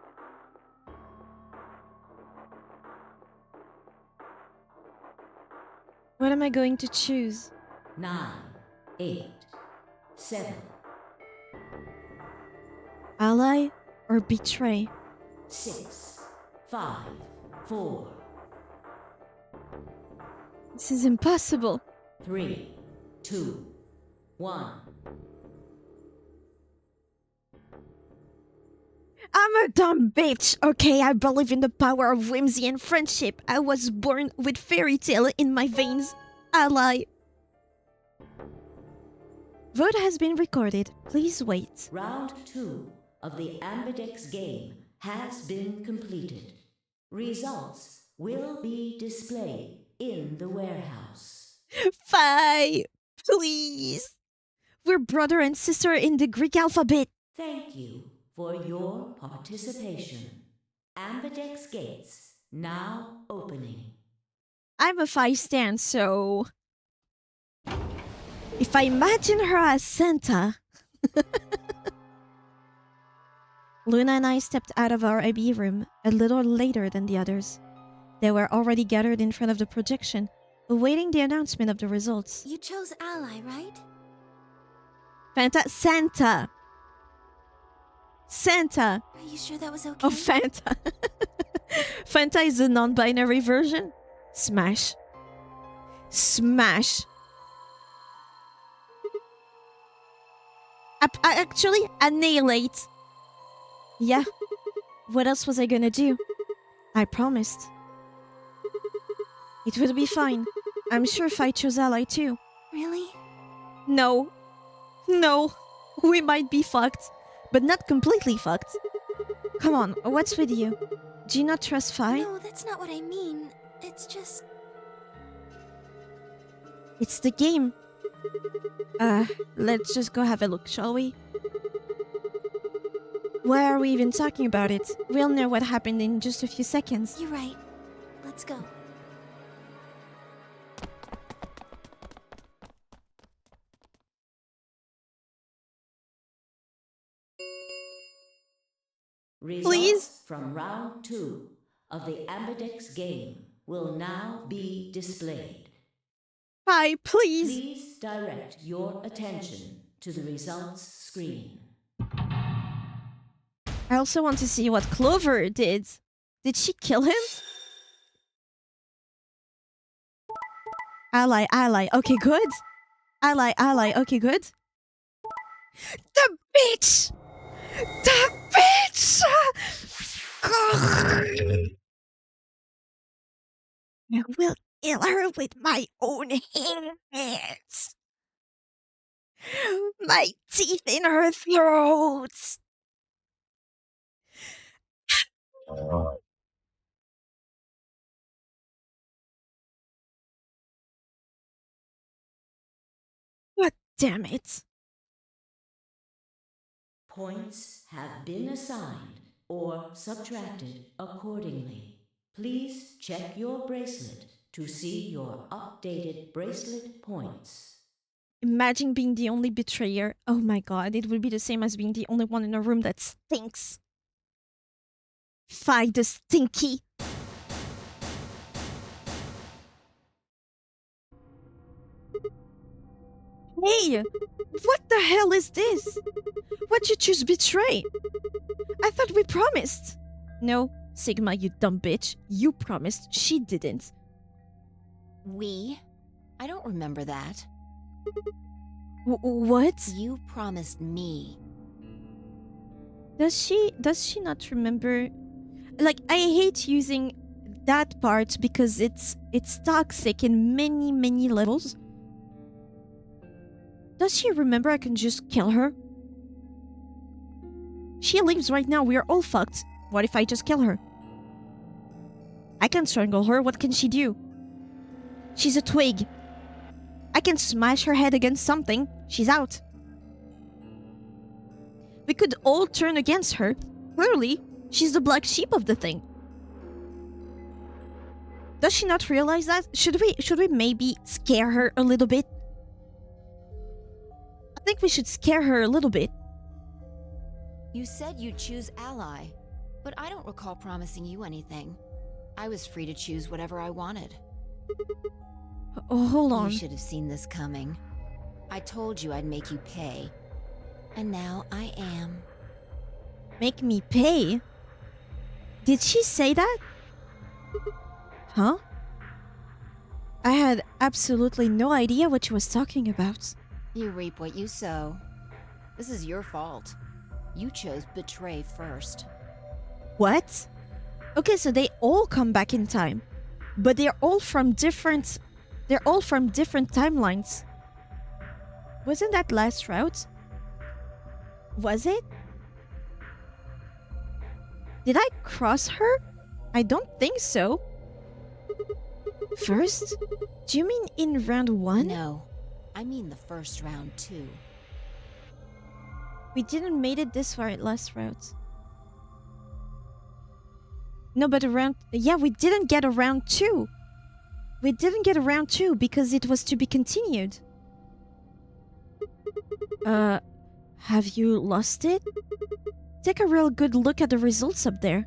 What am I going to choose? 9, 8, 7. Ally or betray? 6, 5, 4. This is impossible. 3, 2, 1. I'm a dumb bitch, okay? I believe in the power of whimsy and friendship. I was born with fairy tale in my veins. Ally. Vote has been recorded. Please wait. Round 2 of the Ambidex game has been completed. Results will be displayed in the warehouse. Fi! Please! We're brother and sister in the Greek alphabet. Thank you for your participation. Ambidex gates now opening. I'm a Fi stan, so... If I imagine her as Santa... Luna and I stepped out of our IB room a little later than the others. They were already gathered in front of the projection, awaiting the announcement of the results. You chose ally, right? Santa! Santa! Are you sure that was okay? Oh, Fanta. Fanta is the non-binary version. Smash. Smash. Actually, annihilate. Yeah. What else was I gonna do? I promised. It will be fine. I'm sure if I chose ally too. Really? No. No. We might be fucked. But not completely fucked. Come on, what's with you? Do you not trust Fi? No, that's not what I mean. It's just... It's the game. Let's just go have a look, shall we? Why are we even talking about it? We'll know what happened in just a few seconds. You're right. Let's go. Results Please? from round 2 of the Ambidex game will now be displayed. Fi, please. Please direct your attention to the results screen. I also want to see what Clover did. Did she kill him? Ally, ally. Okay, good. Ally, ally. Okay, good. The bitch! The bitch! I will kill her with my own hands. My teeth in her throat. God damn it. Points have been assigned or subtracted accordingly. Please check your bracelet to see your updated bracelet points. Imagine being the only betrayer. Oh my god, it would be the same as being the only one in a room that stinks. Fi the stinky. Hey! What the hell is this? Why'd you choose betray? I thought we promised. No, Sigma, you dumb bitch. You promised. She didn't. We? I don't remember that. What? You promised me. Does she not remember? Like, I hate using that part because it's toxic in many levels. Does she remember I can just kill her? She leaves right now, we're all fucked. What if I just kill her? I can strangle her, what can she do? She's a twig. I can smash her head against something, she's out. We could all turn against her. Clearly, she's the black sheep of the thing. Does she not realize that? Should we maybe scare her a little bit? I think we should scare her a little bit. You said you'd choose ally, but I don't recall promising you anything. I was free to choose whatever I wanted. Oh, hold on. You should have seen this coming. I told you I'd make you pay. And now I am. Make me pay? Did she say that? Huh? I had absolutely no idea what she was talking about. You reap what you sow. This is your fault. You chose betray first. What? Okay, so they all come back in time. But they're all from different timelines. Wasn't that last route? Was it? Did I cross her? I don't think so. First? Do you mean in round 1? No, I mean the first round too. We didn't made it this far at last route. No, but around... Yeah, we didn't get a round 2. We didn't get a round 2 because it was to be continued. Have you lost it? Take a real good look at the results up there.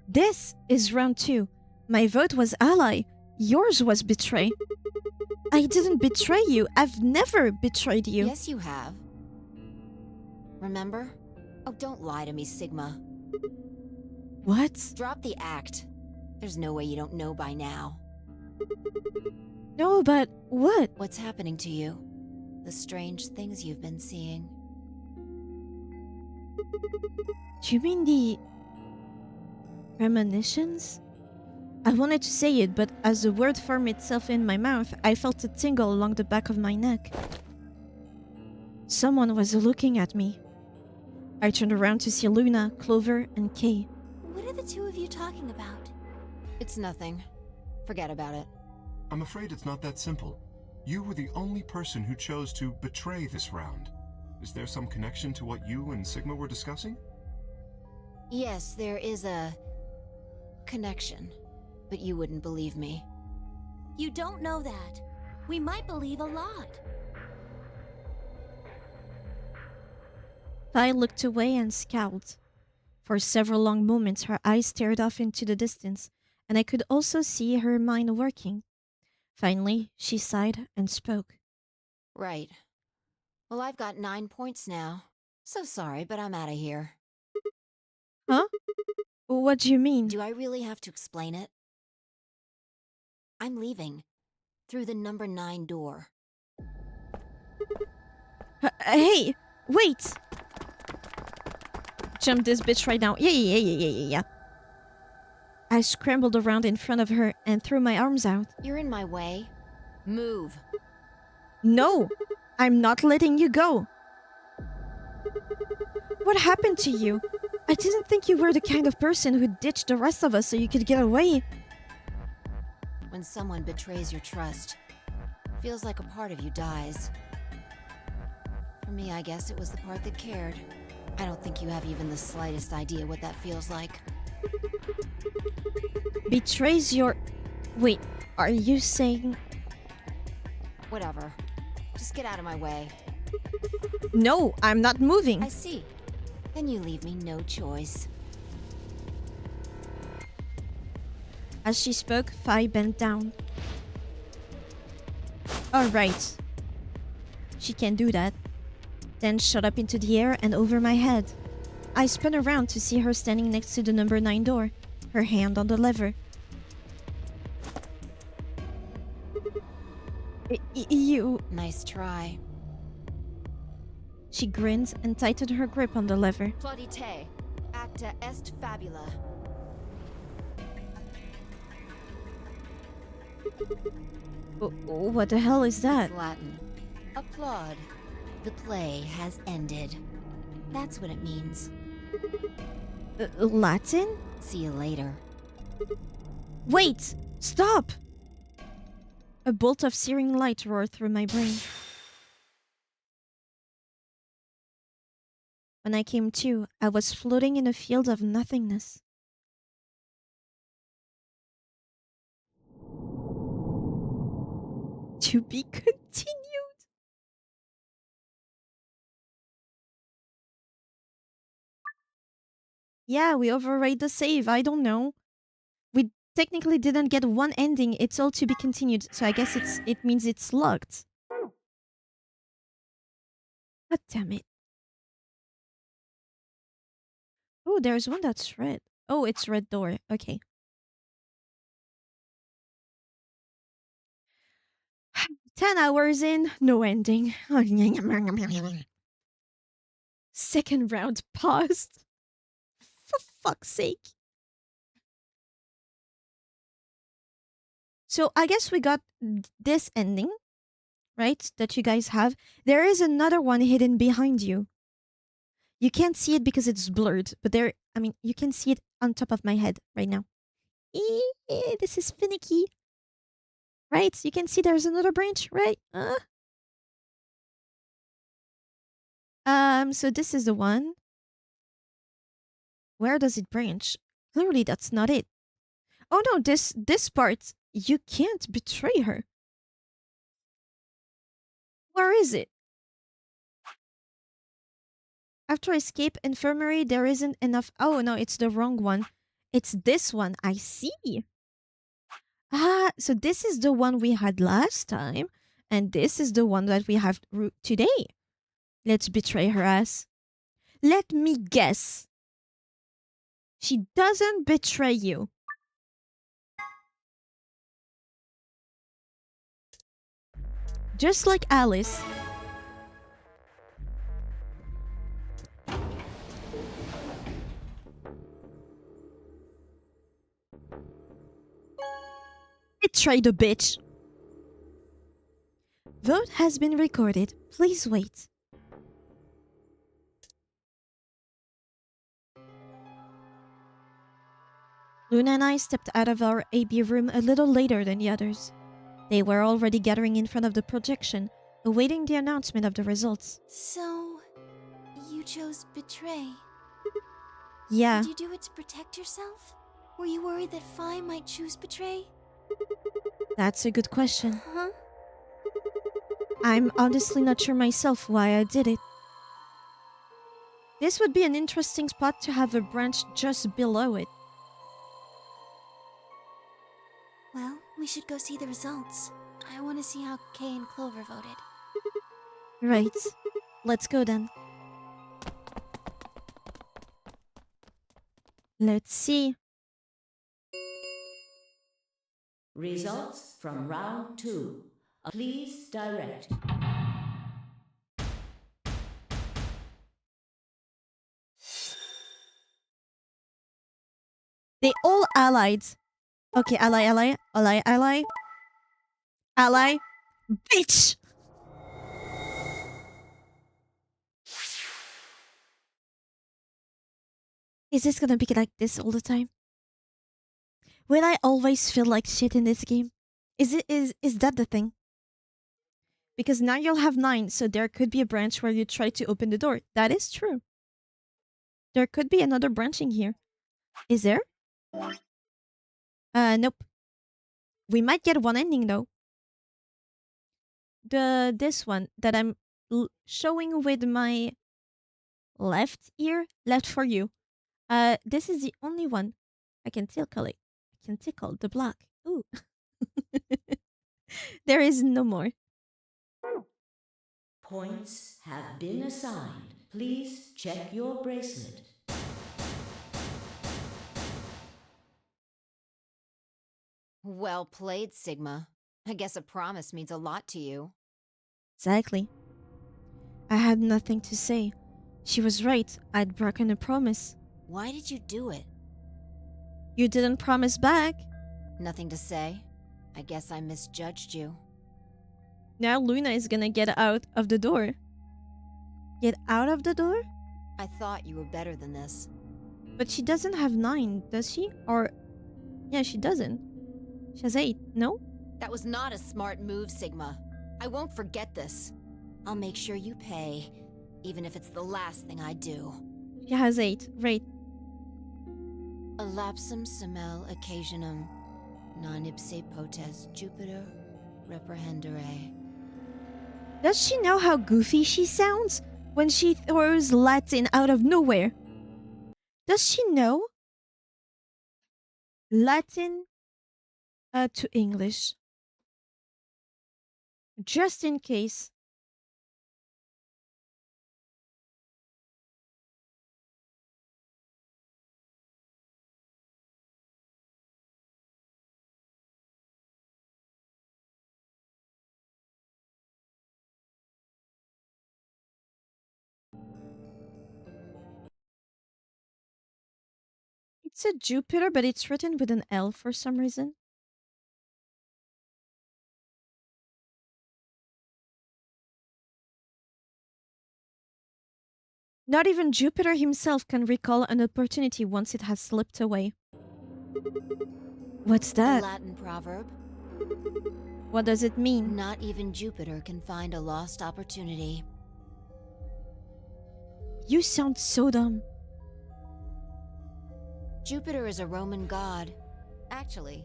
This is round 2. My vote was ally. Yours was betray. I didn't betray you. I've never betrayed you. Yes, you have. Remember? Oh, don't lie to me, Sigma. What? Drop the act. There's no way you don't know by now. No, but what? What's happening to you? The strange things you've been seeing. Do you mean the... premonitions? I wanted to say it, but as the word formed itself in my mouth, I felt a tingle along the back of my neck. Someone was looking at me. I turned around to see Luna, Clover, and Kay. What are the two of you talking about? It's nothing. Forget about it. I'm afraid it's not that simple. You were the only person who chose to betray this round. Is there some connection to what you and Sigma were discussing? Yes, there is a... connection. But you wouldn't believe me. You don't know that. We might believe a lot. I looked away and scowled. For several long moments her eyes stared off into the distance, and I could also see her mind working. Finally, she sighed and spoke. Right. Well, I've got 9 points now. So sorry, but I'm out of here. Huh? What do you mean? Do I really have to explain it? I'm leaving. Through the number 9 door. Hey! Wait! Jump this bitch right now. Yeah. I scrambled around in front of her and threw my arms out. You're in my way. Move. No! I'm not letting you go! What happened to you? I didn't think you were the kind of person who'd ditch the rest of us so you could get away. When someone betrays your trust, feels like a part of you dies. For me, I guess it was the part that cared. I don't think you have even the slightest idea what that feels like. Betrays your... Wait, are you saying... Whatever. Just get out of my way. No, I'm not moving. I see. Then you leave me no choice. As she spoke, Fi bent down. Alright. She can do that. Then shot up into the air and over my head. I spun around to see her standing next to the number 9 door, her hand on the lever. You... Nice try. She grinned and tightened her grip on the lever. Plaudite, acta est fabula. What the hell is that? It's Latin. Applaud. The play has ended. That's what it means. Latin? See you later. Wait! Stop! A bolt of searing light roared through my brain. When I came to, I was floating in a field of nothingness. To be continued. Yeah, we override the save. I don't know. We technically didn't get one ending. It's all to be continued. So I guess it means it's locked. God damn it. Oh, there's one that's red. Oh, it's red door. Okay. Ten hours in, no ending. Second round paused. For fuck's sake. So I guess we got this ending. right? That you guys have. There is another one hidden behind you. You can't see it because it's blurred, but I mean, you can see it on top of my head right now. This is finicky. Right? You can see there's another branch, right? So this is the one. Where does it branch? Clearly that's not it. Oh no, this part, you can't betray her. Where is it? After escape infirmary, there isn't enough. Oh no, it's the wrong one. It's this one. I see. So this is the one we had last time, and this is the one that we have today. Let's betray her ass. Let me guess. She doesn't betray you. Just like Alice. Betray the bitch. Vote has been recorded. Please wait. Luna and I stepped out of our AB room a little later than the others. They were already gathering in front of the projection, awaiting the announcement of the results. So, you chose betray. Yeah. Did you do it to protect yourself? Were you worried that Fi might choose betray? That's a good question. Huh? I'm honestly not sure myself why I did it. This would be an interesting spot to have a branch just below it. Well, we should go see the results. I want to see how Kay and Clover voted. Right. Let's go then. Let's see. Results from round 2. Please direct. They all allied. Okay, ally. Ally. Bitch! Is this gonna be like this all the time? Will I always feel like shit in this game? Is that the thing? Because now you'll have 9, so there could be a branch where you try to open the door. That is true. There could be another branching here. Is there? Nope. We might get one ending though. This one that I'm showing with my left ear, left for you. This is the only one I can tickle it. I can tickle the block. Ooh. There is no more. Points have been assigned. Please check your bracelet. Well played, Sigma. I guess a promise means a lot to you. Exactly. I had nothing to say. She was right. I'd broken a promise. Why did you do it? You didn't promise back. Nothing to say? I guess I misjudged you. Now Luna is gonna get out of the door. Get out of the door? I thought you were better than this. But she doesn't have 9, does she? Or... yeah, she doesn't. She has 8, no? That was not a smart move, Sigma. I won't forget this. I'll make sure you pay, even if it's the last thing I do. She has 8, right. Elapsum semel occasionum, non ipse potes Jupiter reprehendere. Does she know how goofy she sounds when she throws Latin out of nowhere? Does she know? Latin to English. Just in case. It's a Jupiter, but it's written with an L for some reason. Not even Jupiter himself can recall an opportunity once it has slipped away. What's A that? Latin proverb. What does it mean? Not even Jupiter can find a lost opportunity. You sound so dumb. Jupiter is a Roman god. Actually,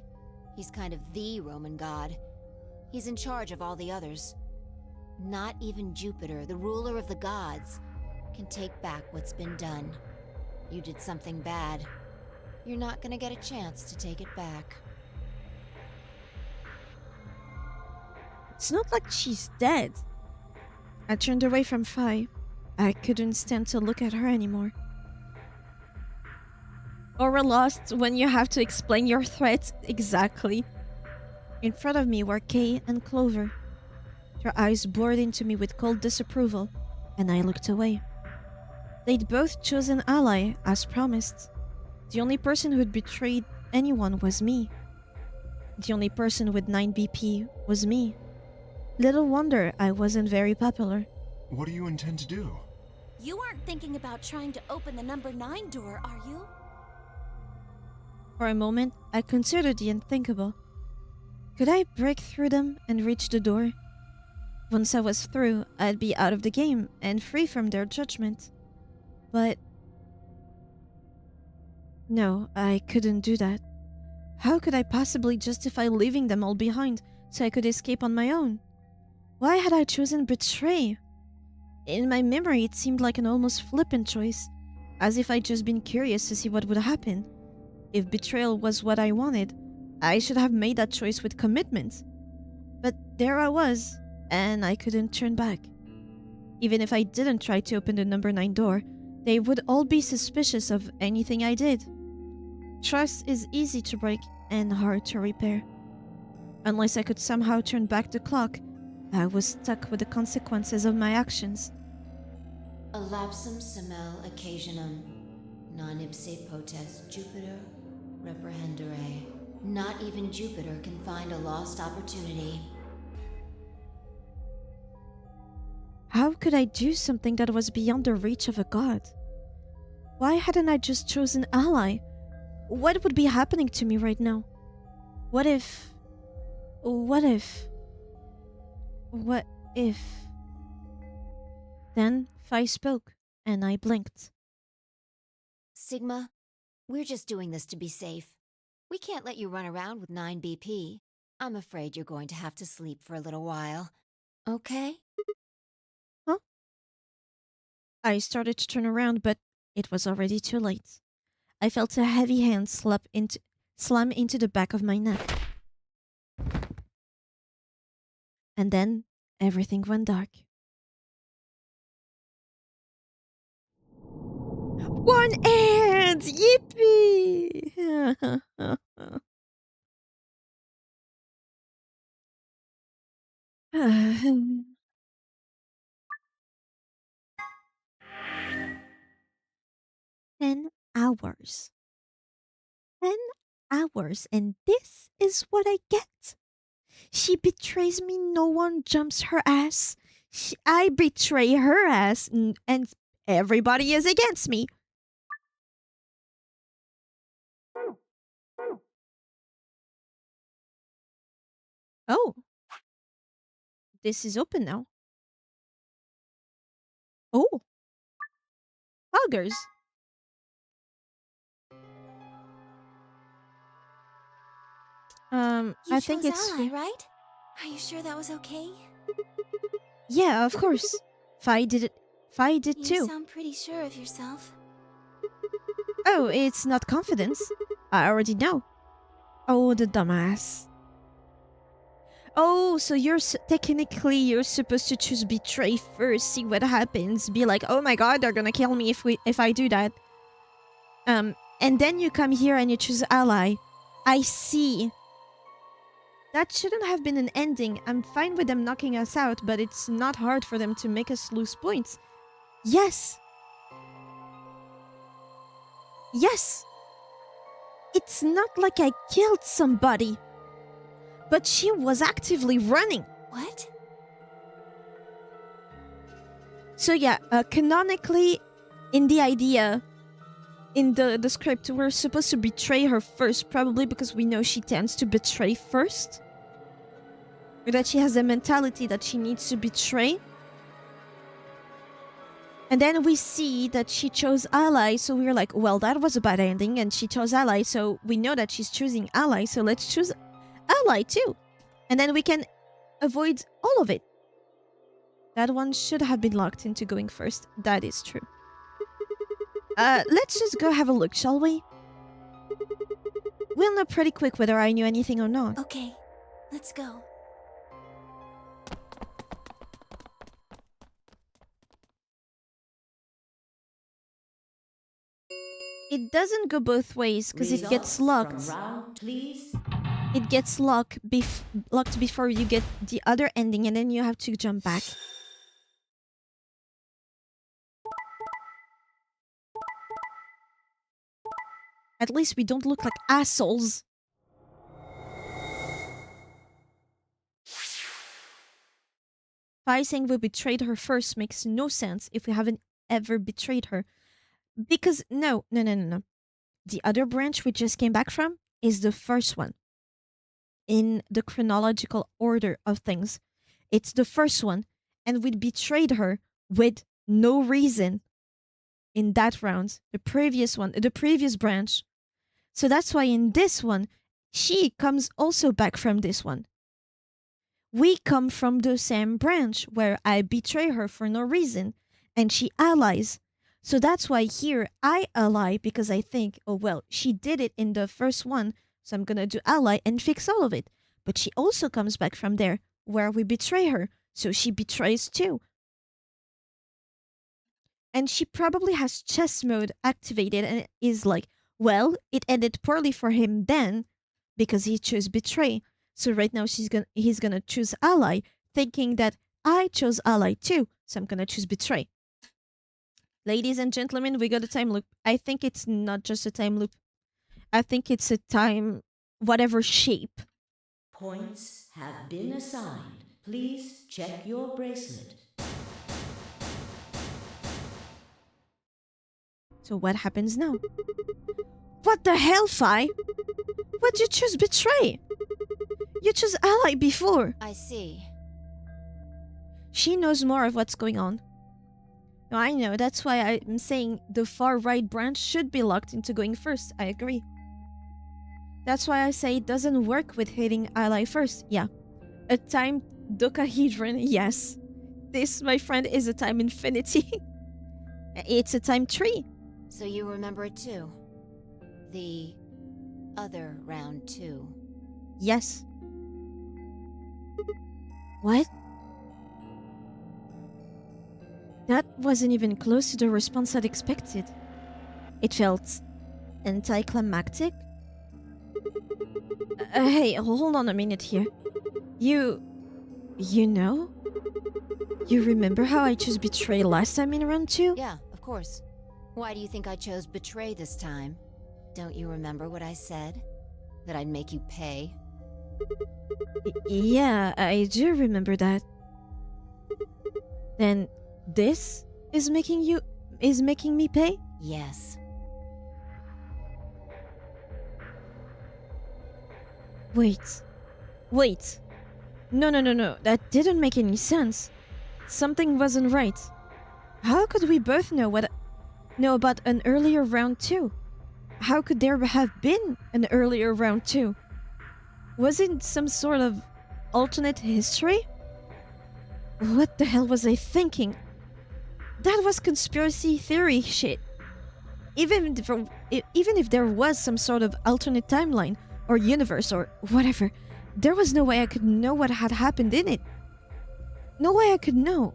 he's kind of the Roman god. He's in charge of all the others. Not even Jupiter, the ruler of the gods, can take back what's been done. You did something bad. You're not gonna get a chance to take it back. It's not like she's dead. I turned away from Fi. I couldn't stand to look at her anymore. Or we're lost when you have to explain your threat exactly. In front of me were Kay and Clover. Their eyes bored into me with cold disapproval, and I looked away. They'd both chosen ally, as promised. The only person who'd betrayed anyone was me. The only person with 9 BP was me. Little wonder I wasn't very popular. What do you intend to do? You aren't thinking about trying to open the number 9 door, are you? For a moment, I considered the unthinkable. Could I break through them and reach the door? Once I was through, I'd be out of the game and free from their judgment. But no, I couldn't do that. How could I possibly justify leaving them all behind so I could escape on my own? Why had I chosen betray? In my memory, it seemed like an almost flippant choice, as if I'd just been curious to see what would happen. If betrayal was what I wanted, I should have made that choice with commitment. But there I was, and I couldn't turn back. Even if I didn't try to open the number 9 door, they would all be suspicious of anything I did. Trust is easy to break and hard to repair. Unless I could somehow turn back the clock, I was stuck with the consequences of my actions. A lapsum semel occasionum, non ipse potest Jupiter reprehendere. Not even Jupiter can find a lost opportunity. How could I do something that was beyond the reach of a god? Why hadn't I just chosen ally? What would be happening to me right now? What if... What if... What if... Then Fi spoke, and I blinked. Sigma, we're just doing this to be safe. We can't let you run around with 9 BP. I'm afraid you're going to have to sleep for a little while. Okay? Huh? I started to turn around, but it was already too late. I felt a heavy hand slam into the back of my neck. And then everything went dark. One hand! Yippee! 10 hours. 10 hours, and this is what I get. She betrays me, no one jumps her ass. I betray her ass, and everybody is against me. Oh. This is open now. Oh. Huggers. I think chose it's... ally, right? Are you sure that was okay? Yeah, of course. Fi did it. Fi did too. You sound pretty sure of yourself. Oh, it's not confidence. I already know. Oh, the dumbass. Oh, so technically you're supposed to choose betray first, see what happens, be like, oh my god, they're gonna kill me if I do that. And then you come here and you choose ally. I see. That shouldn't have been an ending. I'm fine with them knocking us out, but it's not hard for them to make us lose points. Yes. Yes. It's not like I killed somebody. But she was actively running. What? So yeah, canonically, in the idea, in the script, we're supposed to betray her first, probably because we know she tends to betray first. Or that she has a mentality that she needs to betray. And then we see that she chose ally, so we're like, well, that was a bad ending, and she chose ally, so we know that she's choosing ally, so let's choose ally too. And then we can avoid all of it. That one should have been locked into going first. That is true. Let's just go have a look, shall we? We'll know pretty quick whether I knew anything or not. Okay, let's go. It doesn't go both ways because it gets locked. It gets locked before you get the other ending, and then you have to jump back. At least we don't look like assholes. Fi saying we betrayed her first makes no sense if we haven't ever betrayed her. Because no. The other branch we just came back from is the first one. In the chronological order of things. It's the first one, and we betrayed her with no reason in that round. The previous one, the previous branch. So that's why in this one, she comes also back from this one. We come from the same branch where I betray her for no reason, and she allies. So that's why here I ally because I think, oh well, she did it in the first one, so I'm gonna do ally and fix all of it. But she also comes back from there where we betray her, so she betrays too. And she probably has chess mode activated and is like, well, it ended poorly for him then because he chose betray. So right now he's gonna choose ally, thinking that I chose ally too, so I'm gonna choose betray. Ladies and gentlemen, we got a time loop. I think it's not just a time loop. I think it's a time, whatever shape. Points have been assigned. Please check your bracelet. So what happens now? What the hell, Fi? Why'd you choose betray? You chose ally before. I see. She knows more of what's going on. No, I know. That's why I'm saying the far right branch should be locked into going first. I agree. That's why I say it doesn't work with hitting ally first. Yeah. A timed dodecahedron, yes. This, my friend, is a time infinity. It's a time tree. So you remember it too? The other round too? Yes. What? That wasn't even close to the response I'd expected. It felt anticlimactic. Hey, hold on a minute here. You know? You remember how I chose betray last time in round 2? Yeah, of course. Why do you think I chose betray this time? Don't you remember what I said? That I'd make you pay? Yeah, I do remember that. Then this is making me pay? Yes. Wait. No. That didn't make any sense. Something wasn't right. How could we both know about an earlier round 2? How could there have been an earlier round 2? Was it some sort of alternate history? What the hell was I thinking? That was conspiracy theory shit. Even if there was some sort of alternate timeline or universe or whatever, there was no way I could know what had happened in it. No way I could know.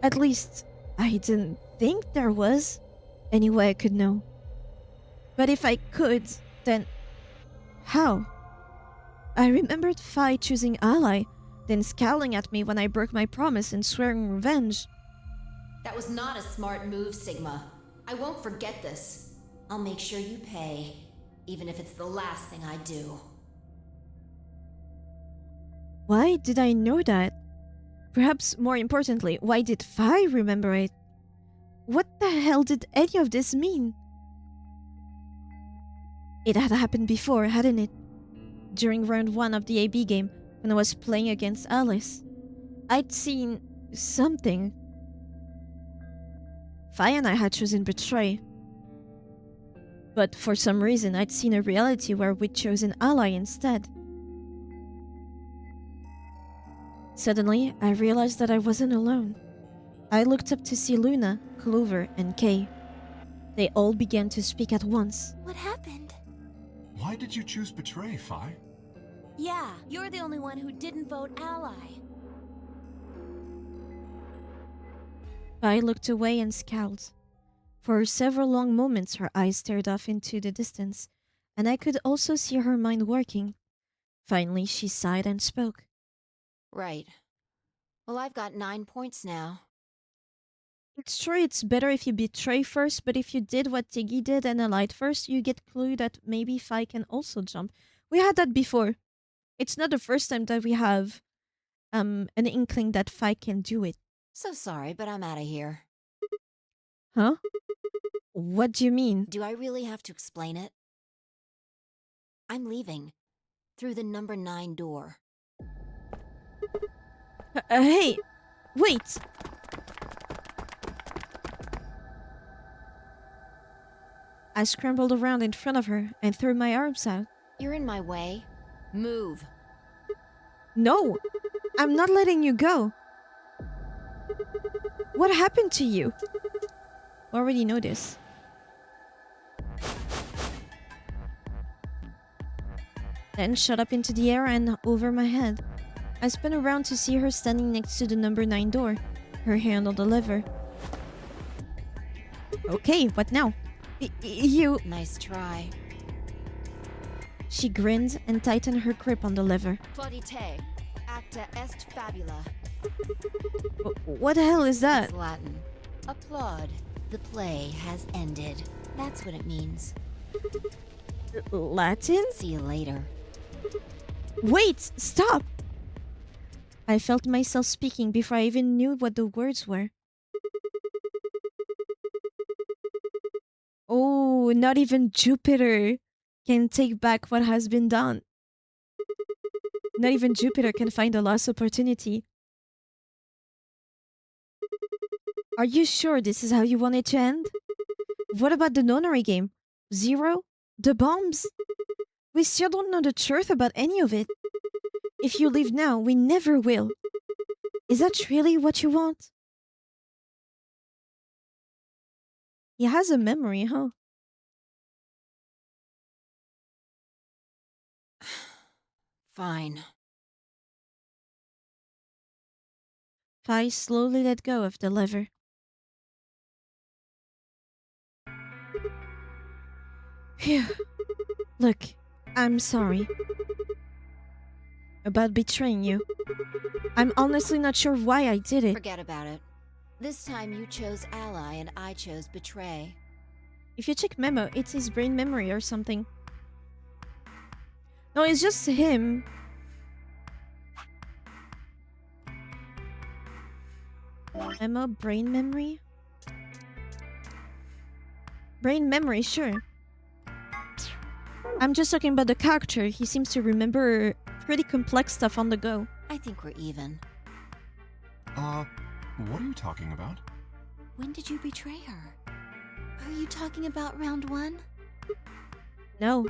At least, I didn't think there was any way I could know. But if I could, then how? I remembered Fi choosing ally, then scowling at me when I broke my promise and swearing revenge. That was not a smart move, Sigma. I won't forget this. I'll make sure you pay, even if it's the last thing I do. Why did I know that? Perhaps more importantly, why did Fi remember it? What the hell did any of this mean? It had happened before, hadn't it? During round 1 of the AB game, when I was playing against Alice. I'd seen something. Fi and I had chosen Betray. But for some reason, I'd seen a reality where we'd chosen Ally instead. Suddenly, I realized that I wasn't alone. I looked up to see Luna, Clover, and Kay. They all began to speak at once. What happened? Why did you choose Betray, Fi? Yeah, you're the only one who didn't vote ally. Fi looked away and scowled. For several long moments, her eyes stared off into the distance, and I could also see her mind working. Finally, she sighed and spoke. Right. Well, I've got 9 points now. It's true it's better if you betray first, but if you did what Tiggy did and allied first, you get clue that maybe Fi can also jump. We had that before. It's not the first time that we have an inkling that Fi can do it. So sorry, but I'm out of here. Huh? What do you mean? Do I really have to explain it? I'm leaving. Through the number 9 door. Hey! Wait! I scrambled around in front of her and threw my arms out. You're in my way. Move. No! I'm not letting you go! What happened to you? I already know this. Then shot up into the air and over my head. I spun around to see her standing next to the number 9 door, her hand on the lever. Okay, what now? You... Nice try. She grinned and tightened her grip on the lever. Plaudite, acta est fabula. What the hell is that? It's Latin. Applaud. The play has ended. That's what it means. Latin? See you later. Wait! Stop! I felt myself speaking before I even knew what the words were. Oh, not even Jupiter can take back what has been done. Not even Jupiter can find a lost opportunity. Are you sure this is how you want it to end? What about the nonary game? 0? The bombs? We still don't know the truth about any of it. If you leave now, we never will. Is that really what you want? He has a memory, huh? Fine. Fi slowly let go of the lever. Phew. Look, I'm sorry about betraying you. I'm honestly not sure why I did it. Forget about it. This time you chose ally and I chose betray. If you check Memo, it's his brain memory or something. No, it's just him. Memo, brain memory? Brain memory, sure. I'm just talking about the character. He seems to remember pretty complex stuff on the go. I think we're even. What are you talking about? When did you betray her? Are you talking about round 1? No.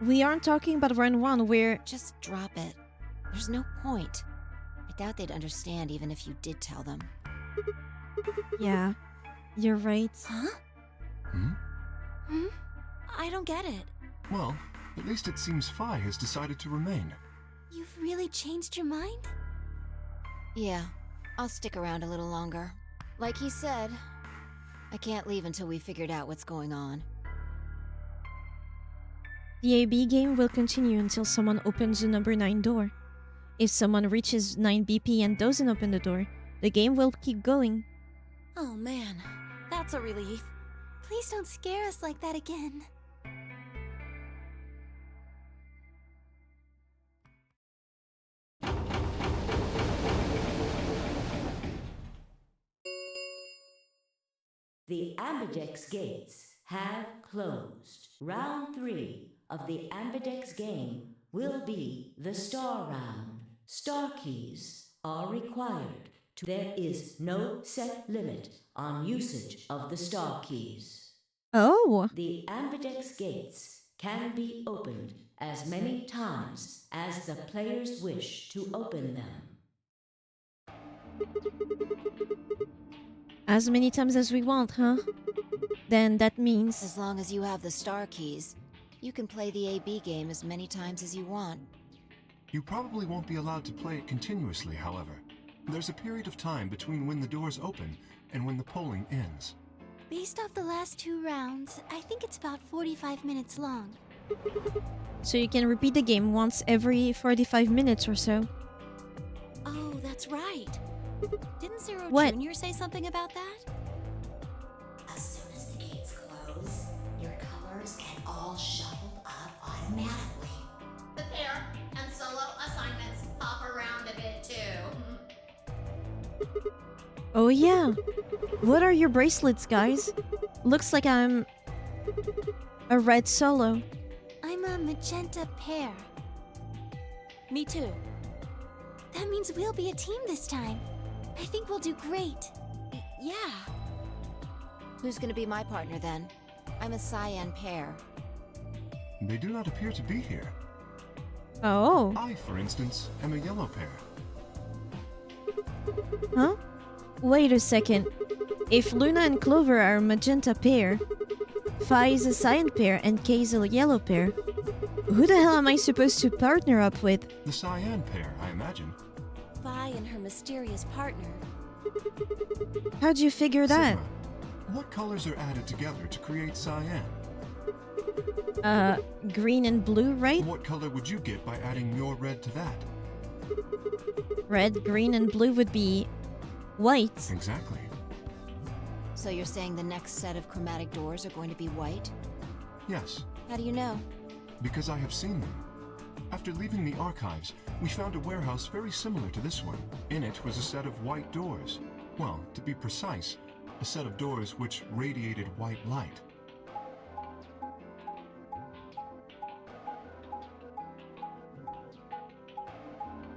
We aren't talking about round 1, we're... Just drop it. There's no point. I doubt they'd understand even if you did tell them. Yeah, you're right. Huh? I don't get it. Well, at least it seems Fi has decided to remain. You've really changed your mind? Yeah, I'll stick around a little longer. Like he said, I can't leave until we figured out what's going on. The AB game will continue until someone opens the number 9 door. If someone reaches 9 BP and doesn't open the door, the game will keep going. Oh man, that's a relief. Please don't scare us like that again. The Ambidex gates have closed. Round 3 of the Ambidex game will be the Star Round. Star keys are required. There is no set limit on usage of the star keys. Oh. The Ambidex gates can be opened as many times as the players wish to open them. As many times as we want, huh? Then that means... As long as you have the star keys, you can play the AB game as many times as you want. You probably won't be allowed to play it continuously, however. There's a period of time between when the doors open and when the polling ends. Based off the last 2 rounds, I think it's about 45 minutes long. So you can repeat the game once every 45 minutes or so. Oh, that's right. Didn't Zero What? Jr. say something about that? As soon as the gates close, your colors get all shuffled up automatically. The pair and solo assignments hop around a bit too. Oh yeah. What are your bracelets, guys? Looks like I'm a red solo. I'm a magenta pair. Me too. That means we'll be a team this time. I think we'll do great. Yeah. Who's gonna be my partner then? I'm a cyan pair. They do not appear to be here. Oh. I, for instance, am a yellow pair. Huh? Wait a second. If Luna and Clover are a magenta pair, Fi is a cyan pair, and Kay is a yellow pair, who the hell am I supposed to partner up with? The cyan pair, I imagine. Vi and her mysterious partner. How'd you figure that? Sigma, what colors are added together to create cyan? Green and blue, right? What color would you get by adding your red to that? Red, green, and blue would be white. Exactly. So you're saying the next set of chromatic doors are going to be white? Yes, How do you know? because I have seen them. After leaving the archives, we found a warehouse very similar to this one. In it was a set of white doors. Well, to be precise, a set of doors which radiated white light.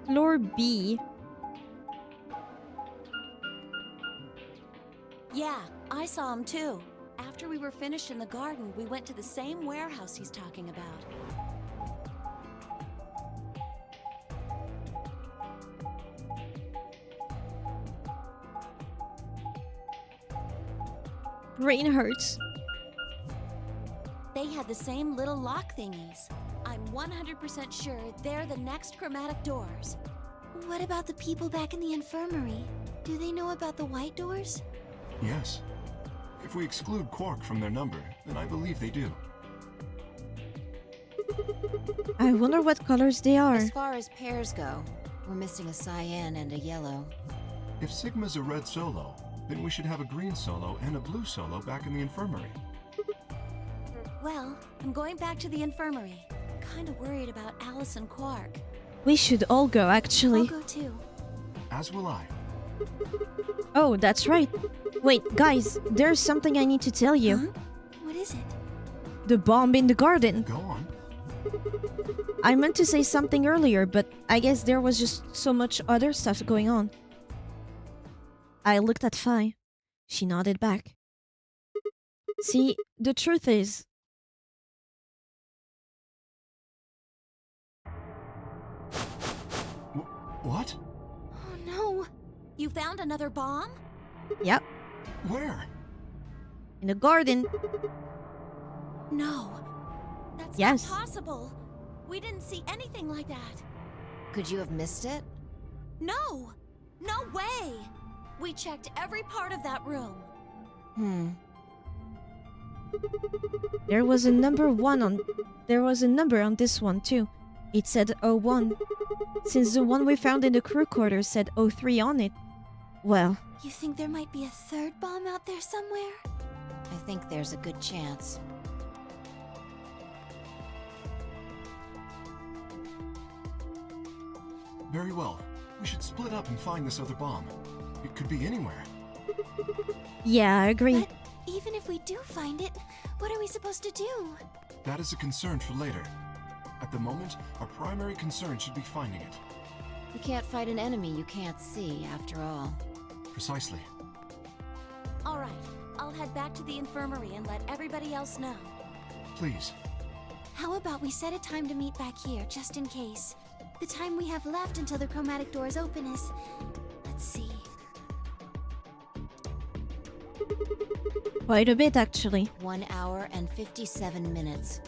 Floor B. Yeah, I saw him too. After we were finished in the garden, we went to the same warehouse he's talking about. Brain hurts. They had the same little lock thingies. I'm 100% sure they're the next chromatic doors. What about the people back in the infirmary? Do they know about the white doors? Yes. If we exclude Quark from their number, then I believe they do. I wonder what colors they are. As far as pairs go, we're missing a cyan and a yellow. If Sigma's a red solo, then we should have a green solo and a blue solo back in the infirmary. Well, I'm going back to the infirmary. Kinda worried about Alice and Quark. We should all go, actually. I'll go too. As will I. Oh, that's right. Wait, guys, there's something I need to tell you. Huh? What is it? The bomb in the garden. Go on. I meant to say something earlier, but I guess there was just so much other stuff going on. I looked at Fi. She nodded back. See, the truth is... What? Oh no! You found another bomb? Yep. Where? In the garden. No. That's Yes. not possible. We didn't see anything like that. Could you have missed it? No! No way! We checked every part of that room. There was a number on this one too. It said 01. Since the one we found in the crew quarters said 03 on it. Well, You think there might be a third bomb out there somewhere? I think there's a good chance. Very well. We should split up and find this other bomb. It could be anywhere. yeah, I agree. But even if we do find it, what are we supposed to do? That is a concern for later. At the moment, our primary concern should be finding it. You can't fight an enemy you can't see, after all. Precisely. All right, I'll head back to the infirmary and let everybody else know. Please. How about we set a time to meet back here, just in case? The time we have left until the chromatic doors open is... let's see... Quite a bit, actually. 1 hour and 57 minutes.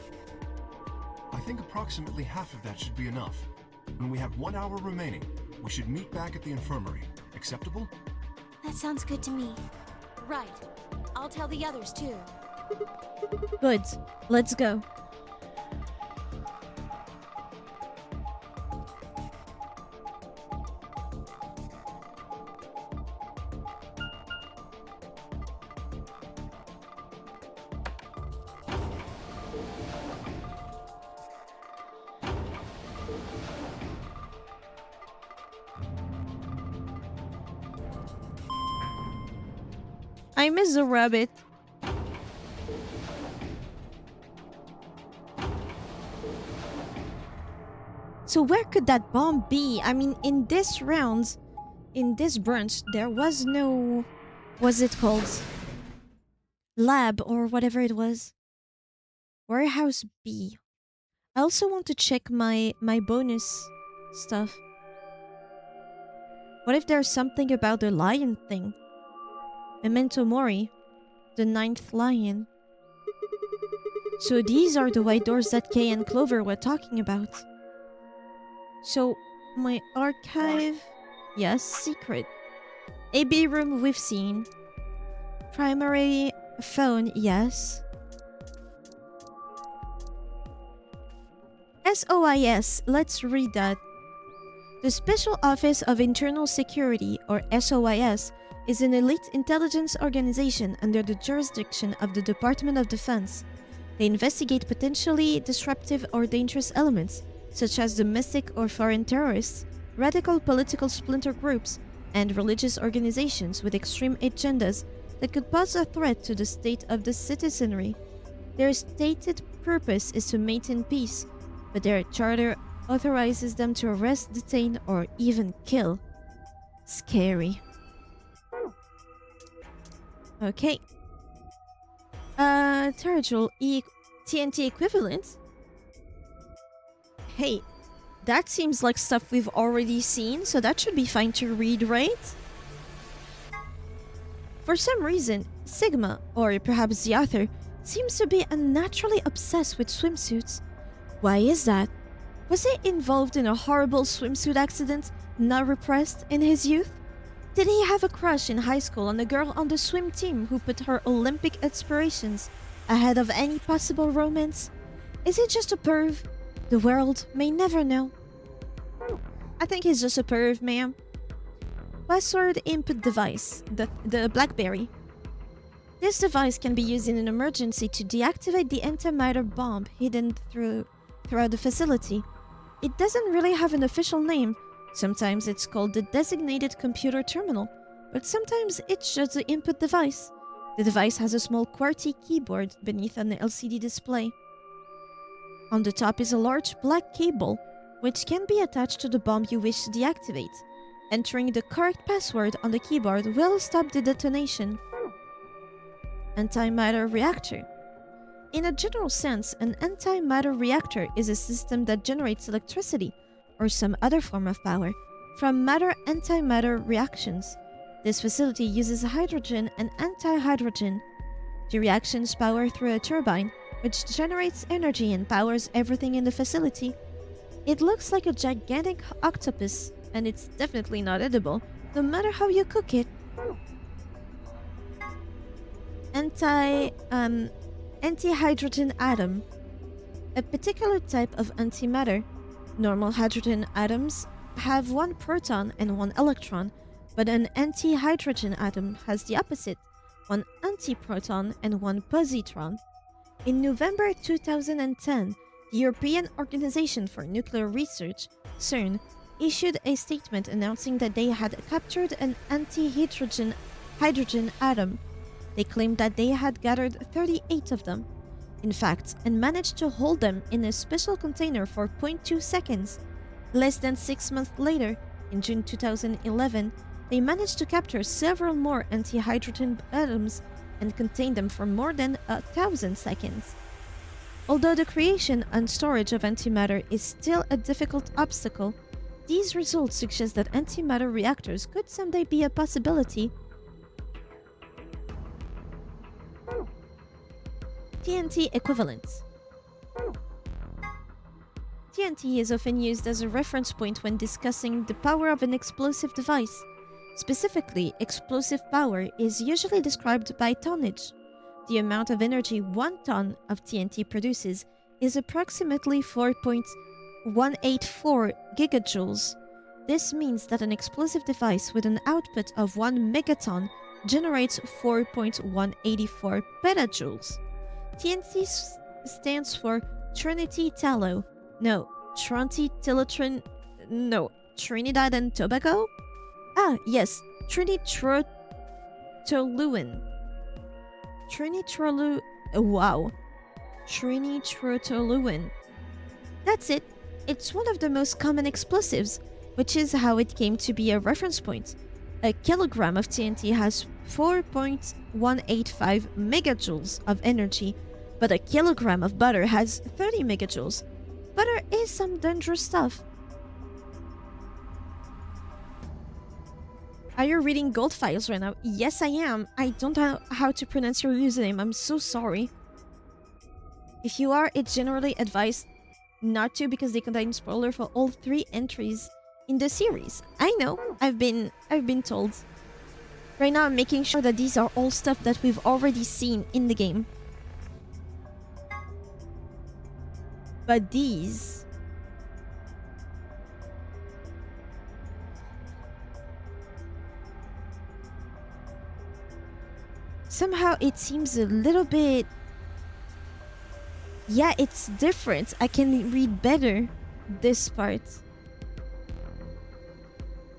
I think approximately half of that should be enough. When we have 1 hour remaining, we should meet back at the infirmary. Acceptable? That sounds good to me. Right. I'll tell the others too. Good. Let's go. I miss the rabbit. So where could that bomb be? I mean, in this round, in this branch, there was no... what's it called? Lab or whatever it was. Warehouse B. I also want to check my bonus stuff. What if there's something about the lion thing? Memento Mori, the 9th lion. So these are the white doors that Kay and Clover were talking about. So, my archive... Yes, secret. AB room we've seen. Primary phone, yes. SOIS, let's read that. The Special Office of Internal Security, or SOIS, is an elite intelligence organization under the jurisdiction of the Department of Defense. They investigate potentially disruptive or dangerous elements, such as domestic or foreign terrorists, radical political splinter groups, and religious organizations with extreme agendas that could pose a threat to the state of the citizenry. Their stated purpose is to maintain peace, but their charter authorizes them to arrest, detain, or even kill. Scary. Okay. Territorial TNT equivalent? Hey, that seems like stuff we've already seen, so that should be fine to read, right? For some reason, Sigma, or perhaps the author, seems to be unnaturally obsessed with swimsuits. Why is that? Was he involved in a horrible swimsuit accident, not repressed, in his youth? Did he have a crush in high school on a girl on the swim team who put her Olympic aspirations ahead of any possible romance? Is he just a perv? The world may never know. I think he's just a perv, ma'am. Password input device, the BlackBerry. This device can be used in an emergency to deactivate the antimatter bomb hidden throughout the facility. It doesn't really have an official name. Sometimes it's called the designated computer terminal, but sometimes it's just the input device. The device has a small QWERTY keyboard beneath an LCD display. On the top is a large black cable, which can be attached to the bomb you wish to deactivate. Entering the correct password on the keyboard will stop the detonation. Antimatter reactor. In a general sense, an antimatter reactor is a system that generates electricity, or some other form of power, from matter-antimatter reactions. This facility uses hydrogen and antihydrogen. The reactions power through a turbine, which generates energy and powers everything in the facility. It looks like a gigantic octopus, and it's definitely not edible, no matter how you cook it. Antihydrogen atom. A particular type of antimatter. Normal hydrogen atoms have one proton and one electron, but an antihydrogen atom has the opposite, one antiproton and one positron. In November 2010, the European Organization for Nuclear Research, CERN, issued a statement announcing that they had captured an antihydrogen atom. They claimed that they had gathered 38 of them, in fact, and managed to hold them in a special container for 0.2 seconds. Less than 6 months later, in June 2011, they managed to capture several more anti-hydrogen atoms and contain them for more than 1,000 seconds. Although the creation and storage of antimatter is still a difficult obstacle, these results suggest that antimatter reactors could someday be a possibility. TNT equivalents. TNT is often used as a reference point when discussing the power of an explosive device. Specifically, explosive power is usually described by tonnage. The amount of energy 1 ton of TNT produces is approximately 4.184 gigajoules. This means that an explosive device with an output of 1 megaton generates 4.184 petajoules. TNT stands for Trinity Tallow. No, Trinidad and Tobago? Ah, yes, trinitrotoluene. Trinitrotoluene. That's it. It's one of the most common explosives, which is how it came to be a reference point. A kilogram of TNT has 4.185 megajoules of energy, but a kilogram of butter has 30 megajoules. Butter is some dangerous stuff. Are you reading Gold Files right now? Yes, I am. I don't know how to pronounce your username. I'm so sorry. If you are, it's generally advised not to because they contain spoiler for all 3 entries in the series. I know. I've been told. Right now, I'm making sure that these are all stuff that we've already seen in the game. But these... somehow it seems a little bit... yeah, it's different. I can read better this part.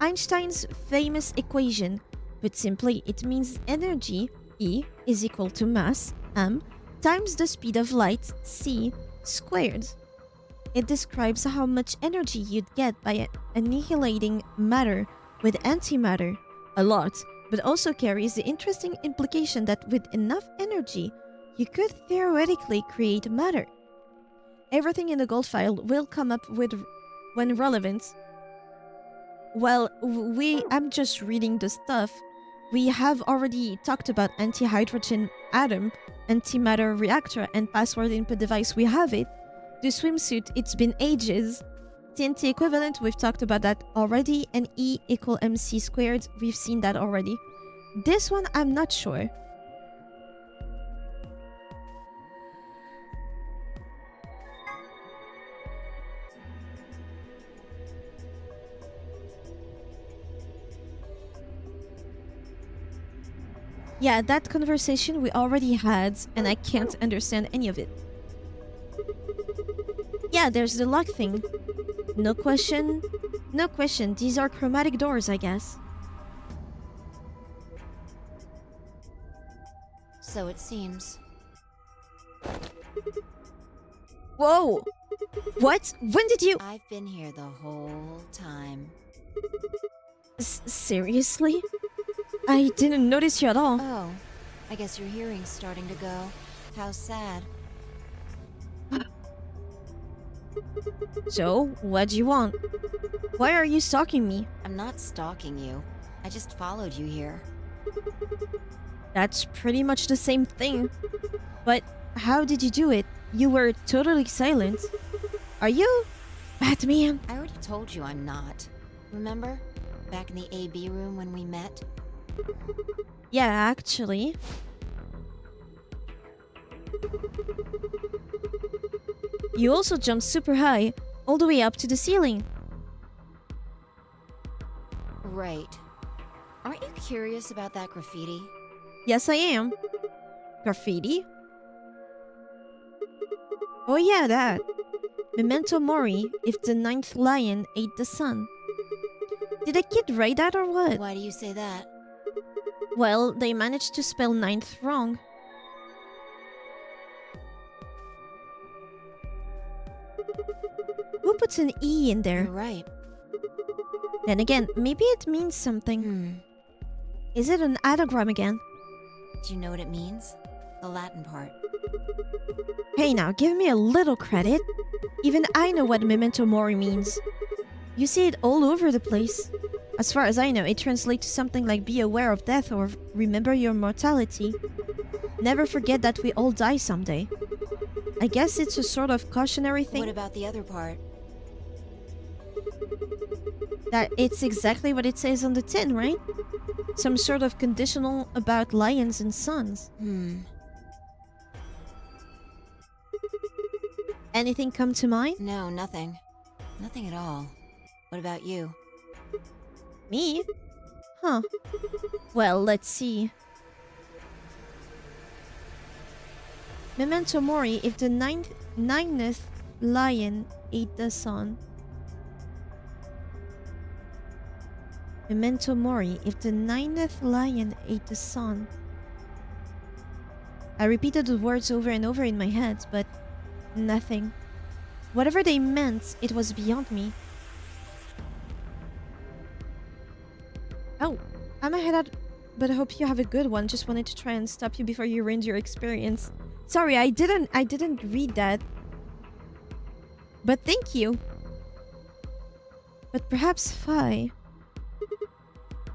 Einstein's famous equation, but simply it means energy, E, is equal to mass, m, times the speed of light, c, squared. It describes how much energy you'd get by annihilating matter with antimatter, a lot, but also carries the interesting implication that with enough energy, you could theoretically create matter. Everything in the gold file will come up with when relevant. Well, I'm just reading the stuff. We have already talked about anti-hydrogen atom, antimatter reactor, and password input device. We have it. The swimsuit, it's been ages. TNT equivalent, we've talked about that already. And E equal mc squared, we've seen that already. This one, I'm not sure. Yeah, that conversation we already had, and I can't understand any of it. Yeah, there's the lock thing. No question. No question. These are chromatic doors, I guess. So it seems. Whoa! What? When did you... I've been here the whole time. Seriously? I didn't notice you at all. Oh, I guess your hearing's starting to go. How sad. So, what do you want? Why are you stalking me? I'm not stalking you. I just followed you here. That's pretty much the same thing. But how did you do it? You were totally silent. Are you Batman? I already told you I'm not. Remember? Back in the AB room when we met? Yeah, actually. You also jumped super high, all the way up to the ceiling. Right. Aren't you curious about that graffiti? Yes, I am. Graffiti? Oh yeah, that. Memento mori, if the 9th lion ate the sun. Did a kid write that or what? Why do you say that? Well, they managed to spell ninth wrong. Who puts an E in there? You're right. Then again, maybe it means something. Is it an anagram again? Do you know what it means? The Latin part. Hey now, give me a little credit. Even I know what memento mori means. You see it all over the place. As far as I know, it translates to something like be aware of death or remember your mortality. Never forget that we all die someday. I guess it's a sort of cautionary thing. What about the other part? That it's exactly what it says on the tin, right? Some sort of conditional about lions and suns. Anything come to mind? No, nothing. Nothing at all. What about you? Me? Huh. Well, let's see. Memento mori, if the ninth lion ate the sun. Memento mori, if the ninth lion ate the sun. I repeated the words over and over in my head, but nothing. Whatever they meant, it was beyond me. Oh, I'm head out, but I hope you have a good one. Just wanted to try and stop you before you ruined your experience. Sorry, I didn't read that. But thank you. But perhaps Phi.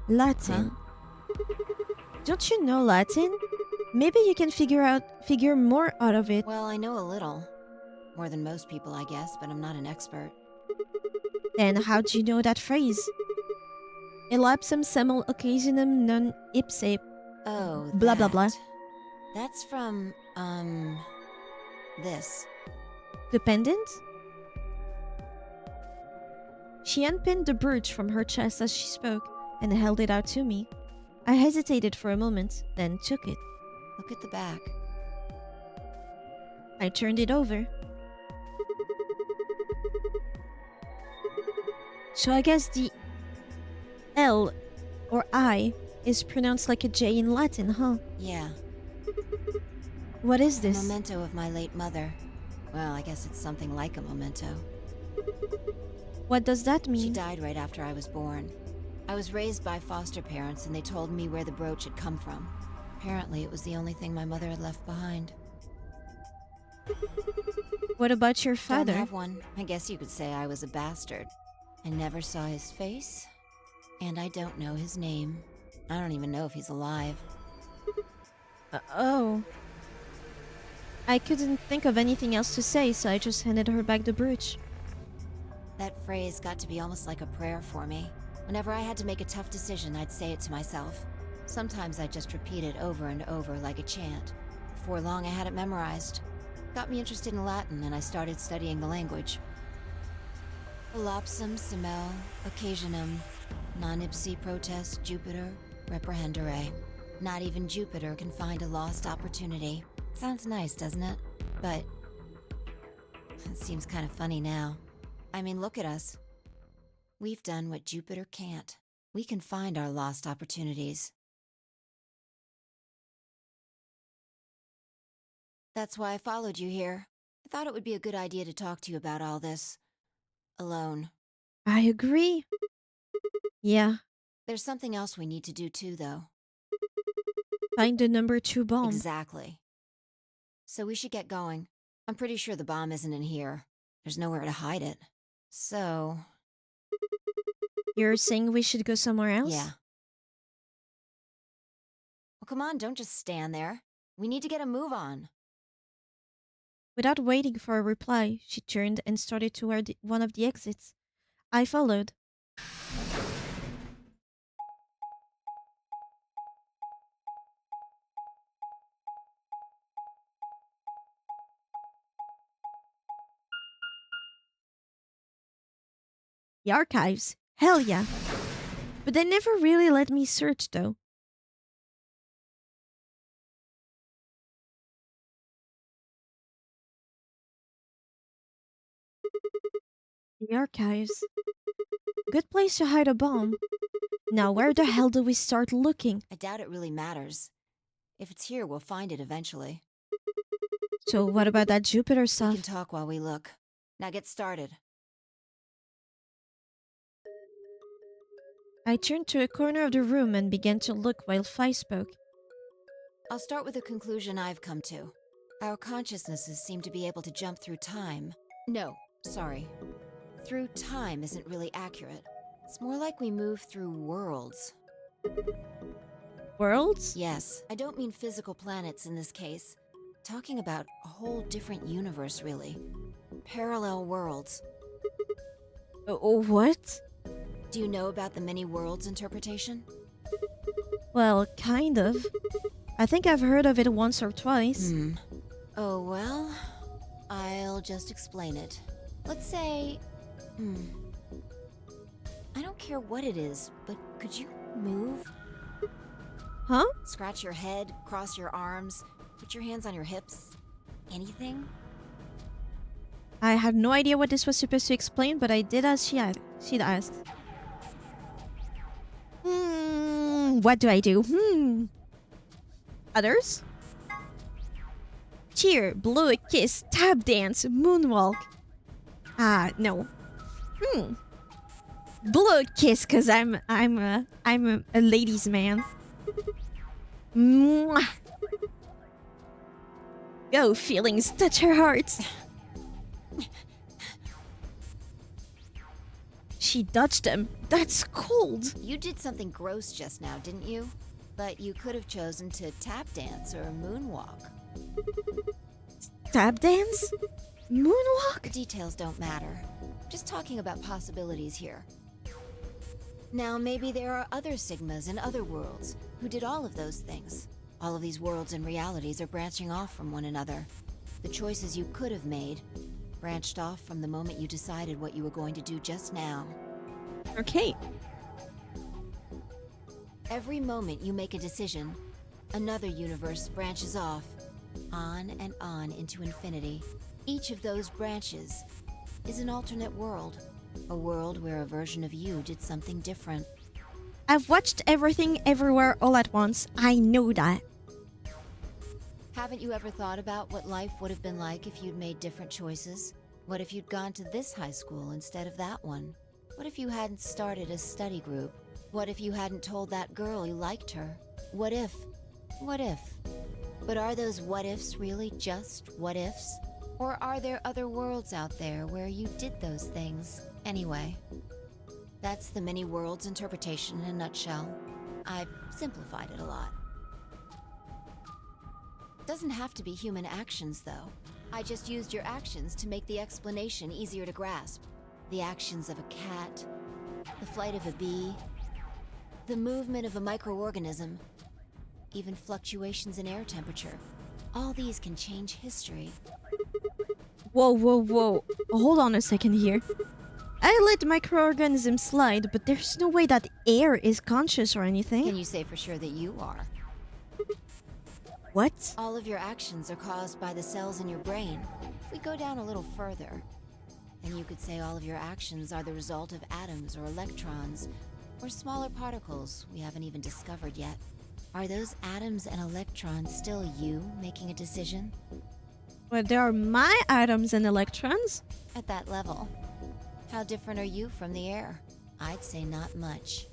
Latin. Huh? Don't you know Latin? Maybe you can figure more out of it. Well, I know a little. More than most people, I guess, but I'm not an expert. Then how'd you know that phrase? Elapsum semel occasionum non ipse. Oh, blah blah blah. That's from, this. Dependent? She unpinned the brooch from her chest as she spoke and held it out to me. I hesitated for a moment, then took it. Look at the back. I turned it over. So I guess the L or I is pronounced like a J in Latin, huh? Yeah. What is this? A memento of my late mother. Well, I guess it's something like a memento. What does that mean? She died right after I was born. I was raised by foster parents and they told me where the brooch had come from. Apparently, it was the only thing my mother had left behind. What about your father? Don't have one. I guess you could say I was a bastard. I never saw his face, and I don't know his name. I don't even know if he's alive. Oh. I couldn't think of anything else to say, so I just handed her back the brooch. That phrase got to be almost like a prayer for me. Whenever I had to make a tough decision, I'd say it to myself. Sometimes I'd just repeat it over and over like a chant. Before long, I had it memorized. Got me interested in Latin, and I started studying the language. Elapsum semel occasionum non ipsi protest Jupiter reprehendere. Not even Jupiter can find a lost opportunity. Sounds nice, doesn't it? But it seems kind of funny now. I mean, look at us. We've done what Jupiter can't. We can find our lost opportunities. That's why I followed you here. I thought it would be a good idea to talk to you about all this. Alone. I agree. Yeah. There's something else we need to do too, though. Find the number 2 bomb. Exactly. So we should get going. I'm pretty sure the bomb isn't in here. There's nowhere to hide it. So... You're saying we should go somewhere else? Yeah. Well, come on, don't just stand there. We need to get a move on. Without waiting for a reply, she turned and started toward one of the exits. I followed. The archives. Hell yeah. But they never really let me search though. The archives. Good place to hide a bomb. Now where the hell do we start looking? I doubt it really matters. If it's here, we'll find it eventually. So what about that Jupiter stuff? We can talk while we look. Now get started. I turned to a corner of the room and began to look while Fi spoke. I'll start with a conclusion I've come to. Our consciousnesses seem to be able to jump through time. No, sorry. Through time isn't really accurate. It's more like we move through worlds. Worlds? Yes, I don't mean physical planets in this case. Talking about a whole different universe, really. Parallel worlds. What? Do you know about the many worlds interpretation? Well, kind of. I think I've heard of it once or twice. Oh, well, I'll just explain it. Let's say, I don't care what it is, but could you move? Huh? Scratch your head, cross your arms, put your hands on your hips. Anything? I had no idea what this was supposed to explain, but I did as she'd asked. What do I do? Others? Cheer, blow a kiss, tap dance, moonwalk. No. Blow a kiss, cause I'm a ladies' man. Mwah. Go, feelings, touch her heart. She dodged them. That's cold. You did something gross just now, didn't you? But you could have chosen to tap dance or moonwalk. Tap dance? Moonwalk? The details don't matter. Just talking about possibilities here. Now, maybe there are other Sigmas in other worlds who did all of those things. All of these worlds and realities are branching off from one another. The choices you could have made branched off from the moment you decided what you were going to do just now. Okay. Every moment you make a decision, another universe branches off, on and on into infinity. Each of those branches is an alternate world. A world where a version of you did something different. I've watched Everything Everywhere All at Once. I know that. Haven't you ever thought about what life would have been like if you'd made different choices? What if you'd gone to this high school instead of that one? What if you hadn't started a study group? What if you hadn't told that girl you liked her? What if? What if? But are those what ifs really just what ifs? Or are there other worlds out there where you did those things anyway? That's the many worlds interpretation in a nutshell. I've simplified it a lot. Doesn't have to be human actions, though. I just used your actions to make the explanation easier to grasp. The actions of a cat, the flight of a bee, the movement of a microorganism, even fluctuations in air temperature. All these can change history. Whoa. Hold on a second here. I let microorganisms slide, but there's no way that air is conscious or anything. Can you say for sure that you are? What? All of your actions are caused by the cells in your brain. If we go down a little further, then you could say all of your actions are the result of atoms or electrons, or smaller particles we haven't even discovered yet. Are those atoms and electrons still you making a decision? Well, they are my atoms and electrons. At that level, how different are you from the air? I'd say not much.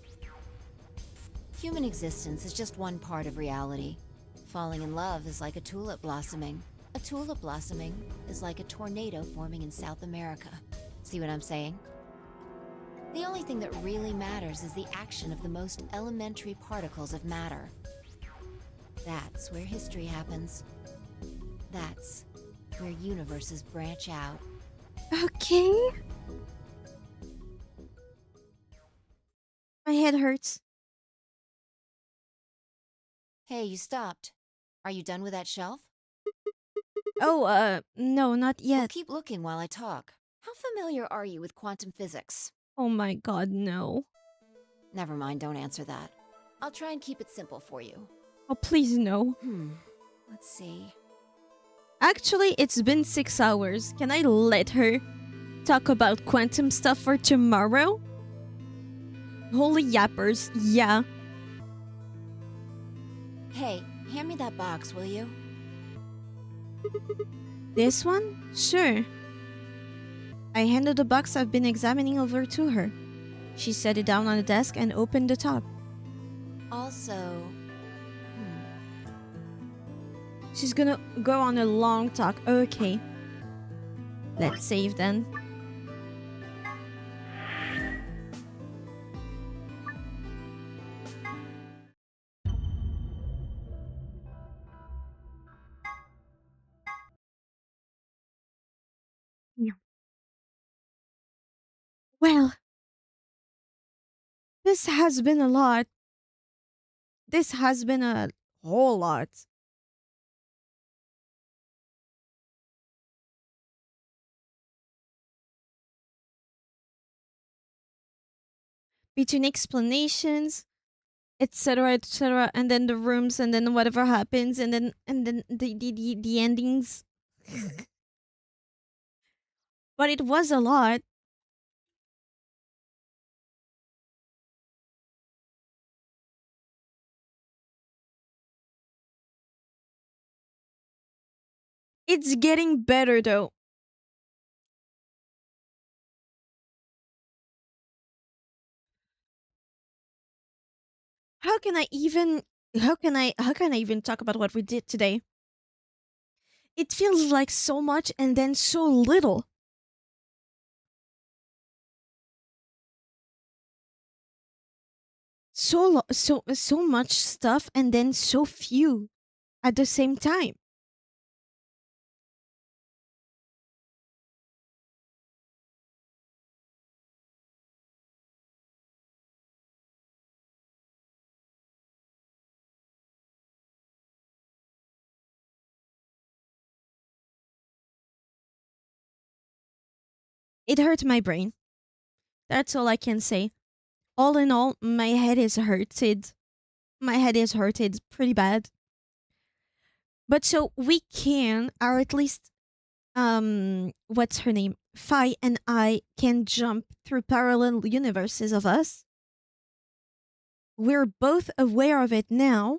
Human existence is just one part of reality. Falling in love is like a tulip blossoming. A tulip blossoming is like a tornado forming in South America. See what I'm saying? The only thing that really matters is the action of the most elementary particles of matter. That's where history happens. That's where universes branch out. Okay. My head hurts. Hey, you stopped. Are you done with that shelf? Oh, no, not yet. Well, keep looking while I talk. How familiar are you with quantum physics? Oh my god, no. Never mind, don't answer that. I'll try and keep it simple for you. Oh, please no. Let's see. Actually, it's been 6 hours. Can I let her talk about quantum stuff for tomorrow? Holy yappers, yeah. Hey, hand me that box, will you? This one? Sure. I handed the box I've been examining over to her. She set it down on the desk and opened the top. Also, She's gonna go on a long talk. Okay. Let's save then. Yeah. Well, this has been a lot. This has been a whole lot. Between explanations, etc., and then the rooms, and then whatever happens, and then the endings. But it was a lot. It's getting better though. How can I even how can I even talk about what we did today? It feels like so much and then so little. So much stuff and then so few at the same time. It hurt my brain. That's all I can say. All in all, my head is hurted. My head is hurted pretty bad. But so we can, or at least what's her name? Fi and I can jump through parallel universes of us. We're both aware of it now.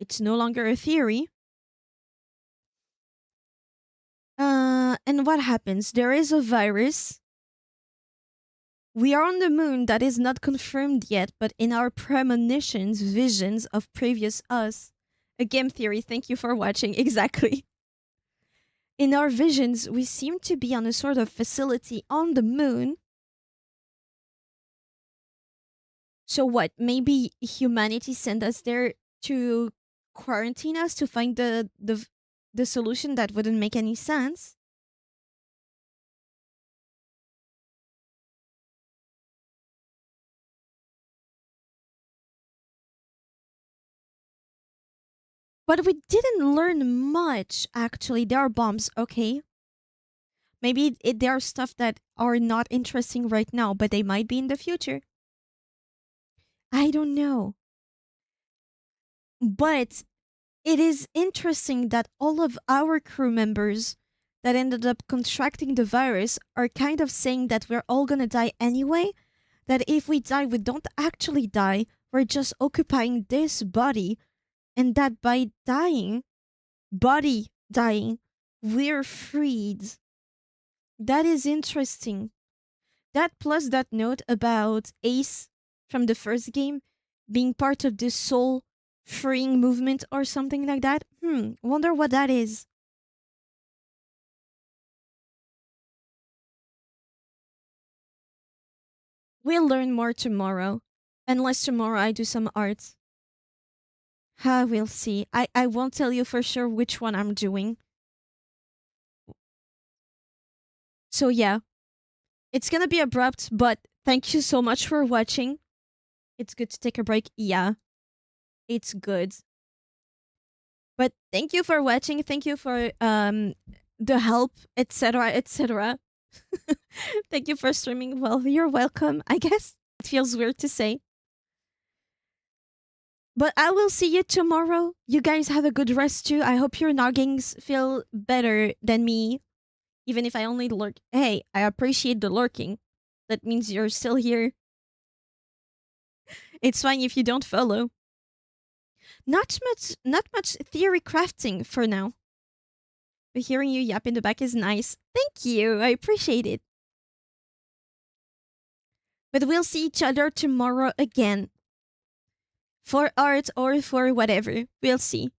It's no longer a theory. And what happens? There is a virus. We are on the moon, that is not confirmed yet, but in our premonitions, visions of previous us. A game theory, thank you for watching, exactly. In our visions, we seem to be on a sort of facility on the moon. So what? Maybe humanity sent us there to quarantine us to find the solution that wouldn't make any sense. But we didn't learn much, actually. There are bombs, okay. Maybe there are stuff that are not interesting right now, but they might be in the future. I don't know. But it is interesting that all of our crew members that ended up contracting the virus are kind of saying that we're all gonna die anyway. That if we die, we don't actually die. We're just occupying this body. And that by dying, body dying, we're freed. That is interesting. That plus that note about Ace from the first game being part of this soul freeing movement or something like that. Wonder what that is. We'll learn more tomorrow. Unless tomorrow I do some art. We'll see. I won't tell you for sure which one I'm doing. So yeah, it's gonna be abrupt, but thank you so much for watching. It's good to take a break. Yeah, it's good. But thank you for watching. Thank you for the help, etc., etc. Thank you for streaming. Well, you're welcome, I guess. It feels weird to say. But I will see you tomorrow. You guys have a good rest too. I hope your noggings feel better than me. Even if I only lurk. Hey, I appreciate the lurking. That means you're still here. It's fine if you don't follow. Not much theory crafting for now. But hearing you yap in the back is nice. Thank you. I appreciate it. But we'll see each other tomorrow again. For art or for whatever. We'll see.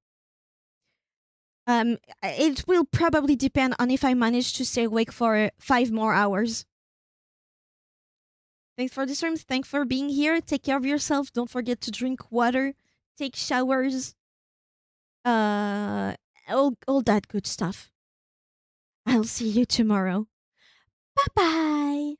It will probably depend on if I manage to stay awake for 5 more hours. Thanks for the streams. Thanks for being here. Take care of yourself. Don't forget to drink water. Take showers. All that good stuff. I'll see you tomorrow. Bye-bye.